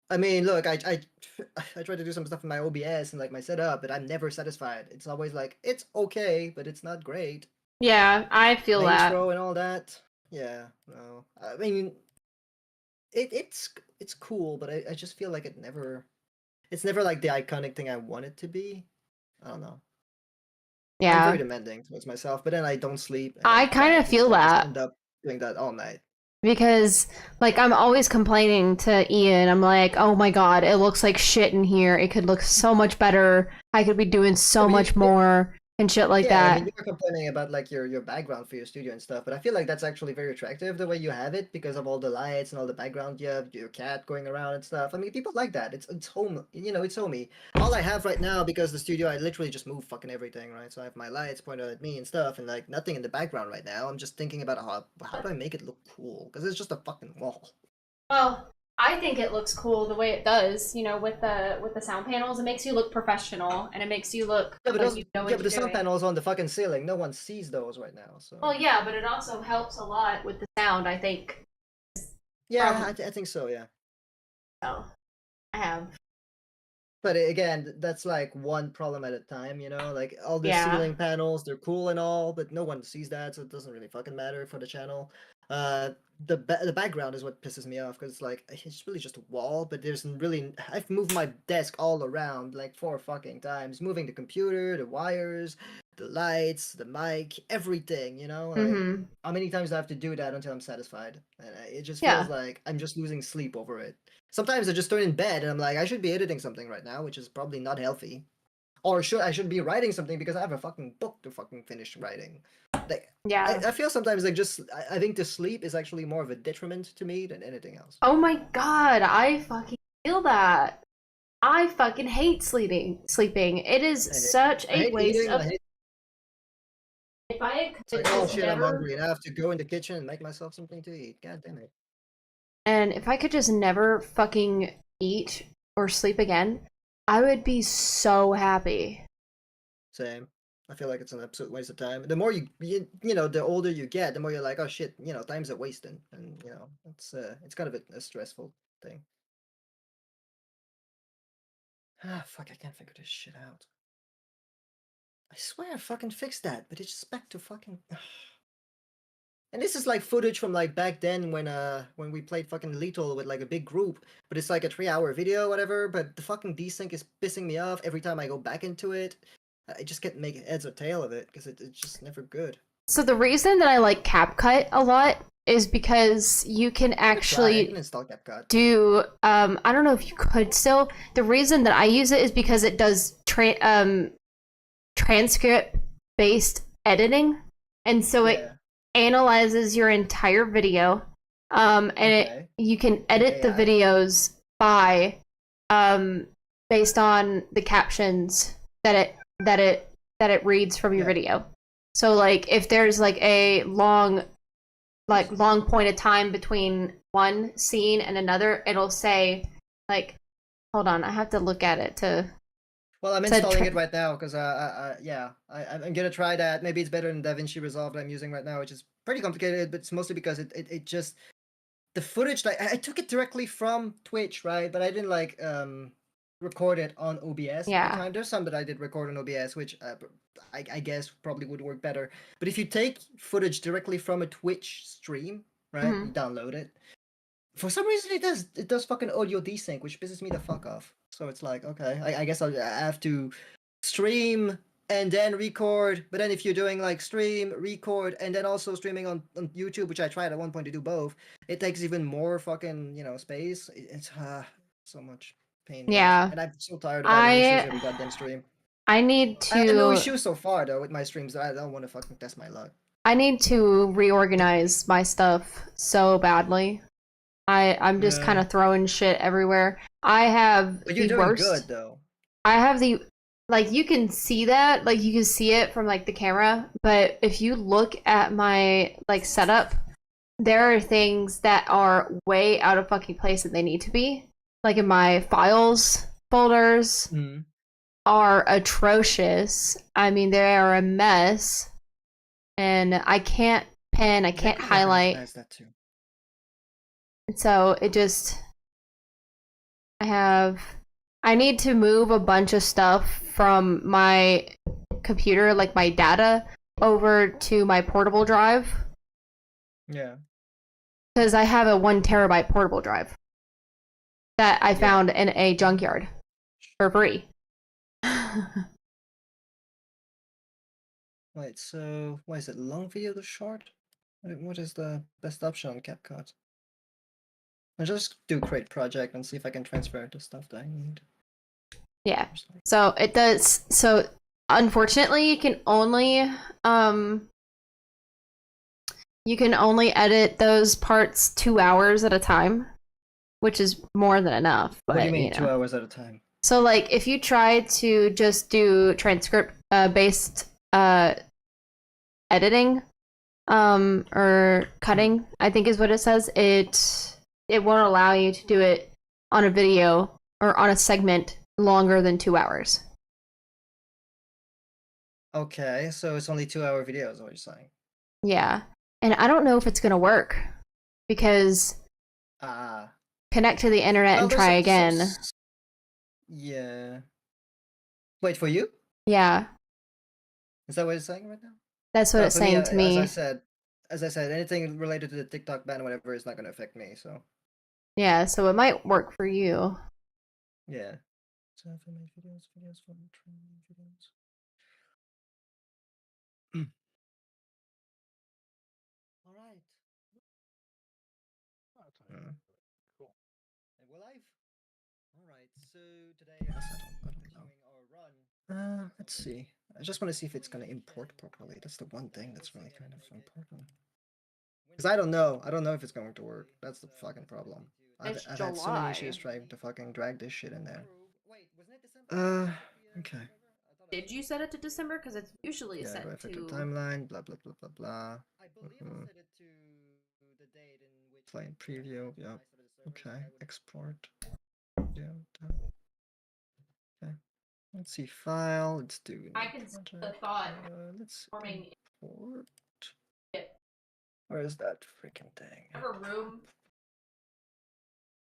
I mean, look, I try to do some stuff in my OBS and like my setup, but I'm never satisfied. It's always like it's okay, but it's not great. Yeah, I feel My that. intro and all that. Yeah, no. I mean, it's cool, but I just feel like it's never like the iconic thing I want it to be. I don't know. I'm Yeah. very demanding towards myself, but then I don't sleep. and I I'm kinda tired because feel I just that. end up doing that all night. Because like I'm always complaining to Ian. I'm like, "Oh my god, it looks like shit in here. It could look so much better. I could be doing so I mean, much more and shit like yeah, I that." mean, you were complaining about like your background for your studio and stuff, but I feel like that's actually very attractive the way you have it because of all the lights and all the background you have, your cat going around and stuff. I mean, people like that. It's home, it's homey. All I have right now because the studio, I literally just move fucking everything, right? So I have my lights pointed at me and stuff, and like nothing in the background right now. I'm just thinking about how do I make it look cool? Because it's just a fucking wall. Well, I think it looks cool the way it does, with the sound panels. It makes you look professional and it makes you look Yeah, but like those, you know yeah, what but you're the sound doing. panels on the fucking ceiling, no one sees those right now. So Well, yeah, but it also helps a lot with the sound, I think. yeah, I think so. Yeah. So, I have. But again, that's like one problem at a time, like all the Yeah. ceiling panels, they're cool and all, but no one sees that, so it doesn't really fucking matter for the channel. The background is what pisses me off because it's like it's really just a wall, but there's really I've moved my desk all around like 4 fucking times, moving the computer, the wires, the lights, the mic, everything, like Mm-hmm. how many times do I have to do that until I'm satisfied? And it just Yeah. feels like I'm just losing sleep over it. Sometimes I just turn in bed and I'm like, I should be editing something right now, which is probably not healthy. Or I should be writing something because I have a fucking book to fucking finish writing. Like Yeah. I feel sometimes like I think the sleep is actually more of a detriment to me than anything else. Oh my god, I fucking feel that. I fucking hate sleeping. It is I such a hate waste eating. of. If I It's like, could oh just shit, I'm never, hungry and I have to go in the kitchen and make myself something to eat. God damn it. and if I could just never fucking eat or sleep again, I would be so happy. Same. I feel like it's an absolute waste of time. The more the older you get, the more you're like, oh shit, time's a wasting, and it's kind of a stressful thing. Ah, fuck, I can't figure this shit out. I swear I fucking fixed that, but it's just back to fucking. And this is like footage from like back then when we played fucking Lethal with like a big group, but it's like a 3-hour video, whatever. But the fucking desync is pissing me off every time I go back into it. I just can't make heads or tail of it because it's just never good. So the reason that I like CapCut a lot is because you can I can actually install CapCut. do I don't know if you could still. The reason that I use it is because it does transcript based editing, and so it analyzes your entire video, and you can edit the videos by based on the captions that it reads from your video. So like if there's like a long point of time between one scene and another, it'll say like, hold on, I have to look at it to. Well, I'm installing it right now because I'm gonna try that. Maybe it's better than DaVinci Resolve that I'm using right now, which is pretty complicated, but it's mostly because it just the footage that I took it directly from Twitch, right? But I didn't like record it on OBS. Yeah. At the time. There's some that I did record on OBS, which I guess probably would work better. But if you take footage directly from a Twitch stream, right? Mhm. You download it. For some reason, it does fucking audio desync, which pisses me the fuck off. So it's like, okay, I guess I have to stream and then record. But then if you're doing like stream, record, and then also streaming on YouTube, which I tried at one point to do both, it takes even more fucking, space. It's so much pain. Yeah. And I'm so tired of having issues I every goddamn stream. I need I have no to issues so far though with my streams. I don't want to fucking test my luck. I need to reorganize my stuff so badly. I'm just Yeah. kind of throwing shit everywhere. I have But you're the doing worst. good though. I have the you can see that, like you can see it from like the camera, but if you look at my like setup, there are things that are way out of fucking place that they need to be. Like in my files folders Mm. are atrocious. I mean, they are a mess. And I can't pen, I can't highlight. That too. So it just I need to move a bunch of stuff from my computer, like my data, over to my portable drive. Yeah. Because I have a 1 terabyte portable drive that I found in a junkyard for free. Wait, so what is it? Long video to short? What is the best option on CapCut? I'll just do create project and see if I can transfer the stuff that I need. Yeah. So it does. So unfortunately, you can only edit those parts 2 hours at a time, which is more than enough. But What do you mean 2 know. hours at a time? So like if you try to just do transcript based editing or cutting, I think is what it says, it won't allow you to do it on a video or on a segment longer than 2 hours. Okay, so it's only 2 hour videos, is what you're saying. Yeah. And I don't know if it's gonna work because connect to the internet and try again. Yeah. Wait, for you? Yeah. Is that what it's saying right now? That's what No, it's for me, saying to me. As I said, anything related to the TikTok ban, whatever, is not going to affect me. So Yeah, so it might work for you. yeah. So if I make videos for training videos. All right. Cool. And we're live. All right. So today we're doing our run. Let's see. I just want to see if it's going to import properly. That's the one thing that's really kind of important. Because I don't know. I don't know if it's going to work. That's the fucking problem. I've It's had so July. many issues trying to fucking drag this shit in there. Okay. Did you set it to December? Because it's usually Yeah, set go affect the to. timeline, blah blah blah blah blah. I believe I set it to the date in which play in preview, yeah. Okay, export. Yeah. Done. Okay. Let's see file. Let's do I new can see the project. thought Let's forming import. it. Where is that freaking thing? Have a room.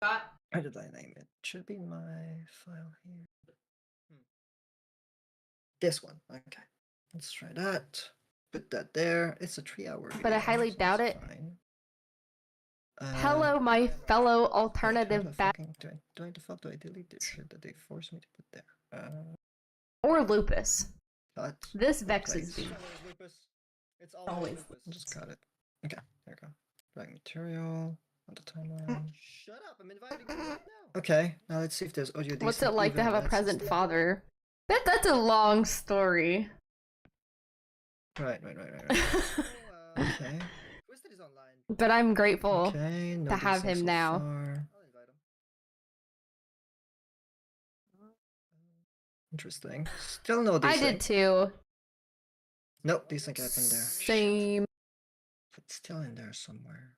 Got. How did I name it? Should be my file here. This one. Okay. Let's try that. Put that there. It's a 3 hour video. But I highly so doubt that's it. fine. Hello, my fellow wait, how alternative the bat fucking do the fuck do I delete this shit that they forced me to put there? or lupus. Cut. This vexes Place. me. It's Always. Just cut it. Okay, there we go. Drag material on the timeline. Shut up! I'm inviting you right now. Okay, now let's see if there's audio. What's it like to have a present father? That's a long story. Right. Okay. Twisted is online. But I'm grateful. Okay, no to have desync him so now. far. I'll invite him. Interesting. Still no desync. I did too. Nope, desync happened there. Same. It's still in there somewhere.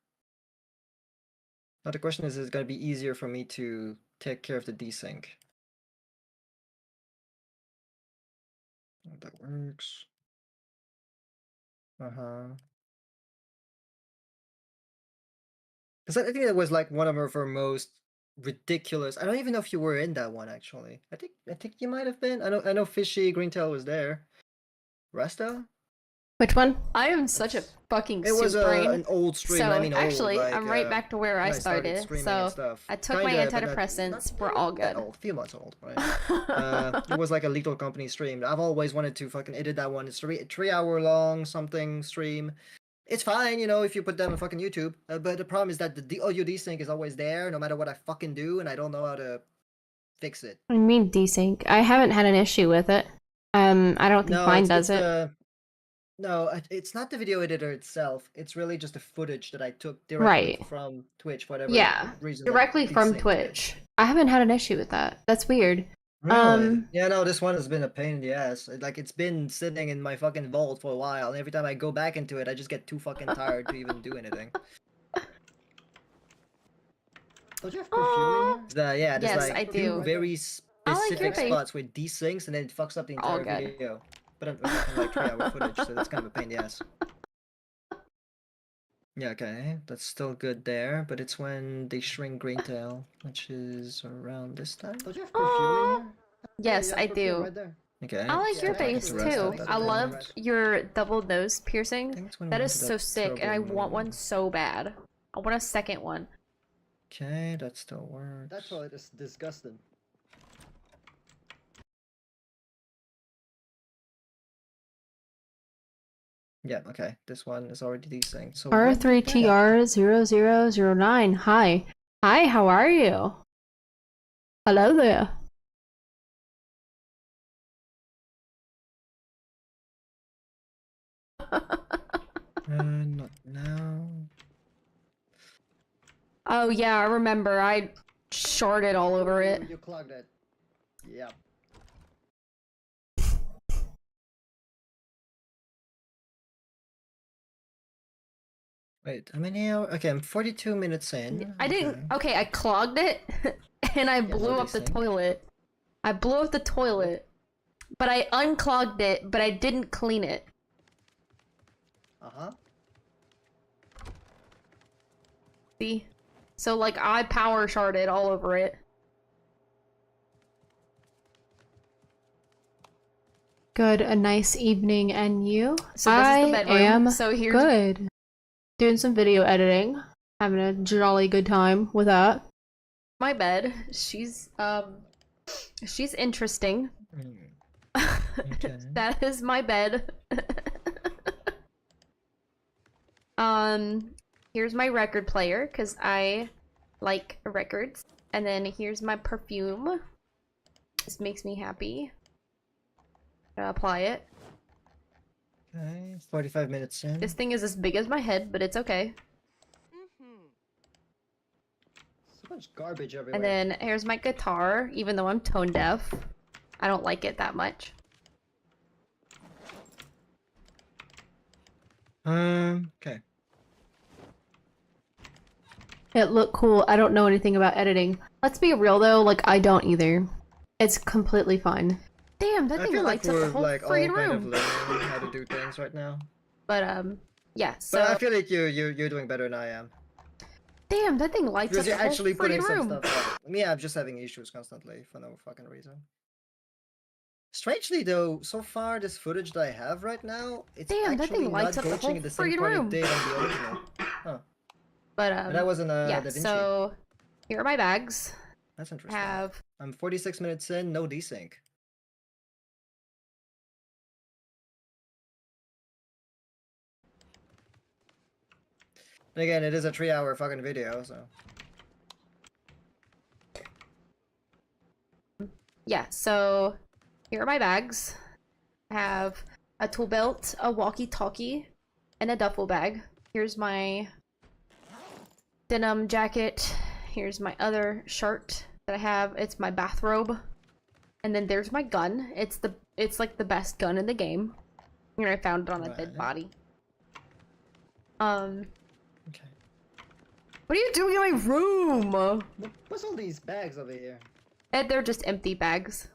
Now the question is it going to be easier for me to take care of the desync? Oh, that works. Because I think that was like one of our most ridiculous. I don't even know if you were in that one actually. I think you might have been. I know Fishy Greentail was there. Rasta? Which one? I am such a fucking It was soup brain. an old stream. So I mean, actually, old, like, I'm right back to where I when started. streaming So and stuff. I took my Kinda, but antidepressants. We're not all that good. old, few months old, right? It was like a Lethal Company stream. I've always wanted to fucking edit that one. It's three-hour long something stream. It's fine, you know, if you put them on fucking YouTube. But the problem is that the audio desync is always there, no matter what I fucking do, and I don't know how to fix it. I mean desync. I haven't had an issue with it. I don't think mine does it. No, it's not the video editor itself. It's really just the footage that I took directly Right. from Twitch, whatever Yeah, reason. that directly from desynced it. Twitch. I haven't had an issue with that. That's weird. Really? Yeah, no, this one has been a pain in the ass. Like, it's been sitting in my fucking vault for a while, and every time I go back into it, I just get too fucking tired to even do anything. Don't you have perfume in here? Yeah, there's Yes, like I two do. very I like your specific face. spots where it desyncs, and then it fucks up the All entire good. video. But I'm talking like 3-hour footage, so that's kind of a pain in the ass. Yeah, okay, that's still good there, but it's when they shrink Greentail, which is around this time. Don't you have perfume in here? Yes, I do. Okay. I like yeah, your I can face do the rest too. of it. I love your double nose I piercing. think it's when we That went is to so sick, and I terrible want one moon. so bad. I want a second one. Okay, that still works. That toilet is disgusting. Yeah, okay. This one is already desynced. So R3TR0009. Hi. Hi, how are you? Hello there. Not now. Oh yeah, I remember. I sharded all over it. You clogged it. Yeah. Wait, how many hours? Okay, I'm 42 minutes in. I didn't. Okay, I clogged it, and I blew no up the desync. toilet. I blew up the toilet, but I unclogged it, but I didn't clean it. Uh-huh. See? So like I power sharded all over it. Good, a nice evening, and you? So this is the bedroom. am so here's Good. Doing some video editing. Having a jolly good time with that. my bed. She's interesting. Okay. That is my bed. Here's my record player because I like records. And then here's my perfume. This makes me happy. Gonna apply it. Okay, 45 minutes in. This thing is as big as my head, but it's okay. So much garbage everywhere. And then here's my guitar, even though I'm tone deaf. I don't like it that much. Okay. It looked cool. I don't know anything about editing. Let's be real though, like I don't either. It's completely fine. Damn, that I thing feel like lights up we're the whole like all freaking kind of room. learning how to do things right now. But yeah. So But I feel like you're doing better than I am. damn, that thing lights up Because the you're whole actually putting freaking some room. stuff up. Me, I'm just having issues constantly for no fucking reason. Strangely though, so far this footage that I have right now, it's Damn, that actually thing lights not up the glitching whole at the same freaking point room. it did on the original. Huh. But But that wasn't yeah. Da Vinci. So here are my bags. That's interesting. Have I'm 46 minutes in, no desync. And again, it is a 3-hour fucking video, so. yeah. So here are my bags. I have a tool belt, a walkie-talkie, and a duffel bag. Here's my denim jacket. Here's my other shirt that I have. It's my bathrobe. And then there's my gun. It's like the best gun in the game. And I found it on a dead Right. body. Okay. What are you doing in my room? What's all these bags over here? They're just empty bags.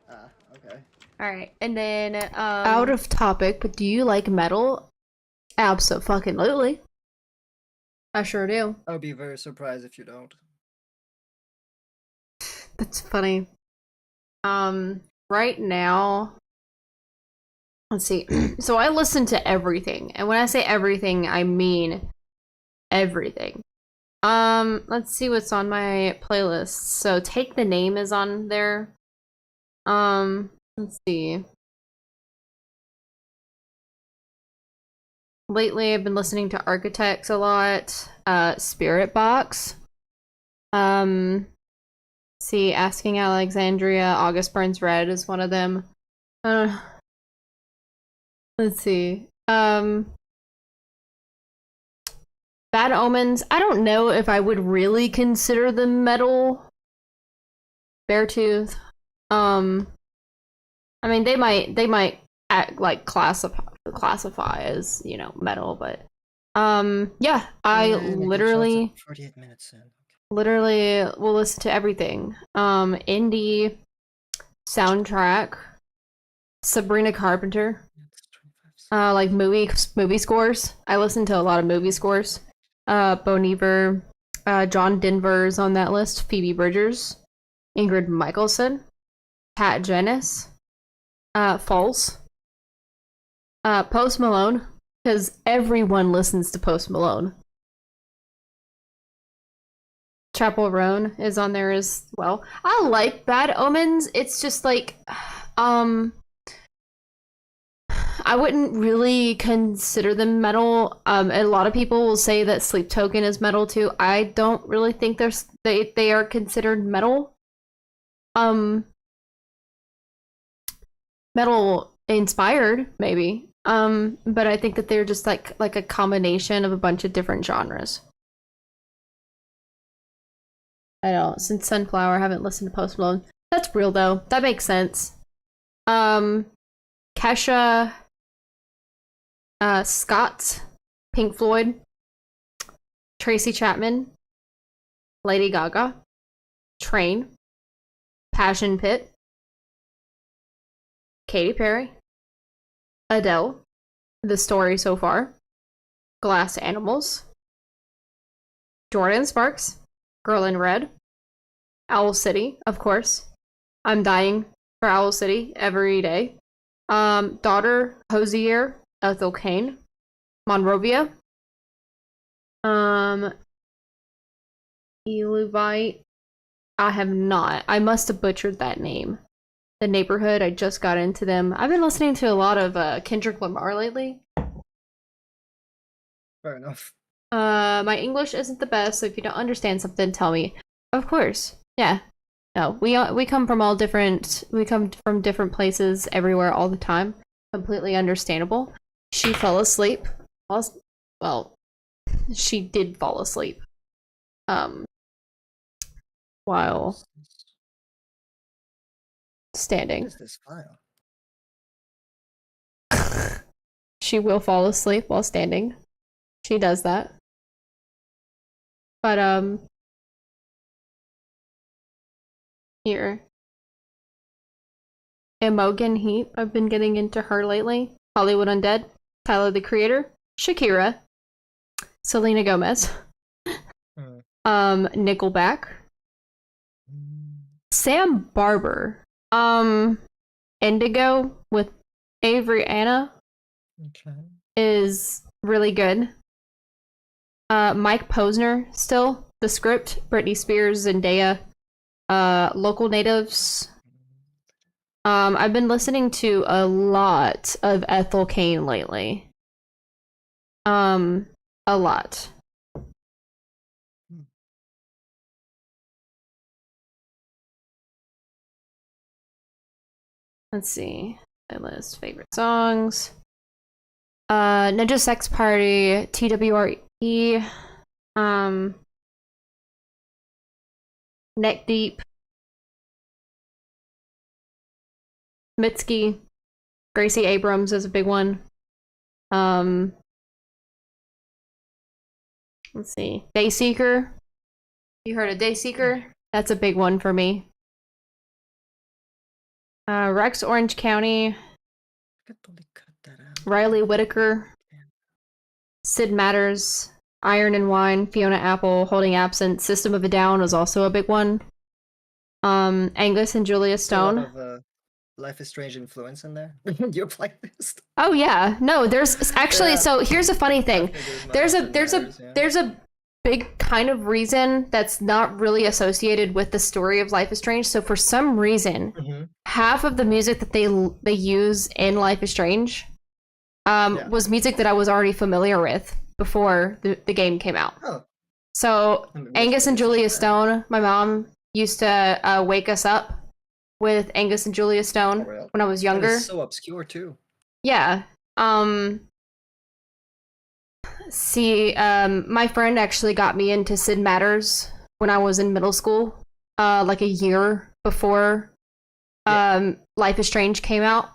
Ah, okay. Alright, and then Out of topic, but do you like metal? Abso-fucking-lutely. I sure do. I would be very surprised if you don't. That's funny. Right now, Let's see. So I listen to everything, and when I say everything, I mean everything. Let's see what's on my playlist. So Take the Name is on there. Let's see. Lately, I've been listening to Architects a lot. Spirit Box. See, Asking Alexandria, August Burns Red is one of them. Let's see. Bad Omens. I don't know if I would really consider them metal. Beartooth. I mean, they might act like classify as, you know, metal, but yeah, I literally 48 minutes in. literally will listen to everything. Indie soundtrack, Sabrina Carpenter, like movie scores. I listen to a lot of movie scores. Bon Iver, John Denver's on that list. Phoebe Bridgers, Ingrid Michaelson, Pat Janice, False, Post Malone, because everyone listens to Post Malone. Chapel Roan is on there as well. I like Bad Omens. It's just like, I wouldn't really consider them metal. A lot of people will say that Sleep Token is metal too. I don't really think they are considered metal. Metal inspired, maybe. But I think that they're just like a combination of a bunch of different genres. I don't. Since Sunflower, I haven't listened to Post Malone. That's real though. That makes sense. Kesha, Scott, Pink Floyd, Tracy Chapman, Lady Gaga, Train, Passion Pit, Katy Perry, Adele, The Story So Far, Glass Animals, Jordan Sparks, Girl in Red, Owl City, of course. I'm dying for Owl City every day. Daughter, Hosier, Ethel Cain, Monrovia, Eluvite. I have not. I must have butchered that name. The Neighborhood, I just got into them. I've been listening to a lot of Kendrick Lamar lately. Fair enough. My English isn't the best, so if you don't understand something, tell me. Of course. Yeah. No, we come from different places everywhere all the time. Completely understandable. She fell asleep. Well, she did fall asleep. While standing. What is this file? She will fall asleep while standing. She does that. But here. Imogen Heap, I've been getting into her lately. Hollywood Undead, Tyler the Creator, Shakira, Selena Gomez, Nickelback, Sam Barber, Indigo with Avery Anna Okay. is really good. Mike Posner still, The Script, Britney Spears, Zendaya, Local Natives. I've been listening to a lot of Ethel Cain lately. A lot. Let's see. Playlist, favorite songs. Ninja Sex Party, TWRE, Neck Deep, Mitski, Gracie Abrams is a big one. Let's see. Dayseeker. You heard of Dayseeker? That's a big one for me. Rex Orange County, I could totally cut that out. Riley Whitaker, Sid Matters, Iron and Wine, Fiona Apple, Holding Absent, System of a Down is also a big one. Angus and Julia A Stone. lot of Life is Strange influence in there? Your playlist? Oh yeah, no, there's actually. Yeah. So here's a funny thing. There's There's a big kind of reason that's not really associated with the story of Life is Strange. So for some reason, half of the music that they use in Life is Strange was music that I was already familiar with before the game came out. Oh. So Angus and Julia Stone, my mom used to wake us up with Angus and Julia Stone real? when I was That younger. is so obscure too. Yeah. My friend actually got me into Sid Meier's when I was in middle school, like a year before Life is Strange came out.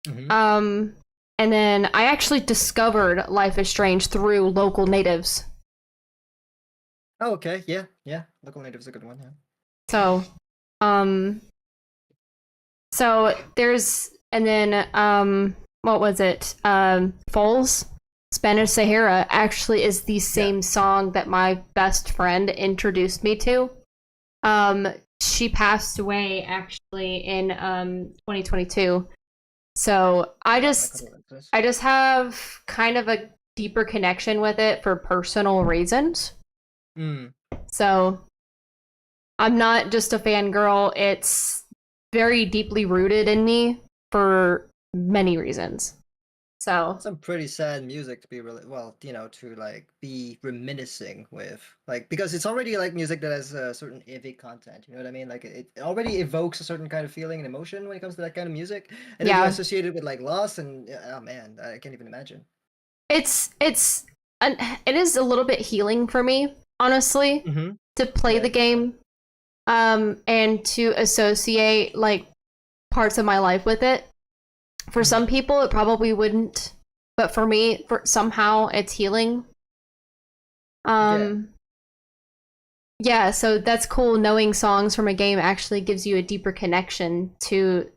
And then I actually discovered Life is Strange through local natives. Oh, okay. Yeah, yeah. Local Native is a good one. Yeah. So there's, and then what was it? Foals, Spanish Sahara actually is the same song that my best friend introduced me to. She passed away actually in 2022. So I just have kind of a deeper connection with it for personal reasons. So I'm not just a fangirl, it's very deeply rooted in me for many reasons. So Some pretty sad music to be really to like be reminiscing with, like, because it's already like music that has a certain epic content. You know what I mean? Like it already evokes a certain kind of feeling and emotion when it comes to that kind of music, and then you associate it with like loss and oh man, I can't even imagine. it is a little bit healing for me, honestly, to play the game, and to associate like parts of my life with it. For some people, it probably wouldn't, but for me, somehow it's healing. Yeah, so that's cool. Knowing songs from a game actually gives you a deeper connection to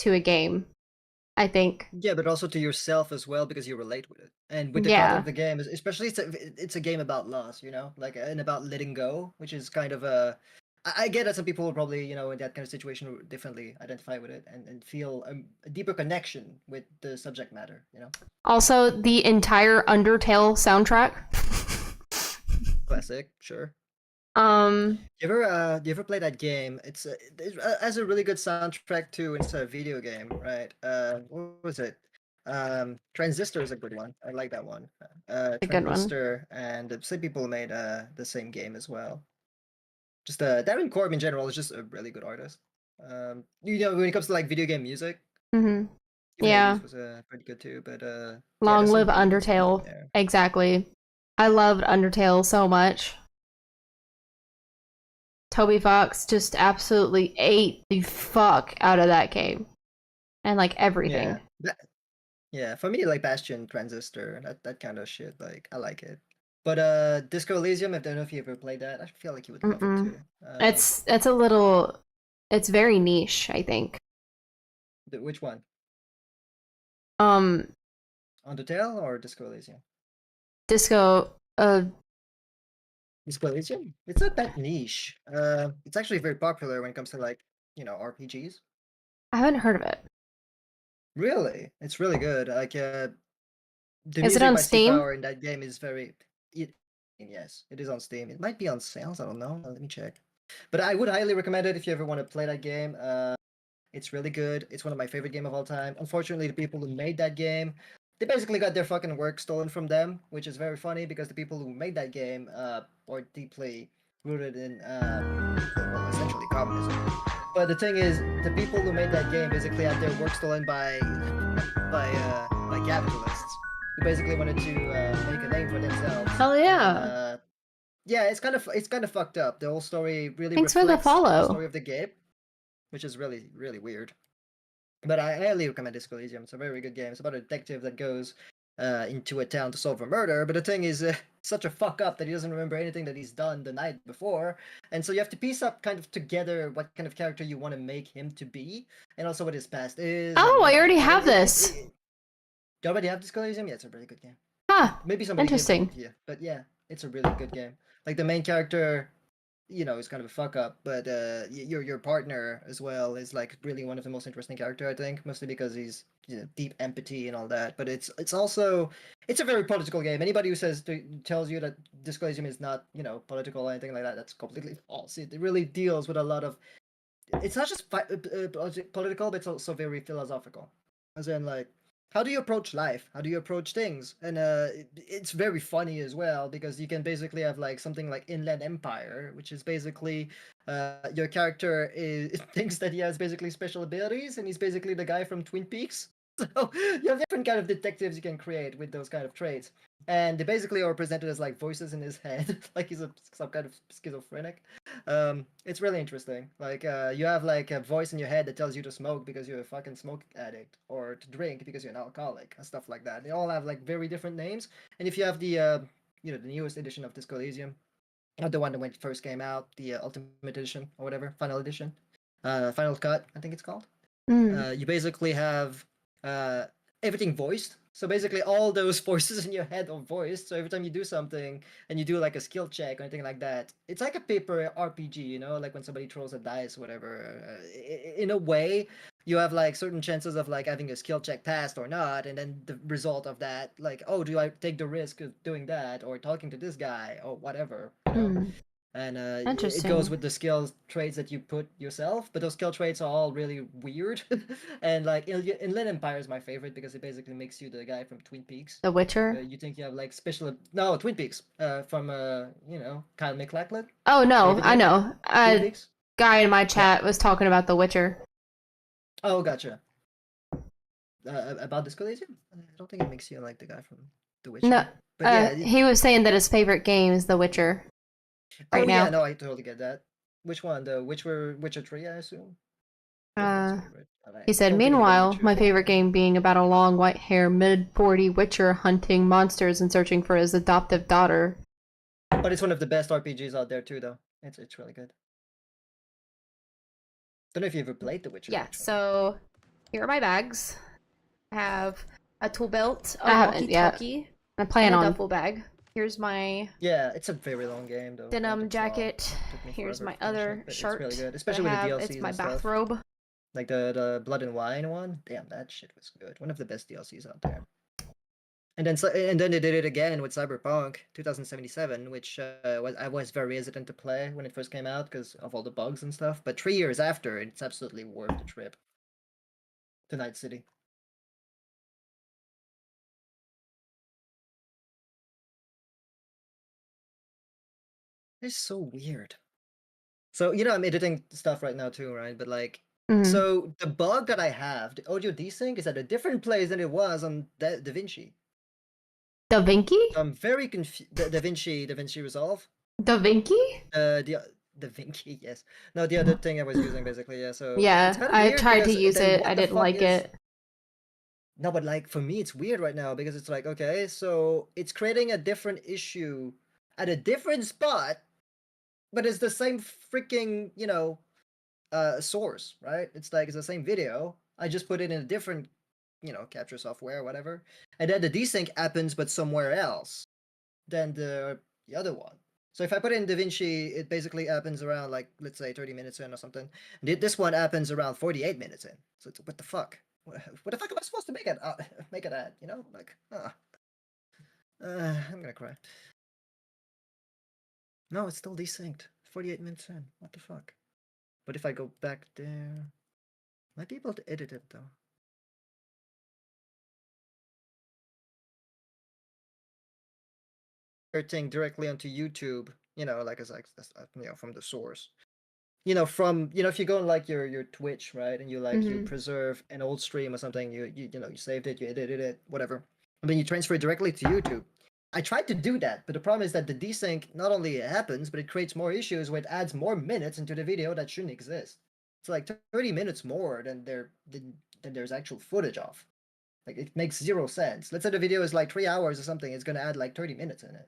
a game, I think. Yeah, but also to yourself as well, because you relate with it and with the content of the game, especially it's a game about loss, like, and about letting go, which is kind of a. I get that some people will probably, in that kind of situation differently identify with it and feel a deeper connection with the subject matter, Also, the entire Undertale soundtrack. Classic, sure. Do you ever play that game? It has a really good soundtrack too. It's a video game, right? What was it? Transistor is a good one. I like that one. Transistor, and the same people made the same game as well. Just Darren Korb in general is just a really good artist. When it comes to like video game music, yeah, was pretty good too. But long live Undertale. Exactly. I loved Undertale so much. Toby Fox just absolutely ate the fuck out of that game, and like everything. Yeah, for me, like Bastion, Transistor, that kind of shit. Like I like it. But Disco Elysium, I don't know if you ever played that. I feel like you would love it too. It's very niche, I think. Which one? Undertale or Disco Elysium? Disco Elysium? It's not that niche. It's actually very popular when it comes to like, RPGs. I haven't heard of it. Really? It's really good. Like the is it on Steam? Power in that game is very yes, it is on Steam. It might be on sales, I don't know. Let me check. But I would highly recommend it if you ever want to play that game. It's really good. It's one of my favorite games of all time. Unfortunately, the people who made that game, they basically got their fucking work stolen from them, which is very funny because the people who made that game are deeply rooted in essentially communism. But the thing is, the people who made that game basically had their work stolen by capitalists who basically wanted to make a name for themselves. Hell yeah. Yeah, it's kind of fucked up. The whole story really Thanks for the reflects follow. the story of the game, which is really, really weird. But I highly recommend Disco Elysium. It's a very good game. It's about a detective that goes into a town to solve a murder. But the thing is, such a fuck up that he doesn't remember anything that he's done the night before. And so you have to piece up kind of together what kind of character you want to make him to be, and also what his past is. Oh, I already have this. You already have Disco Elysium? Yeah, it's a really good game. Huh. Maybe somebody interesting. Yeah, but yeah, it's a really good game. Like the main character, you know, is kind of a fuck up, but your partner as well is like really one of the most interesting character, I think, mostly because he's, you know, deep empathy and all that. But it's also it's a very political game. Anybody who tells you that Disco Elysium is not, you know, political or anything like that, that's completely false. It really deals with a lot of. It's not just political, but it's also very philosophical. As in, like, how do you approach life? How do you approach things? And it's very funny as well because you can basically have like something like Inland Empire, which is basically your character thinks that he has basically special abilities, and he's basically the guy from Twin Peaks. So you have different kind of detectives you can create with those kind of traits, and they basically are presented as like voices in his head, like he's some kind of schizophrenic. It's really interesting. Like you have like a voice in your head that tells you to smoke because you're a fucking smoke addict, or to drink because you're an alcoholic, and stuff like that. They all have like very different names. And if you have the you know, the newest edition of Disco Elysium, not the one that when it first came out, the Ultimate Edition or whatever, Final Edition, Final Cut, I think it's called. You basically have everything voiced. So basically all those voices in your head are voiced. So every time you do something and you do like a skill check or anything like that, it's like a paper RPG, you know, like when somebody throws a dice or whatever. In a way, you have like certain chances of like having a skill check passed or not, and then the result of that, like, oh, do I take the risk of doing that or talking to this guy or whatever, you know? And it Interesting. goes with the skills traits that you put yourself, but those skill traits are all really weird. And like Inland Empire is my favorite because it basically makes you the guy from Twin Peaks. The Witcher. You think you have like special? No, Twin Peaks. From you know, Kyle MacLachlan. Oh no, David I Lynch? know. Twin Peaks. Guy in my chat was talking about The Witcher. Oh, gotcha. About Disco Elysium? I don't think it makes you like the guy from The Witcher. No, But yeah, he was saying that his favorite game is The Witcher. Right yeah, now. no, I totally get that. Which one? The Witcher 3, I assume. He said, meanwhile, my favorite game being about a long white hair mid-40 Witcher hunting monsters and searching for his adoptive daughter. But it's one of the best RPGs out there too, though. It's really good. Don't know if you ever played The Witcher. Yeah, actually. so here are my bags. I have a tool belt, a I haven't yet. walkie-talkie, I plan and a on. duffel bag. Here's my Yeah, it's a very long game though. denim Like, it's jacket. long. Took me Here's forever my to finish other it, but shirt. It's really good, that especially I with the have. DLCs It's my and stuff. bathrobe. Like the Blood and Wine one. Damn, that shit was good. One of the best DLCs out there. And then they did it again with Cyberpunk 2077, which I was very hesitant to play when it first came out because of all the bugs and stuff. But 3 years after, it's absolutely worth the trip to Night City. It's so weird. So you know I'm editing stuff right now too, right? But like, so the bug that I have, the audio desync, is at a different place than it was on DaVinci. DaVinci? I'm very confused. DaVinci Resolve. DaVinci? DaVinci, yes. No, the other thing I was using basically, yeah. So Yeah, it's kinda I weird tried to because use then it. what I the didn't fuck like is- it. No, but like for me, it's weird right now because it's like, okay, so it's creating a different issue at a different spot, but it's the same freaking, you know, source, right? It's like it's the same video. I just put it in a different, you know, capture software or whatever, and then the desync happens, but somewhere else than the other one. So if I put it in DaVinci, it basically happens around like, let's say 30 minutes in or something. This one happens around 48 minutes in. So it's, what the fuck? What the fuck am I supposed to make it at? You know, like, I'm gonna cry. No, it's still desynced. 48 minutes in. What the fuck? But if I go back there, might be able to edit it though. Thing directly onto YouTube, you know, like as you know, from the source. You know, from, you know, if you go on like your Twitch, right, and you like you preserve an old stream or something, you know, you saved it, you edited it, whatever, and then you transfer it directly to YouTube. I tried to do that, but the problem is that the desync not only happens, but it creates more issues where it adds more minutes into the video that shouldn't exist. It's like 30 minutes more than there's actual footage of. Like, it makes zero sense. Let's say the video is like 3 hours or something, it's gonna add like 30 minutes in it.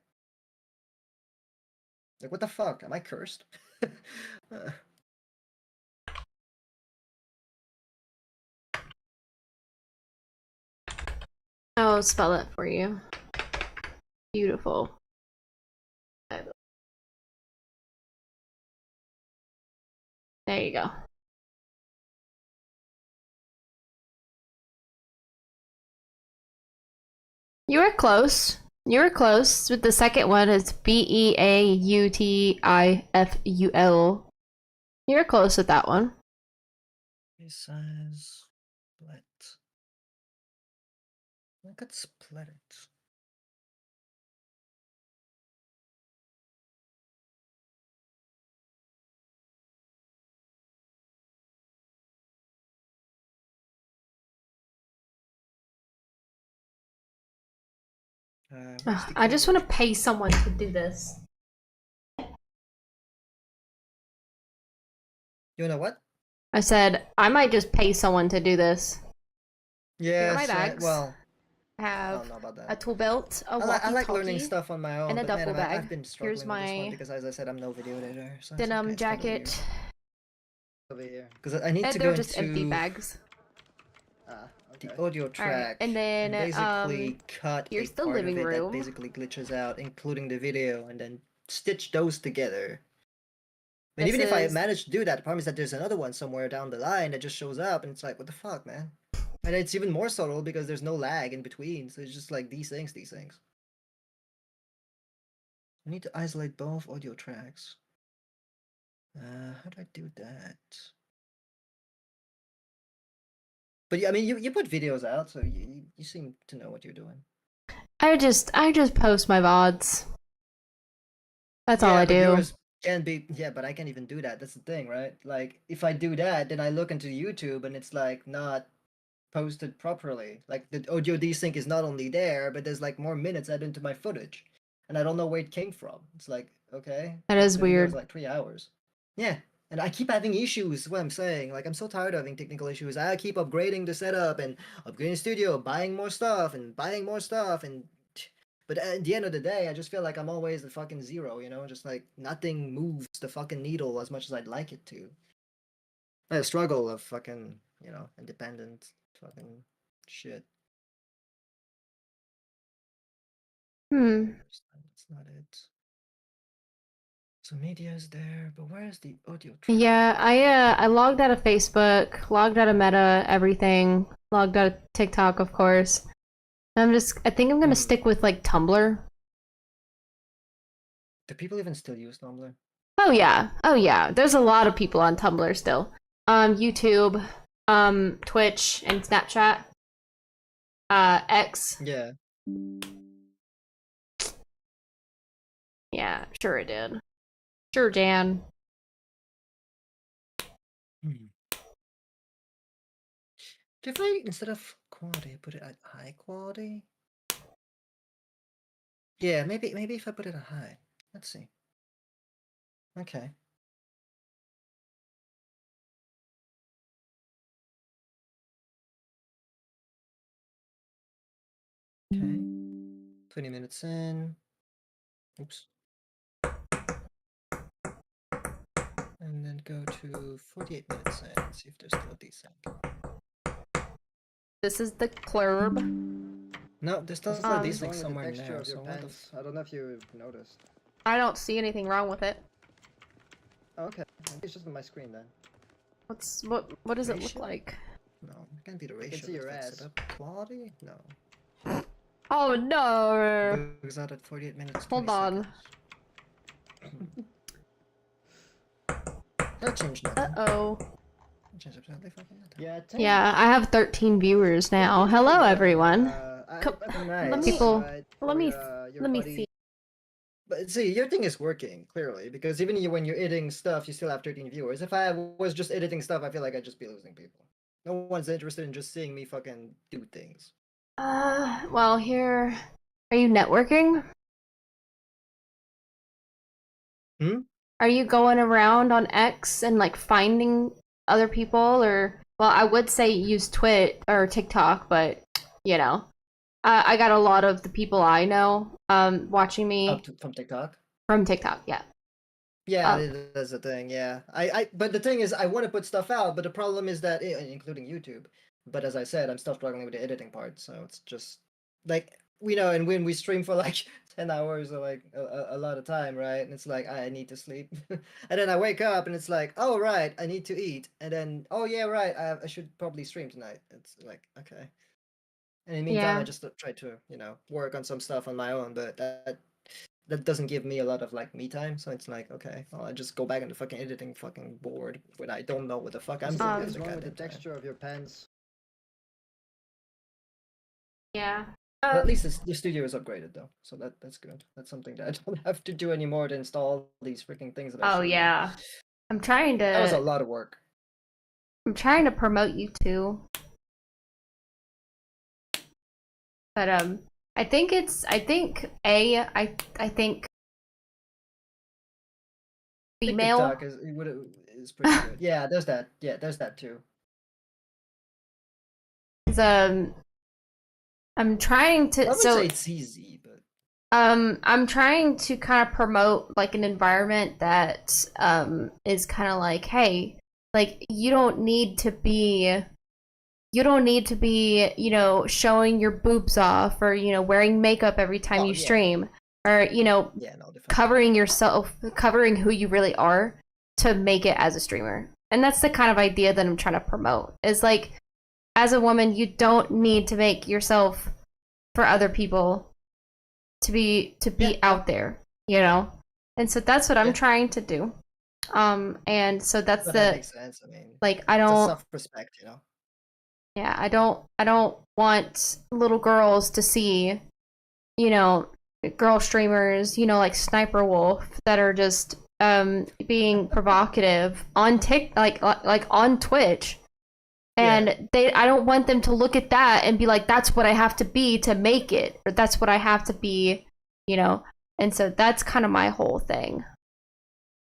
Like, what the fuck? Am I cursed? I'll spell it for you. Beautiful. There you go. You were close. You were close. With the second one, it's Beautiful. You were close with that one. Size split. I could split it. Where's the I just color? want to pay someone to do this. You know what? I said I might just pay someone to do this. Yeah, my bags. well, I I have don't know about that. a tool belt, a I like learning walkie-talkie, stuff on my own, and a but man, duffel bag. I've been struggling Here's with this one my because, as I said, I'm no video editor. So denim jacket. Over here. Because I need And to they're go just empty into bags. Ah, the okay. audio track and then, basically cut here's a the part living of it room. that basically glitches out, including the video, and then stitch those together. And This even if I is- manage to do that, the problem is that there's another one somewhere down the line that just shows up, and it's like, what the fuck, man? And it's even more subtle because there's no lag in between, so it's just like these things. I need to isolate both audio tracks. How do I do that? But yeah, I mean, you put videos out, so you seem to know what you're doing. I just post my VODs. That's all I but do. yours can be, but I can't even do that. That's the thing, right? Like, if I do that, then I look into YouTube and it's like not posted properly. Like the audio desync is not only there, but there's like more minutes added into my footage, and I don't know where it came from. It's like, okay, That is the video weird. like 3 hours. Yeah, and I keep having issues. Is what I'm saying. Like, I'm so tired of having technical issues. I keep upgrading the setup and upgrading the studio, buying more stuff and buying more stuff, and but at the end of the day, I just feel like I'm always the fucking zero. Just like nothing moves the fucking needle as much as I'd like it to. A struggle of fucking independent fucking shit. That's not it. So media is there, but where is the audio track? Yeah, I logged out of Facebook, logged out of Meta, everything, logged out of TikTok, of course. I think I'm gonna stick with like Tumblr. Do people even still use Tumblr? Oh yeah. There's a lot of people on Tumblr still. YouTube, Twitch, and Snapchat. X. Yeah. Yeah, sure it did. Sure, Jan. If I, instead of quality, put it at high quality? Yeah, maybe if I put it at high. Let's see. Okay. Okay. 20 minutes in. Oops. And then go to 48 minutes in, see if there's still a desync. This is the club. No, there's still a What's desync wrong with the somewhere in texture there. of your So what the pants? I don't know if you've noticed. I don't see anything wrong with it. Oh, okay, maybe it's just on my screen then. What does it look Ratio? like? No, it can't be the ratio. see your that's ass. set up. Quality? No. Oh no! Goes out at 48 minutes. Hold 20 on. seconds. That'll change nothing. Uh-oh. Change absolutely fucking nothing. Yeah, Yeah, I have 13 viewers now. Hello, everyone. Come, let me- People, let me see. But see, your thing is working, clearly, because even when you're editing stuff, you still have 13 viewers. If I was just editing stuff, I feel like I'd just be losing people. No one's interested in just seeing me fucking do things. Well, here... Are you networking? Hmm? Are you going around on X and, like, finding other people, or... Well, I would say use or TikTok, but, you know. I got a lot of the people I know, watching me From TikTok? from TikTok, yeah. Yeah, that's the thing, yeah. But the thing is, I want to put stuff out, but the problem is that, including YouTube, but as I said, I'm still struggling with the editing part, so it's just, like, and when we stream for, like, 10 hours are like a lot of time, right? And it's like I need to sleep. And then I wake up and it's like, oh right, I need to eat. And then oh yeah, right, I should probably stream tonight. It's like okay. And in the meantime, Yeah. I just try to, work on some stuff on my own, but that doesn't give me a lot of like me time. So it's like, okay, well, I just go back into fucking editing fucking board when I don't know what the fuck I'm doing. Um, at What's the wrong with the goddamn time. texture of your pants? Yeah. But at least the studio is upgraded though, so that's good. That's something that I don't have to do anymore to install these freaking things that I Oh shouldn't do. yeah. I'm trying That was a to lot of work. promote you too. But I think female TikTok is pretty good. Yeah, there's that. Yeah, there's that too. is I'm trying I to would so say it's easy, but I'm trying to kind of promote like an environment that is kind of like, hey, like you don't need to be, showing your boobs off or, wearing makeup every time Oh, you yeah. stream or, yeah, no, definitely. covering yourself, covering who you really are to make it as a streamer. And that's the kind of idea that I'm trying to promote. Is like, as a woman, you don't need to make yourself for other people to be Yeah. out there, And so that's what I'm Yeah. trying to do. And so that's But that the makes sense. I mean, like I it's a don't self-respect, yeah, I don't want little girls to see, girl streamers, like Sniper Wolf that are just being provocative on like on Twitch. And I don't want them to look at that and be like, that's what I have to be to make it, or that's what I have to be, And so that's kind of my whole thing.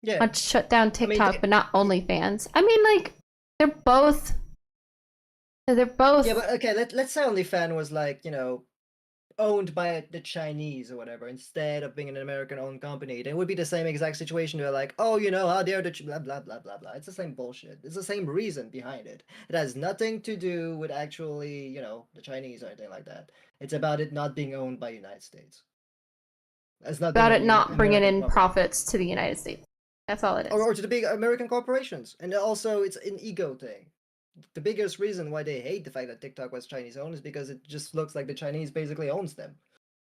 Yeah. Let's shut down mean, TikTok, but not OnlyFans. I mean, like they're both. Yeah, but okay, let's say OnlyFans was like, owned by the Chinese or whatever, instead of being an American-owned company. Then it would be the same exact situation where like, oh, how dare the blah blah blah blah blah. It's the same bullshit. It's the same reason behind it. It has nothing to do with actually, the Chinese or anything like that. It's about it not being owned by the United States. It's not about being it not bringing American in company. profits to the United States. That's all it is. Or to the big American corporations. And also it's an ego thing. The biggest reason why they hate the fact that TikTok was Chinese owned is because it just looks like the Chinese basically owns them.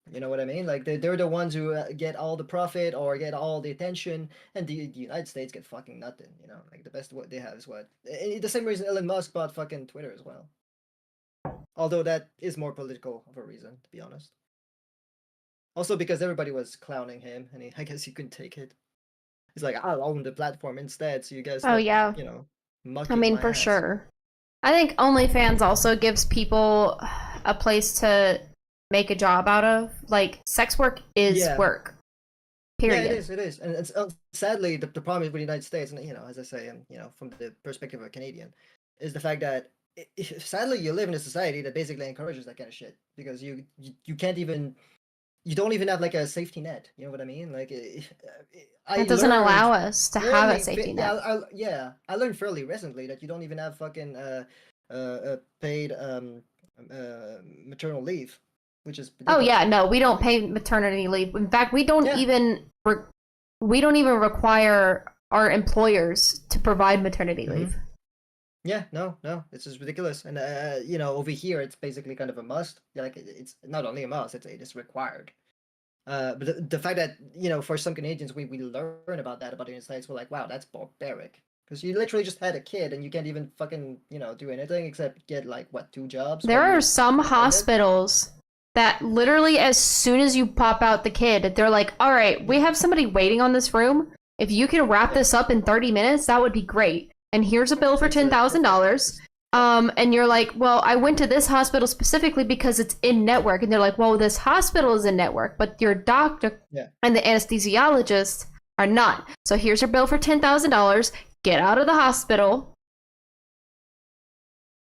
You know what I mean? Like they're the ones who get all the profit or get all the attention, and the United States get fucking nothing. Like the best what they have is what the same reason Elon Musk bought fucking Twitter as well. Although that is more political of a reason, to be honest. Also because everybody was clowning him, and I guess he couldn't take it. He's like, I'll own the platform instead, so you guys. Oh, yeah. Mucking I mean, my for ass. sure. I think OnlyFans also gives people a place to make a job out of. Like, sex work is Yeah. work. Period. Yeah, it is, and it's sadly the problem with the United States, and as I say, and from the perspective of a Canadian, is the fact that sadly you live in a society that basically encourages that kind of shit because you can't even. You don't even have like a safety net. You know what I mean? Like, It doesn't allow us to have a fairly safety fa- net. I learned fairly recently that you don't even have fucking paid maternal leave, which is Oh ridiculous. yeah, no, we don't pay maternity leave. In fact, we don't Yeah. even require our employers to provide maternity Mhm. leave. Yeah, no, it's just ridiculous. And over here it's basically kind of a must. Like it's not only a must, it is required. But the fact that for some Canadians we learn about that about the United States, we're like, wow, that's barbaric. Because you literally just had a kid and you can't even fucking do anything except get like what 2 jobs. There while are you're some pregnant? hospitals that literally, as soon as you pop out the kid, they're like, all right, we have somebody waiting on this room. If you can wrap this up in 30 minutes, that would be great. And here's a bill for It's a- $10,000. And you're like, well, I went to this hospital specifically because it's in network. And they're like, well, this hospital is in network, but your doctor Yeah. and the anesthesiologist are not. So here's your bill for $10,000. Get out of the hospital.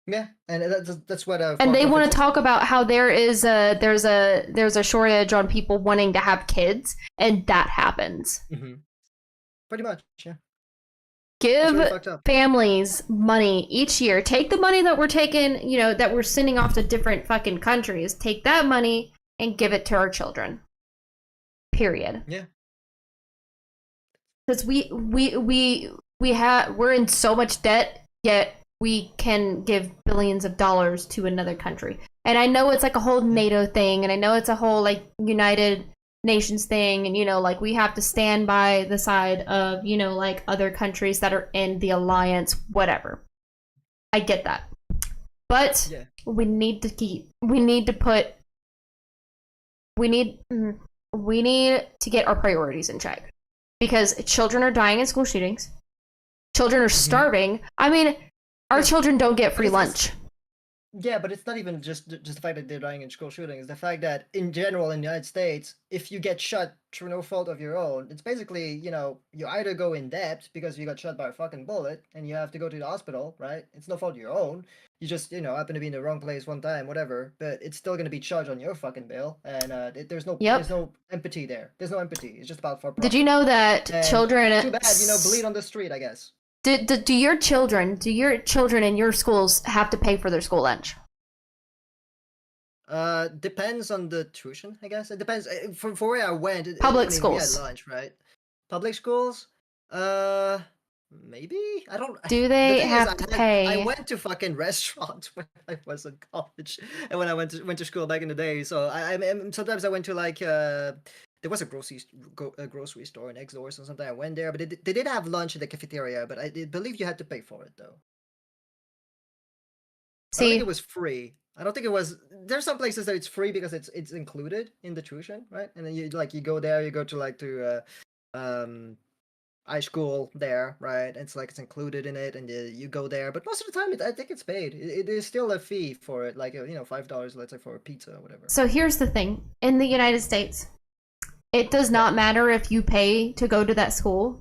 Yeah, and that's what. And they want for-profit to talk about how there's a shortage on people wanting to have kids, and that happens. Mhm. Pretty much, yeah. Give really fucked up. families money each year. Take the money that we're taking, that we're sending off to different fucking countries. Take that money and give it to our children. Period. Yeah. Because we're in so much debt, yet we can give billions of dollars to another country. And I know it's like a whole NATO thing, and I know it's a whole like United Nations thing, and like we have to stand by the side of like other countries that are in the alliance, whatever. I get that, but Yeah. we need to get our priorities in check, because children are dying in school shootings. Children are starving. I mean, our children don't get free lunch. Yeah, but it's not even just the fact that they're dying in school shootings. The fact that in general in the United States, if you get shot through no fault of your own, it's basically you either go in debt because you got shot by a fucking bullet and you have to go to the hospital, right? It's no fault of your own. You just happen to be in the wrong place one time, whatever. But it's still gonna be charged on your fucking bill, and there's no empathy there. There's no empathy. It's just about for. Did you know that And children? Too bad, bleed on the street, I guess. Do your children in your schools have to pay for their school lunch? Depends on the tuition, I guess. It depends. For where I went, Public we schools. had lunch, right? Public schools? Maybe? I don't. Do the they thing is, have to pay? I went to fucking restaurants when I was in college, and when I went to school back in the day. So I sometimes I went to like there was a grocery store next door, so sometimes I went there. But they did have lunch in the cafeteria, but I believe you had to pay for it though. I don't think See, it was free. I don't think it was. There's some places that it's free because it's included in the tuition, right? And then you go there, you go to high school there, right? It's like it's included in it, and you go there. But most of the time, I think it's paid. It is still a fee for it, like $5, let's say, for a pizza or whatever. so here's the thing. In the United States, it does not matter if you pay to go to that school.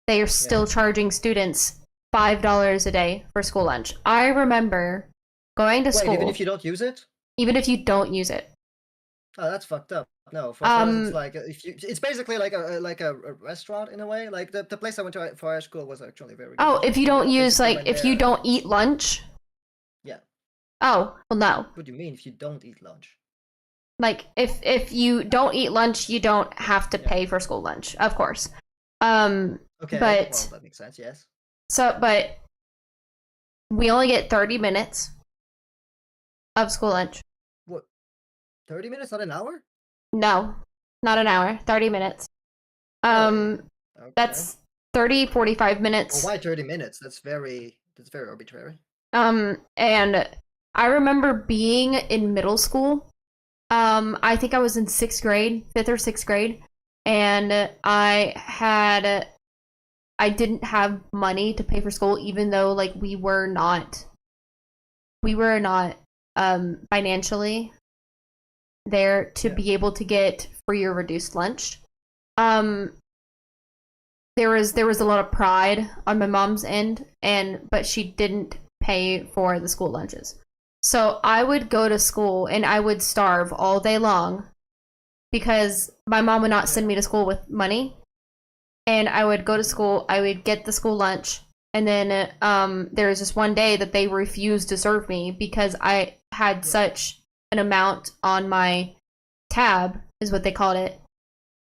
They are still charging students $5 a day for school lunch. I remember going to Wait, school. even if you don't use it? Even if you don't use it. Oh, that's fucked up. No, for us, it's like it's basically like a restaurant in a way. Like the place I went to for high school was actually very good. Oh, if you don't use Basically like went if you there. don't eat lunch. Yeah. Oh, well no. What do you mean if you don't eat lunch? Like if you don't eat lunch, you don't have to pay for school lunch, of course. Okay, but well, that makes sense. Yes. but we only get 30 minutes of school lunch. What? 30 minutes, not an hour? No, not an hour, 30 minutes. Okay. That's 45 minutes. Well, why 30 minutes? That's very arbitrary. And I remember being in middle school. I think I was in 6th grade, 5th or 6th grade, and I didn't have money to pay for school, even though like we were not financially there to be able to get free or reduced lunch. There was a lot of pride on my mom's end, but she didn't pay for the school lunches. So I would go to school and I would starve all day long because my mom would not send me to school with money. And I would go to school, I would get the school lunch, and then there was this one day that they refused to serve me because I had such an amount on my tab, is what they called it,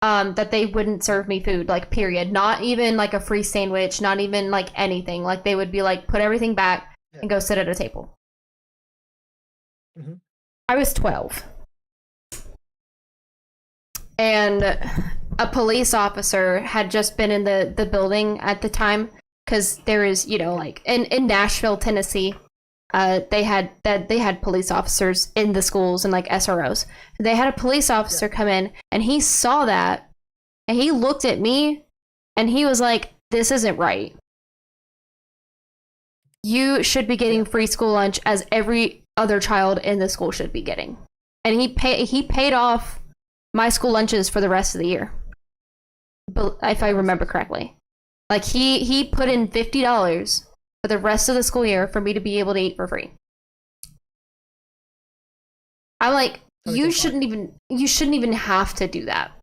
that they wouldn't serve me food, like, period. Not even like a free sandwich, not even like anything. Like, they would be like, put everything back and go sit at a table. Mm-hmm. I was 12. And a police officer had just been in the building at the time, because there is, like in Nashville, Tennessee, they had police officers in the schools and like SROs. They had a police officer come in, and he saw that, and he looked at me, and he was like, "This isn't right. You should be getting free school lunch as every other child in the school should be getting." And he paid off my school lunches for the rest of the year, if I remember correctly. Like, he put in $50 for the rest of the school year for me to be able to eat for free. I'm like, you shouldn't even have to do that.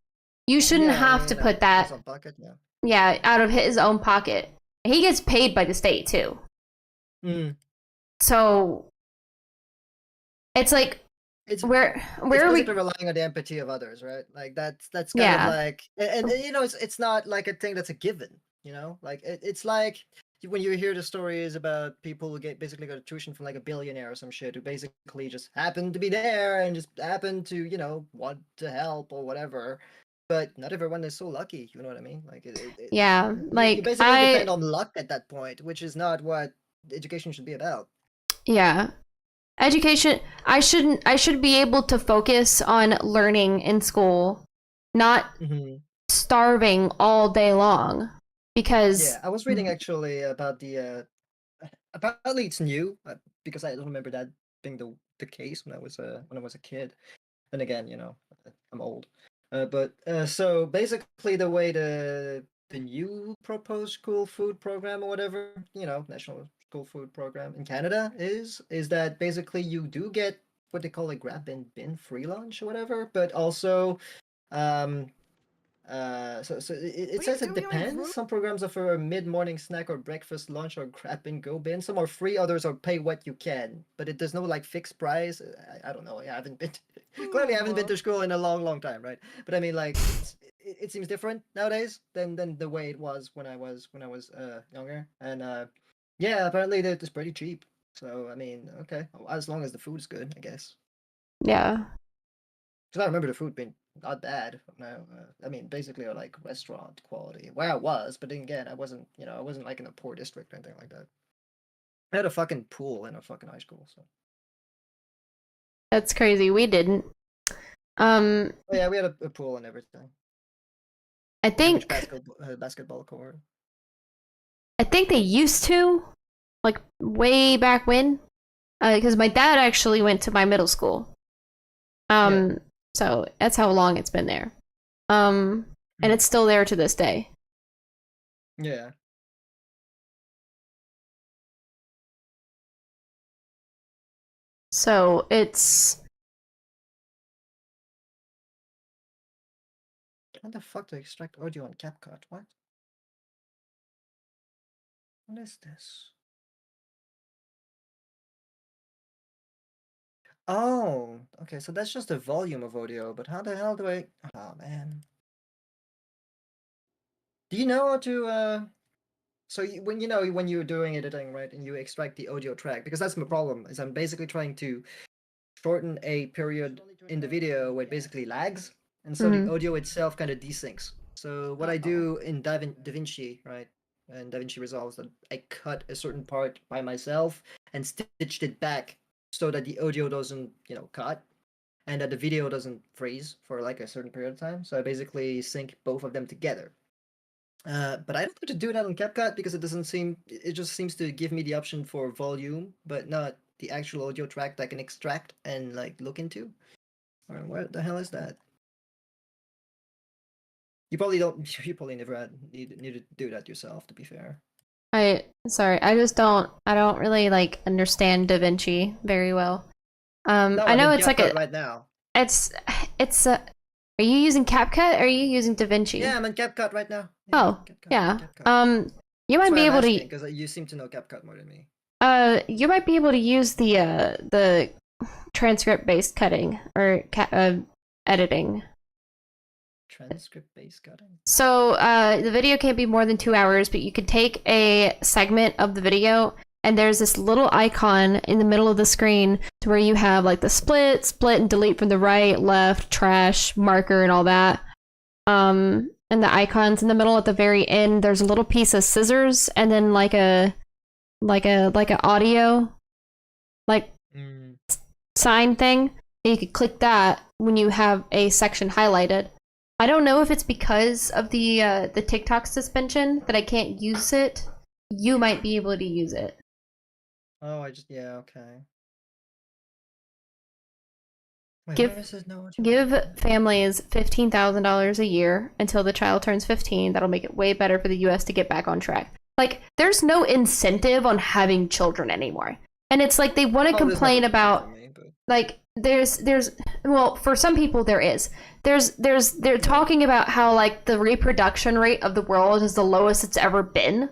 You shouldn't have to put that out of his own pocket. He gets paid by the state too. So it's like, it's where it's are we? basically relying on the empathy of others, right? Like that's kind Yeah. of like, and you know, it's not like a thing that's a given. You know, like it's like when you hear the stories about people who basically got a tuition from like a billionaire or some shit who basically just happened to be there and just happened to, you know, want to help or whatever. But not everyone is so lucky. You know what I mean? Like Yeah, you like basically depend on luck at that point, which is not what education should be about. yeah. Education, I should be able to focus on learning in school, not starving all day long. Because Yeah, I was reading actually about the apparently it's new because I don't remember that being the case when I was a kid. And again, you know, I'm old. But so basically the way the new proposed school food program or whatever, you know, national school food program in Canada is that basically you do get what they call a grab and bin free lunch or whatever, but also so it says it depends. Some programs offer a mid-morning snack or breakfast, lunch, or grab and go bin. Some are free, others are pay what you can. But there's no like fixed price. I don't know. I haven't been clearly I haven't been to school in a long time, right? But I mean, like it seems different nowadays than the way it was when I was younger. And yeah, apparently it's pretty cheap. So I mean, okay, as long as the food's good, I guess. yeah. Because I remember the food being not bad. No, I mean, basically, like restaurant quality where I was, but then again, I wasn't, you know, I wasn't like in a poor district or anything like that. I had a fucking pool in a fucking high school, so. That's crazy. We didn't. Oh, yeah, we had a pool and everything. I Huge think basketball court. I think they used to, like way back when, because my dad actually went to my middle school. So that's how long it's been there. And it's still there to this day. Yeah. So it's How the fuck to extract audio on CapCut? What? What is this? Oh, okay, so that's just the volume of audio, but how the hell do I... Oh, man. Do you know how to, So when you're doing editing, right, and you extract the audio track, because that's my problem, is I'm basically trying to shorten a period in the video where it basically lags, and so the audio itself kind of desyncs. So what I do in DaVinci, right, and DaVinci Resolve, is that I cut a certain part by myself and stitched it back so that the audio doesn't, you know, cut, and that the video doesn't freeze for like a certain period of time. So I basically sync both of them together. But I don't have to do that on CapCut because it just seems to give me the option for volume, but not the actual audio track that I can extract and like look into. Or what the hell is that? You probably never need to do that yourself, to be fair. I don't really like understand DaVinci very well. No, I know I'm in it's like CapCut right now. Are you using CapCut or are you using DaVinci? Yeah, I'm in CapCut right now. Oh, yeah. CapCut. You might be able to because you seem to know CapCut more than me. you might be able to use the transcript based cutting or editing. Transcript based cutting. So the video can't be more than 2 hours, but you could take a segment of the video and there's this little icon in the middle of the screen to where you have like the split and delete from the right, left, trash, marker, and all that. And the icons in the middle at the very end, there's a little piece of scissors and then like a audio sign thing. And you could click that when you have a section highlighted. I don't know if it's because of the TikTok suspension that I can't use it. You might be able to use it. Oh, okay. Wait, Give- where is this? No, Give families $15,000 a year until the child turns 15. That'll make it way better for the U.S. to get back on track. Like, there's no incentive on having children anymore. And it's like they want to complain about, like, well, for some people there is. They're talking about how, like, the reproduction rate of the world is the lowest it's ever been.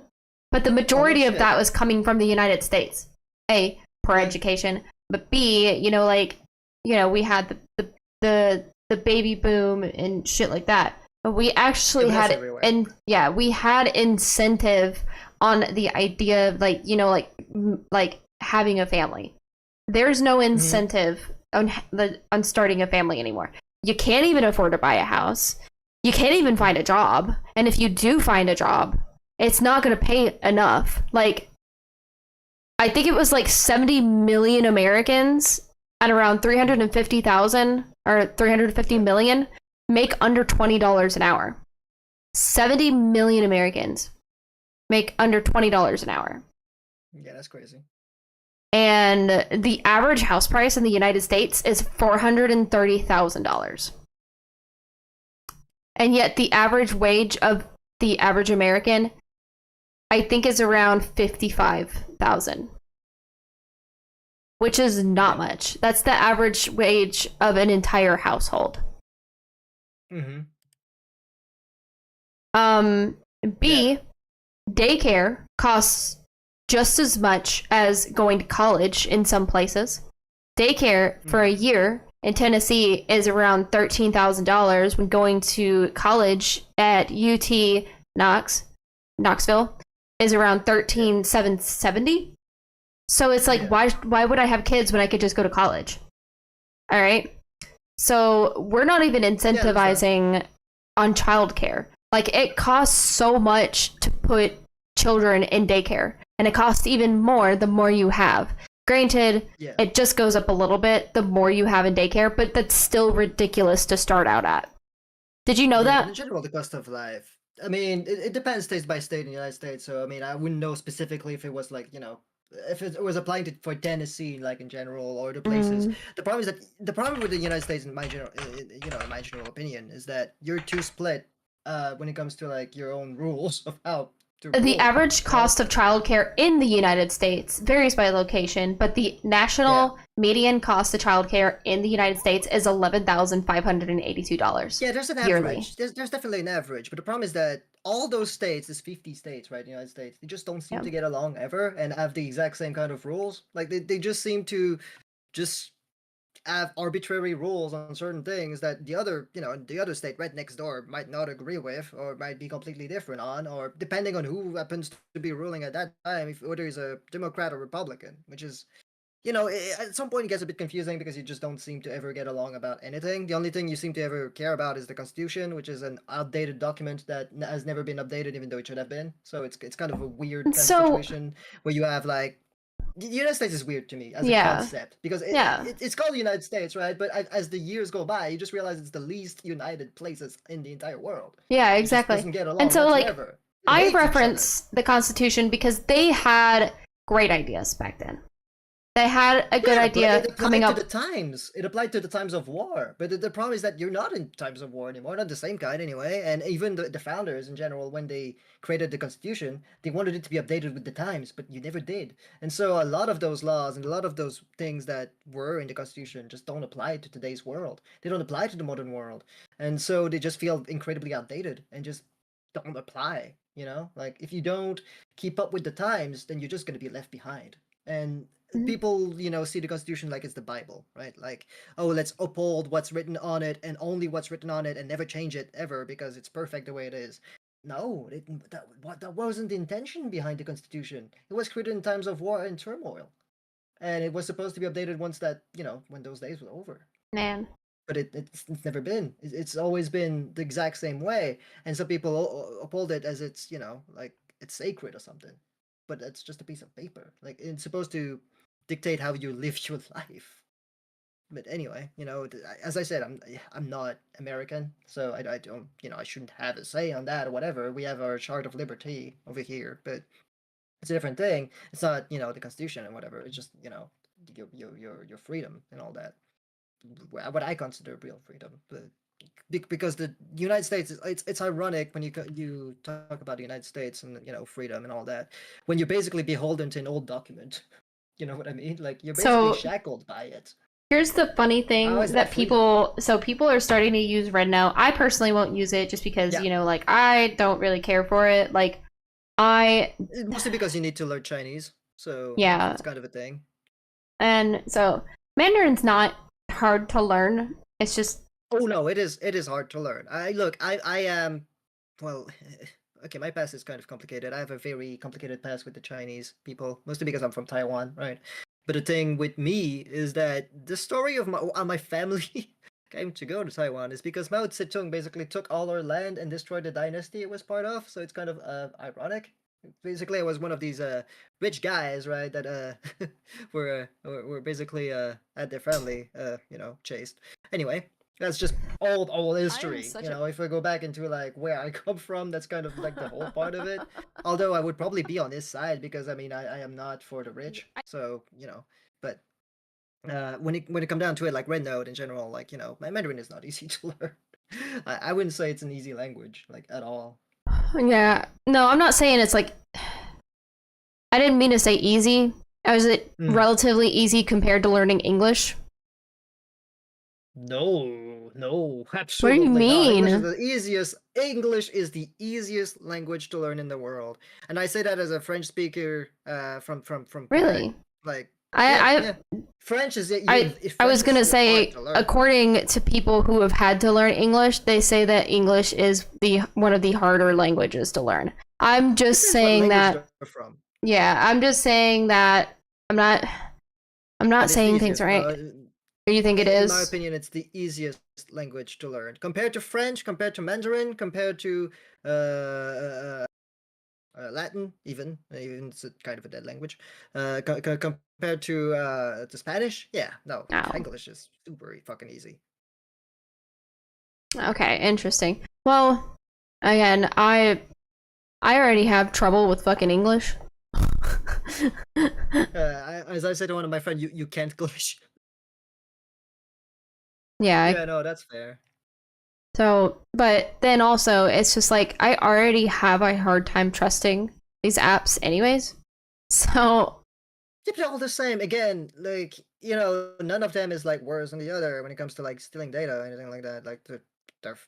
But the majority of that was coming from the United States. A, poor education. But B, you know, like, you know, we had the baby boom and shit like that. But we actually Yeah, but that's had everywhere. and yeah, we had incentive on the idea of like, you know, like having a family. There's no incentive on starting a family anymore. You can't even afford to buy a house. You can't even find a job. And if you do find a job, it's not going to pay enough. Like, I think it was like 70 million Americans at around 350,000 or 350 million make under $20 an hour. 70 million Americans make under $20 an hour. Yeah, that's crazy. And the average house price in the United States is $430,000. And yet the average wage of the average American, I think, is around 55,000. Which is not much. That's the average wage of an entire household. Mm-hmm. Daycare costs just as much as going to college in some places. Daycare for a year in Tennessee is around $13,000 when going to college at UT Knoxville is around $13,770. So it's like, why would I have kids when I could just go to college? All right. So we're not even incentivizing on childcare. Like, it costs so much to put children in daycare, and it costs even more the more you have. Granted, it just goes up a little bit the more you have in daycare, but that's still ridiculous to start out at. Did you know that? In general, the cost of life. I mean, it depends state by state in the United States. So I mean, I wouldn't know specifically if it was like, you know, if it was applying to for Tennessee, like in general, or the places. The problem is that the problem with the United States, in my general, you know, in my general opinion, is that you're too split when it comes to like your own rules of how to The rule, average you know? cost of childcare in the United States varies by location, but the national median cost of childcare in the United States is $11,582. Yeah, there's an yearly. average. There's definitely an average, but the problem is that all those states, there's 50 states, right, in the United States, they just don't seem to get along ever and have the exact same kind of rules. Like they just seem to just have arbitrary rules on certain things that the other, you know, the other state right next door might not agree with or might be completely different on, or depending on who happens to be ruling at that time, if whether he's a Democrat or Republican, which is, you know, at some point it gets a bit confusing because you just don't seem to ever get along about anything. The only thing you seem to ever care about is the Constitution, which is an outdated document that has never been updated, even though it should have been. So it's kind of a weird kind of situation where you have like, the United States is weird to me as a concept because it's called the United States, right? But as the years go by, you just realize it's the least united places in the entire world. Yeah, It just exactly. doesn't get along And so, like, whatsoever. It I hates each other. reference the Constitution because they had great ideas back then. They had a good Yeah, but idea it applied coming up. to the times. It applied to the times of war. But the problem is that you're not in times of war anymore, not the same kind anyway. And even the founders in general, when they created the Constitution, they wanted it to be updated with the times, but you never did. And so a lot of those laws and a lot of those things that were in the Constitution just don't apply to today's world. They don't apply to the modern world. And so they just feel incredibly outdated and just don't apply, you know? Like, if you don't keep up with the times, then you're just going to be left behind. And people, you know, see the Constitution like it's the Bible, right? Like, oh, let's uphold what's written on it and only what's written on it and never change it ever because it's perfect the way it is. No, that wasn't the intention behind the Constitution. It was created in times of war and turmoil, and it was supposed to be updated once that, you know, when those days were over. Man. But it's never been. It's always been the exact same way, and some people uphold it as it's, you know, like it's sacred or something. But it's just a piece of paper. Like, it's supposed to dictate how you live your life. But anyway, you know, as I said, I'm not American, so I don't, you know, I shouldn't have a say on that or whatever. We have our Chart of Liberty over here, but it's a different thing. It's not, you know, the Constitution and whatever. It's just, you know, your freedom and all that. What I consider real freedom, but because the United States is, it's ironic when you talk about the United States and, you know, freedom and all that, when you're basically beholden to an old document. You know what I mean? Like, you're basically shackled by it. Here's the funny thing that people are starting to use RedNow. I personally won't use it just because, you know, like, I don't really care for it. Like, mostly because you need to learn Chinese, so yeah, it's kind of a thing. And so Mandarin's not hard to learn. It's just Oh no, it is hard to learn. I am well okay, my past is kind of complicated. I have a very complicated past with the Chinese people, mostly because I'm from Taiwan, right? But the thing with me is that the story of my family came to go to Taiwan is because Mao Zedong basically took all our land and destroyed the dynasty it was part of, so it's kind of ironic. Basically, I was one of these rich guys, right, that were basically had their family chased. Anyway, that's just old history. such You a- know, if I go back into like where I come from, that's kind of like the whole part of it. Although I would probably be on this side because I mean I am not for the rich, so but when it come down to it, like Red Note in general, like my Mandarin is not easy to learn. I wouldn't say it's an easy language like at all. yeah. No, I'm not saying it's like. I didn't mean to say easy. I was it relatively easy compared to learning English. No, absolutely not. mean? English is the easiest language to learn in the world, and I say that as a French speaker from Quebec. Really? Like I French is I was gonna say, according to people who have had to learn English, they say that English is one of the harder languages to learn. I'm just saying that. From. Yeah, I'm just saying that. I'm not saying things right. Or you think it is? In my opinion, it's the easiest language to learn compared to French, compared to Mandarin, compared to Latin, even it's a kind of a dead language. Compared to Spanish, yeah, no, Oh. English is super fucking easy. Okay, interesting. Well, again, I already have trouble with fucking English. As I said to one of my friends, you can't English. Yeah. Yeah, no, that's fair. So, but then also, it's just like I already have a hard time trusting these apps, anyways. So. Yeah, but all the same, again, like none of them is like worse than the other when it comes to like stealing data or anything like that. Like they're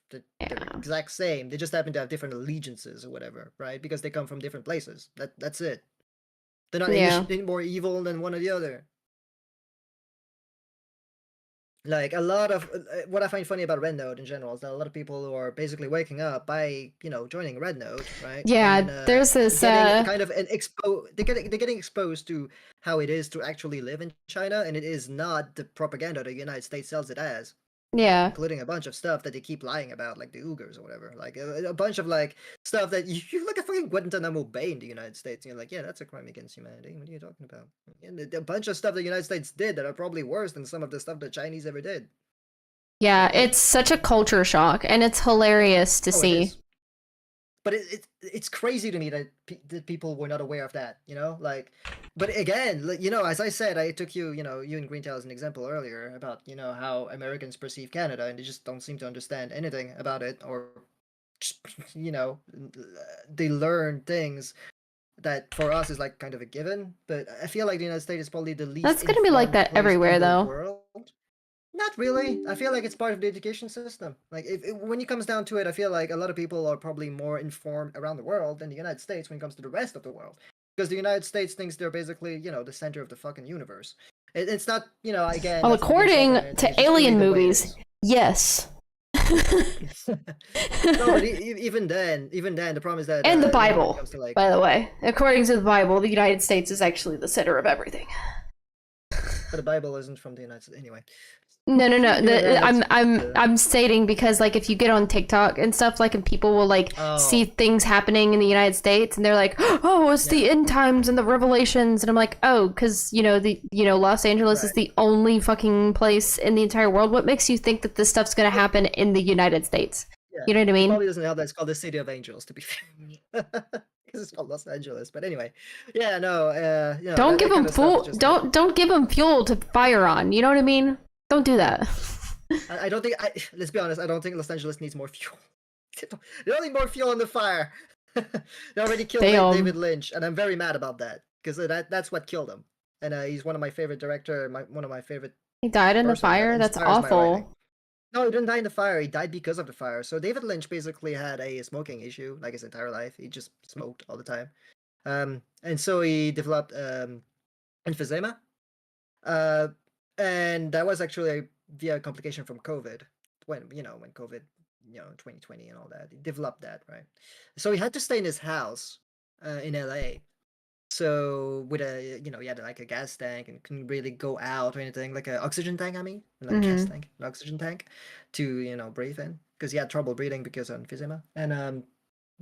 exact same. They just happen to have different allegiances or whatever, right? Because they come from different places. That's it. They're not any more evil than one or the other. Like a lot of what I find funny about Red Note in general is that a lot of people who are basically waking up by joining Red Note, right? Yeah, and, there's this kind of an they're getting exposed to how it is to actually live in China, and it is not the propaganda the United States sells it as. Yeah. Including a bunch of stuff that they keep lying about, like the Uyghurs or whatever. Like a bunch of like stuff that you look at fucking Guantanamo Bay in the United States, and you're like, yeah, that's a crime against humanity. What are you talking about? And a bunch of stuff the United States did that are probably worse than some of the stuff the Chinese ever did. Yeah, it's such a culture shock, and it's hilarious to see. But it's crazy to me that people were not aware of that, like, but again, as I said, I took you and Greentail as an example earlier about, how Americans perceive Canada, and they just don't seem to understand anything about it, or, they learn things that for us is like kind of a given, but I feel like the United States is probably the least. That's gonna be like that everywhere, though. World. Not really. I feel like it's part of the education system. Like, when it comes down to it, I feel like a lot of people are probably more informed around the world than the United States when it comes to the rest of the world. Because the United States thinks they're basically, the center of the fucking universe. It's not, again. Well, according to alien movies, yes. No, but even then, the problem is that. And the Bible, by the way. According to the Bible, the United States is actually the center of everything. But the Bible isn't from the United States anyway. No. I'm stating because like if you get on TikTok and stuff, like, and people will like see things happening in the United States, and they're like, oh, it's the end times and the revelations, and I'm like, oh, because Los Angeles is the only fucking place in the entire world. What makes you think that this stuff's gonna happen in the United States? Yeah, you know what I mean? Probably doesn't help that it's called the City of Angels, to be fair. Because it's called Los Angeles, but anyway, yeah, no, don't give them fuel. Don't give them fuel to fire on. You know what I mean? Don't do that. I don't think. Let's be honest. I don't think Los Angeles needs more fuel. They don't need more fuel on the fire. They already killed David Lynch, and I'm very mad about that because that's what killed him. And he's one of my favorite director. One of my favorite. He died in the fire. That's awful. No, he didn't die in the fire. He died because of the fire. So David Lynch basically had a smoking issue, like his entire life. He just smoked all the time, and so he developed emphysema, and that was actually via complication from COVID, when COVID, 2020 and all that, he developed that, right? So he had to stay in his house in LA. So with he had like a gas tank and couldn't really go out or anything, like an oxygen tank. I mean, not gas tank, an oxygen tank to breathe in, because he had trouble breathing because of emphysema. And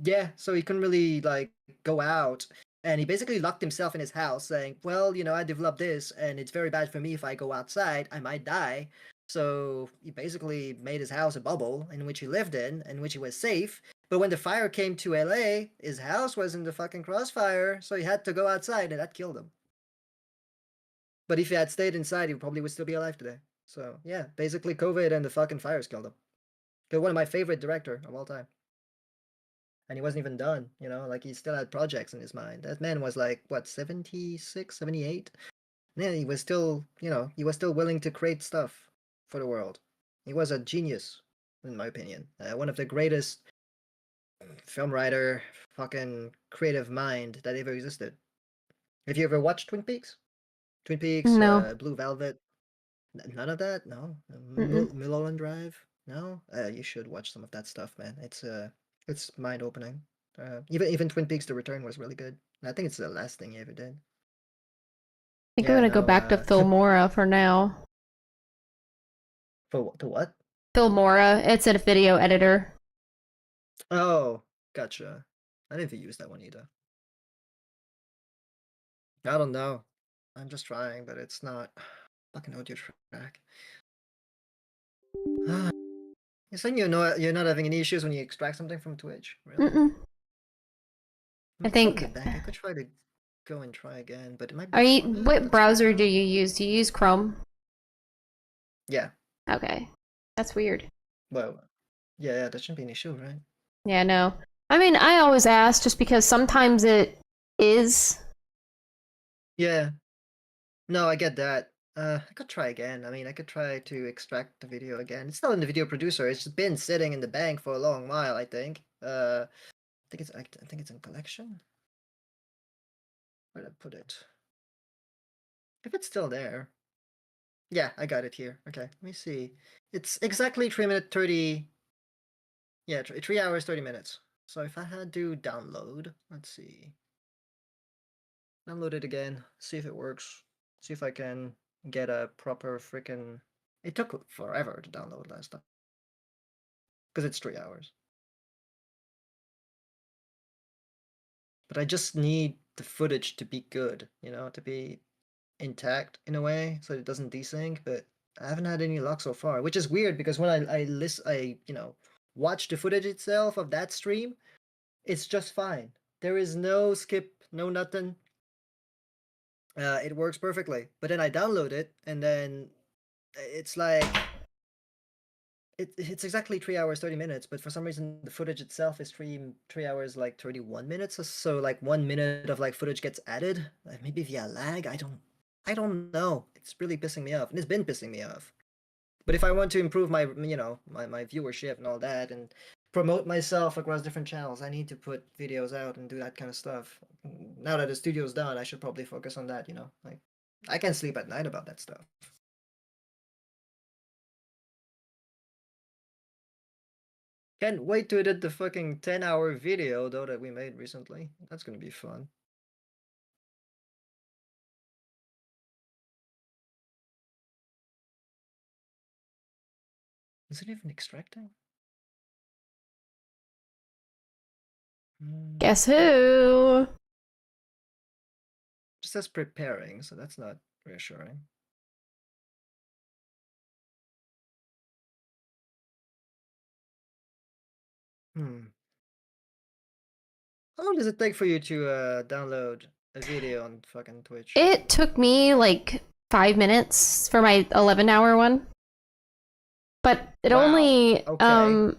yeah, so he couldn't really like go out, and he basically locked himself in his house, saying, "Well, I developed this, and it's very bad for me if I go outside, I might die." So he basically made his house a bubble in which he lived in which he was safe. But when the fire came to LA, his house was in the fucking crossfire, so he had to go outside, and that killed him. But if he had stayed inside, he probably would still be alive today. So yeah, basically COVID and the fucking fires killed him. They're one of my favorite director of all time. And he wasn't even done, like he still had projects in his mind. That man was like, what, 76, 78? Yeah, he was still, he was still willing to create stuff for the world. He was a genius, in my opinion. One of the greatest film writer, fucking creative mind that ever existed. Have you ever watched Twin Peaks? Twin Peaks, No. Blue Velvet? None of that? No? Mm-mm. Mulholland Drive? No? You should watch some of that stuff, man. It's mind opening. Even Twin Peaks: The Return was really good. I think it's the last thing he ever did. I think I'm gonna go back to Filmora for now. To what? Filmora. It's a video editor. Oh, gotcha. I didn't use that one either. I don't know. I'm just trying, but it's not fucking audio track. You're saying you're not having any issues when you extract something from Twitch? Really? Mm-mm. I think. I could try to go and try again, but it might be Are you? fun. What browser do you use? Do you use Chrome? Yeah. Okay, that's weird. Well, yeah, that shouldn't be an issue, right? Yeah, no. I mean, I always ask just because sometimes it is. Yeah. No, I get that. I could try again. I mean, I could try to extract the video again. It's not in the video producer. It's just been sitting in the bank for a long while, I think. I think it's in collection. Where'd I put it? If it's still there. Yeah, I got it here. Okay, let me see. It's exactly 3 minutes 30. Yeah, 3 hours 30 minutes. So if I had to download, let's see. Download it again. See if it works. See if I can get a proper freaking. It took forever to download last time. Because it's 3 hours. But I just need the footage to be good, to be intact in a way, so it doesn't desync. But I haven't had any luck so far, which is weird because when I watch the footage itself of that stream, it's just fine. There is no skip, no nothing. It works perfectly. But then I download it, and then it's like it's exactly 3 hours 30 minutes, but for some reason the footage itself is 3 hours like 31 minutes or so. Like 1 minute of like footage gets added, like maybe via lag. I don't know. It's really pissing me off, and it's been pissing me off. But if I want to improve my my viewership and all that, and promote myself across different channels, I need to put videos out and do that kind of stuff. Now that the studio's done, I should probably focus on that. Like I can sleep at night about that stuff. Can't wait to edit the fucking 10-hour video though that we made recently. That's gonna be fun. Is it even extracting? Guess who? Just says preparing, so that's not reassuring. How long does it take for you to download a video on fucking Twitch? It took me like 5 minutes for my 11-hour one. But it Wow, only okay.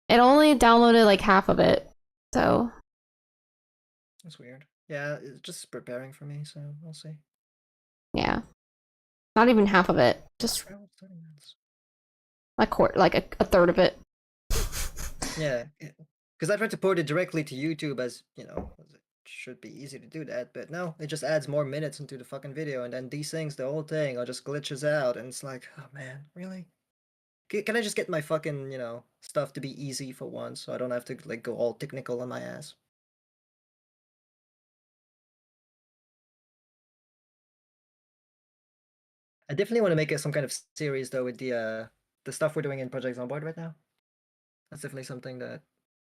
it only downloaded like half of it. So That's weird. Yeah, it's just preparing for me, so we'll see. yeah. Not even half of it. Just 30 minutes. like a third of it. Yeah, because I tried to port it directly to YouTube, as it should be easy to do that, but no, it just adds more minutes into the fucking video and then desyncs the whole thing or just glitches out, and it's like, oh man, really? Can I just get my fucking, stuff to be easy for once, so I don't have to like go all technical on my ass? I definitely want to make it some kind of series though with the stuff we're doing in Project Zomboid right now. That's definitely something that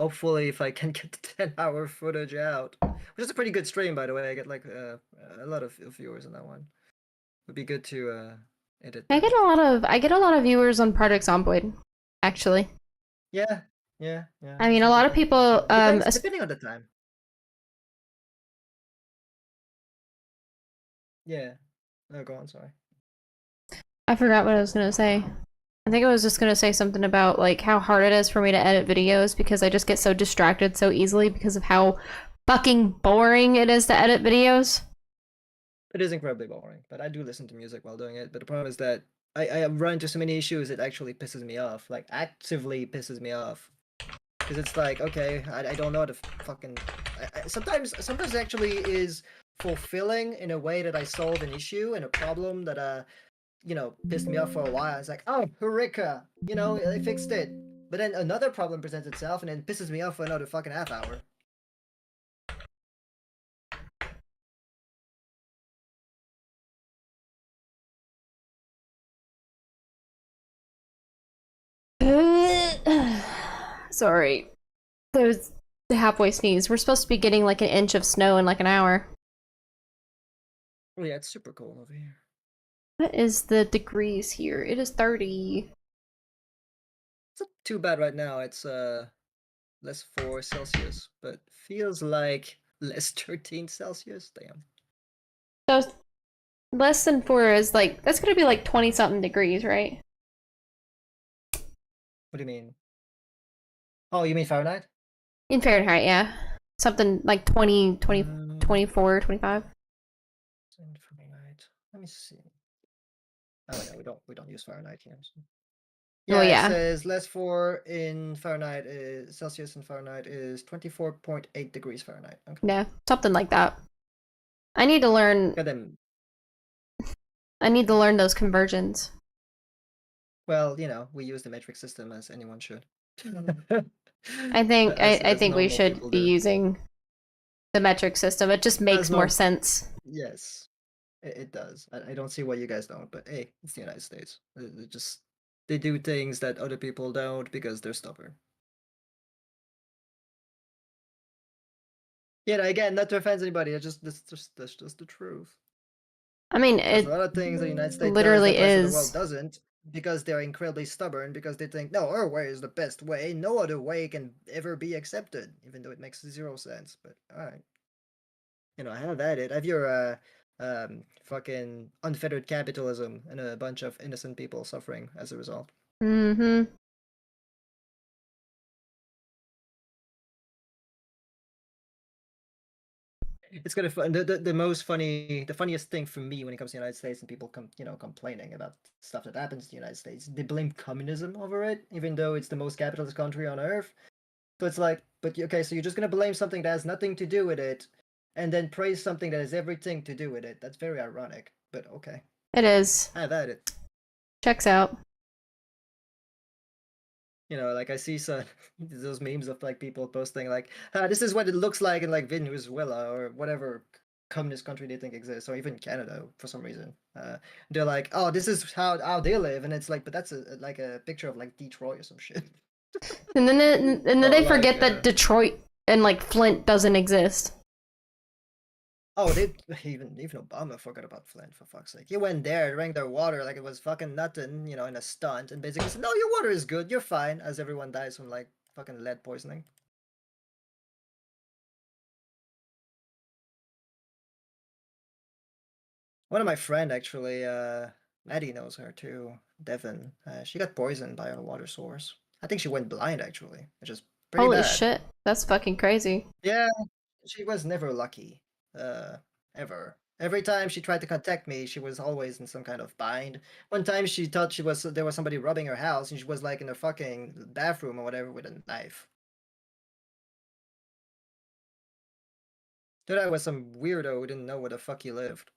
hopefully if I can get the 10-hour footage out, which is a pretty good stream by the way. I get like a lot of viewers on that one. Would be good to edit. I that. get a lot of viewers on Project Zomboid, actually. Yeah. I mean, a lot of people depending on the time. Yeah. No, go on. Sorry. I forgot what I was gonna say. I think I was just gonna say something about like how hard it is for me to edit videos because I just get so distracted so easily because of how fucking boring it is to edit videos. It is incredibly boring, but I do listen to music while doing it. But the problem is that I run into so many issues it actually pisses me off. Like actively pisses me off. Because it's like, okay, I don't know how to fucking. Sometimes it actually is fulfilling in a way that I solve an issue and a problem that pissed me off for a while. It's like, oh, Eureka! I fixed it. But then another problem presents itself and then pisses me off for another fucking half hour. Sorry. There's the halfway sneeze. We're supposed to be getting like an inch of snow in like an hour. Oh yeah, it's super cold over here. What is the degrees here? It is 30. It's not too bad right now. It's less 4 Celsius, but feels like less 13 Celsius. Damn. So less than 4 is like, that's gonna be like 20 something degrees, right? What do you mean? Oh, you mean Fahrenheit? In Fahrenheit, yeah. Something like 20, 20, 24, 25. In Fahrenheit. Let me see. Oh yeah, we don't use Fahrenheit here. So. Oh, yeah. It says less 4 in Fahrenheit is Celsius in Fahrenheit is 24.8 degrees Fahrenheit. Okay. Yeah, something like that. I need to learn. I need to learn those conversions. Well, we use the metric system as anyone should. I think I think we normal should people be do. using the metric system. It just makes more sense. Yes, it does. I don't see why you guys don't, but hey, it's the United States. They do things that other people don't because they're stubborn. Yeah, again, not to offend anybody. That's just the truth. I mean, There's it a lot of things the United States literally does that the rest of the is. world doesn't because they're incredibly stubborn because they think no, our way is the best way. No other way can ever be accepted, even though it makes 0 sense. But all right, have at it. Have your fucking unfettered capitalism and a bunch of innocent people suffering as a result. Mm-hmm. It's kind of fun. The funniest thing for me when it comes to the United States and people complaining about stuff that happens in the United States, they blame communism over it, even though it's the most capitalist country on earth. So it's like, but okay, so you're just gonna blame something that has nothing to do with it, and then praise something that has everything to do with it. That's very ironic, but okay. It is. Have at it. Checks out. Like I see some those memes of like people posting like, this is what it looks like in like Venezuela or whatever communist country they think exists, or even Canada for some reason. They're like, oh, this is how they live, and it's like, but that's like a picture of like Detroit or some shit. And then they forget like, that Detroit and like Flint doesn't exist. Oh, they even Obama forgot about Flint, for fuck's sake. He went there, drank their water like it was fucking nothing, in a stunt, and basically said, "No, your water is good, you're fine." As everyone dies from like fucking lead poisoning. One of my friend actually, Maddie knows her too, Devin. She got poisoned by a water source. I think she went blind actually, which is pretty Holy bad. shit, that's fucking crazy. Yeah, she was never lucky. Ever. Every time she tried to contact me, she was always in some kind of bind. One time she thought there was somebody robbing her house, and she was like in a fucking bathroom or whatever with a knife. Thought I was some weirdo who didn't know where the fuck he lived.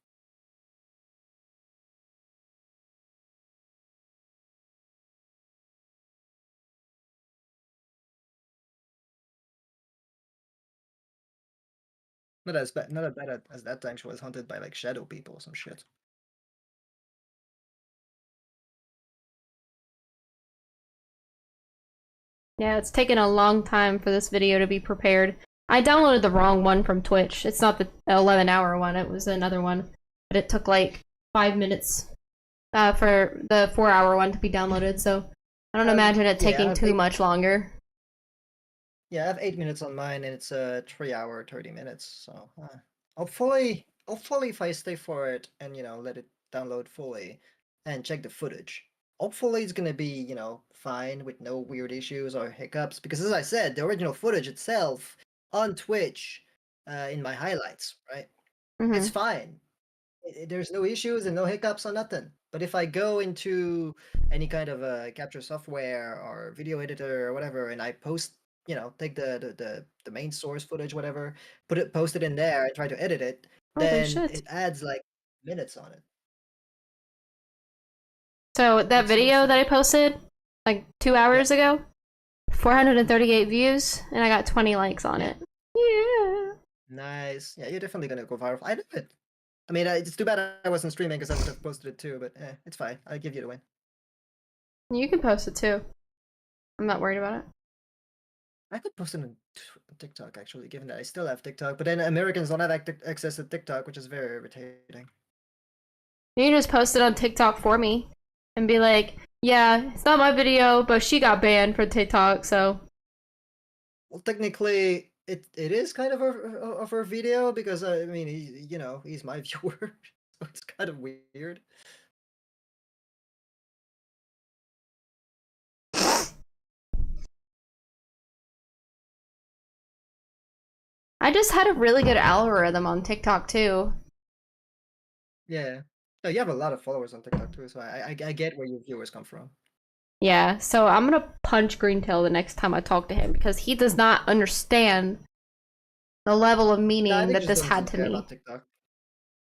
Not as bad. Not as bad as that time she was hunted by like shadow people or some shit. Yeah, it's taken a long time for this video to be prepared. I downloaded the wrong one from Twitch. It's not the 11-hour one, it was another one. But it took like 5 minutes for the 4-hour one to be downloaded, so I don't imagine it yeah, taking I too think- much longer. Yeah, I have 8 minutes on mine, and it's 3 hour 30 minutes. So hopefully if I stay for it and let it download fully and check the footage, hopefully it's gonna be fine with no weird issues or hiccups. Because as I said, the original footage itself on Twitch, in my highlights, right? Mhm. It's fine. There's no issues and no hiccups or nothing. But if I go into any kind of capture software or video editor or whatever, and I post, take the main source footage, whatever, post it in there and try to edit it, Holy then shit. it adds like minutes on it. So that Makes no video that I sense. posted like 2 hours ago, 438 views, and I got 20 likes on it. Yeah. Nice. Yeah, you're definitely gonna go viral. I know it. I mean, it's too bad I wasn't streaming because I would have posted it too. But it's fine. I'll give you the win. You can post it too. I'm not worried about it. I could post it on TikTok actually, given that I still have TikTok. But then Americans don't have access to TikTok, which is very irritating. You can just post it on TikTok for me and be like, yeah, it's not my video, but she got banned for TikTok, so. Well, technically, it is kind of a video because I mean, he's my viewer, so it's kind of weird. I just had a really good algorithm on TikTok too. Yeah. No, you have a lot of followers on TikTok too, so I get where your viewers come from. Yeah, so I'm gonna punch Greentail the next time I talk to him because he does not understand the level of meaning I think that he this just had doesn't to care me. about TikTok.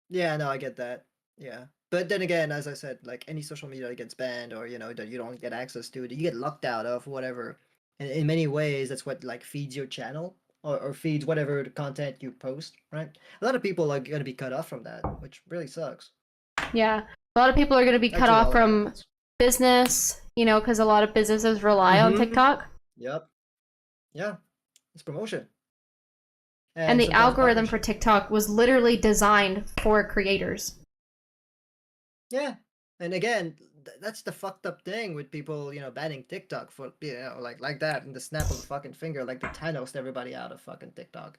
Yeah, no, I get that. Yeah. But then again, as I said, like any social media that gets banned or that you don't get access to, that you get locked out of, whatever. And in many ways, that's what like feeds your channel or feeds whatever the content you post, right? A lot of people are gonna be cut off from that, which really sucks. Yeah, a lot of people are gonna be cut Actually, off all from Americans. business, because a lot of businesses rely on Mhm. TikTok. Yep. Yeah. It's promotion. And the sometimes algorithm for partnership. TikTok was literally designed for creators. Yeah. And again, that's the fucked up thing with people, banning TikTok for, like that in the snap of a fucking finger, like the Thanos everybody out of fucking TikTok.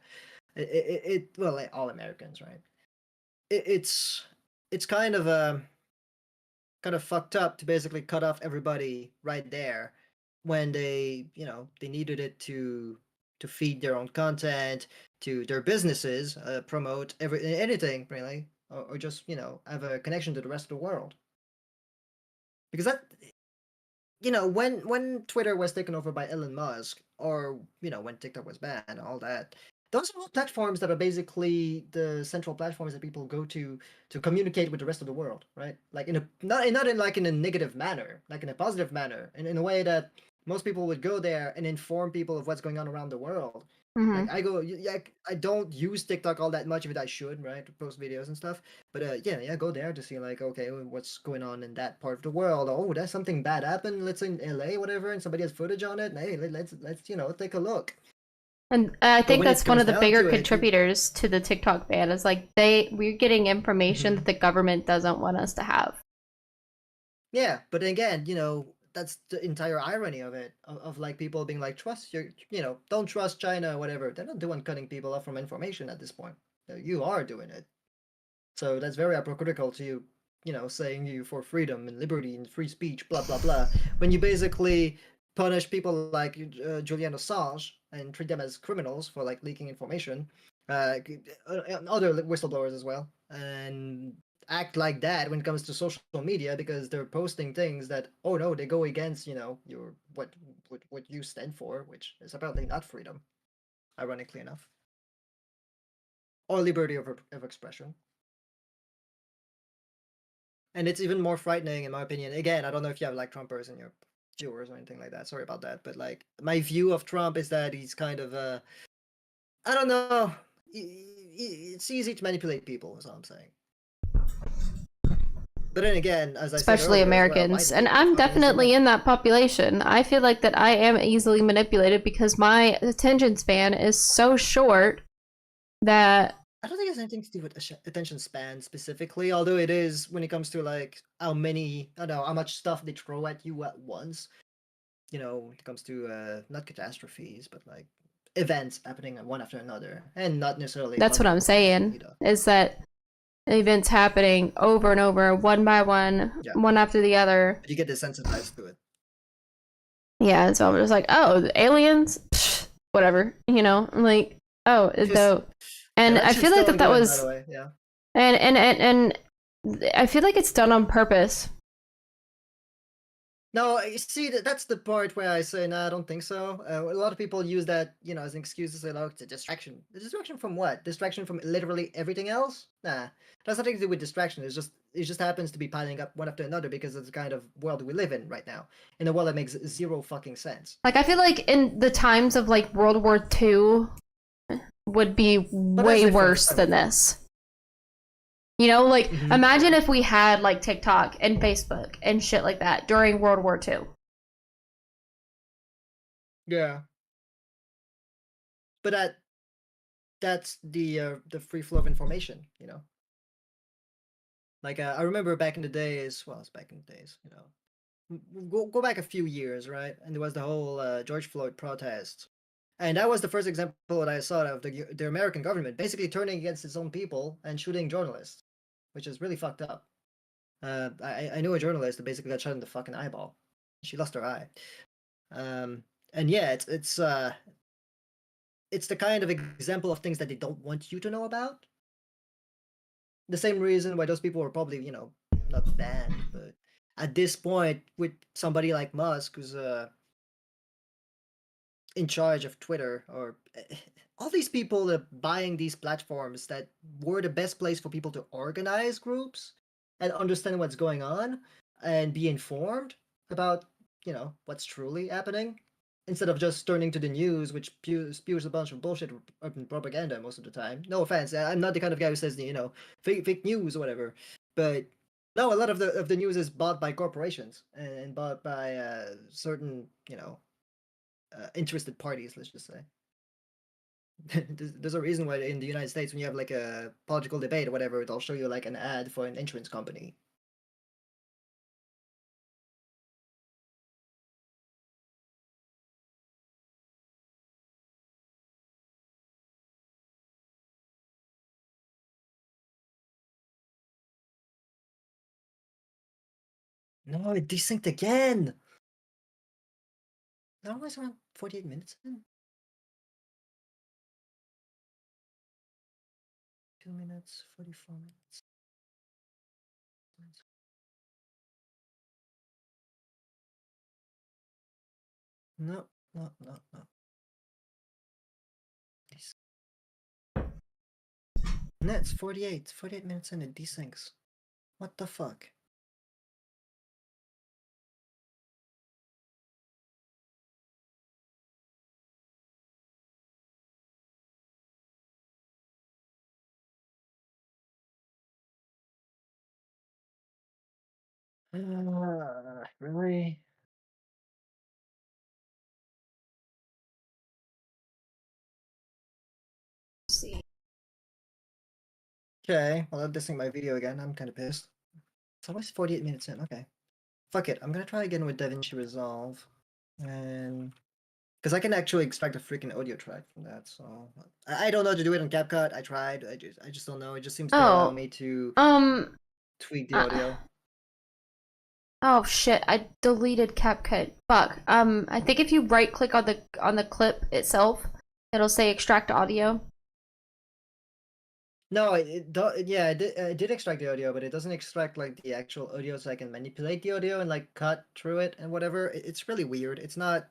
Well, like all Americans, right? It's kind of fucked up to basically cut off everybody right there when they needed it to feed their own content, to their businesses, promote anything really, or just have a connection to the rest of the world. Because that when Twitter was taken over by Elon Musk, or when TikTok was banned and all that, those are all platforms that are basically the central platforms that people go to communicate with the rest of the world, right? Like not in like in a negative manner, like in a positive manner, and in a way that most people would go there and inform people of what's going on around the world. Mhm. Like I don't use TikTok all that much, but I should, right, to post videos and stuff. But yeah, go there to see like, okay, what's going on in that part of the world. Oh, there's something bad happened. Let's say in LA, whatever, and somebody has footage on it. Hey, let's take a look. And I think when it that's one of the comes down bigger to it, contributors to the TikTok ban is like we're getting information that the government doesn't want us to have. Yeah, but again, that's the entire irony of it, of like people being like, trust your, don't trust China, whatever. They're not doing cutting people off from information at this point. You are doing it. So that's very hypocritical to you, saying you for freedom and liberty and free speech, blah blah blah, when you basically punish people like Julian Assange and treat them as criminals for like leaking information, other whistleblowers as well, and act like that when it comes to social media because they're posting things that, oh no, they go against your what you stand for, which is apparently not freedom, ironically enough, or liberty of expression. And it's even more frightening, in my opinion. Again, I don't know if you have like Trumpers in your viewers or anything like that. Sorry about that. But like, my view of Trump is that he's kind of I don't know. it's easy to manipulate people. Is all I'm saying. But then again, as I said Especially earlier as well, Americans. my And data I'm fucking definitely Instagram. in that population. I feel like that I am easily manipulated because my attention span is so short that I don't think it has anything to do with attention span specifically, although it is when it comes to like how many, I don't know, how much stuff they throw at you at once. You know, when it comes to not catastrophes, but like events happening one after another, and not necessarily. that's what I'm multiple ones saying either. is that events happening over and over, one by one, Yeah. one after the other. But you get desensitized to it. Yeah, and so I'm just like, oh, the aliens, Psh, whatever, you know, I'm like, oh, Just- though, and Yeah, I shit's feel like still that ongoing, was, by the way. Yeah. and I feel like it's done on purpose. No, you see, that's the part where I say, no, I don't think so. A lot of people use that, you know, as an excuse to say, look, it's a distraction. A distraction from what? Distraction from literally everything else? Nah, that's nothing to do with distraction. It just happens to be piling up one after another because it's the kind of world we live in right now, in a world that makes zero fucking sense. Like, I feel like in the times of like World War II would be that's way different, worse that's than this. You know, like, Mhm. imagine if we had like TikTok and Facebook and shit like that during World War II. Yeah. But that's the free flow of information, you know. Like I remember back in the days, well, it's back in the days, you know. Go back a few years, right? And there was the whole George Floyd protest, and that was the first example that I saw of the American government basically turning against its own people and shooting journalists, which is really fucked up. I knew a journalist that basically got shot in the fucking eyeball. She lost her eye. And yeah, it's the kind of example of things that they don't want you to know about. The same reason why those people were probably, you know, not banned, but at this point, with somebody like Musk, who's in charge of Twitter, or all these people that are buying these platforms that were the best place for people to organize groups and understand what's going on and be informed about, you know, what's truly happening, instead of just turning to the news, which spews a bunch of bullshit and propaganda most of the time. No offense, I'm not the kind of guy who says, you know, fake news or whatever, but no, a lot of the news is bought by corporations and bought by certain, you know, interested parties. Let's just say. There's a reason why in the United States, when you have like a political debate or whatever, it'll show you like an ad for an insurance company. No, it desynced again. That was around 48 minutes in. 2 minutes, 44 minutes. No, no, no, no. No, it's 48 minutes in, it desyncs. What the fuck? Really? See. Okay, well, I'm dissing my video again. I'm kind of pissed. It's almost 48 minutes in. Okay. Fuck it. I'm gonna try again with DaVinci Resolve. And. Because I can actually extract a freaking audio track from that, so. I don't know how to do it on CapCut. I tried. I just don't know. It just seems to allow Oh, me to tweak the uh, audio. oh shit, I deleted CapCut. Fuck. I think if you right click on the clip itself, it'll say extract audio. No, yeah, I did extract the audio, but it doesn't extract like the actual audio, so I can manipulate the audio and like cut through it and whatever. It's really weird. It's not.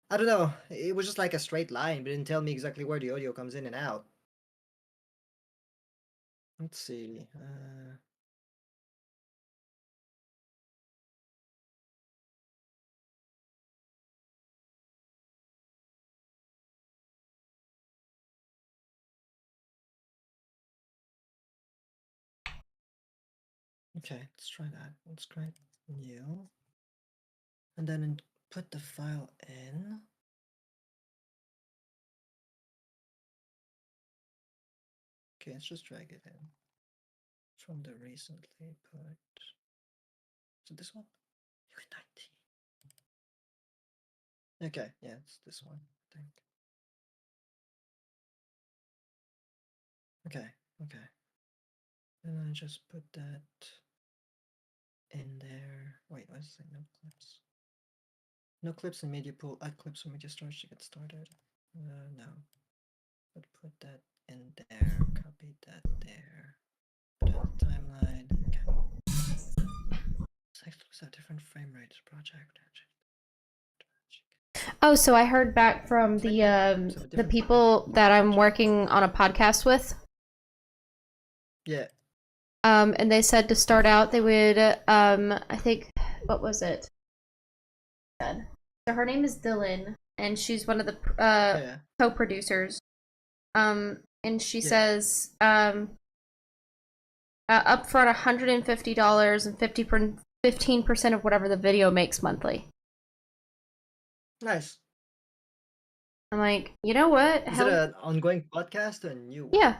I don't know. It was just like a straight line, but it didn't tell me exactly where the audio comes in and out. Let's see. Okay, let's try that. Let's try new. And then put the file in. Okay, let's just drag it in. From the recently put. Is it this one? U19. Okay, yeah, it's this one, I think. Okay, okay. And I just put that in there. Wait, what's it? No clips. No clips in media pool. Add clips from media storage to get started. No. But put that in there. Copy that there. Put it on the timeline. Okay. It's a different frame rate project. Oh, so I heard back from the people that I'm working on a podcast with. Yeah. And they said to start out they would I think, what was it? So her name is Dylan, and she's one of the co-producers. And she says upfront $150 and 15% of whatever the video makes monthly. Nice. I'm like, you know what? Is it an ongoing podcast or a new one? Yeah.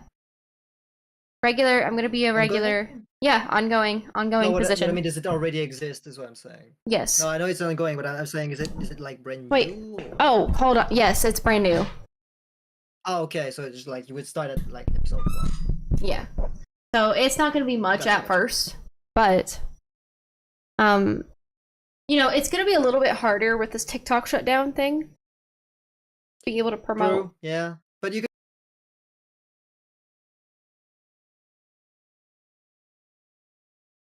Regular. I'm gonna be a regular. Ongoing? Yeah, ongoing No, position. I mean, does it already exist? Is what I'm saying. Yes. No, I know it's ongoing, but I'm saying, is it like brand Wait. new? Or... Oh, hold on. Yes, it's brand new. Oh, okay. So it's just like you would start at like episode 1. Yeah. So it's not gonna be much Gotcha. at first, but you know, it's gonna be a little bit harder with this TikTok shutdown thing. Being able to promote. True. Yeah, but you could.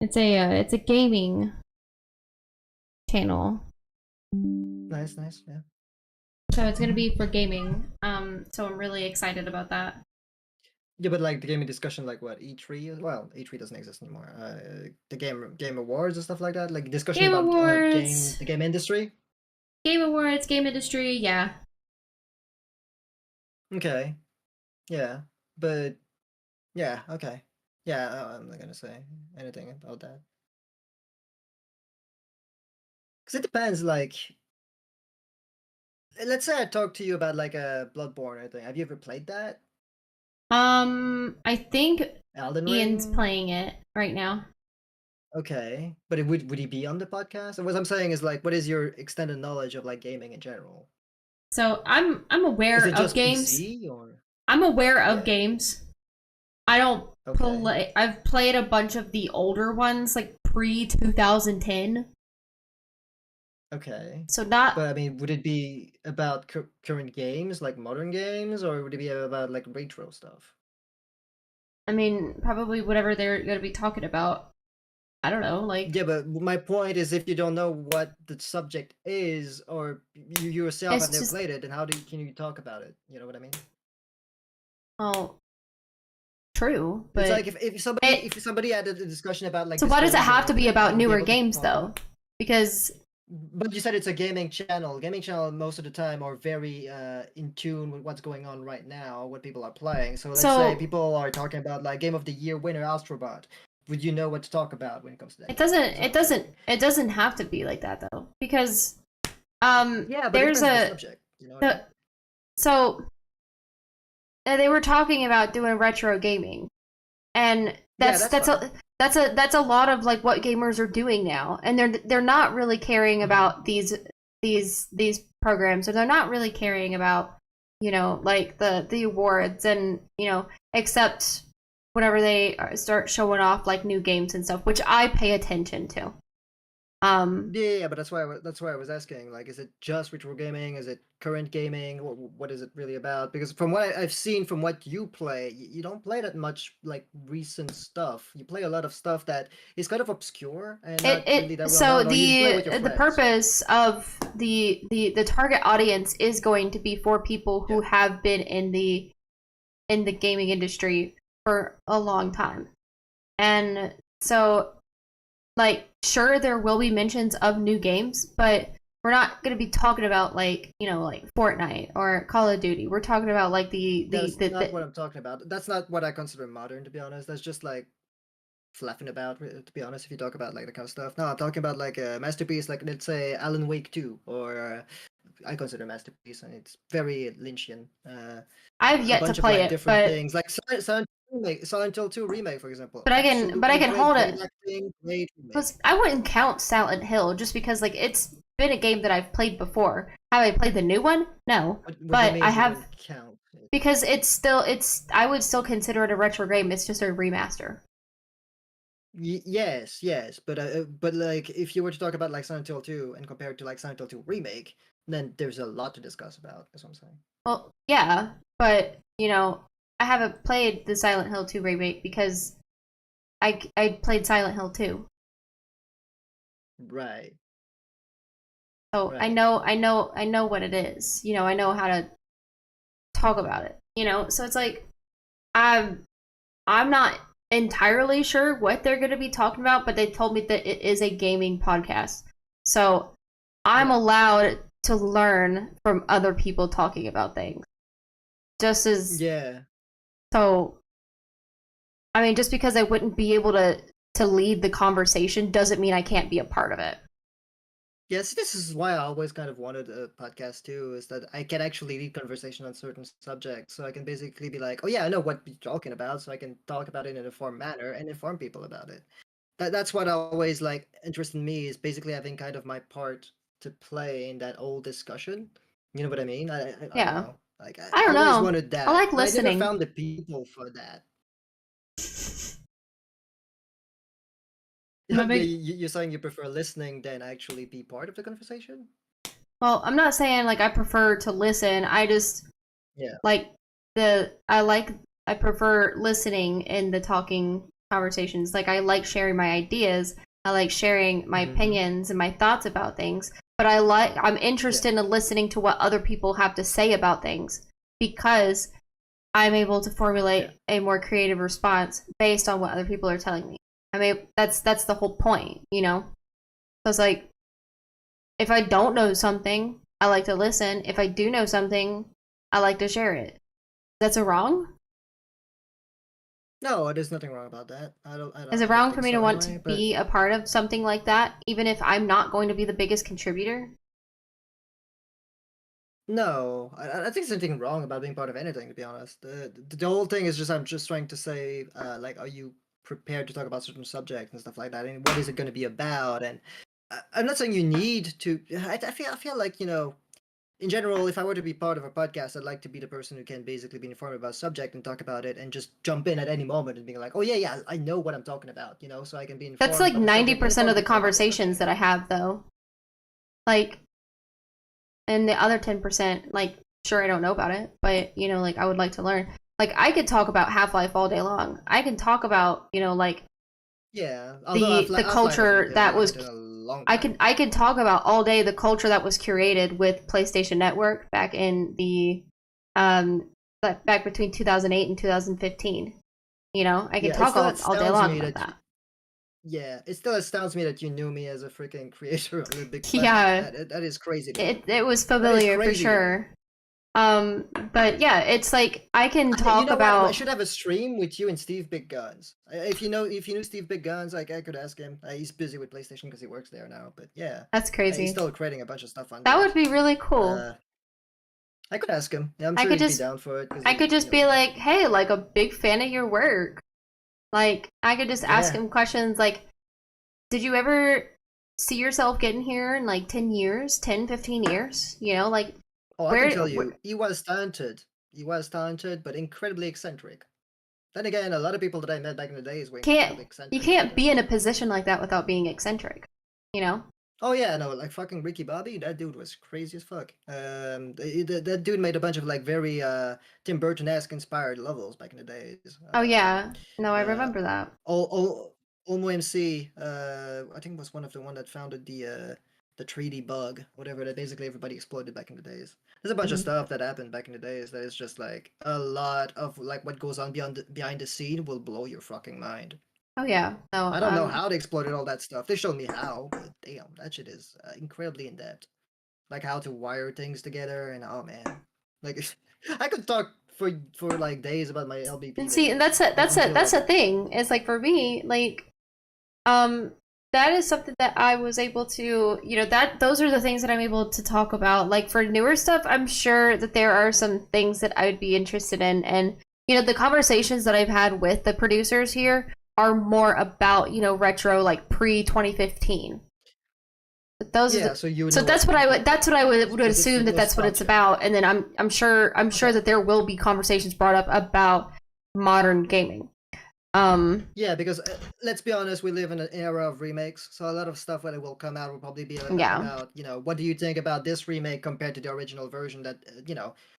It's a gaming channel. Nice, yeah. So it's gonna be for gaming. So I'm really excited about that. Yeah, but like the gaming discussion, like what E3? Well, E3 doesn't exist anymore. The game awards and stuff like that, like discussion Game about awards. the game industry. Game awards, game industry, yeah. Okay, yeah, but yeah, okay, yeah. I'm not gonna say anything about that because it depends. Like, let's say I talk to you about like a Bloodborne or anything. Have you ever played that? I think Elden Ian's Ring? playing it right now. Okay, but would he be on the podcast? And what I'm saying is like, what is your extended knowledge of like gaming in general? So I'm aware Is it of just games. PC or? I'm aware of Yeah. games. I don't Okay. play. I've played a bunch of the older ones, like pre 2010. Okay. So not. But I mean, would it be about current games, like modern games, or would it be about like retro stuff? I mean, probably whatever they're gonna be talking about. I don't know, like. Yeah, but my point is, if you don't know what the subject is, or you yourself It's have never just- played it, then can you talk about it? You know what I mean? Well, true, but. It's like if somebody had a discussion about like. So this why does it game have to be genre, about would be newer able to games talk though? about it. Because But you said it's a gaming channel. Gaming channel most of the time are very in tune with what's going on right now, what people are playing. So let's say people are talking about like Game of the Year winner Astrobot. Would you know what to talk about when it comes to that? it doesn't have to be like that though, because Yeah, but there's it depends on the a subject. You know what I mean? so they were talking about doing retro gaming, and that's a lot of like what gamers are doing now, and they're not really caring about these programs, or they're not really caring about, you know, like the awards, and you know, except whenever they start showing off like new games and stuff, which I pay attention to. Yeah, but that's why I was asking. Like, is it just retro gaming? Is it current gaming? What is it really about? Because from what I've seen, from what you play, you don't play that much like recent stuff. You play a lot of stuff that is kind of obscure and not really that well So known, or you play with your the friends. purpose of the target audience is going to be for people who have been in the gaming industry for a long time, and so like sure there will be mentions of new games, but we're not going to be talking about like, you know, like Fortnite or Call of Duty. We're talking about like That's not what I'm talking about. That's not what I consider modern, to be honest. That's just like laughing about, to be honest, if you talk about like the kind of stuff. No, I'm talking about like a masterpiece, like let's say Alan Wake 2, or I consider masterpiece, and it's very Lynchian. I've A yet to bunch of play like it, different but things, like Silent Hill 2 remake, for example. but I can Absolutely hold great it. acting, great remake. Because I wouldn't count Silent Hill just because like it's been a game that I've played before. Have I played the new one? No, What do you but mean I you have wouldn't count it? because it's I would still consider it a retro game. It's just a remaster. Yes, but like if you were to talk about like Silent Hill 2 and compare it to like Silent Hill 2 remake, then there's a lot to discuss about. That's what I'm saying. Well, yeah, but you know, I haven't played the Silent Hill 2 remake because I played Silent Hill 2. Right. So Right. I know what it is. You know, I know how to talk about it. You know, so it's like I'm not entirely sure what they're going to be talking about, but they told me that it is a gaming podcast. So I'm allowed to learn from other people talking about things. Just as Yeah. so I mean, just because I wouldn't be able to lead the conversation doesn't mean I can't be a part of it. Yes, this is why I always kind of wanted a podcast too, is that I can actually lead conversation on certain subjects. So I can basically be like, oh yeah, I know what you're talking about, so I can talk about it in an informed manner and inform people about it. That's what always like interested me, is basically having kind of my part to play in that whole discussion. You know what I mean? I Yeah. don't know. Like I don't always know. wanted that. I like but I listening. never found the people for that. That make- You're saying you prefer listening than actually be part of the conversation? Well, I'm not saying like I prefer to listen. I just Yeah. like I prefer listening in the talking conversations. Like I like sharing my ideas. I like sharing my Mhm. opinions and my thoughts about things. But I'm interested in listening to what other people have to say about things because I'm able to formulate a more creative response based on what other people are telling me. I mean, that's the whole point, you know? So it's like, if I don't know something, I like to listen. If I do know something, I like to share it. That's a wrong? No, there's nothing wrong about that. I don't Is it don't wrong think for me so to want anyway, to but- be a part of something like that, even if I'm not going to be the biggest contributor? No, I think there's anything wrong about being part of anything, to be honest. The whole thing is just I'm just trying to say, like, are you prepared to talk about certain subjects and stuff like that, and what is it going to be about? And I'm not saying you need to. I feel like, you know, in general, if I were to be part of a podcast, I'd like to be the person who can basically be informed about a subject and talk about it and just jump in at any moment and be like, oh yeah, I know what I'm talking about, you know, so I can be informed. That's like about the subject and 90% inform of the people about conversations that I have, though. Like, and the other 10%, like, sure, I don't know about it, but, you know, like, I would like to learn. Like, I could talk about Half-Life all day long. I can talk about, you know, like, Yeah, the culture that was I can could talk about all day the culture that was curated with PlayStation Network back in the back between 2008 and 2015. You know, I could talk all day long about that. Yeah, it still astounds me that you knew me as a freaking creator on the big planet. Yeah. That is crazy. to me. It was familiar for crazy to me. sure. But yeah, it's like I can You talk know what? I about should have a stream with you and Steve Big Guns. If you knew Steve Big Guns, like I could ask him. He's busy with PlayStation because he works there now. But yeah, that's crazy. he's still creating a bunch of stuff on. That there. would be really cool. I could ask him. Yeah, I'm I sure could he'd just- be down for it. 'cause I he- could you just know, be like, hey, like a big fan of your work. Like, I could just ask Yeah. him questions like, did you ever see yourself getting here in like 10 years, 10, 15 years? You know, like, Oh, I where- can tell you, where- he was talented. He was talented, but incredibly eccentric. Then again, a lot of people that I met back in the days were incredibly you eccentric. can't be in a position like that without being eccentric. You know? Oh yeah, no, like fucking Ricky Bobby, that dude was crazy as fuck. That dude made a bunch of like very Tim Burton-esque inspired levels back in the days. Oh, yeah. No, I uh, remember that. Olmo MC, I think was one of the one that founded the 3D bug, whatever that basically everybody exploited back in the days. There's a bunch of Mhm. stuff that happened back in the days that is just like a lot of like what goes on behind the scene will blow your fucking mind. Oh, yeah. No, I don't know how they exploited all that stuff. They showed me how, but damn, that shit is incredibly in depth. Like how to wire things together, and oh man, like I could talk for like days about my LBP. And see, and that's videos that's until, the like, thing. It's like for me, like that is something that I was able to, those are the things that I'm able to talk about. Like for newer stuff, I'm sure that there are some things that I would be interested in. And, the conversations that I've had with the producers here are more about, retro, like pre-2015. Those are so that's what I would assume that's what it's about. And then I'm sure that there will be conversations brought up about modern gaming. Yeah, because let's be honest, we live in an era of remakes, so a lot of stuff when it will come out will probably be like about, what do you think about this remake compared to the original version that,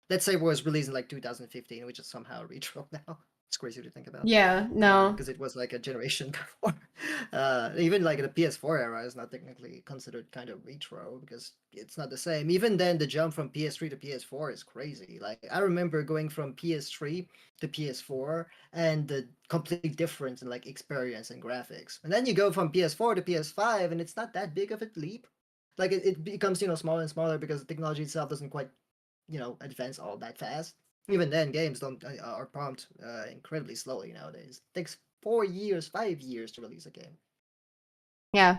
let's say was released in like 2015, which is somehow retro now. It's crazy to think about. Yeah, no. Because it was like a generation before. Even like the PS4 era is not technically considered kind of retro because it's not the same. Even then, the jump from PS3 to PS4 is crazy. Like I remember going from PS3 to PS4 and the complete difference in like experience and graphics. And then you go from PS4 to PS5 and it's not that big of a leap. Like it becomes, smaller and smaller because the technology itself doesn't quite, advance all that fast. Even then, games are pumped incredibly slowly nowadays. It takes 4 years, 5 years to release a game. Yeah.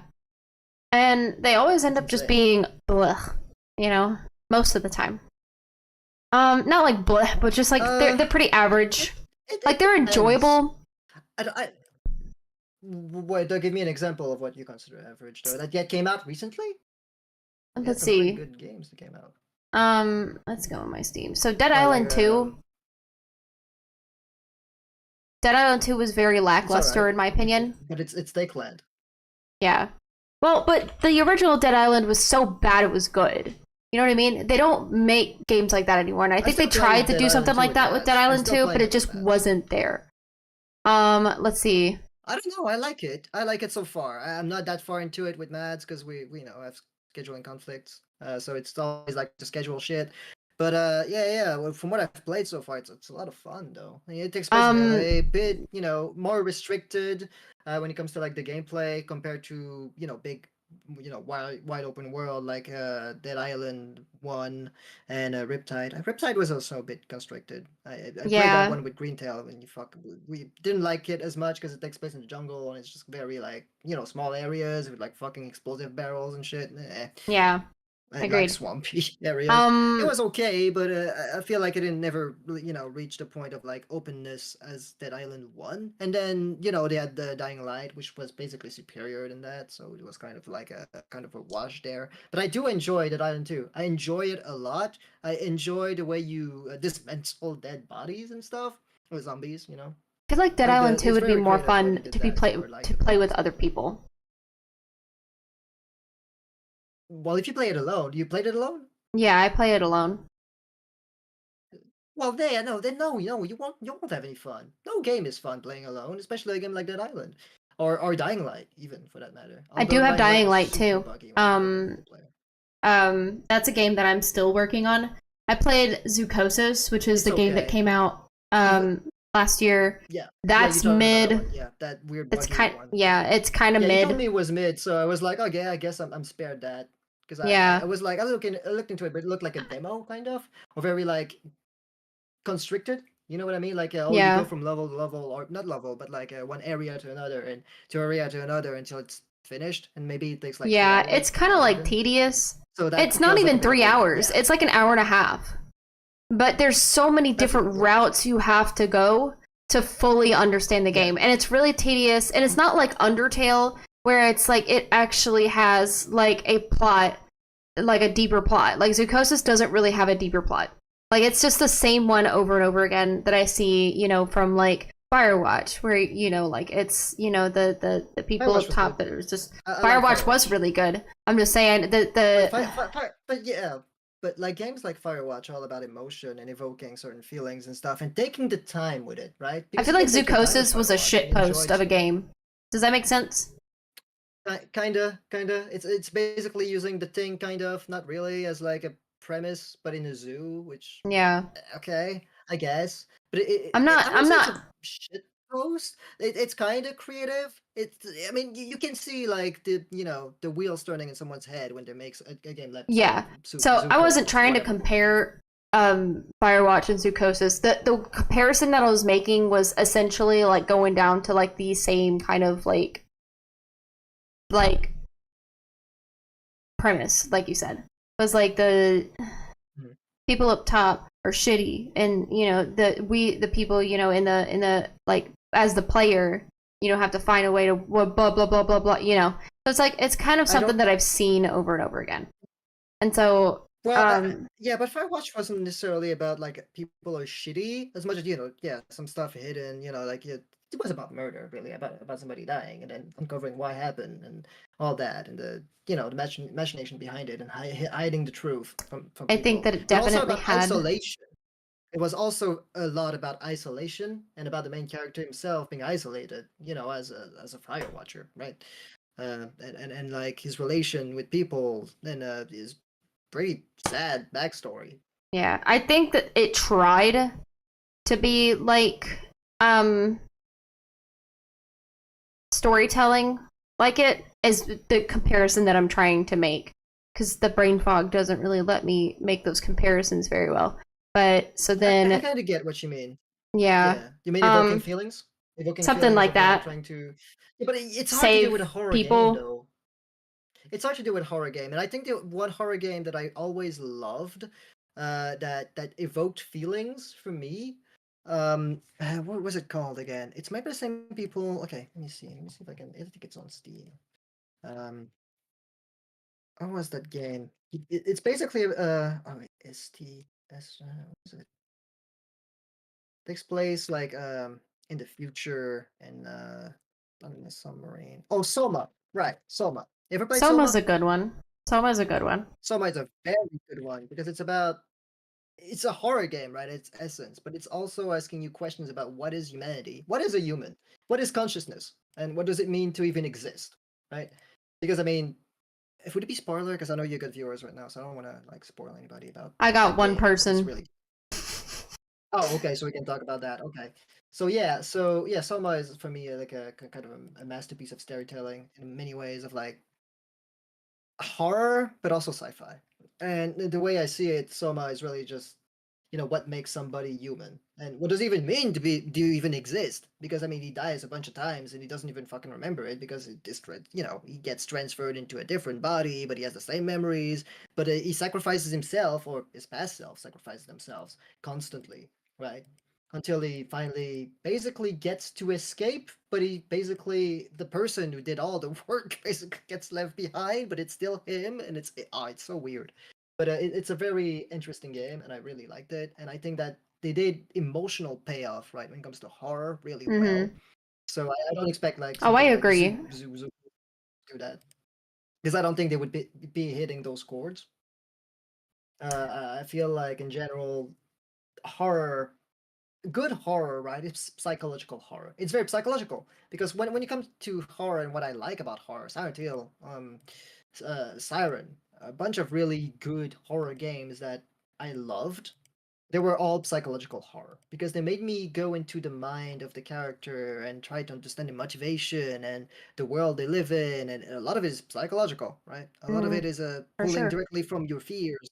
And they always end up just being blech, most of the time. Not like blech, but just like they're pretty average. Like they're enjoyable. Wait, give me an example of what you consider average though. That yet came out recently? Let's see. Good games that came out. Let's go on my Steam. So Dead Island 2. Dead Island 2 was very lackluster in my opinion. But it's Techland. Yeah. Well, but the original Dead Island was so bad it was good. You know what I mean? They don't make games like that anymore, and I think they tried to do something like that with Dead Island 2, but it just wasn't there. Let's see. I don't know. I like it. I like it so far. I'm not that far into it with Mads because we have scheduling conflicts. So it's always like to schedule shit. But yeah. Well, from what I've played so far, it's a lot of fun though. I mean, it takes place in a bit, more restricted when it comes to like the gameplay compared to big, wide open world like Dead Island 1 and Riptide. Riptide was also a bit constricted. I played that one with Greentail and we didn't like it as much because it takes place in the jungle and it's just very like small areas with like fucking explosive barrels and shit. Yeah. And agreed. like swampy areas. It was okay, but I feel like it didn't never reach the point of like openness as Dead Island 1. And then they had the Dying Light, which was basically superior than that, so it was kind of like a wash there. But I do enjoy Dead Island 2. I enjoy it a lot. I enjoy the way you dismantle dead bodies and stuff with zombies. I feel like Dead Island 2 would be more fun to play with other people. Well, if you play it alone, you played it alone? Yeah, I play it alone. Well, no, you won't have any fun. No game is fun playing alone, especially a game like Dead Island or Dying Light, even for that matter. I do have Dying Light too. That's a game that I'm still working on. I played Zoocosis, which is the game that came out last year. Yeah, that's mid. That weird. It's kind. Yeah, it's kind of mid. You told me it was mid, so I was like, okay, I guess I'm spared that. Because I was like, I looked into it, but it looked like a demo kind of, or very like constricted. You know what I mean? Like, you go from level to level, or not level, but like one area to another, and to area to another until it's finished, and maybe it takes like. Yeah, it's kind of like tedious. So it's not even 3 hours. Yeah. It's like an hour and a half. But there's so many different routes you have to go to fully understand the game, and it's really tedious. And it's not like Undertale, where it's like it actually has like a plot, like a deeper plot. Like Zoocosis doesn't really have a deeper plot. Like it's just the same one over and over again that I see, from like Firewatch, where like it's the people up top that are just Firewatch was really good. I'm just saying but yeah. But like games like Firewatch are all about emotion and evoking certain feelings and stuff and taking the time with it, right? Because I feel like Zoocosis was a shitpost of a game. Does that make sense? Kinda. It's basically using the thing kind of, not really, as like a premise, but in a zoo, which okay, I guess. But I'm not shit post. It's kind of creative. I mean, you can see like the the wheels turning in someone's head when they make a game like so I wasn't trying to compare Firewatch and Zoocosis. The comparison that I was making was essentially like going down to like the same kind of like like premise, like you said, was like the Mhm. people up top are shitty, and you know the people, you know, in the like as the player, you know, have to find a way to blah blah blah blah blah, you know. So it's like it's kind of I don't- something that I've seen over and over again, and so Well, yeah, but Firewatch wasn't necessarily about like people are shitty as much as, you know, yeah, some stuff hidden, you know, like it was about murder, really, about somebody dying and then uncovering why happened and all that, and the, you know, the machination behind it and hiding the truth from I people. think that it But also definitely about had. isolation. It was also a lot about isolation and about the main character himself being isolated, you know, as a fire watcher, right? And like his relation with people and his pretty sad backstory. Yeah, I think that it tried to be like storytelling like it is the comparison that I'm trying to make, because the brain fog doesn't really let me make those comparisons very well. But so I then kind of get what you mean. yeah, Yeah, you mean evoking feelings? Evoking something feelings like of, that. trying to. Yeah, but it's hard to Save do with a horror people. game, though. It's hard to do with horror game, and I think the one horror game that I always loved, that evoked feelings for me, what was it called again? It's made by the same people. Okay, let me see. Let me see if I can. I think it's on Steam. What was that game? It's basically oh wait, what is it? Takes place like in the future and not in a submarine. Oh, Soma. Right, Soma. You ever played Soma's Soma? a good one. Soma's a good one. Soma is a very good one because it's a horror game, right? Its essence, but it's also asking you questions about what is humanity? What is a human? What is consciousness? And what does it mean to even exist? Right? Because I mean, if would it be spoiler? Because I know you're good viewers right now, so I don't want to like spoil anybody about. I got that one game. It's person. really. Oh, okay, so we can talk about that. Okay, so yeah, Soma is for me like a kind of a masterpiece of storytelling in many ways of like horror, but also sci-fi. And the way I see it, Soma is really just, you know, what makes somebody human, and what does it even mean to do you even exist? Because I mean, he dies a bunch of times and he doesn't even fucking remember it because you know, he gets transferred into a different body, but he has the same memories. But he sacrifices himself, or his past self sacrifices themselves constantly, right? Until he finally basically gets to escape, but he basically the person who did all the work basically gets left behind, but it's still him, and it's so weird. But it's a very interesting game, and I really liked it. And I think that they did emotional payoff right when it comes to horror really well. Mhm. So I don't expect like Oh, I something like agree. Zoo do that, because I don't think they would be hitting those chords. I feel like in general, horror, good horror, right? It's psychological horror. It's very psychological because when it comes to horror and what I like about horror, Silent Hill, Siren, a bunch of really good horror games that I loved. They were all psychological horror because they made me go into the mind of the character and try to understand the motivation and the world they live in, and a lot of it is psychological, right? A lot of it is For pulling sure. directly from your fears.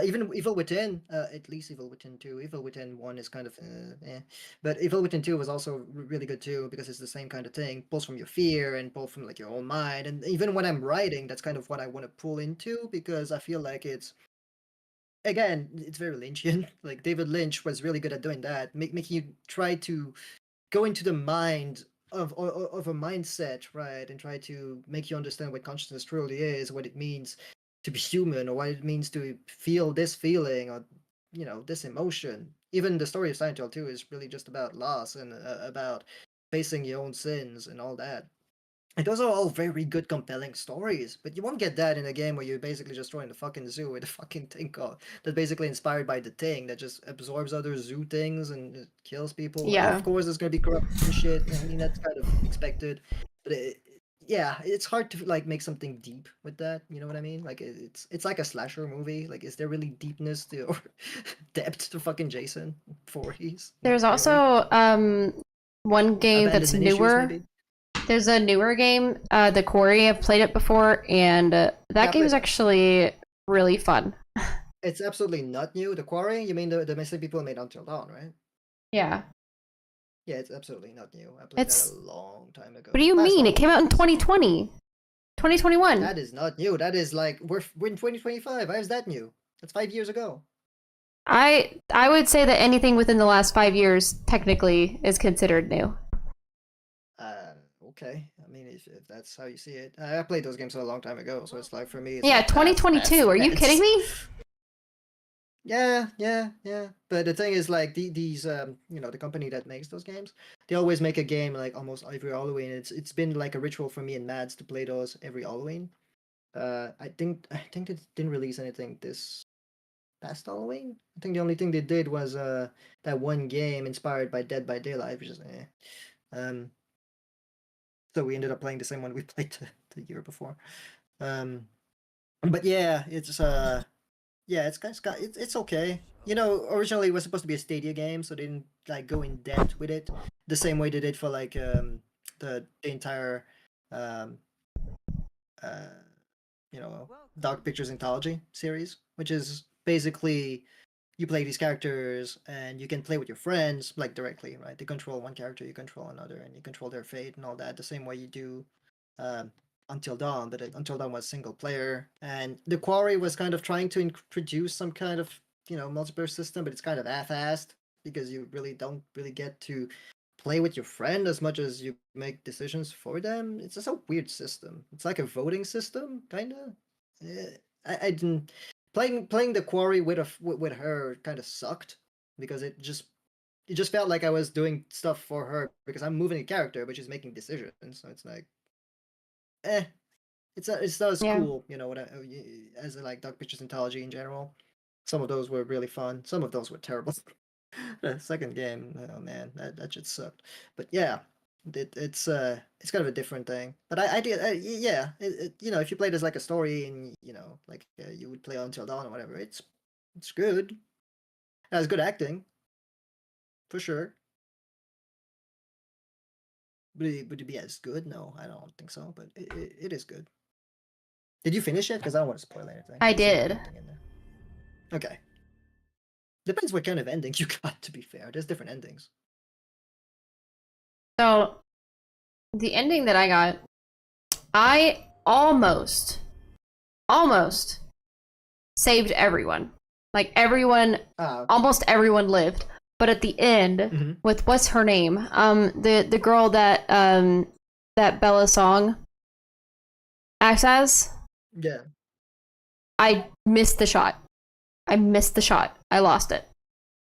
Even Evil Within, at least Evil Within 2. Evil Within 1 is kind of eh. But Evil Within 2 was also really good too because it's the same kind of thing. Pulls from your fear and pull from like your own mind. And even when I'm writing, that's kind of what I want to pull into because I feel like again, it's very Lynchian. Like David Lynch was really good at doing that, making you try to go into the mind of a mindset, right, and try to make you understand what consciousness truly is, what it means to be human, or what it means to feel this feeling, or you know, this emotion. Even the story of Silent Hill 2 is really just about loss and about facing your own sins and all that. And those are all very good, compelling stories, but you won't get that in a game where you're basically just throwing the fucking zoo with a fucking thing called that's basically inspired by the thing that just absorbs other zoo things and it kills people. Yeah. Of course, there's gonna be corruption and shit. I mean, that's kind of expected, but yeah, it's hard to like make something deep with that. You know what I mean? Like it's like a slasher movie. Like, is there really deepness to or depth to fucking Jason 40s? There's Not really. also one game that's Abandonment issues, newer. maybe? There's a newer game, The Quarry. I've played it before, and that I game is played- actually really fun. It's absolutely not new. The Quarry, you mean the missing people made Until Dawn, right? Yeah. Yeah, it's absolutely not new. I played It's- that a long time ago. What do you Last mean? fall. It came out in 2020. 2021. That is not new. That is like we're in 2025. How is that new? That's 5 years ago. I would say that anything within the last 5 years technically is considered new. Okay. I mean, if that's how you see it, I played those games a long time ago, so it's like for me. It's Yeah, like, 2022. Are you kidding me? Yeah. But the thing is, like these, the company that makes those games, they always make a game like almost every Halloween. It's been like a ritual for me and Mads to play those every Halloween. I think they didn't release anything this past Halloween. I think the only thing they did was that one game inspired by Dead by Daylight, which is so we ended up playing the same one we played the year before. But yeah, it's it's okay. Originally it was supposed to be a Stadia game, so they didn't like go in depth with it the same way they did for like the entire Dark Pictures Anthology series, which is basically you play these characters and you can play with your friends like directly, right? They control one character, you control another, and you control their fate and all that the same way you do Until Dawn. But Until Dawn was single player, and The Quarry was kind of trying to introduce some kind of multiplayer system, but it's kind of half-assed because you really don't really get to play with your friend as much as you make decisions for them. It's just a weird system. It's like a voting system, kind of. I didn't playing The Quarry with her kind of sucked because it just felt like I was doing stuff for her because I'm moving a character, but she's making decisions. So it's like, it's not as cool, as like Dark Pictures Anthology in general. Some of those were really fun. Some of those were terrible. The second game, oh man, that shit sucked. But yeah, it's kind of a different thing. But I did, yeah, if you play this like a story and like you would play Until Dawn or whatever, it's good. It has good acting, for sure. Would it be as good? No, I don't think so. But it is good. Did you finish it? Because I don't want to spoil anything. I did. Okay. Depends what kind of ending you got, to be fair. There's different endings. So, the ending that I got, I almost saved everyone. Like everyone, almost everyone lived. But at the end, with what's her name? The girl that that Bella Song acts as. Yeah. I missed the shot. I lost it.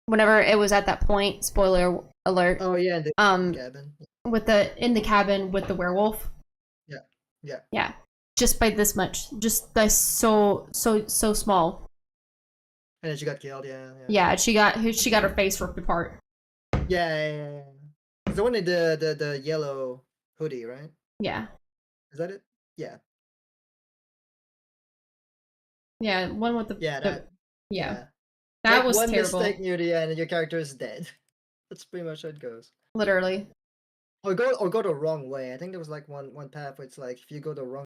Whenever it was at that point, spoiler alert. Oh yeah, the cabin. In the cabin with the werewolf. Yeah. Just by this much. Just by so small. And then she got killed. Yeah, she got her face ripped apart. Yeah. It's the one in the yellow hoodie, right? Yeah. Is that it? Yeah. Yeah, one with the Yeah. That like was one terrible. Mistake near the end, and your character is dead. That's pretty much how it goes. Literally. Or go the wrong way. I think there was like one path where it's like if you go the wrong